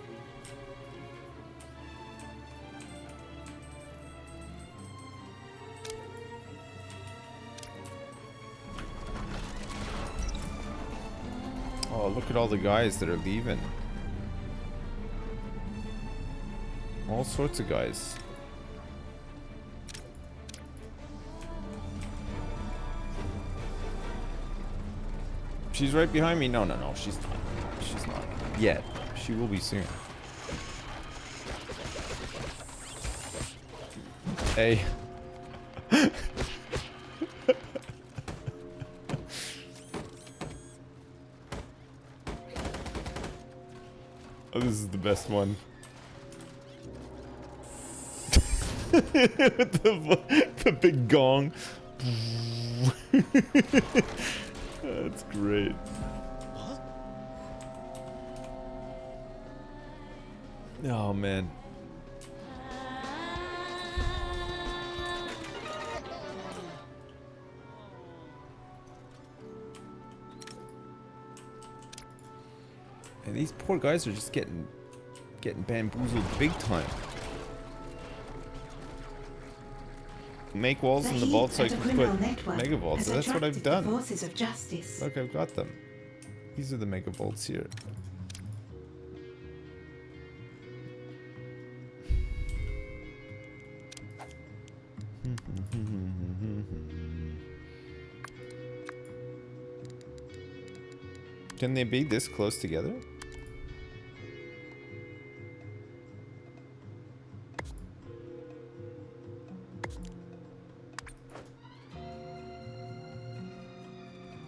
Speaker 1: Oh, look at all the guys that are leaving. All sorts of guys. She's right behind me. No, no, no, she's not. She's not yet. She will be soon. Hey. Oh, this is the best one. the big gong. That's great. Oh man. And these poor guys are just getting bamboozled big time. Make walls in the vault so I can put mega vaults. So that's what I've done. Look, I've got them. These are the mega vaults here. Can they be this close together?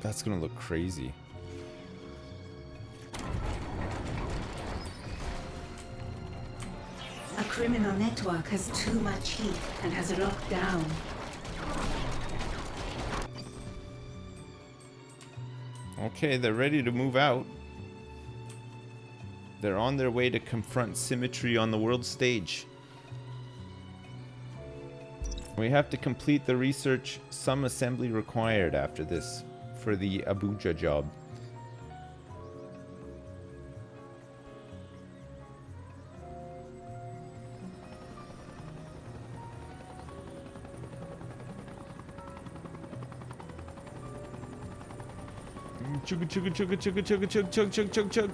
Speaker 1: That's gonna look crazy.
Speaker 3: A criminal network has too much heat and has locked down.
Speaker 1: Okay, they're ready to move out. They're on their way to confront symmetry on the world stage. We have to complete the research, some assembly required after this for the Abuja job. Chugga chugga chugga chugga chugga chug chug chug chug chug.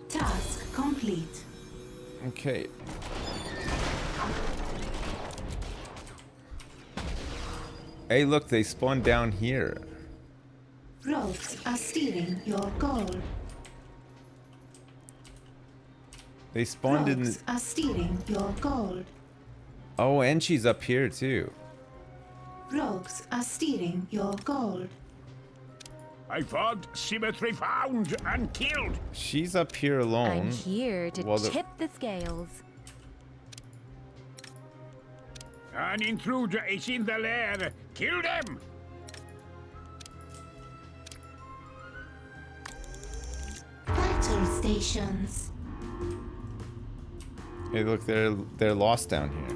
Speaker 3: Task complete.
Speaker 1: Okay. Hey, look, they spawned down here.
Speaker 3: Rogues are stealing your gold.
Speaker 1: They spawned in.
Speaker 3: Rogues are stealing your gold.
Speaker 1: Oh, and she's up here too.
Speaker 3: Rogues are stealing your gold.
Speaker 5: I found symmetry found and killed.
Speaker 1: She's up here alone.
Speaker 10: I'm here to
Speaker 1: while
Speaker 10: tip the scales.
Speaker 5: An intruder is in the lair. Kill them.
Speaker 3: Battle stations.
Speaker 1: Hey, look, they're lost down here.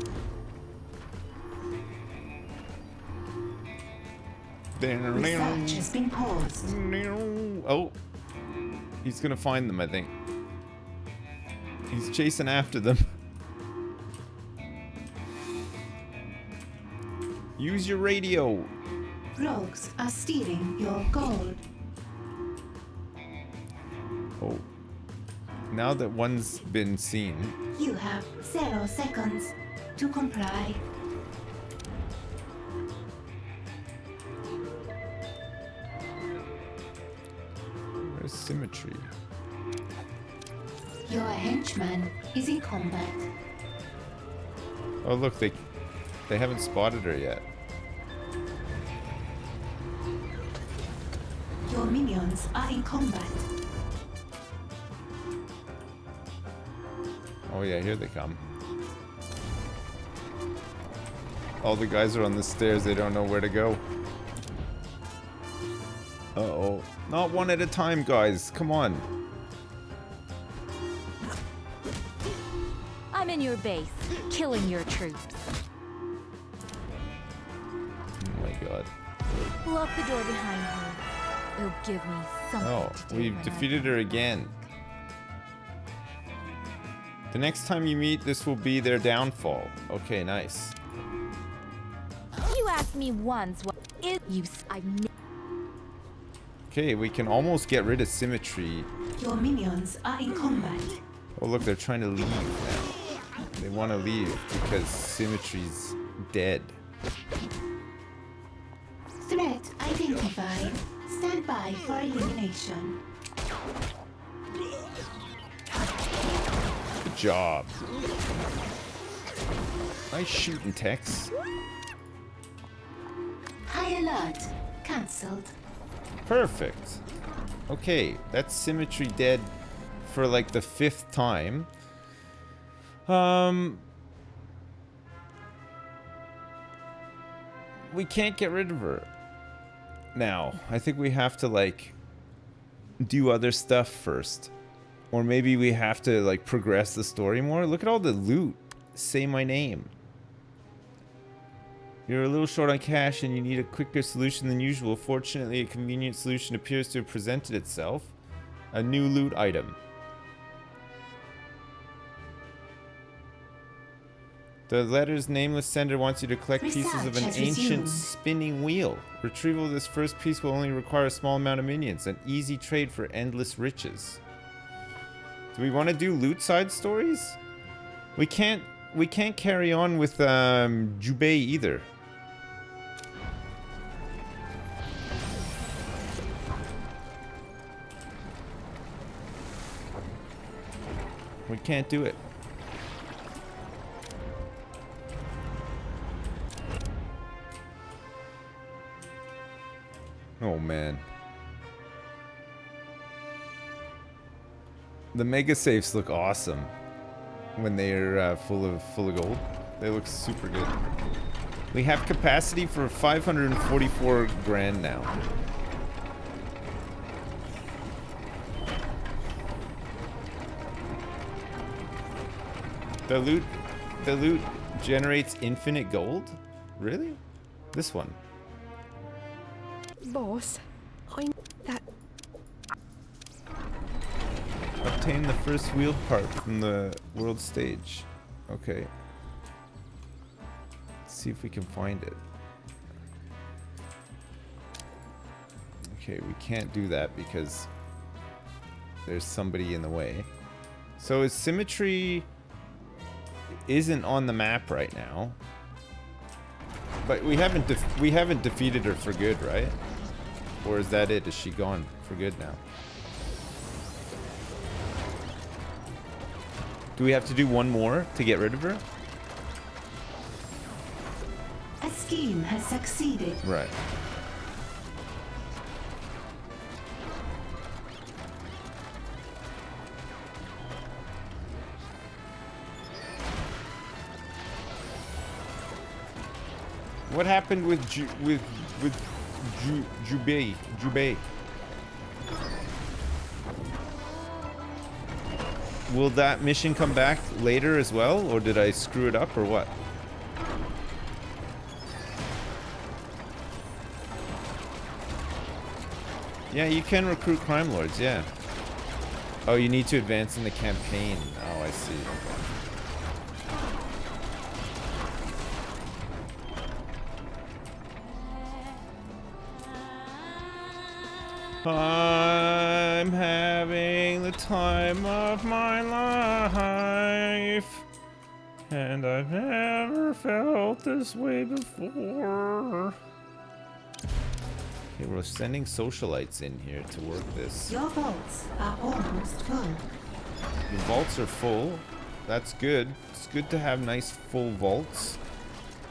Speaker 3: Research has been paused.
Speaker 1: Oh, he's gonna find them, I think. He's chasing after them. Use your radio.
Speaker 3: Rogues are stealing your gold.
Speaker 1: Oh, now that one's been seen.
Speaker 3: You have 0 seconds to comply.
Speaker 1: Where's symmetry?
Speaker 3: Your henchman is in combat.
Speaker 1: Oh look, they haven't spotted her yet.
Speaker 3: Your minions are in combat.
Speaker 1: Oh yeah, here they come. All the guys are on the stairs, they don't know where to go. Uh-oh. Not one at a time, guys. Come on.
Speaker 10: I'm in your base, killing your troops.
Speaker 1: Oh my god.
Speaker 10: Lock the door behind me. It'll give me something
Speaker 1: Oh,
Speaker 10: to do
Speaker 1: we've
Speaker 10: when
Speaker 1: defeated her again. The next time you meet, this will be their downfall. Okay, nice.
Speaker 10: You asked me once what is you.
Speaker 1: Okay, we can almost get rid of symmetry.
Speaker 3: Your minions are in combat.
Speaker 1: Oh look, they're trying to leave now. They want to leave because symmetry's dead.
Speaker 3: Threat identified. Stand by for elimination.
Speaker 1: Good job. Nice shooting, Tex.
Speaker 3: High alert. Cancelled.
Speaker 1: Perfect. Okay, that's symmetry dead for like the 5th time. We can't get rid of her now. I think we have to like do other stuff first. Or maybe we have to like progress the story more. Look at all the loot. Say my name. You're a little short on cash and you need a quicker solution than usual. Fortunately, a convenient solution appears to have presented itself. A new loot item. The letter's nameless sender wants you to collect pieces of an ancient spinning wheel. Retrieval of this first piece will only require a small amount of minions. An easy trade for endless riches. Do we want to do loot side stories? We can't carry on with Jubei either. We can't do it. Oh man. The mega safes look awesome when they're full of gold. They look super good. We have capacity for 544 grand now. The loot generates infinite gold? Really? This one.
Speaker 8: Boss, I need that.
Speaker 1: Obtain the first wheeled part from the world stage. Okay. Let's see if we can find it. Okay, we can't do that because there's somebody in the way. So is symmetry isn't on the map right now. But we haven't defeated her for good, right? Or is that it? Is she gone for good now? Do we have to do one more to get rid of her?
Speaker 3: A scheme has succeeded.
Speaker 1: Right. What happened with Jubei? Will that mission come back later as well, or did I screw it up, or what? Yeah, you can recruit crime lords, yeah. Oh, you need to advance in the campaign. Oh, I see. I'm having the time of my life, and I've never felt this way before. Okay, we're sending socialites in here to work this.
Speaker 3: Your vaults are almost full.
Speaker 1: The vaults are full. That's good. It's good to have nice full vaults.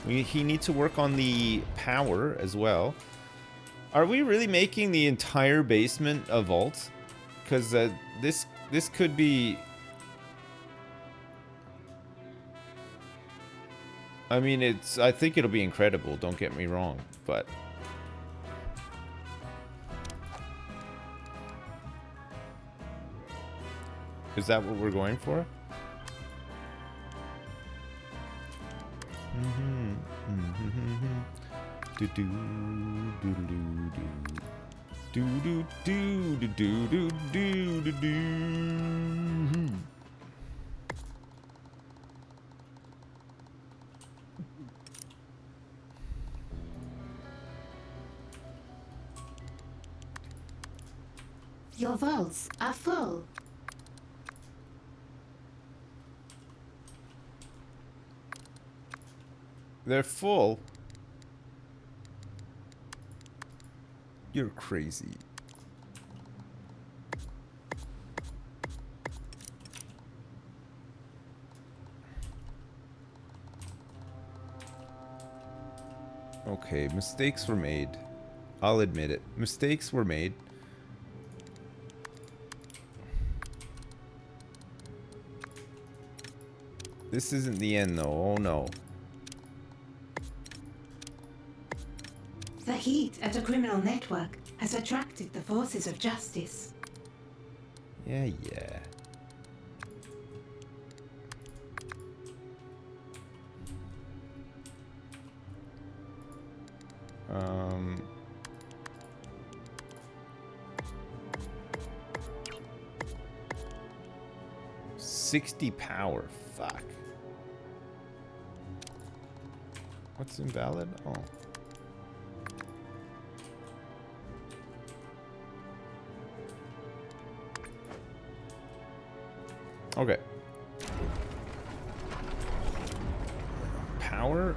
Speaker 1: He needs to work on the power as well. Are we really making the entire basement a vault? Because this could be... I mean, I think it'll be incredible, don't get me wrong, but... Is that what we're going for? Do do do do do do do do do do do do.
Speaker 3: Your vaults are full.
Speaker 1: They're full. You're crazy. Okay, mistakes were made. I'll admit it. Mistakes were made. This isn't the end though. Oh no.
Speaker 3: The heat at a criminal network has attracted the forces of justice.
Speaker 1: Yeah, yeah. Um... 60 power. Fuck. What's invalid? Oh. Okay. Power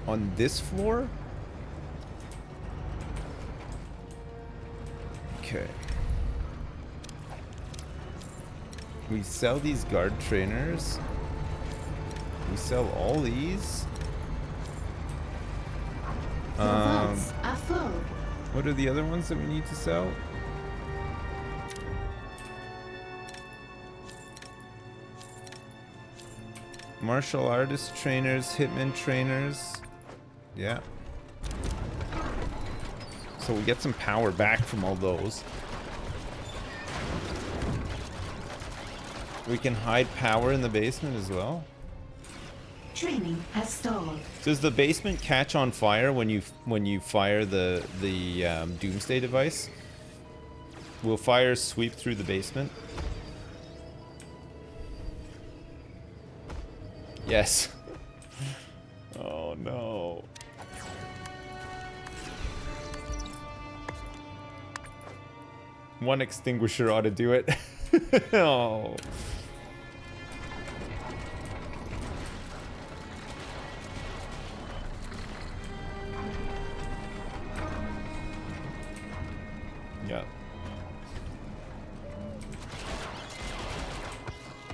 Speaker 1: on this floor? Okay. We sell these guard trainers. We sell all these.
Speaker 3: Are full.
Speaker 1: What are the other ones that we need to sell? Martial artist trainers, hitman trainers. Yeah. So we get some power back from all those. We can hide power in the basement as well.
Speaker 3: Training has stalled.
Speaker 1: Does the basement catch on fire when you fire the doomsday device? Will fire sweep through the basement? Yes. Oh no. One extinguisher ought to do it. Oh. Yeah.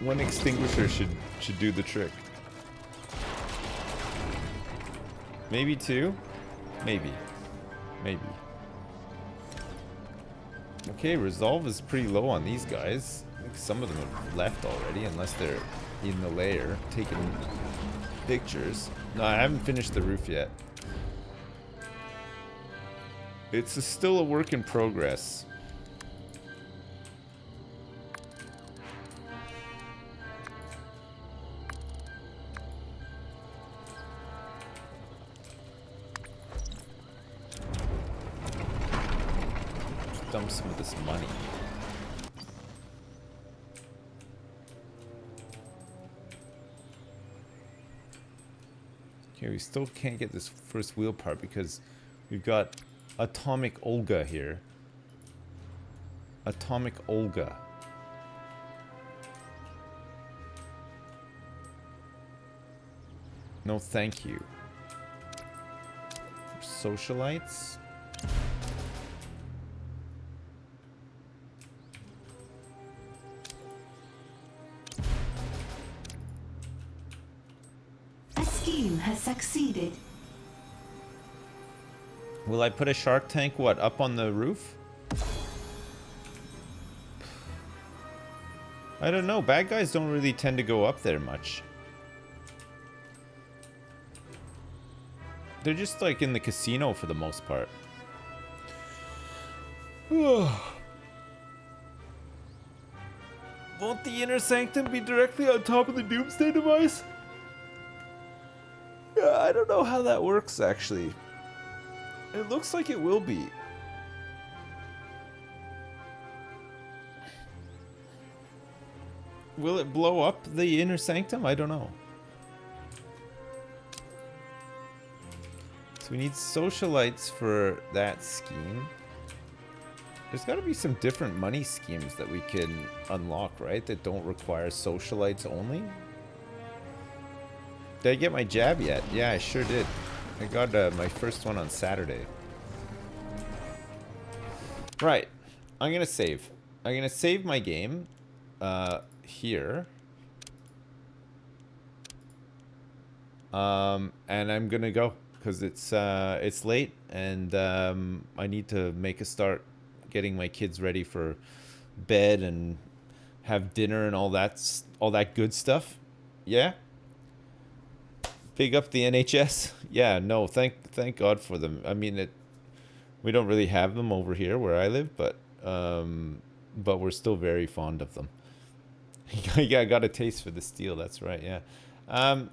Speaker 1: One extinguisher should do the trick. Maybe two? Maybe. Maybe. Okay, resolve is pretty low on these guys. I think some of them have left already, unless they're in the lair taking pictures. No, I haven't finished the roof yet. It's still a work in progress. Dump some of this money. Okay, we still can't get this first wheel part because we've got Atomic Olga here. Atomic Olga. No thank you. Socialites.
Speaker 3: scheme has succeeded.
Speaker 1: Will I put a shark tank, what, up on the roof? I don't know. Bad guys don't really tend to go up there much. They're just like in the casino for the most part. Won't the inner sanctum be directly on top of the doomsday device? Yeah, I don't know how that works actually. It looks like it will be. Will it blow up the inner sanctum? I don't know. So we need socialites for that scheme. There's got to be some different money schemes that we can unlock, right? That don't require socialites only. Did I get my jab yet? Yeah, I sure did. I got my first one on Saturday. Right. I'm going to save. I'm going to save my game here. And I'm going to go because it's late and I need to make a start getting my kids ready for bed and have dinner and all that good stuff. Yeah. Big up the NHS. Yeah, no, thank God for them. I mean, we don't really have them over here where I live, but we're still very fond of them. Yeah, I got a taste for the steel. That's right. Yeah.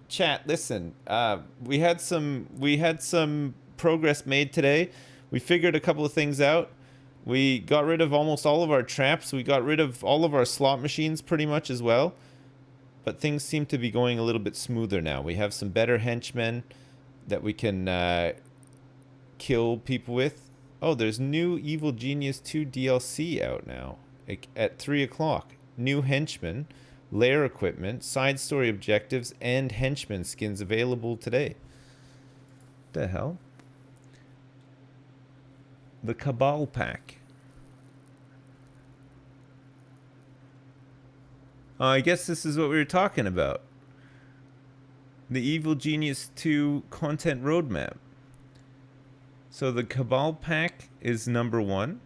Speaker 1: Chat, listen. We had some progress made today. We figured a couple of things out. We got rid of almost all of our traps. We got rid of all of our slot machines pretty much as well. But things seem to be going a little bit smoother now. We have some better henchmen that we can kill people with. Oh, there's new Evil Genius 2 DLC out now at 3 o'clock. New henchmen, lair equipment, side story objectives, and henchman skins available today. The hell? The Cabal Pack. I guess this is what we were talking about. The Evil Genius 2 content roadmap. So the Cabal Pack is number 1.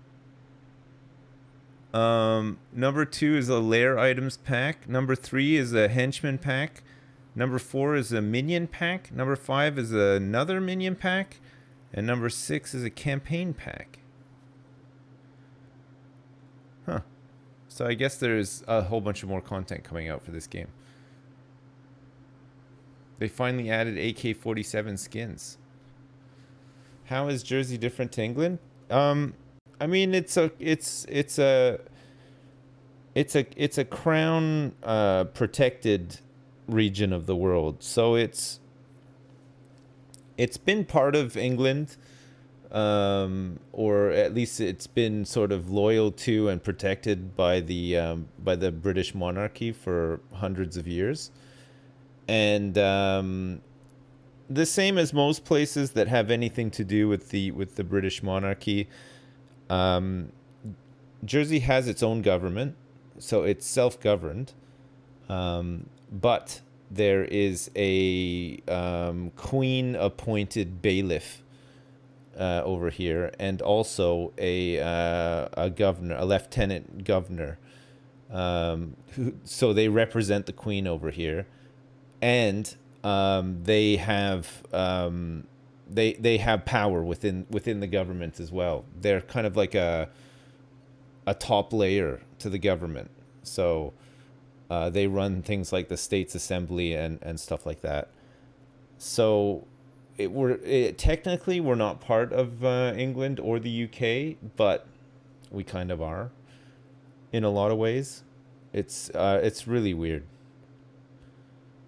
Speaker 1: Number 2 is a lair items pack. Number 3 is a henchman pack. Number 4 is a minion pack. Number 5 is another minion pack. And number 6 is a campaign pack. Huh. So I guess there's a whole bunch of more content coming out for this game. They finally added AK-47 skins. How is Jersey different to England? I mean, it's a crown protected region of the world. So it's been part of England, or at least it's been sort of loyal to and protected by the British monarchy for hundreds of years. And the same as most places that have anything to do with the British monarchy, Jersey has its own government, so it's self-governed, but there is a queen-appointed bailiff over here, and also a governor, a lieutenant governor. So they represent the queen over here, and they have power within the government as well. They're kind of like a top layer to the government. So they run things like the States Assembly and stuff like that. So technically we're not part of England or the UK, but we kind of are in a lot of ways. It's really weird.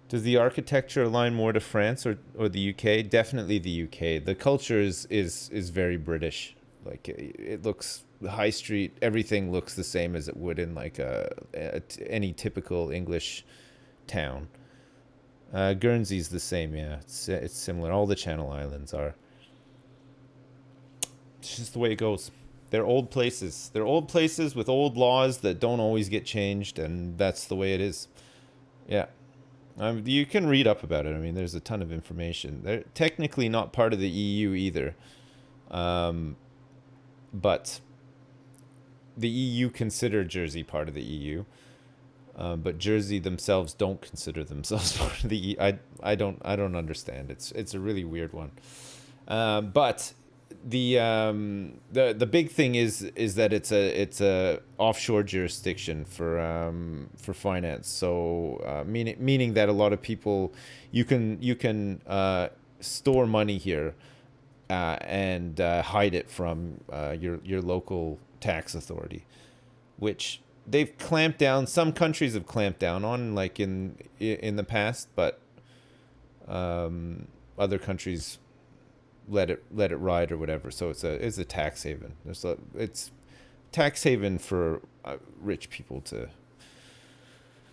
Speaker 1: Does the architecture align more to France or the UK? Definitely the UK. The culture is very British. Like it looks, the high street, everything looks the same as it would in like any typical English town. Guernsey's the same, yeah. It's similar. All the Channel Islands are. It's just the way it goes. They're old places. They're old places with old laws that don't always get changed, and that's the way it is. Yeah. You can read up about it. I mean, there's a ton of information. They're technically not part of the EU either. But the EU consider Jersey part of the EU. But Jersey themselves don't consider themselves part of the EU. I don't understand. It's a really weird one. But the big thing is that it's a offshore jurisdiction for finance. So meaning that a lot of people you can store money here and hide it from your local tax authority, which they've clamped down. Some countries have clamped down on, like in the past, but other countries let it ride or whatever. So it's a tax haven. It's tax haven for rich people to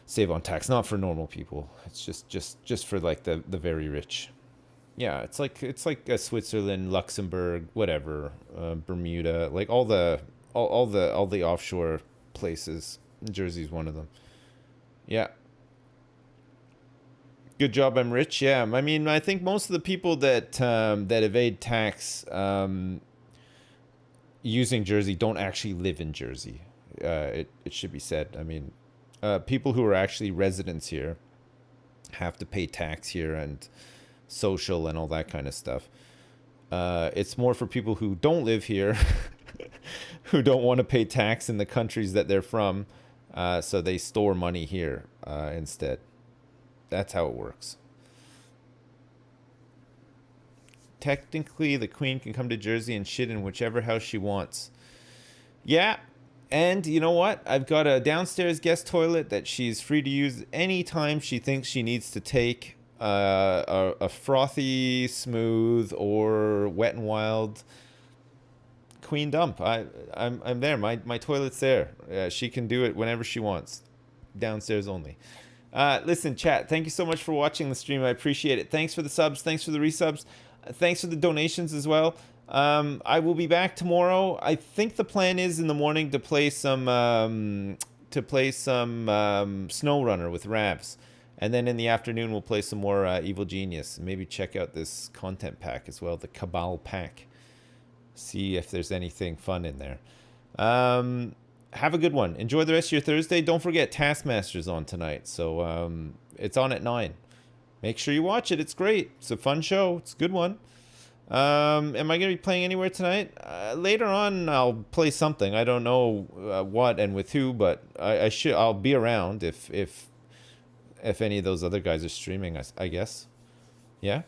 Speaker 1: save on tax, not for normal people. It's just for like the very rich. Yeah, it's like Switzerland, Luxembourg, whatever, Bermuda, like all the offshore places. Jersey's one of them. Yeah. Good job, I'm rich. Yeah, I mean, I think most of the people that evade tax using Jersey don't actually live in Jersey. It should be said. I mean, people who are actually residents here have to pay tax here and social and all that kind of stuff. It's more for people who don't live here, who don't want to pay tax in the countries that they're from, so they store money here instead. That's how it works. Technically, the queen can come to Jersey and shit in whichever house she wants. Yeah, and you know what? I've got a downstairs guest toilet that she's free to use anytime she thinks she needs to take a frothy, smooth, or wet and wild queen dump. I'm there. My toilet's there. She can do it whenever she wants. Downstairs only. Listen, chat, thank you so much for watching the stream. I appreciate it. Thanks for the subs. Thanks for the resubs. Thanks for the donations as well. I will be back tomorrow. I think the plan is in the morning to play some SnowRunner with Ravs. And then in the afternoon, we'll play some more Evil Genius. And maybe check out this content pack as well, the Cabal pack. See if there's anything fun in there. Have a good one. Enjoy the rest of your Thursday. Don't forget, Taskmaster's on tonight. So it's on at 9. Make sure you watch it. It's great. It's a fun show. It's a good one. Am I going to be playing anywhere tonight? Later on, I'll play something. I don't know what and with who, but I'll be around if any of those other guys are streaming, I guess. Yeah?